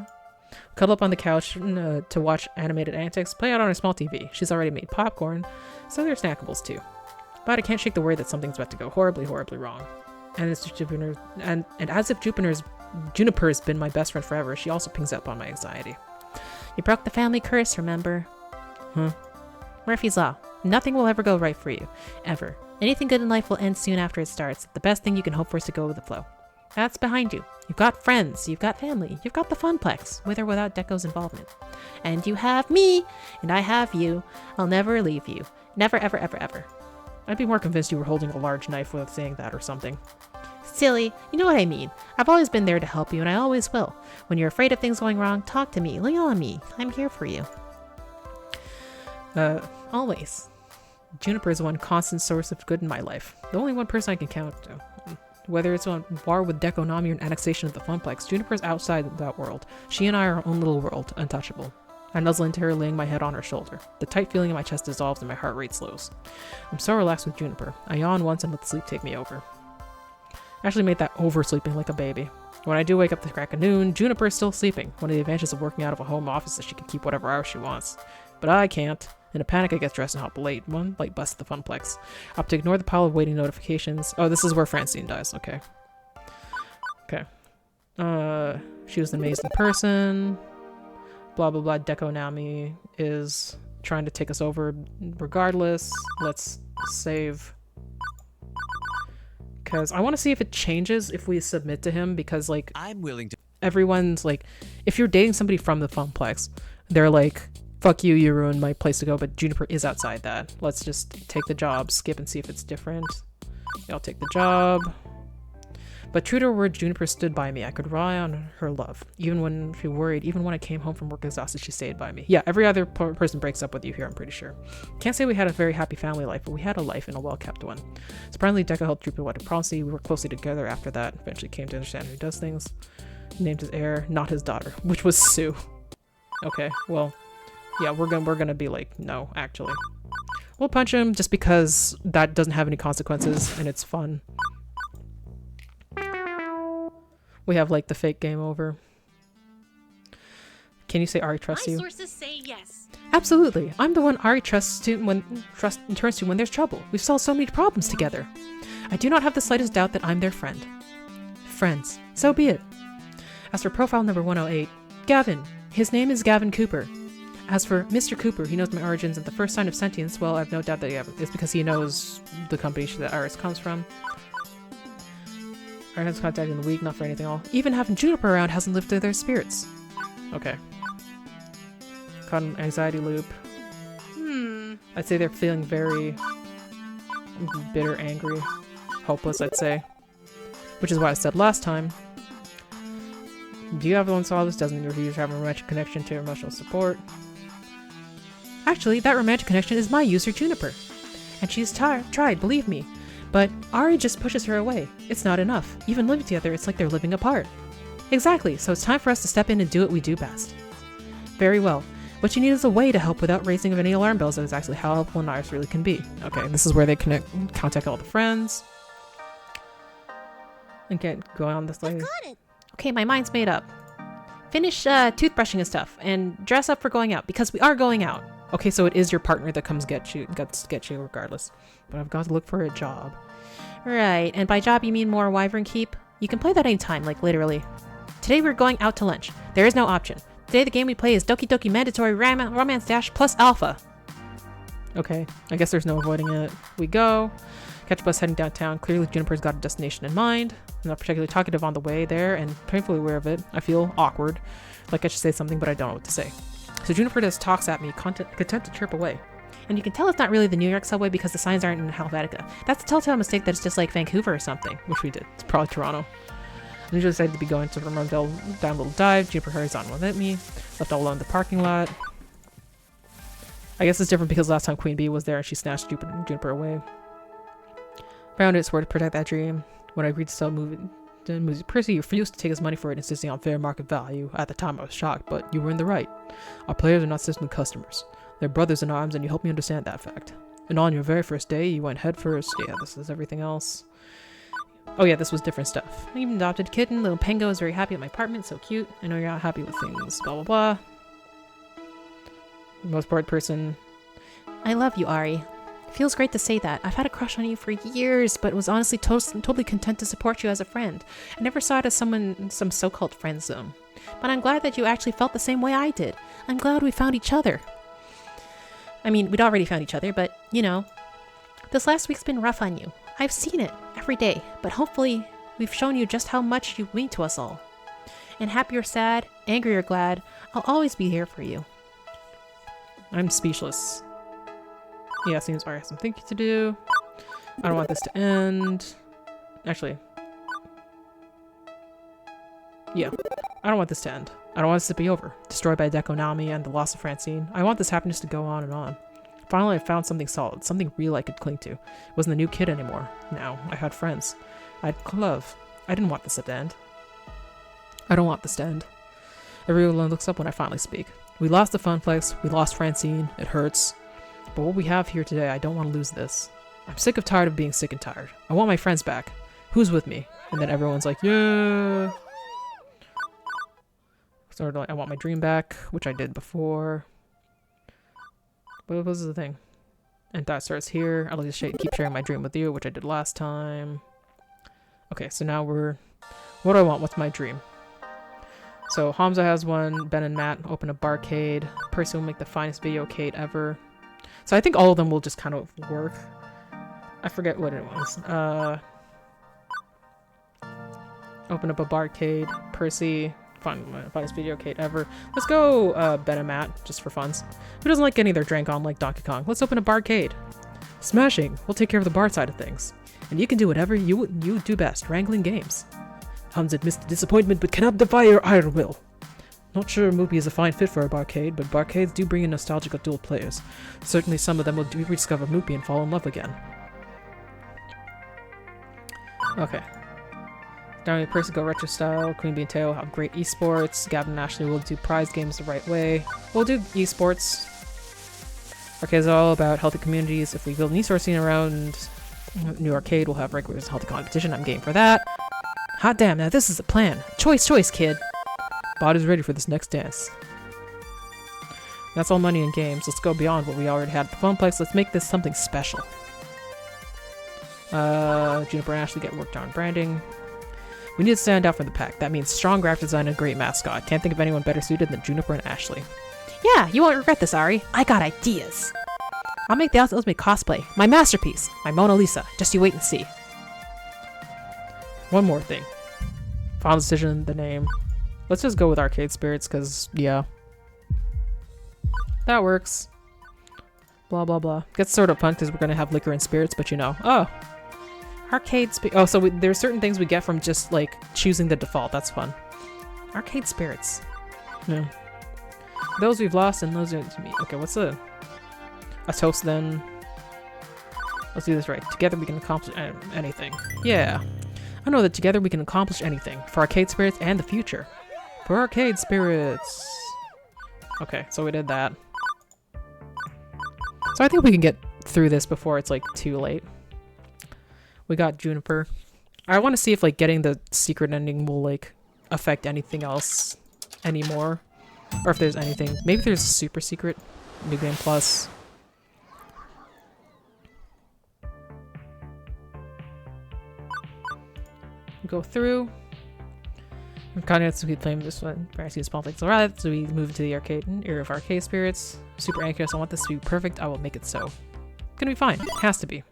Cuddle up on the couch to watch animated antics, play out on a small TV. She's already made popcorn, so there are snackables too. But I can't shake the worry that something's about to go horribly, horribly wrong. And as if Juniper's been my best friend forever, she also pings up on my anxiety. You broke the family curse, remember? Huh? Murphy's Law. Nothing will ever go right for you. Ever. Anything good in life will end soon after it starts. The best thing you can hope for is to go with the flow. That's behind you. You've got friends, you've got family, you've got the Funplex, with or without Deco's involvement. And you have me, and I have you. I'll never leave you. Never, ever, ever, ever. I'd be more convinced you were holding a large knife without saying that or something. Silly, you know what I mean. I've always been there to help you, and I always will. When you're afraid of things going wrong, talk to me, lean on me. I'm here for you. Always. Juniper is one constant source of good in my life. The only one person I can count to. Whether it's on war with Dekonami or an annexation of the Funplex, Juniper's outside that world. She and I are our own little world, untouchable. I nuzzle into her, laying my head on her shoulder. The tight feeling in my chest dissolves and my heart rate slows. I'm so relaxed with Juniper. I yawn once and let sleep take me over. I actually made that oversleeping like a baby. When I do wake up at the crack of noon, Juniper is still sleeping. One of the advantages of working out of a home office is that she can keep whatever hours she wants. But I can't. In a panic, I get dressed and hop late. One light bus at the Funplex. I opt to ignore the pile of waiting notifications. Oh, this is where Francine dies. Okay. Okay. She was an amazing person. Blah, blah, blah. Dekonami is trying to take us over regardless. Let's save. Because I want to see if it changes if we submit to him, because, like, I'm willing to. Everyone's like, if you're dating somebody from the Funplex, they're like, fuck you, you ruined my place to go, but Juniper is outside that. Let's just take the job, skip and see if it's different. Yeah, I'll take the job. But true to her word, Juniper stood by me. I could rely on her love. Even when she worried, even when I came home from work exhausted, she stayed by me. Yeah, every other person breaks up with you here, I'm pretty sure. Can't say we had a very happy family life, but we had a life and a well-kept one. Surprisingly, Deco helped Juniper what prophecy. We worked closely together after that. Eventually came to understand who does things. He named his heir, not his daughter, which was Sue. Okay, well, yeah, we're gonna be like, no, actually. We'll punch him just because that doesn't have any consequences and it's fun. We have like the fake game over. Can you say Ari trusts you? My sources say yes. Absolutely. I'm the one Ari trusts and turns to when there's trouble. We've solved so many problems together. I do not have the slightest doubt that I'm their friend. Friends. So be it. As for profile number 108, Gavin. His name is Gavin Cooper. As for Mr. Cooper, he knows my origins and the first sign of sentience, well, I've no doubt that it's because he knows the company that Iris comes from. Iris has contacted in the week, not for anything at all. Even having Juniper around hasn't lifted their spirits. Okay. Caught an anxiety loop. I'd say they're feeling very bitter, angry, hopeless, I'd say. Which is why I said last time. Do you have one saw this? Doesn't mean reviewers have a romantic connection to emotional support. Actually, that romantic connection is my user Juniper. And she's tried, believe me. But Ari just pushes her away. It's not enough. Even living together, it's like they're living apart. Exactly, so it's time for us to step in and do what we do best. Very well. What you need is a way to help without raising of any alarm bells. That is actually how helpful Iris really can be. Okay, this is where they contact all the friends. And get going on this later. Okay, my mind's made up. Finish toothbrushing and stuff, and dress up for going out, because we are going out. Okay, so it is your partner that comes get you regardless. But I've got to look for a job. Right, and by job you mean more Wyvern Keep? You can play that anytime, like literally. Today we're going out to lunch. There is no option. Today the game we play is Doki Doki Mandatory Romance Dash plus Alpha. Okay, I guess there's no avoiding it. We go. Catch a bus heading downtown. Clearly Juniper's got a destination in mind. I'm not particularly talkative on the way there, and painfully aware of it. I feel awkward. Like I should say something, but I don't know what to say. So Juniper just talks at me, content to chirp away. And you can tell it's not really the New York subway because the signs aren't in Helvetica. That's a telltale mistake that it's just like Vancouver or something, which we did. It's probably Toronto. I usually decided to be going to Vermontville down a little dive. Juniper hurries on without me. Left all alone in the parking lot. I guess it's different because last time Queen Bee was there and she snatched Juniper away. Found it, swore to protect that dream. When I agreed to sell Moosey Percy, you refused to take his money for it, insisting on fair market value. At the time I was shocked, but you were in the right. Our players are not system customers. They're brothers in arms, and you helped me understand that fact. And on your very first day, you went head first. Yeah, this is everything else. Oh yeah, this was different stuff. I even adopted a kitten. Little Pengo is very happy at my apartment. So cute. I know you're not happy with things. Blah, blah, blah. Most bored person. I love you, Ari. It feels great to say that. I've had a crush on you for years, but was honestly totally content to support you as a friend. I never saw it as some so-called friend zone. But I'm glad that you actually felt the same way I did. I'm glad we found each other. I mean, we'd already found each other, but, you know, This last week's been rough on you. I've seen it every day, but hopefully we've shown you just how much you mean to us all. And happy or sad, angry or glad, I'll always be here for you. I'm speechless. Yeah, seems I have some thinking to do. I don't want this to end. Actually. Yeah. I don't want this to end. I don't want this to be over. Destroyed by Dekonami and the loss of Francine. I want this happiness to go on and on. Finally, I found something solid. Something real I could cling to. It wasn't a new kid anymore. Now, I had friends. I had love. I didn't want this to end. I don't want this to end. Everyone looks up when I finally speak. We lost the Funplex. We lost Francine. It hurts. But what we have here today, I don't want to lose this. I'm sick of tired of being sick and tired. I want my friends back. Who's with me? And then everyone's like, yeah. Sort of like, I want my dream back, which I did before. What was the thing? And that starts here. I'll just keep sharing my dream with you, which I did last time. Okay, so now we're... What do I want? What's my dream? So Hamza has one. Ben and Matt open a barcade. Percy will make the finest videocade ever. So I think all of them will just kind of work. I forget what it was. Open up a barcade. Percy, finest videocade ever. Let's go Ben and Matt, just for funs. Who doesn't like getting their drink on like Donkey Kong? Let's open a barcade. Smashing. We'll take care of the bar side of things. And you can do whatever you do best, wrangling games. Hamza admits the disappointment, but cannot defy your iron will. Not sure Moopy is a fine fit for a barcade, but barcades do bring in nostalgic adult players. Certainly some of them will rediscover Moopy and fall in love again. Okay. Down to Percy go retro style, Queen Bee and Teo have great esports, Gavin and Ashley will do prize games the right way. We'll do esports. Arcades are all about healthy communities. If we build an esports scene around new arcade, we'll have regular healthy competition. I'm game for that. Hot damn, now this is a plan. Choice, kid. Body's ready for this next dance. That's all money in games. Let's go beyond what we already had at the Funplex. Let's make this something special. Juniper and Ashley get worked on branding. We need to stand out from the pack. That means strong graphic design and a great mascot. Can't think of anyone better suited than Juniper and Ashley. Yeah, you won't regret this, Ari. I got ideas. I'll make the ultimate cosplay. My masterpiece. My Mona Lisa. Just you wait and see. One more thing. Final decision, the name. Let's just go with Arcade Spirits, because, yeah. That works. Blah, blah, blah. Gets sort of fun because we're going to have liquor and spirits, but you know. Oh. Arcade Spirits. Oh, so there's certain things we get from just, like, choosing the default. That's fun. Arcade Spirits. Yeah. Those we've lost and those are to me. Okay, what's a toast then? Let's do this right. Together we can accomplish anything. Yeah. I know that together we can accomplish anything. For Arcade Spirits and the future. For Arcade Spirits. Okay, so we did that. So I think we can get through this before it's like too late. We got Juniper. I want to see if like getting the secret ending will like affect anything else anymore. Or if there's anything. Maybe there's a super secret. New Game Plus. Go through. Continents we claim this one. I see small things alright, so we move into the arcade era of Arcade Spirits. Super anxious. I want this to be perfect. I will make it so. It's gonna be fine. It has to be.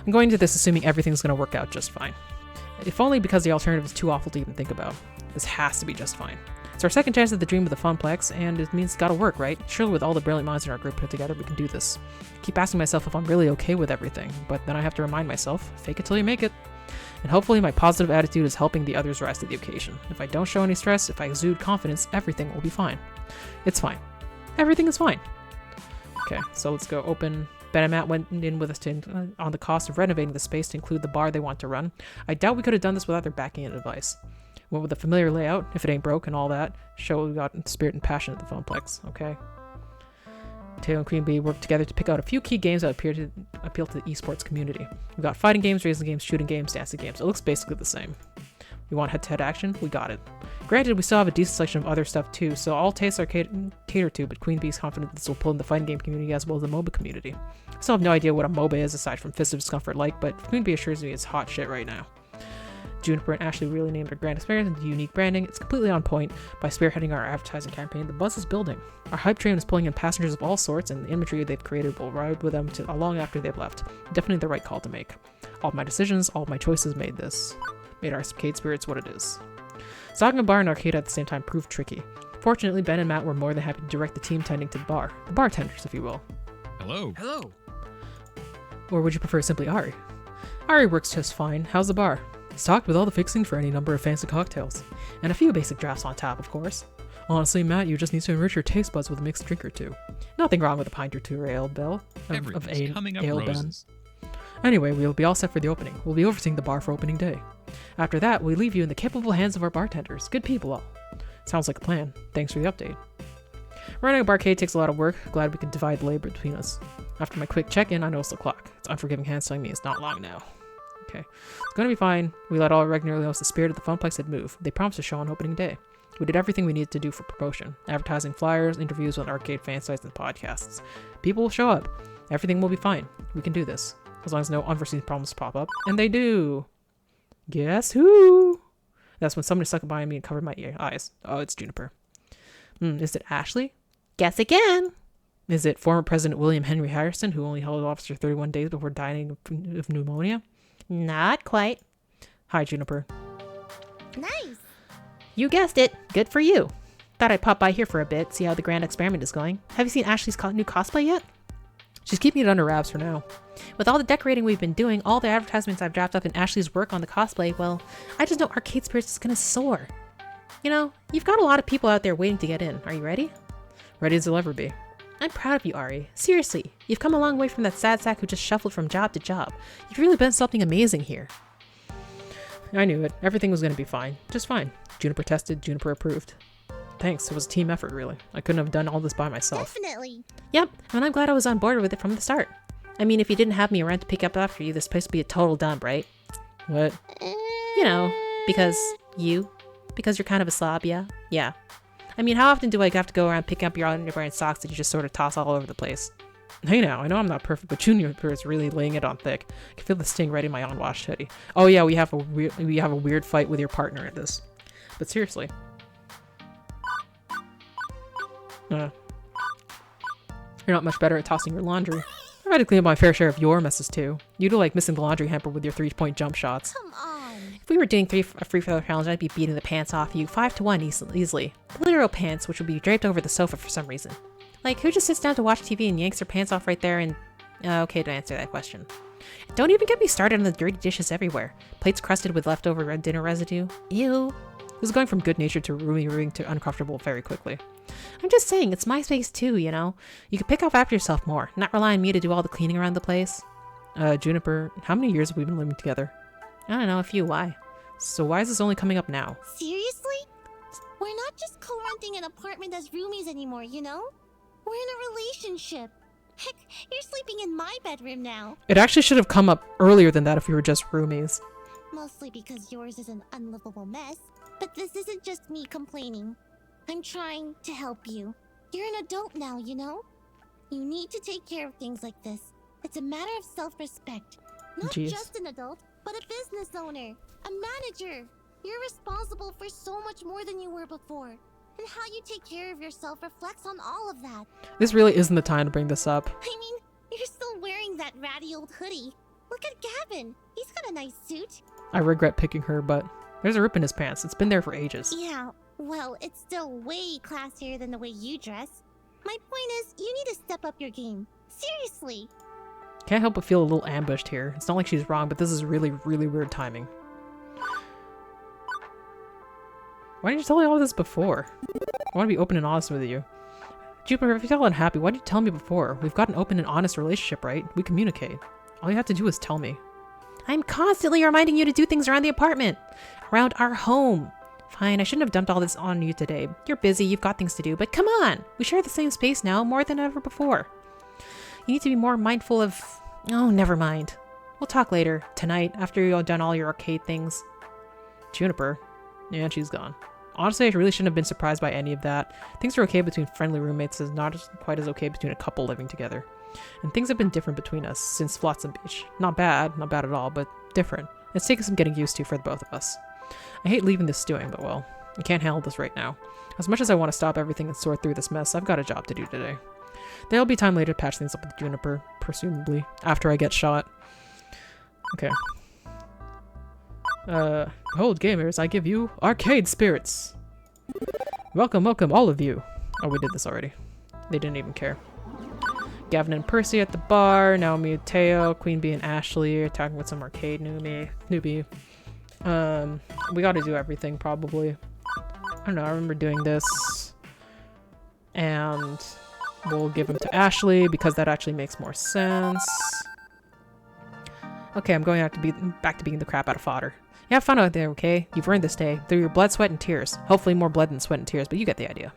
I'm going into this assuming everything's gonna work out just fine. If only because the alternative is too awful to even think about. This has to be just fine. It's our second chance at the dream of the Funplex, and it means it's gotta work, right? Surely with all the brilliant minds in our group put together, we can do this. I keep asking myself if I'm really okay with everything, but then I have to remind myself, fake it till you make it. And hopefully my positive attitude is helping the others rise to the occasion. If I don't show any stress, if I exude confidence, everything will be fine. It's fine. Everything is fine. Okay, so let's go open. Ben and Matt went in with us on the cost of renovating the space to include the bar they want to run. I doubt we could have done this without their backing and advice. Went with a familiar layout, if it ain't broke and all that. Show we got spirit and passion at the Funplex, okay? Taylor and Queen Bee worked together to pick out a few key games that appeal to the esports community. We've got fighting games, racing games, shooting games, dancing games. It looks basically the same. We want head-to-head action? We got it. Granted, we still have a decent selection of other stuff too, so all tastes are catered to, but Queen Bee is confident this will pull in the fighting game community as well as the MOBA community. I still have no idea what a MOBA is aside from Fist of Discomfort like, but Queen Bee assures me it's hot shit right now. Juniper and Ashley really named our grand experience into unique branding. It's completely on point. By spearheading our advertising campaign, the buzz is building. Our hype train is pulling in passengers of all sorts, and the imagery they've created will ride with them long after they've left. Definitely the right call to make. All of my decisions, all of my choices made our arcade spirits what it is. Stocking a bar and arcade at the same time proved tricky. Fortunately, Ben and Matt were more than happy to direct the team tending to the bar. The bartenders, if you will. Hello. Hello. Or would you prefer simply Ari? Ari works just fine. How's the bar? Stocked with all the fixing for any number of fancy cocktails. And a few basic drafts on tap, of course. Honestly, Matt, you just need to enrich your taste buds with a mixed drink or two. Nothing wrong with a pint or two of ale, Bell. Everything's coming up roses. Anyway, we'll be all set for the opening. We'll be overseeing the bar for opening day. After that, we leave you in the capable hands of our bartenders. Good people all. Sounds like a plan. Thanks for the update. Running a barcade takes a lot of work. Glad we could divide the labor between us. After my quick check-in, I noticed the clock. Its unforgiving hands telling me it's not long now. Okay. It's gonna be fine. We let all regularly know the spirit of the Funplex had moved. They promised to show on opening day. We did everything we needed to do for promotion. Advertising, flyers, interviews on arcade fan sites, and podcasts. People will show up. Everything will be fine. We can do this. As long as no unforeseen problems pop up. And they do! Guess who? That's when somebody stuck behind me and covered my eyes. Oh, it's Juniper. Is it Ashley? Guess again. Is it former President William Henry Harrison, who only held office for 31 days before dying of pneumonia? Not quite. Hi, Juniper. Nice. You guessed it. Good for you. Thought I'd pop by here for a bit, see how the grand experiment is going. Have you seen Ashley's new cosplay yet? She's keeping it under wraps for now. With all the decorating we've been doing, all the advertisements I've drafted up, in Ashley's work on the cosplay, well, I just know Arcade Spirits is gonna soar. You know, you've got a lot of people out there waiting to get in. Are you ready? Ready as you'll ever be. I'm proud of you, Ari. Seriously, you've come a long way from that sad sack who just shuffled from job to job. You've really been something amazing here. I knew it. Everything was going to be fine. Just fine. Juniper tested, Juniper approved. Thanks. It was a team effort, really. I couldn't have done all this by myself. Definitely. Yep, and I'm glad I was on board with it from the start. I mean, if you didn't have me around to pick up after you, this place would be a total dump, right? What? You know, because you're kind of a slob, yeah? Yeah. I mean, how often do I have to go around picking up your underwear and socks that you just sort of toss all over the place? Hey now, I know I'm not perfect, but Juniper is really laying it on thick. I can feel the sting right in my unwashed hoodie. Oh yeah, we have a weird fight with your partner at this. But seriously. You're not much better at tossing your laundry. I've had to clean up my fair share of your messes too. You do like missing the laundry hamper with your 3-point jump shots. Come on. If we were doing a free throw challenge, I'd be beating the pants off you 5-1 easily. Literal pants, which would be draped over the sofa for some reason. Like, who just sits down to watch TV and yanks their pants off right there and... okay, to answer that question. Don't even get me started on the dirty dishes everywhere. Plates crusted with leftover red dinner residue. Ew. It was going from good-natured to roomy to uncomfortable very quickly. I'm just saying, it's my space too, you know? You could pick off after yourself more, not rely on me to do all the cleaning around the place. Juniper, how many years have we been living together? I don't know, a few. Why? So why is this only coming up now? Seriously? We're not just co-renting an apartment as roomies anymore, you know? We're in a relationship. Heck, you're sleeping in my bedroom now. It actually should have come up earlier than that if we were just roomies. Mostly because yours is an unlivable mess. But this isn't just me complaining. I'm trying to help you. You're an adult now, you know? You need to take care of things like this. It's a matter of self-respect. Not just an adult, but a business owner, a manager. You're responsible for so much more than you were before. And how you take care of yourself reflects on all of that. This really isn't the time to bring this up. I mean, you're still wearing that ratty old hoodie. Look at Gavin. He's got a nice suit. I regret picking her, but there's a rip in his pants. It's been there for ages. Yeah, well, it's still way classier than the way you dress. My point is, you need to step up your game. Seriously. Can't help but feel a little ambushed here. It's not like she's wrong, but this is really, really weird timing. Why didn't you tell me all this before? I want to be open and honest with you. Juniper, if you're so unhappy, why didn't you tell me before? We've got an open and honest relationship, right? We communicate. All you have to do is tell me. I'm constantly reminding you to do things around the apartment. Around our home. Fine, I shouldn't have dumped all this on you today. You're busy, you've got things to do, but come on! We share the same space now, more than ever before. You need to be more mindful of... Oh, never mind. We'll talk later, tonight, after you've done all your arcade things. Juniper? Yeah, she's gone. Honestly, I really shouldn't have been surprised by any of that. Things are okay between friendly roommates, is not quite as okay between a couple living together. And things have been different between us since Flotsam Beach. Not bad at all, but different. It's taking some getting used to for the both of us. I hate leaving this stewing, but well, I can't handle this right now. As much as I want to stop everything and sort through this mess, I've got a job to do today. There'll be time later to patch things up with Juniper, presumably, after I get shot. Okay. Behold, gamers, I give you arcade spirits! Welcome, welcome, all of you! Oh, we did this already. They didn't even care. Gavin and Percy at the bar, Naomi and Teo, Queen Bee and Ashley are talking with some arcade newbie. We gotta do everything, probably. I don't know, I remember doing this. And we'll give them to Ashley, because that actually makes more sense. Okay, I'm going back to being the crap out of fodder. You have fun out there, okay? You've earned this day. Through your blood, sweat, and tears. Hopefully more blood than sweat and tears, but you get the idea.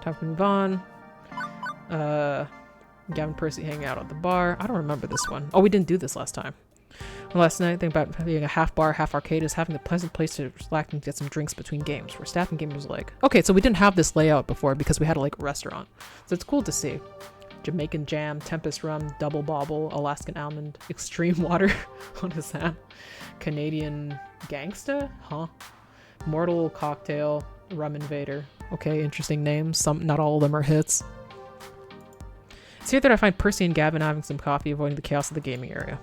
Time to move on. Gavin Percy hanging out at the bar. I don't remember this one. Oh, we didn't do this last time. Last night, the thing about being a half bar, half arcade is having a pleasant place to relax and get some drinks between games, where staff and gamers alike. Okay, so we didn't have this layout before because we had like a restaurant. So it's cool to see. Jamaican jam, Tempest rum, double bobble, Alaskan almond, extreme water. What is that? Canadian gangsta? Huh? Mortal cocktail, rum invader. Okay, interesting names. Not all of them are hits. It's here that I find Percy and Gavin having some coffee, avoiding the chaos of the gaming area.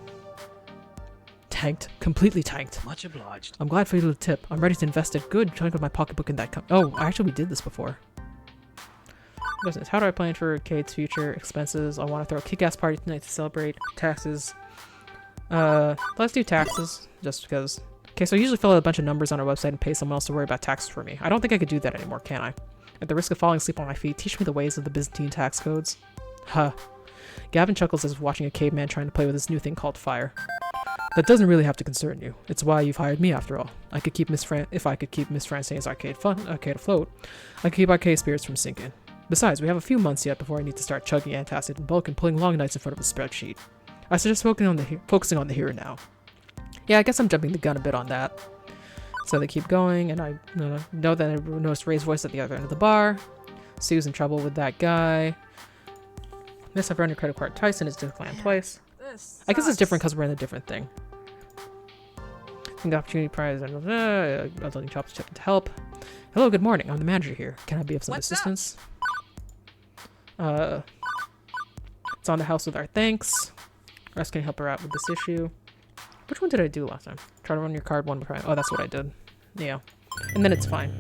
Tanked. Completely tanked. Much obliged. I'm glad for your little tip. I'm ready to invest a good chunk of my pocketbook in that Oh, actually we did this before. Business. How do I plan for Arcade's future expenses? I want to throw a kick-ass party tonight to celebrate. Taxes. Let's do taxes, just because. Okay, so I usually fill out a bunch of numbers on our website and pay someone else to worry about taxes for me. I don't think I could do that anymore, can I? At the risk of falling asleep on my feet, teach me the ways of the Byzantine tax codes. Huh. Gavin chuckles as if watching a caveman trying to play with this new thing called fire. That doesn't really have to concern you. It's why you've hired me, after all. If I could keep Miss Francine's arcade afloat, I could keep arcade spirits from sinking. Besides, we have a few months yet before I need to start chugging antacid in bulk and pulling long nights in front of a spreadsheet. I suggest focusing on the here and now. Yeah, I guess I'm jumping the gun a bit on that. So they keep going, and I know that I noticed Ray's voice at the other end of the bar. Sue's in trouble with that guy. Yes, I've run your credit card twice and it's declined twice. I guess it's different because we're in a different thing. The opportunity prize and letting Chops chip to help. Hello, good morning. I'm the manager here. Can I be of some assistance? It's on the house with our thanks. Russ can help her out with this issue. Which one did I do last time? Try to run your card one time. Oh, that's what I did. Yeah. And then it's fine.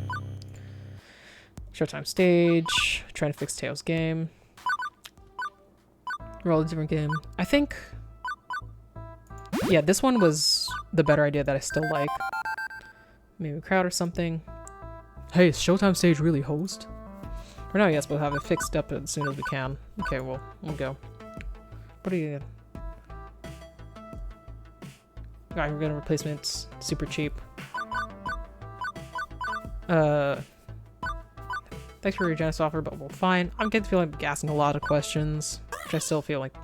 Showtime stage. Trying to fix Teo's game. Roll a different game. I think... Yeah, this one was the better idea that I still like. Maybe a crowd or something. Hey, is Showtime stage really host? For now, yes, we'll have it fixed up as soon as we can. Okay, well, we'll go. What are you... Alright, we're getting replacements. Super cheap. Thanks for your generous offer, but well, fine. I'm getting the feeling I'm asking a lot of questions, which I still feel like...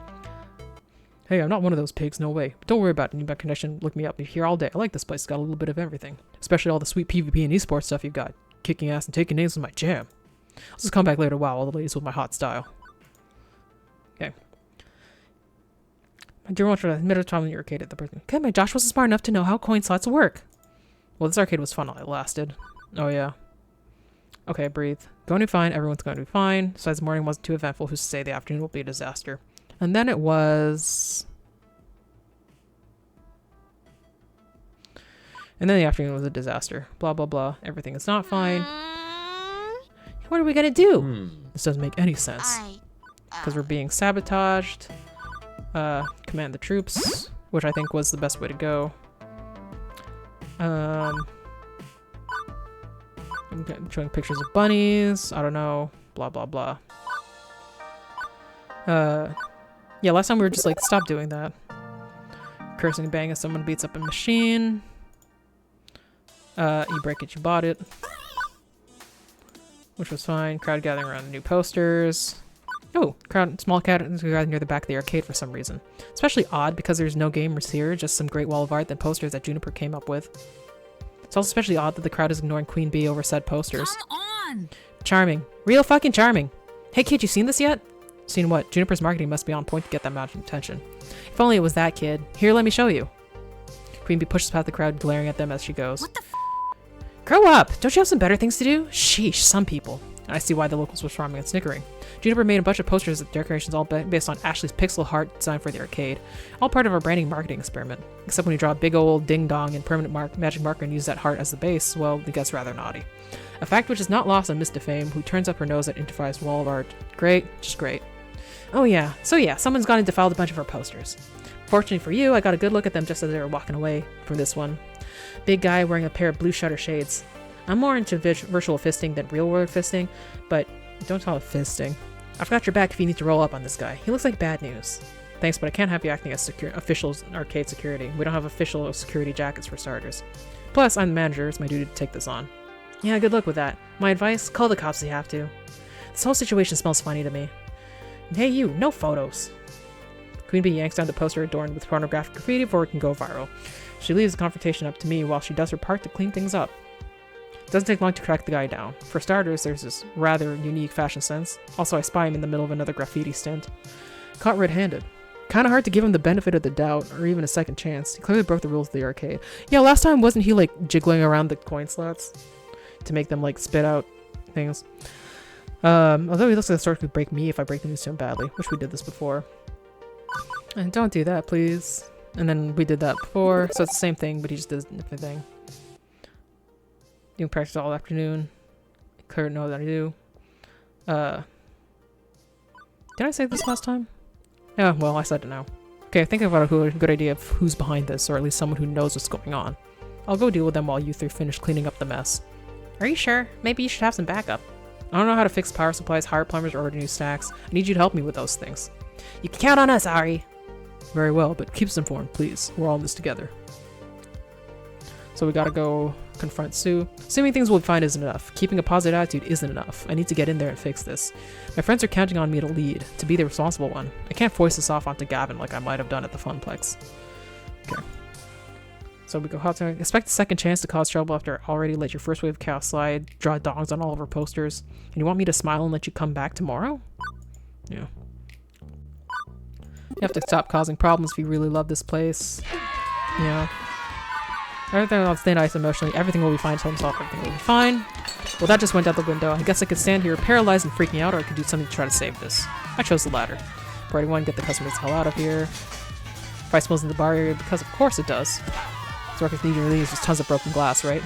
Hey, I'm not one of those pigs, no way. But don't worry about it. Need my connection, look me up. You're here all day. I like this place. It's got a little bit of everything. Especially all the sweet PvP and esports stuff you've got. Kicking ass and taking names is my jam. I'll just come back later. Wow, all the ladies with my hot style. Okay. My dear one, I admit a time in your arcade at the person. Okay, my Josh wasn't smart enough to know how coin slots work. Well, this arcade was fun while it lasted. Oh, yeah. Okay, breathe. Going to be fine. Everyone's going to be fine. Besides, the morning wasn't too eventful. Who's to say the afternoon will be a disaster? And then it was... And then the afternoon was a disaster. Blah, blah, blah. Everything is not fine. What are we gonna do? This doesn't make any sense. Because we're being sabotaged. Command the troops, which I think was the best way to go. I'm showing pictures of bunnies. I don't know. Blah, blah, blah. Yeah, last time we were just like, stop doing that. Cursing and banging as someone beats up a machine. You break it, you bought it. Which was fine. Crowd gathering around the new posters. Oh, small crowd gathering near the back of the arcade for some reason. Especially odd because there's no gamers here, just some great wall of art and posters that Juniper came up with. It's also especially odd that the crowd is ignoring Queen Bee over said posters. Come on! Charming. Real fucking charming. Hey kid, you seen this yet? Seen what? Juniper's marketing must be on point to get that much attention. If only it was that kid. Here, let me show you. Queen Bee pushes past the crowd, glaring at them as she goes. What the Grow up! Don't you have some better things to do? Sheesh, some people. I see why the locals were swarming and snickering. Juniper made a bunch of posters and decorations all based on Ashley's pixel art design for the arcade. All part of our branding marketing experiment. Except when you draw a big old ding-dong and permanent magic marker and use that heart as the base, well, it gets rather naughty. A fact which is not lost on Miss DeFame, who turns up her nose at Interfi's wall of art. Great, just great. Oh yeah, so yeah, someone's gone and defiled a bunch of our posters. Fortunately for you, I got a good look at them just as they were walking away from this one. Big guy wearing a pair of blue shutter shades. I'm more into virtual fisting than real-world fisting, but don't call it fisting. I've got your back if you need to roll up on this guy. He looks like bad news. Thanks, but I can't have you acting as official arcade security. We don't have official security jackets for starters. Plus, I'm the manager. It's my duty to take this on. Yeah, good luck with that. My advice? Call the cops if you have to. This whole situation smells funny to me. And hey you, no photos. Queen Bee yanks down the poster adorned with pornographic graffiti before it can go viral. She leaves the confrontation up to me while she does her part to clean things up. It doesn't take long to track the guy down. For starters, there's this rather unique fashion sense. Also, I spy him in the middle of another graffiti stint. Caught red-handed. Kinda hard to give him the benefit of the doubt, or even a second chance. He clearly broke the rules of the arcade. Yeah, last time wasn't he like jiggling around the coin slots to make them like spit out things? Although he looks like the sort could break me if I break the news to him badly. Wish we did this before. And don't do that, please. And then we did that before, so it's the same thing, but he just does a different thing. Doing practice all afternoon. Clear know that I do. Did I say this last time? Yeah, well, I said it now. Okay, I think I've got a good idea of who's behind this, or at least someone who knows what's going on. I'll go deal with them while you three finish cleaning up the mess. Are you sure? Maybe you should have some backup. I don't know how to fix power supplies, hire plumbers, or order new stacks. I need you to help me with those things. You can count on us, Ari. Very well, but keep us informed, please. We're all in this together. So we gotta go confront Sue. Assuming things will be fine isn't enough. Keeping a positive attitude isn't enough. I need to get in there and fix this. My friends are counting on me to lead, to be the responsible one. I can't voice this off onto Gavin like I might have done at the Funplex. Okay. So we go out to expect a second chance to cause trouble after I already let your first wave of chaos slide, draw dogs on all of our posters. And you want me to smile and let you come back tomorrow? Yeah. You have to stop causing problems if you really love this place. Yeah. Everything will stay nice emotionally. Everything will be fine. Tell himself everything will be fine. Well, that just went out the window. I guess I could stand here paralyzed and freaking out, or I could do something to try to save this. I chose the latter. Priority 1, get the customers the hell out of here. Price smells in the bar area because of course it does. Zork's need to release just tons of broken glass, right?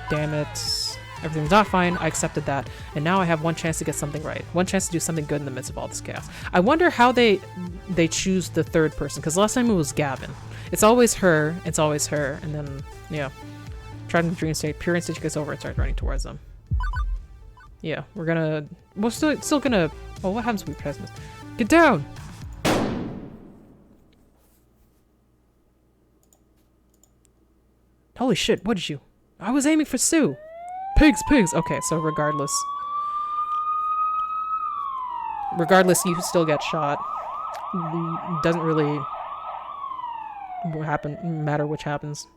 Damn it. Everything's not fine. I accepted that. And now I have one chance to get something right. One chance to do something good in the midst of all this chaos. I wonder how they choose the third person, because last time it was Gavin. It's always her, and then, yeah. Try to dream state. Pure instinct gets over and starts running towards them. Yeah, we're still gonna, well, what happens when we press this? Get down! Holy shit, what did you? I was aiming for Sue! Pigs! Okay, so regardless, you still get shot. Doesn't really matter which happens.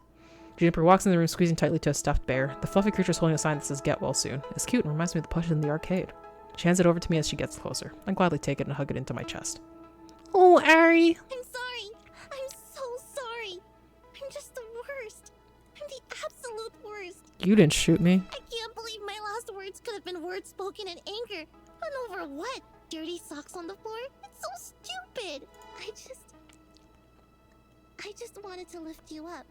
Juniper walks in the room, squeezing tightly to a stuffed bear. The fluffy creature's holding a sign that says "Get well soon." It's cute and reminds me of the plushes in the arcade. She hands it over to me as she gets closer. I gladly take it and hug it into my chest. Oh, Ari! I'm sorry. I'm so sorry. I'm just the worst. I'm the absolute worst. You didn't shoot me. I can't believe my last words could have been words spoken in anger. And over what? Dirty socks on the floor? It's so stupid. I just wanted to lift you up.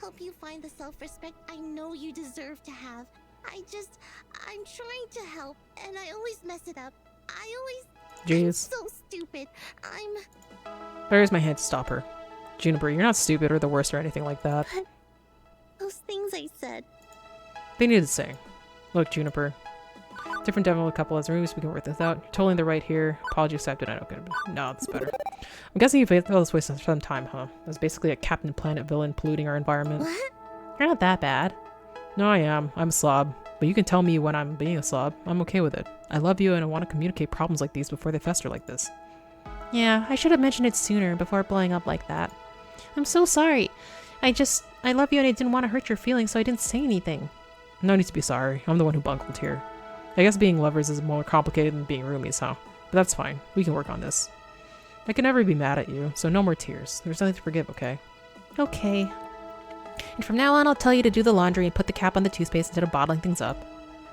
Help you find the self-respect I know you deserve to have. I'm trying to help, and I always mess it up. I'm so stupid. I raise my hand to stop her. Juniper, you're not stupid or the worst or anything like that. But those things I said. They needed saying. Look, Juniper. Different devil couple as rooms, we can work this out. You're totally in the right here. Apology accepted. I don't get it. No, that's better. I'm guessing you've felt this way for some time, huh? As basically a Captain Planet villain polluting our environment. What? You're not that bad. No, I am. I'm a slob. But you can tell me when I'm being a slob. I'm okay with it. I love you and I want to communicate problems like these before they fester like this. Yeah, I should have mentioned it sooner before blowing up like that. I'm so sorry. I love you and I didn't want to hurt your feelings, so I didn't say anything. No need to be sorry. I'm the one who bungled here. I guess being lovers is more complicated than being roomies, huh? But that's fine. We can work on this. I can never be mad at you, so no more tears. There's nothing to forgive, okay? Okay. And from now on, I'll tell you to do the laundry and put the cap on the toothpaste instead of bottling things up.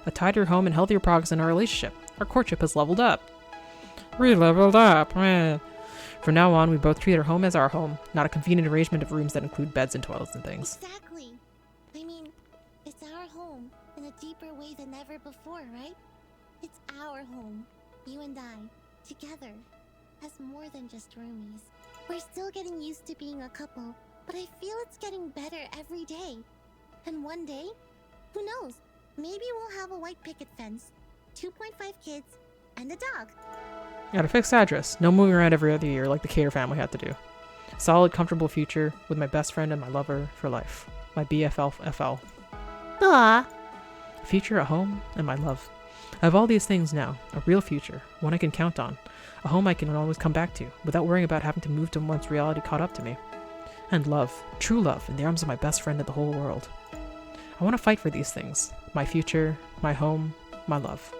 A tidier home and healthier progress in our relationship. Our courtship has leveled up. We leveled up. Meh. From now on, we both treat our home as our home, not a convenient arrangement of rooms that include beds and toilets and things. Exactly. I mean, it's our home in a deeper way than ever before, right? It's our home, you and I, together, as more than just roomies. We're still getting used to being a couple, but I feel it's getting better every day. And one day, who knows, maybe we'll have a white picket fence, 2.5 kids, and a dog. Got a fixed address. No moving around every other year like the Cater family had to do. Solid, comfortable future with my best friend and my lover for life. My BFL. Aw. A future, a home, and my love. I have all these things now. A real future. One I can count on. A home I can always come back to, without worrying about having to move to once reality caught up to me. And love. True love, in the arms of my best friend in the whole world. I want to fight for these things. My future, my home, my love.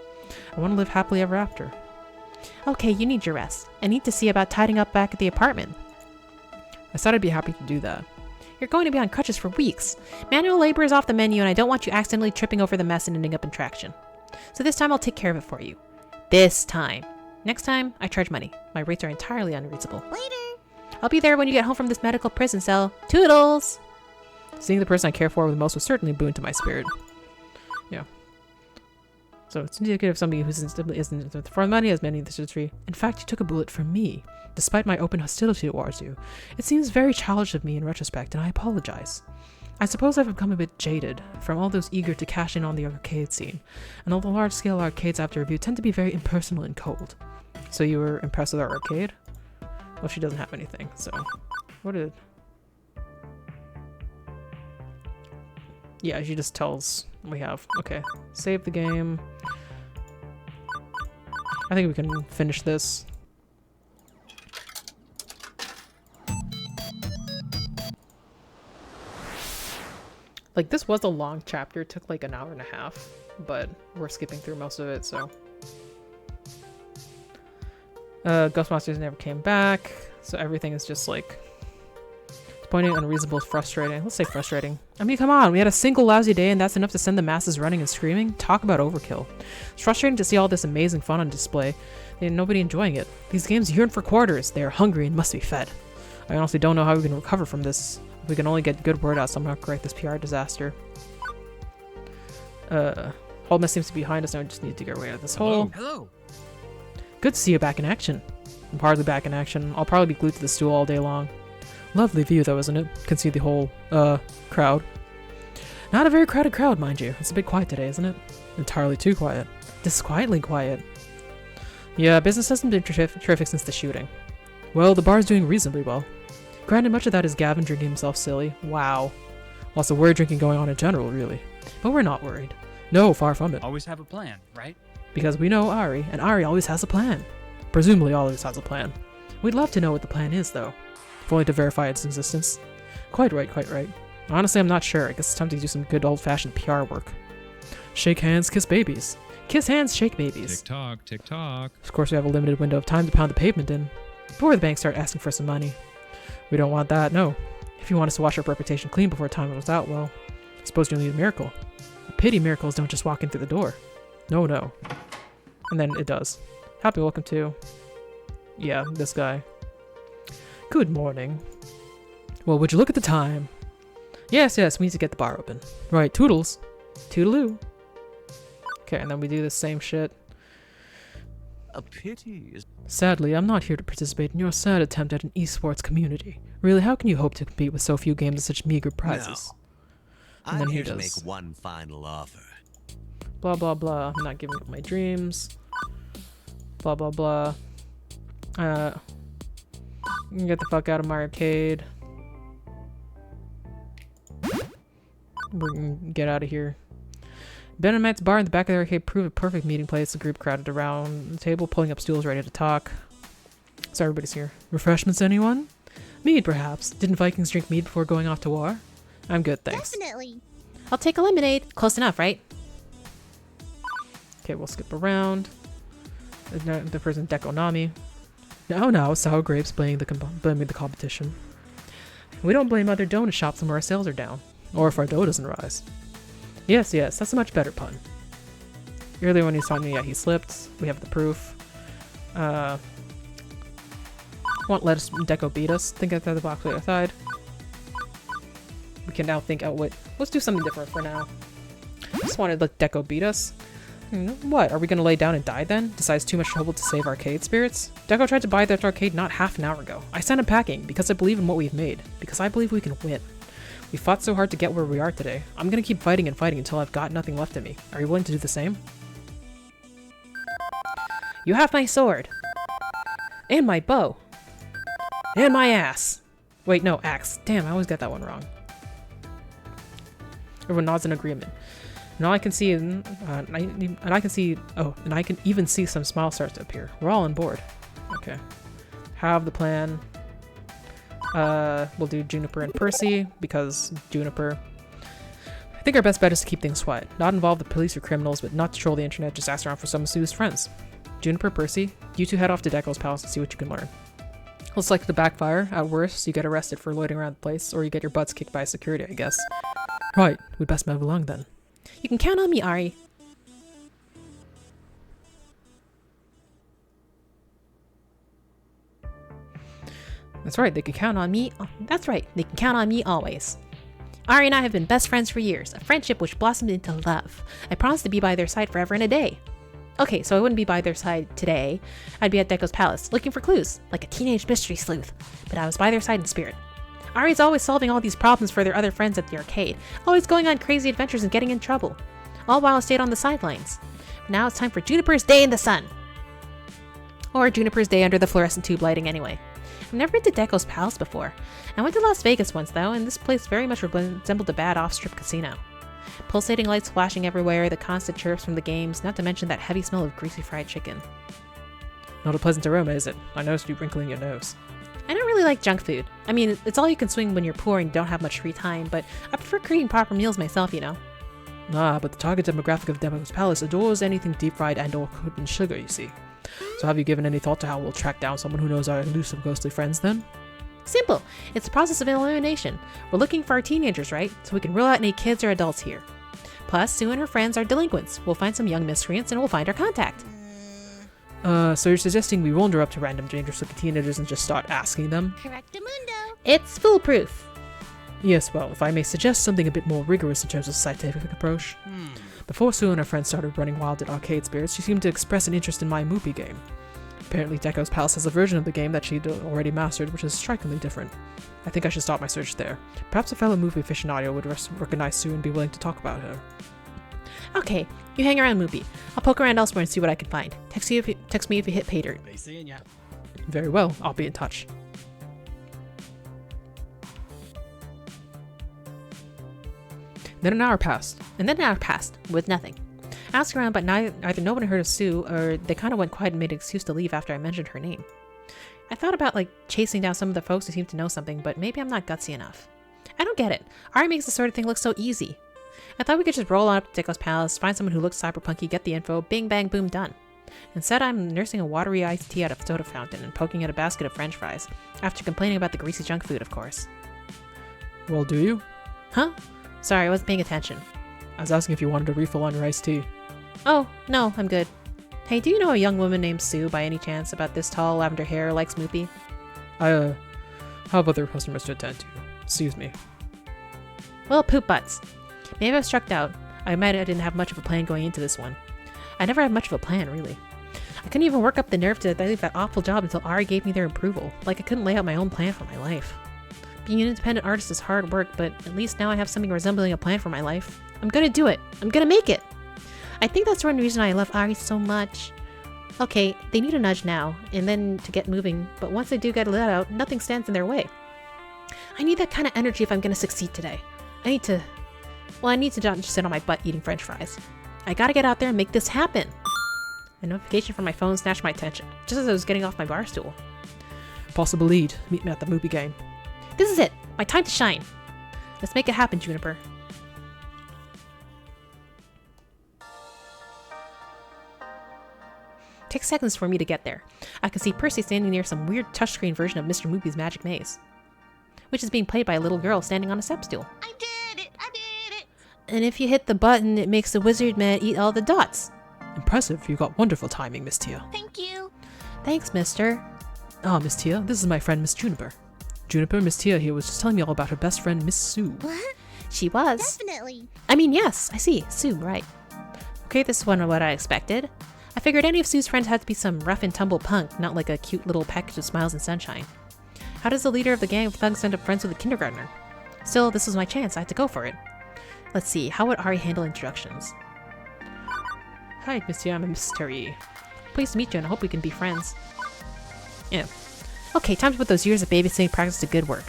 I want to live happily ever after. Okay, you need your rest. I need to see about tidying up back at the apartment. I said I'd be happy to do that. You're going to be on crutches for weeks. Manual labor is off the menu and I don't want you accidentally tripping over the mess and ending up in traction. So this time I'll take care of it for you. This time. Next time, I charge money. My rates are entirely unreasonable. Later! I'll be there when you get home from this medical prison cell. Toodles! Seeing the person I care for the most was certainly a boon to my spirit. Yeah. So it's indicative of somebody who isn't for money as many in this tree. In fact, you took a bullet from me, despite my open hostility towards you. It seems very childish of me in retrospect, and I apologize. I suppose I've become a bit jaded from all those eager to cash in on the arcade scene, and all the large-scale arcades after review tend to be very impersonal and cold. So you were impressed with our arcade? Well, she doesn't have anything, so... What did... Yeah, she just tells we have. Okay, save the game. I think we can finish this. Like, this was a long chapter. It took like an hour and a half, but we're skipping through most of it, so. Ghostbusters never came back, so everything is just like disappointing, unreasonable, frustrating. Let's say frustrating. I mean, come on, we had a single lousy day and that's enough to send the masses running and screaming? Talk about overkill. It's frustrating to see all this amazing fun on display and nobody enjoying it. These games yearn for quarters. They are hungry and must be fed. I honestly don't know how we can recover from this. If we can only get good word out somehow, correct this PR disaster. Whole mess seems to be behind us now. We just need to get away out of this hole. Hello. Good to see you back in action. I'm hardly back in action. I'll probably be glued to the stool all day long. Lovely view though, isn't it? Can see the whole, crowd. Not a very crowded crowd, mind you. It's a bit quiet today, isn't it? Entirely too quiet. Disquietly quiet. Yeah, business hasn't been terrific since the shooting. Well, the bar's doing reasonably well. Granted, much of that is Gavin drinking himself silly. Wow. Lots of word drinking going on in general, really. But we're not worried. No, far from it. Always have a plan, right? Because we know Ari, and Ari always has a plan. Presumably always has a plan. We'd love to know what the plan is, though. If only to verify its existence. Quite right, quite right. Honestly, I'm not sure. I guess it's time to do some good old-fashioned PR work. Shake hands, kiss babies. Kiss hands, shake babies. Tick tock, tick tock. Of course, we have a limited window of time to pound the pavement in. Before the banks start asking for some money. We don't want that, no. If you want us to wash our reputation clean before time runs out, well, I suppose you'll need a miracle. A pity miracles don't just walk in through the door. No, no. And then it does. Happy welcome to... Yeah, this guy. Good morning. Well, would you look at the time? Yes, yes, we need to get the bar open. Right, toodles. Toodaloo. Okay, and then we do the same shit. A pity is... Sadly, I'm not here to participate in your sad attempt at an esports community. Really, how can you hope to compete with so few games and such meager prizes? No. And then I'm he here to does. make one final offer. Blah, blah, blah. I'm not giving up my dreams. Blah, blah, blah. Get the fuck out of my arcade. We're gonna get out of here. Ben and Matt's bar in the back of the arcade proved a perfect meeting place. The group crowded around the table, pulling up stools ready to talk. So everybody's here. Refreshments, anyone? Mead, perhaps. Didn't Vikings drink mead before going off to war? I'm good, thanks. Definitely. I'll take a lemonade. Close enough, right? Okay, we'll skip around. The person Dekonami. Now, sour grapes blaming the competition. We don't blame other donut shops when our sales are down. Or if our dough doesn't rise. Yes, that's a much better pun. Earlier when he was telling me, yeah, he slipped. We have the proof. Won't let us Deco beat us. Think outside the box, wait outside. We can now think out what. Let's do something different for now. Just wanted to let Deco beat us. What? Are we gonna lay down and die then? Decides too much trouble to save arcade spirits? Deco tried to buy that arcade not half an hour ago. I sent him packing because I believe in what we've made. Because I believe we can win. We fought so hard to get where we are today. I'm gonna keep fighting and fighting until I've got nothing left in me. Are you willing to do the same? You have my sword. And my bow. And my ass. Wait, no, axe. Damn, I always get that one wrong. Everyone nods in agreement. And all I can see, and I can even see some smiles start to appear. We're all on board. Okay. Have the plan. We'll do Juniper and Percy, because Juniper. I think our best bet is to keep things quiet. Not involve the police or criminals, but not to troll the internet, just ask around for some of Sue's friends. Juniper, Percy, you two head off to Deco's palace and see what you can learn. Looks like to backfire. At worst, you get arrested for loitering around the place, or you get your butts kicked by security, I guess. Right, we'd best move along then. You can count on me, Ari. That's right, they can count on me. That's right, they can count on me always. Ari and I have been best friends for years, a friendship which blossomed into love. I promised to be by their side forever and a day. Okay, so I wouldn't be by their side today. I'd be at Deco's palace, looking for clues, like a teenage mystery sleuth. But I was by their side in spirit. Ari's always solving all these problems for their other friends at the arcade, always going on crazy adventures and getting in trouble. All while I stayed on the sidelines. But now it's time for Juniper's Day in the Sun. Or Juniper's Day under the fluorescent tube lighting anyway. I've never been to Deco's palace before. I went to Las Vegas once though, and this place very much resembled a bad off-strip casino. Pulsating lights flashing everywhere, the constant chirps from the games, not to mention that heavy smell of greasy fried chicken. Not a pleasant aroma, is it? I noticed you wrinkling your nose. I don't really like junk food. I mean, it's all you can swing when you're poor and don't have much free time, but I prefer creating proper meals myself, you know. Ah, but the target demographic of Deco's Palace adores anything deep-fried and or cooked in sugar, you see. So have you given any thought to how we'll track down someone who knows our elusive ghostly friends, then? Simple. It's a process of elimination. We're looking for our teenagers, right? So we can rule out any kids or adults here. Plus, Sue and her friends are delinquents. We'll find some young miscreants and we'll find our contact. So you're suggesting we wander up to random dangerous-looking teenagers and just start asking them? Correctamundo. It's foolproof. Yes, well, if I may suggest something a bit more rigorous in terms of scientific approach. Before Sue and her friends started running wild at arcade spirits, she seemed to express an interest in my Moopy game. Apparently, Deco's Palace has a version of the game that she'd already mastered, which is strikingly different. I think I should start my search there. Perhaps a fellow movie aficionado would recognize Sue and be willing to talk about her. Okay, you hang around Moopy. I'll poke around elsewhere and see what I can find. Text me if you hit pay dirt. Be seeing ya. Very well, I'll be in touch. Then an hour passed. And then an hour passed, with nothing. I asked around, but either no one heard of Sue, or they kind of went quiet and made an excuse to leave after I mentioned her name. I thought about, chasing down some of the folks who seem to know something, but maybe I'm not gutsy enough. I don't get it. Ari makes this sort of thing look so easy. I thought we could just roll on up to Deco's Palace, find someone who looks cyberpunky, get the info, bing bang boom done. Instead, I'm nursing a watery iced tea out of a soda fountain and poking at a basket of french fries, after complaining about the greasy junk food, of course. Well, do you? Huh? Sorry, I wasn't paying attention. I was asking if you wanted a refill on your iced tea. Oh, no, I'm good. Hey, do you know a young woman named Sue, by any chance, about this tall, lavender hair, likes Moopy? I have other customers to attend to. Excuse me. Well, poop butts. Maybe I was struck out. I didn't have much of a plan going into this one. I never had much of a plan, really. I couldn't even work up the nerve to leave that awful job until Ari gave me their approval. I couldn't lay out my own plan for my life. Being an independent artist is hard work, but at least now I have something resembling a plan for my life. I'm gonna do it. I'm gonna make it. I think that's one reason I love Ari so much. Okay, they need a nudge now, and then to get moving, but once they do get let out, nothing stands in their way. I need that kind of energy if I'm gonna succeed today. I need to not just sit on my butt eating french fries. I gotta get out there and make this happen. A notification from my phone snatched my attention, just as I was getting off my bar stool. Possible lead. Meet me at the movie game. This is it! My time to shine! Let's make it happen, Juniper. Takes seconds for me to get there. I can see Percy standing near some weird touchscreen version of Mr. Moopy's Magic Maze. which is being played by a little girl standing on a step stool. I did it! And if you hit the button, it makes the wizard man eat all the dots. Impressive. You got wonderful timing, Miss Tia. Thank you. Thanks, mister. Ah, Miss Tia, this is my friend Miss Juniper. Juniper, Miss Tia here was just telling me all about her best friend Miss Sue. What? She was. Definitely. I mean, yes, I see. Sue, right. Okay, this is one of what I expected. I figured any of Sue's friends had to be some rough and tumble punk, not like a cute little package of smiles and sunshine. How does the leader of the gang of thugs end up friends with a kindergartner? Still, this was my chance. I had to go for it. Let's see, how would Ari handle introductions? Hi, Miss Tia, I'm a mystery. Pleased to meet you and I hope we can be friends. Yeah. Okay, time to put those years of babysitting practice to good work.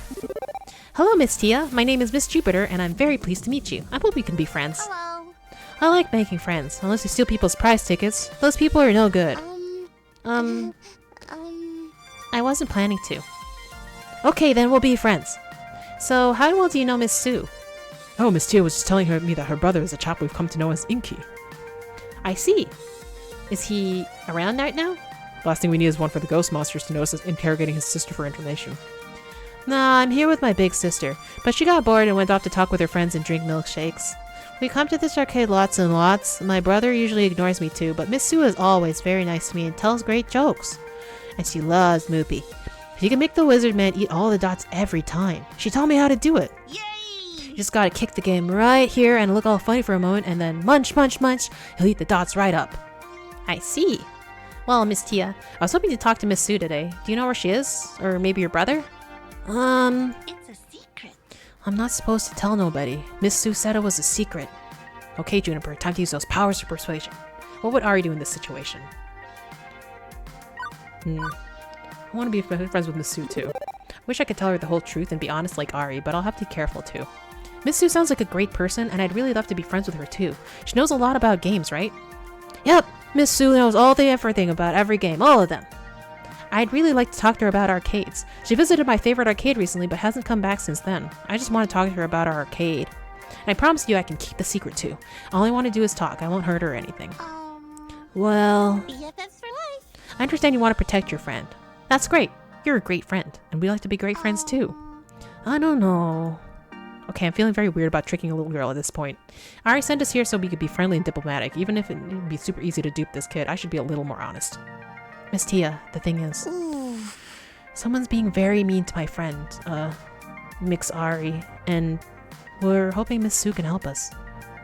Hello, Miss Tia. My name is Miss Jupiter and I'm very pleased to meet you. I hope we can be friends. Hello. I like making friends, unless you steal people's prize tickets. Those people are no good. I wasn't planning to. Okay, then we'll be friends. So, how well do you know Miss Sue? Oh, Miss Tia was just telling me that her brother is a chap we've come to know as Inky. I see. Is he around right now? Last thing we need is one for the ghost monsters to notice us interrogating his sister for information. Nah, I'm here with my big sister, but she got bored and went off to talk with her friends and drink milkshakes. We come to this arcade lots and lots. My brother usually ignores me too, but Miss Sue is always very nice to me and tells great jokes. And she loves Moopy. She can make the wizard man eat all the dots every time. She taught me how to do it. Yay! You just gotta kick the game right here and look all funny for a moment and then munch, munch, munch. He'll eat the dots right up. I see. Well, Miss Tia, I was hoping to talk to Miss Sue today. Do you know where she is? Or maybe your brother? It's a secret. I'm not supposed to tell nobody. Miss Sue said it was a secret. Okay, Juniper, time to use those powers of persuasion. What would Ari do in this situation? I want to be friends with Miss Sue too. Wish I could tell her the whole truth and be honest like Ari, but I'll have to be careful too. Miss Sue sounds like a great person, and I'd really love to be friends with her too. She knows a lot about games, right? Yep, Miss Sue knows everything about every game, all of them. I'd really like to talk to her about arcades. She visited my favorite arcade recently, but hasn't come back since then. I just want to talk to her about our arcade. And I promise you I can keep the secret too. All I want to do is talk. I won't hurt her or anything. Well, BFFs for life. I understand you want to protect your friend. That's great. You're a great friend, and we like to be great friends too. I don't know. Okay, I'm feeling very weird about tricking a little girl at this point. Ari sent us here so we could be friendly and diplomatic. Even if it would be super easy to dupe this kid, I should be a little more honest. Miss Tia, the thing is, someone's being very mean to my friend, Mix Ari, and we're hoping Miss Sue can help us.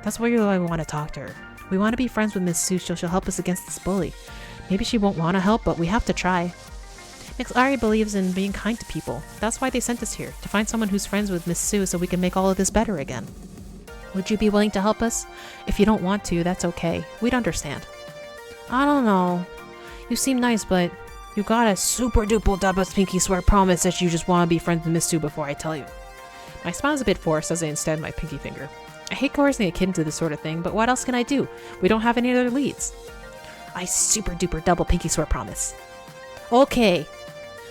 That's why I want to talk to her. We want to be friends with Miss Sue so she'll help us against this bully. Maybe she won't want to help, but we have to try. Mix Ari believes in being kind to people. That's why they sent us here, to find someone who's friends with Miss Sue so we can make all of this better again. Would you be willing to help us? If you don't want to, that's okay. We'd understand. I don't know. You seem nice, but you got a super duper double pinky swear promise that you just want to be friends with Miss Sue before I tell you. My smile's a bit forced as I extend my pinky finger. I hate coercing a kid into this sort of thing, but what else can I do? We don't have any other leads. I super duper double pinky swear promise. Okay.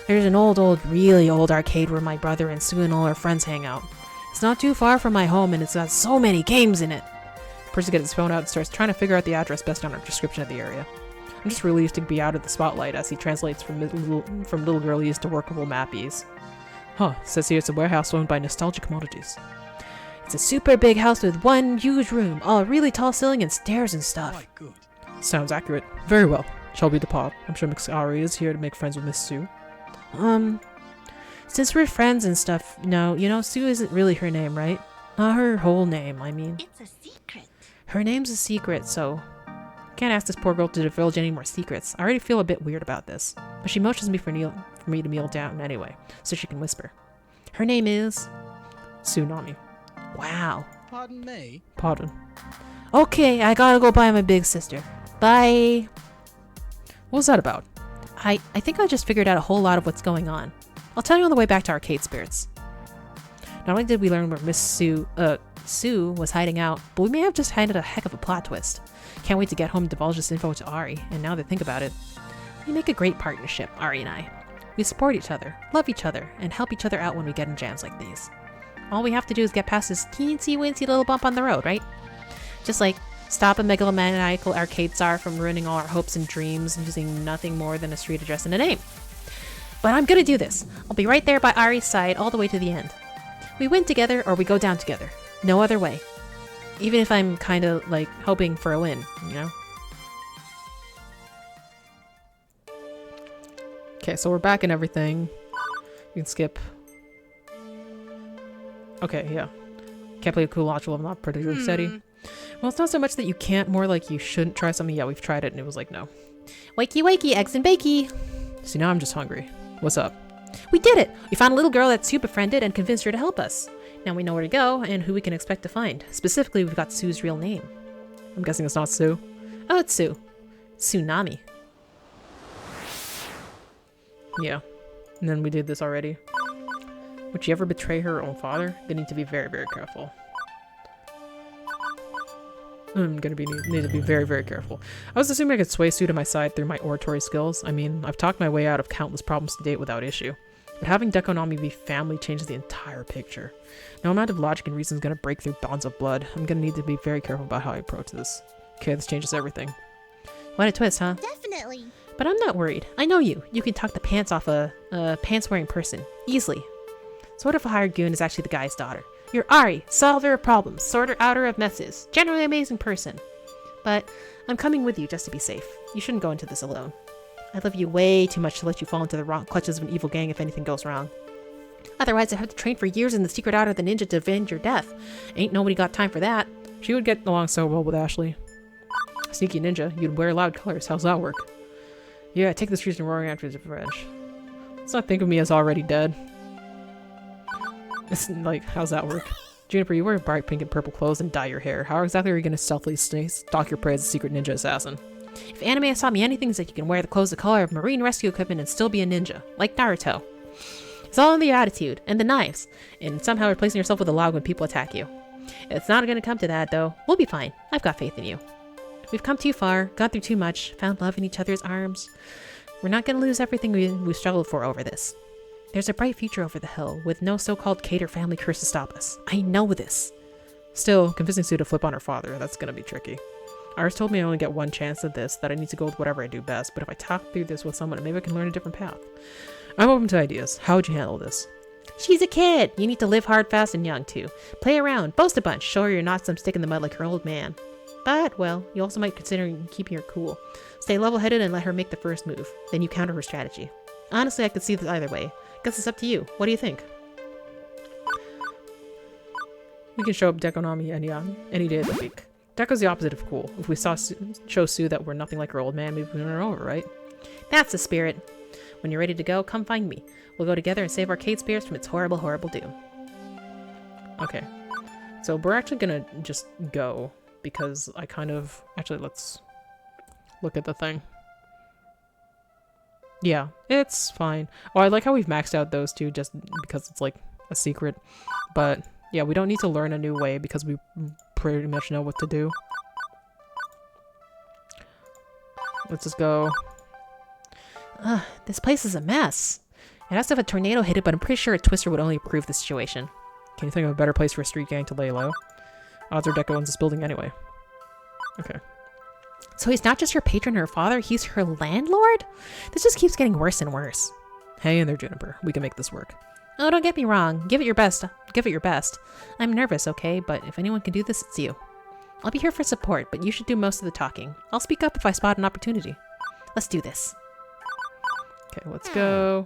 There's an really old arcade where my brother and Sue and all her friends hang out. It's not too far from my home and it's got so many games in it. Percy gets his phone out and starts trying to figure out the address based on a description of the area. I'm just relieved to be out of the spotlight as he translates from little girlies to workable mappies. Huh, says here it's a warehouse owned by Nostalgic Commodities. It's a super big house with one huge room, all really tall ceiling and stairs and stuff. Quite good. Sounds accurate. Very well. Shall we depart? I'm sure Mix Ari is here to make friends with Miss Sue. Since we're friends and stuff, no, you know, Sue isn't really her name, right? Not her whole name, I mean. It's a secret. Her name's a secret, so can't ask this poor girl to divulge any more secrets. I already feel a bit weird about this, but she motions me for me to kneel down anyway, so she can whisper. Her name is Tsunami. Wow. Pardon me? Pardon. Okay, I gotta go buy my big sister. Bye. What was that about? I think I just figured out a whole lot of what's going on. I'll tell you on the way back to Arcade Spirits. Not only did we learn where Miss Sue was hiding out, but we may have just had a heck of a plot twist. Can't wait to get home and divulge this info to Ari, and now that I think about it, we make a great partnership, Ari and I. We support each other, love each other, and help each other out when we get in jams like these. All we have to do is get past this teensy-weensy little bump on the road, right? Just like stop a megalomaniacal arcade czar from ruining all our hopes and dreams using nothing more than a street address and a name. But I'm gonna do this. I'll be right there by Ari's side all the way to the end. We win together or we go down together. No other way. Even if I'm kind of like hoping for a win, you know? Okay, so we're back in everything. You can skip. Okay, yeah. Can't play a cool module. I'm not particularly steady. Well, it's not so much that you can't, more like you shouldn't try something. Yeah, we've tried it and it was like, no. Wakey, wakey, eggs and bakey. See, now I'm just hungry. What's up? We did it! We found a little girl that Sue befriended and convinced her to help us. Now we know where to go and who we can expect to find. Specifically, we've got Sue's real name. I'm guessing it's not Sue. Oh, it's Sue. Tsunami. Yeah. And then we did this already. Would she ever betray her own father? They need to be very, very careful. I'm gonna need to be very, very careful. I was assuming I could sway Sue to my side through my oratory skills. I mean, I've talked my way out of countless problems to date without issue. But having Dekonami be family changes the entire picture. No amount of logic and reason is gonna break through bonds of blood. I'm gonna need to be very careful about how I approach this. Okay, this changes everything. What a twist, huh? Definitely. But I'm not worried. I know you. You can talk the pants off a pants-wearing person. Easily. So what if a hired goon is actually the guy's daughter? You're Ari, solver of problems, sorter outer of messes, generally amazing person. But I'm coming with you just to be safe. You shouldn't go into this alone. I love you way too much to let you fall into the wrong clutches of an evil gang if anything goes wrong. Otherwise, I'd have to train for years in the secret outer of the ninja to avenge your death. Ain't nobody got time for that. She would get along so well with Ashley. Sneaky ninja, you'd wear loud colors. How's that work? Yeah, take the streets and roaring after his revenge. Let's not think of me as already dead. It's like, how's that work? Juniper, you wear bright pink and purple clothes and dye your hair. How exactly are you going to stealthily stalk your prey as a secret ninja assassin? If anime has taught me anything, it's that you can wear the clothes the color of marine rescue equipment and still be a ninja, like Naruto. It's all in the attitude, and the knives, and somehow replacing yourself with a log when people attack you. It's not going to come to that, though. We'll be fine. I've got faith in you. We've come too far, gone through too much, found love in each other's arms. We're not going to lose everything we've struggled for over this. There's a bright future over the hill, with no so-called Cater family curse to stop us. I know this. Still, convincing Sue to flip on her father, that's gonna be tricky. Iris told me I only get one chance at this, that I need to go with whatever I do best, but if I talk through this with someone, maybe I can learn a different path. I'm open to ideas. How would you handle this? She's a kid! You need to live hard, fast, and young, too. Play around, boast a bunch, show her you're not some stick in the mud like her old man. But, well, you also might consider keeping her cool. Stay level-headed and let her make the first move. Then you counter her strategy. Honestly, I could see this either way. Guess it's up to you. What do you think? We can show up Dekonami any day of the week. Deko's the opposite of cool. If we show Sue that we're nothing like her old man, maybe we win her over, right? That's the spirit. When you're ready to go, come find me. We'll go together and save Arcade Spirits from its horrible, horrible doom. Okay. So we're actually gonna just go, because I kind of... Actually, let's look at the thing. Yeah, it's fine. Oh, I like how we've maxed out those two just because it's like a secret. But yeah, we don't need to learn a new way because we pretty much know what to do. Let's just go. This place is a mess. It has to have a tornado hit it, but I'm pretty sure a twister would only improve the situation. Can you think of a better place for a street gang to lay low? Odds are Deco owns this building anyway. Okay. So he's not just her patron or her father, he's her landlord? This just keeps getting worse and worse. Hang in there, Juniper. We can make this work. Oh, don't get me wrong. Give it your best. Give it your best. I'm nervous, okay? But if anyone can do this, it's you. I'll be here for support, but you should do most of the talking. I'll speak up if I spot an opportunity. Let's do this. Okay, let's go.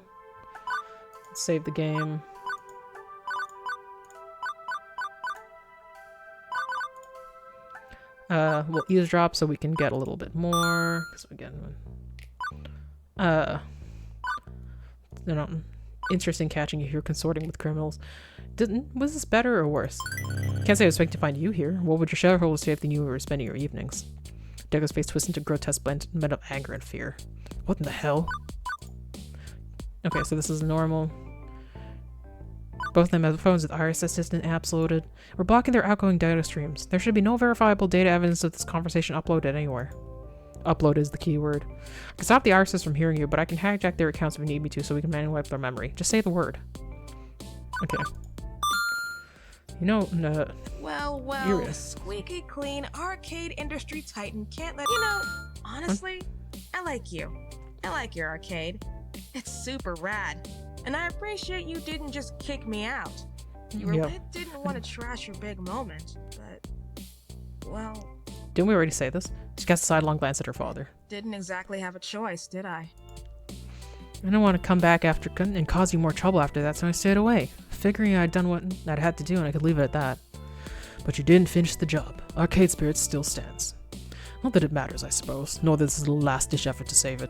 Let's save the game. We'll eavesdrop so we can get a little bit more. Because again, you know, interesting catching you here consorting with criminals. Was this better or worse? Can't say I was expecting to find you here. What would your shareholders say if they knew you were spending your evenings? Deco's face twists into a grotesque blend of anger and fear. What in the hell? Okay, so this is normal. Both of them have phones with Iris Assistant apps loaded. We're blocking their outgoing data streams. There should be no verifiable data evidence of this conversation uploaded anywhere. Upload is the key word. I can stop the Irises from hearing you, but I can hijack their accounts if we need me to so we can manually wipe their memory. Just say the word. Okay. You know, Well, squeaky clean arcade industry titan can't let... You know, honestly, I like you. I like your arcade. It's super rad. And I appreciate you didn't just kick me out. You Yep. really didn't want to trash your big moment, but, well, Didn't we already say this? She casts a sidelong glance at her father. didn't exactly have a choice, did I? I didn't want to come back after and cause you more trouble after that, so I stayed away, figuring I'd done what I had to do and I could leave it at that. But you didn't finish the job. Arcade Spirits still stands. Not that it matters, I suppose, nor that this is the last-ditch effort to save it.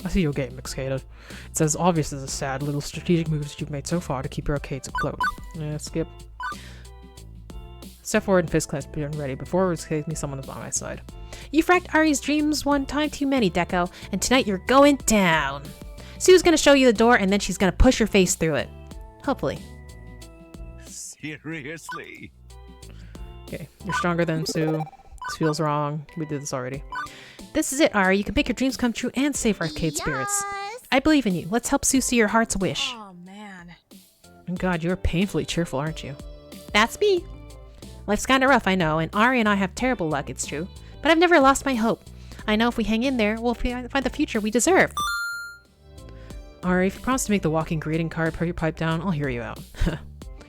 I see your game, Mixcada. It's as obvious as the sad little strategic moves you've made so far to keep your arcades afloat. Yeah, skip. Step forward and fist clench, being ready. Before it escapes me, someone was on my side. You fracked Ari's dreams one time too many, Deco, and tonight you're going down. Sue's gonna show you the door, and then she's gonna push your face through it. Hopefully. Seriously? Okay, you're stronger than Sue. This feels wrong. We did this already. This is it, Ari. You can make your dreams come true and save arcade spirits. I believe in you. Let's help Sue see your heart's wish. Oh, man. Oh God, you're painfully cheerful, aren't you? That's me. Life's kinda rough, I know, and Ari and I have terrible luck, it's true. But I've never lost my hope. I know if we hang in there, we'll find the future we deserve. Ari, if you promise to make the walking greeting card, put your pipe down, I'll hear you out.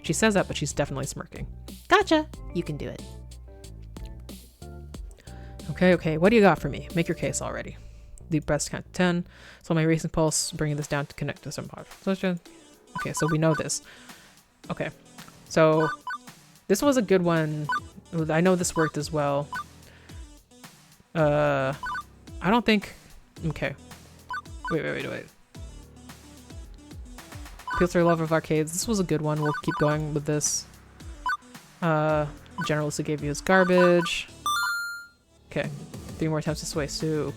She says that, but she's definitely smirking. Gotcha. You can do it. Okay, what do you got for me? Make your case already. Deep breaths count to 10. So my racing pulse, bringing this down to connect to some part. Okay, so we know this. Okay, so this was a good one. I know this worked as well. I don't think... Okay. Wait. Appeals to her love of arcades. This was a good one. We'll keep going with this. Generalist gave you his garbage. Okay. 3 more attempts to sway Sue.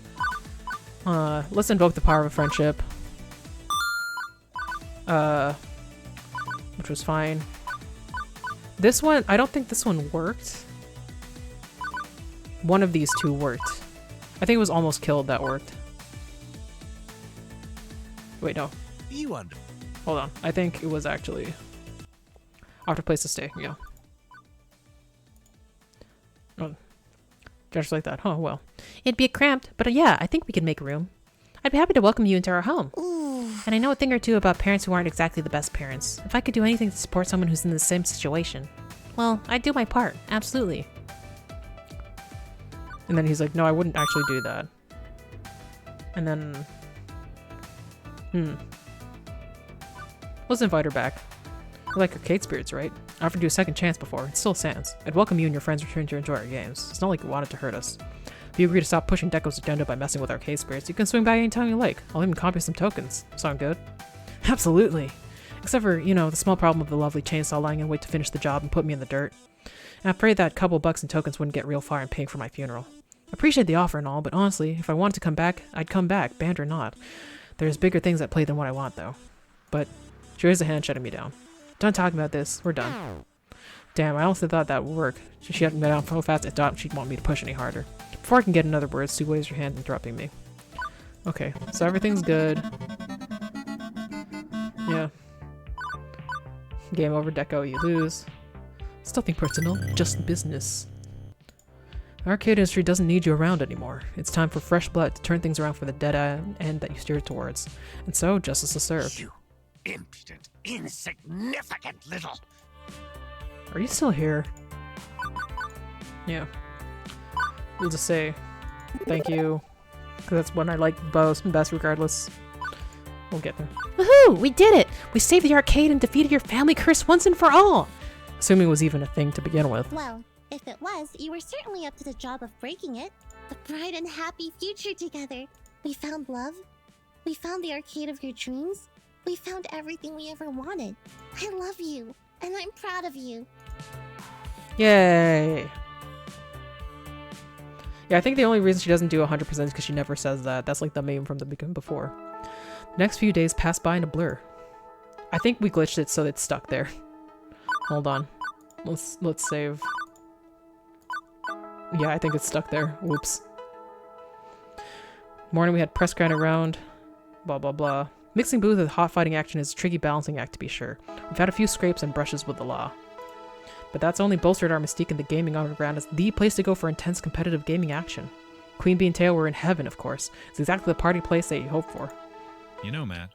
Let's invoke the power of a friendship. Which was fine. This one, I don't think this one worked. One of these two worked. I think it was almost killed that worked. Wait, no. You under. Hold on. I think it was actually... After place to stay, yeah. Oh. Just like that. Oh, well. It'd be cramped, but yeah, I think we could make room. I'd be happy to welcome you into our home. Ooh. And I know a thing or two about parents who aren't exactly the best parents. If I could do anything to support someone who's in the same situation, well, I'd do my part. Absolutely. And then he's like, no, I wouldn't actually do that. And then... Let's invite her back. You like arcade spirits, right? I offered you a second chance before. It still stands. I'd welcome you and your friends return to enjoy our games. It's not like you wanted to hurt us. If you agree to stop pushing Deco's agenda by messing with arcade spirits, you can swing by anytime you like. I'll even copy some tokens. Sound good? Absolutely. Except for, you know, the small problem of the lovely chainsaw lying in wait to finish the job and put me in the dirt. And I'm afraid that couple bucks in tokens wouldn't get real far in paying for my funeral. I appreciate the offer and all, but honestly, if I wanted to come back, I'd come back, banned or not. There's bigger things at play than what I want, though. But she raised a hand, shutting me down. Done talking about this. We're done. Damn, I honestly thought that would work. She hadn't been down so fast I thought she'd want me to push any harder. Before I can get another word, Sue waves her hand, interrupting me. Okay, so everything's good. Yeah. Game over, Deco, you lose. It's nothing personal, just business. The arcade industry doesn't need you around anymore. It's time for fresh blood to turn things around for the dead end that you steered towards. And so, justice is served. You impudent, insignificant little... Are you still here? Yeah. We'll just say thank you, because that's what I like best regardless. We'll get there. Woohoo! We did it! We saved the arcade and defeated your family curse once and for all! Assuming it was even a thing to begin with. Well, if it was, you were certainly up to the job of breaking it. A bright and happy future together. We found love. We found the arcade of your dreams. We found everything we ever wanted. I love you, and I'm proud of you. Yay! Yeah, I think the only reason she doesn't do 100% is because she never says that. That's like the meme from the beginning before. The next few days pass by in a blur. I think we glitched it so it's stuck there. Hold on. Let's save. Yeah, I think it's stuck there. Whoops. Morning we had press grind around. Blah blah blah. Mixing booth with hot fighting action is a tricky balancing act to be sure. We've had a few scrapes and brushes with the law. But that's only bolstered our mystique in the gaming underground as the place to go for intense competitive gaming action. Queen Bee and Tail were in heaven, of course. It's exactly the party place that you hope for. You know, Matt,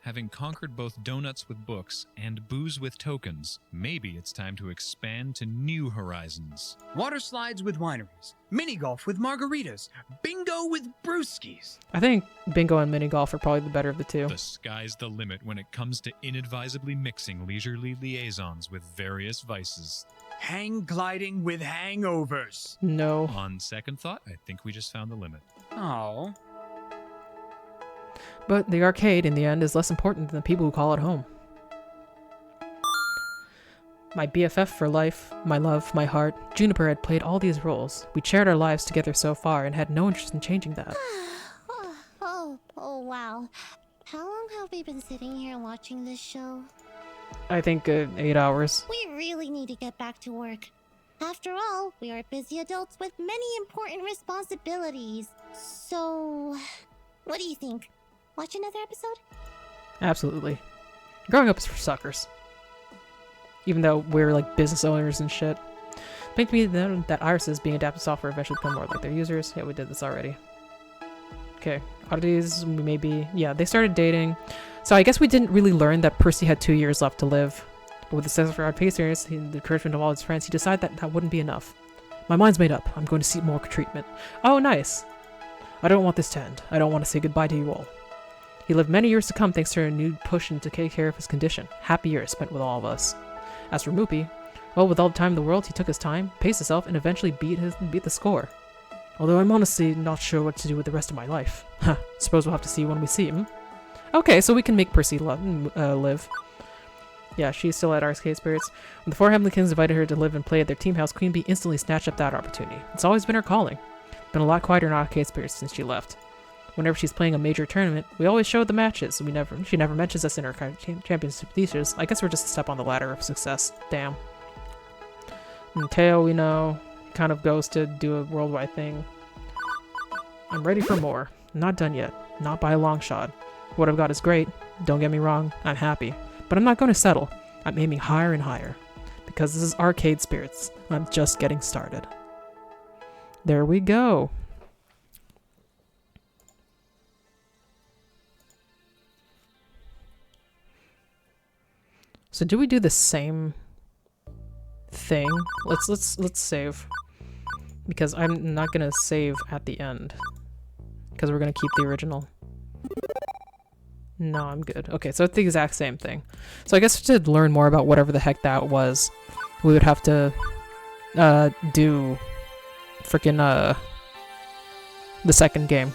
Having conquered both donuts with books and booze with tokens, maybe it's time to expand to new horizons. Water slides with wineries, mini golf with margaritas, bingo with brewskis. I think bingo and mini golf are probably the better of the two. The sky's the limit when it comes to inadvisably mixing leisurely liaisons with various vices. Hang gliding with hangovers. No. On second thought, I think we just found the limit. Oh. But the arcade, in the end, is less important than the people who call it home. My BFF for life, my love, my heart, Juniper had played all these roles. We'd shared our lives together so far and had no interest in changing that. Oh, wow. How long have we been sitting here watching this show? I think 8 hours. We really need to get back to work. After all, we are busy adults with many important responsibilities. So, what do you think? Watch another episode? Absolutely. Growing up is for suckers. Even though we're like business owners and shit. Make me know that irises being adapted software eventually become more like their users. Yeah, we did this already. Okay, oddities, maybe. Yeah, they started dating. So I guess we didn't really learn that Percy had 2 years left to live. But with the sense of our experience, the encouragement of all his friends, he decided that that wouldn't be enough. My mind's made up. I'm going to seek more treatment. Oh, nice. I don't want this to end. I don't want to say goodbye to you all. He lived many years to come thanks to a renewed push to take care of his condition. Happy years spent with all of us. As for Moopy, well, with all the time in the world, he took his time, paced himself, and eventually beat the score. Although I'm honestly not sure what to do with the rest of my life. Huh, suppose we'll have to see when we see him. Okay, so we can make Percy live. Yeah, she's still at Arcade Spirits. When the four Heavenly Kings invited her to live and play at their team house, Queen Bee instantly snatched up that opportunity. It's always been her calling. Been a lot quieter in Arcade Spirits since she left. Whenever she's playing a major tournament, we always show the matches. She never mentions us in her championship thesis. I guess we're just a step on the ladder of success. Damn. And Teo, we know, kind of goes to do a worldwide thing. I'm ready for more. I'm not done yet. Not by a long shot. What I've got is great. Don't get me wrong. I'm happy. But I'm not going to settle. I'm aiming higher and higher. Because this is Arcade Spirits. I'm just getting started. There we go. So do we do the same thing? Let's save. Because I'm not gonna save at the end. Because we're gonna keep the original. No, I'm good. Okay, so it's the exact same thing. So I guess to learn more about whatever the heck that was, we would have to do freaking the second game.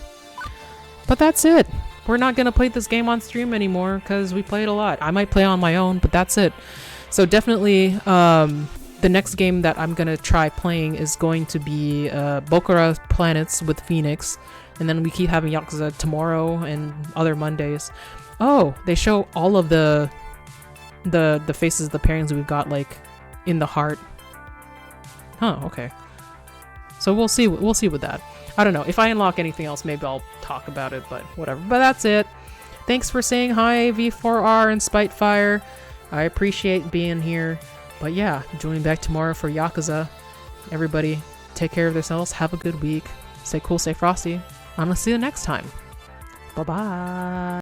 But that's it. We're not gonna play this game on stream anymore because we played a lot. I might play on my own, but that's it. So definitely, the next game that I'm gonna try playing is going to be Bokura Planets with Phoenix, and then we keep having Yakuza tomorrow and other Mondays. Oh, they show all of the faces of the pairings we've got like in the heart. Huh. Okay. So we'll see with that. I don't know. If I unlock anything else, maybe I'll talk about it, but whatever. But that's it. Thanks for saying hi, V4R and Spitefire. I appreciate being here. But yeah, joining back tomorrow for Yakuza. Everybody, take care of yourselves. Have a good week. Stay cool, stay frosty. I'm gonna see you next time. Bye-bye.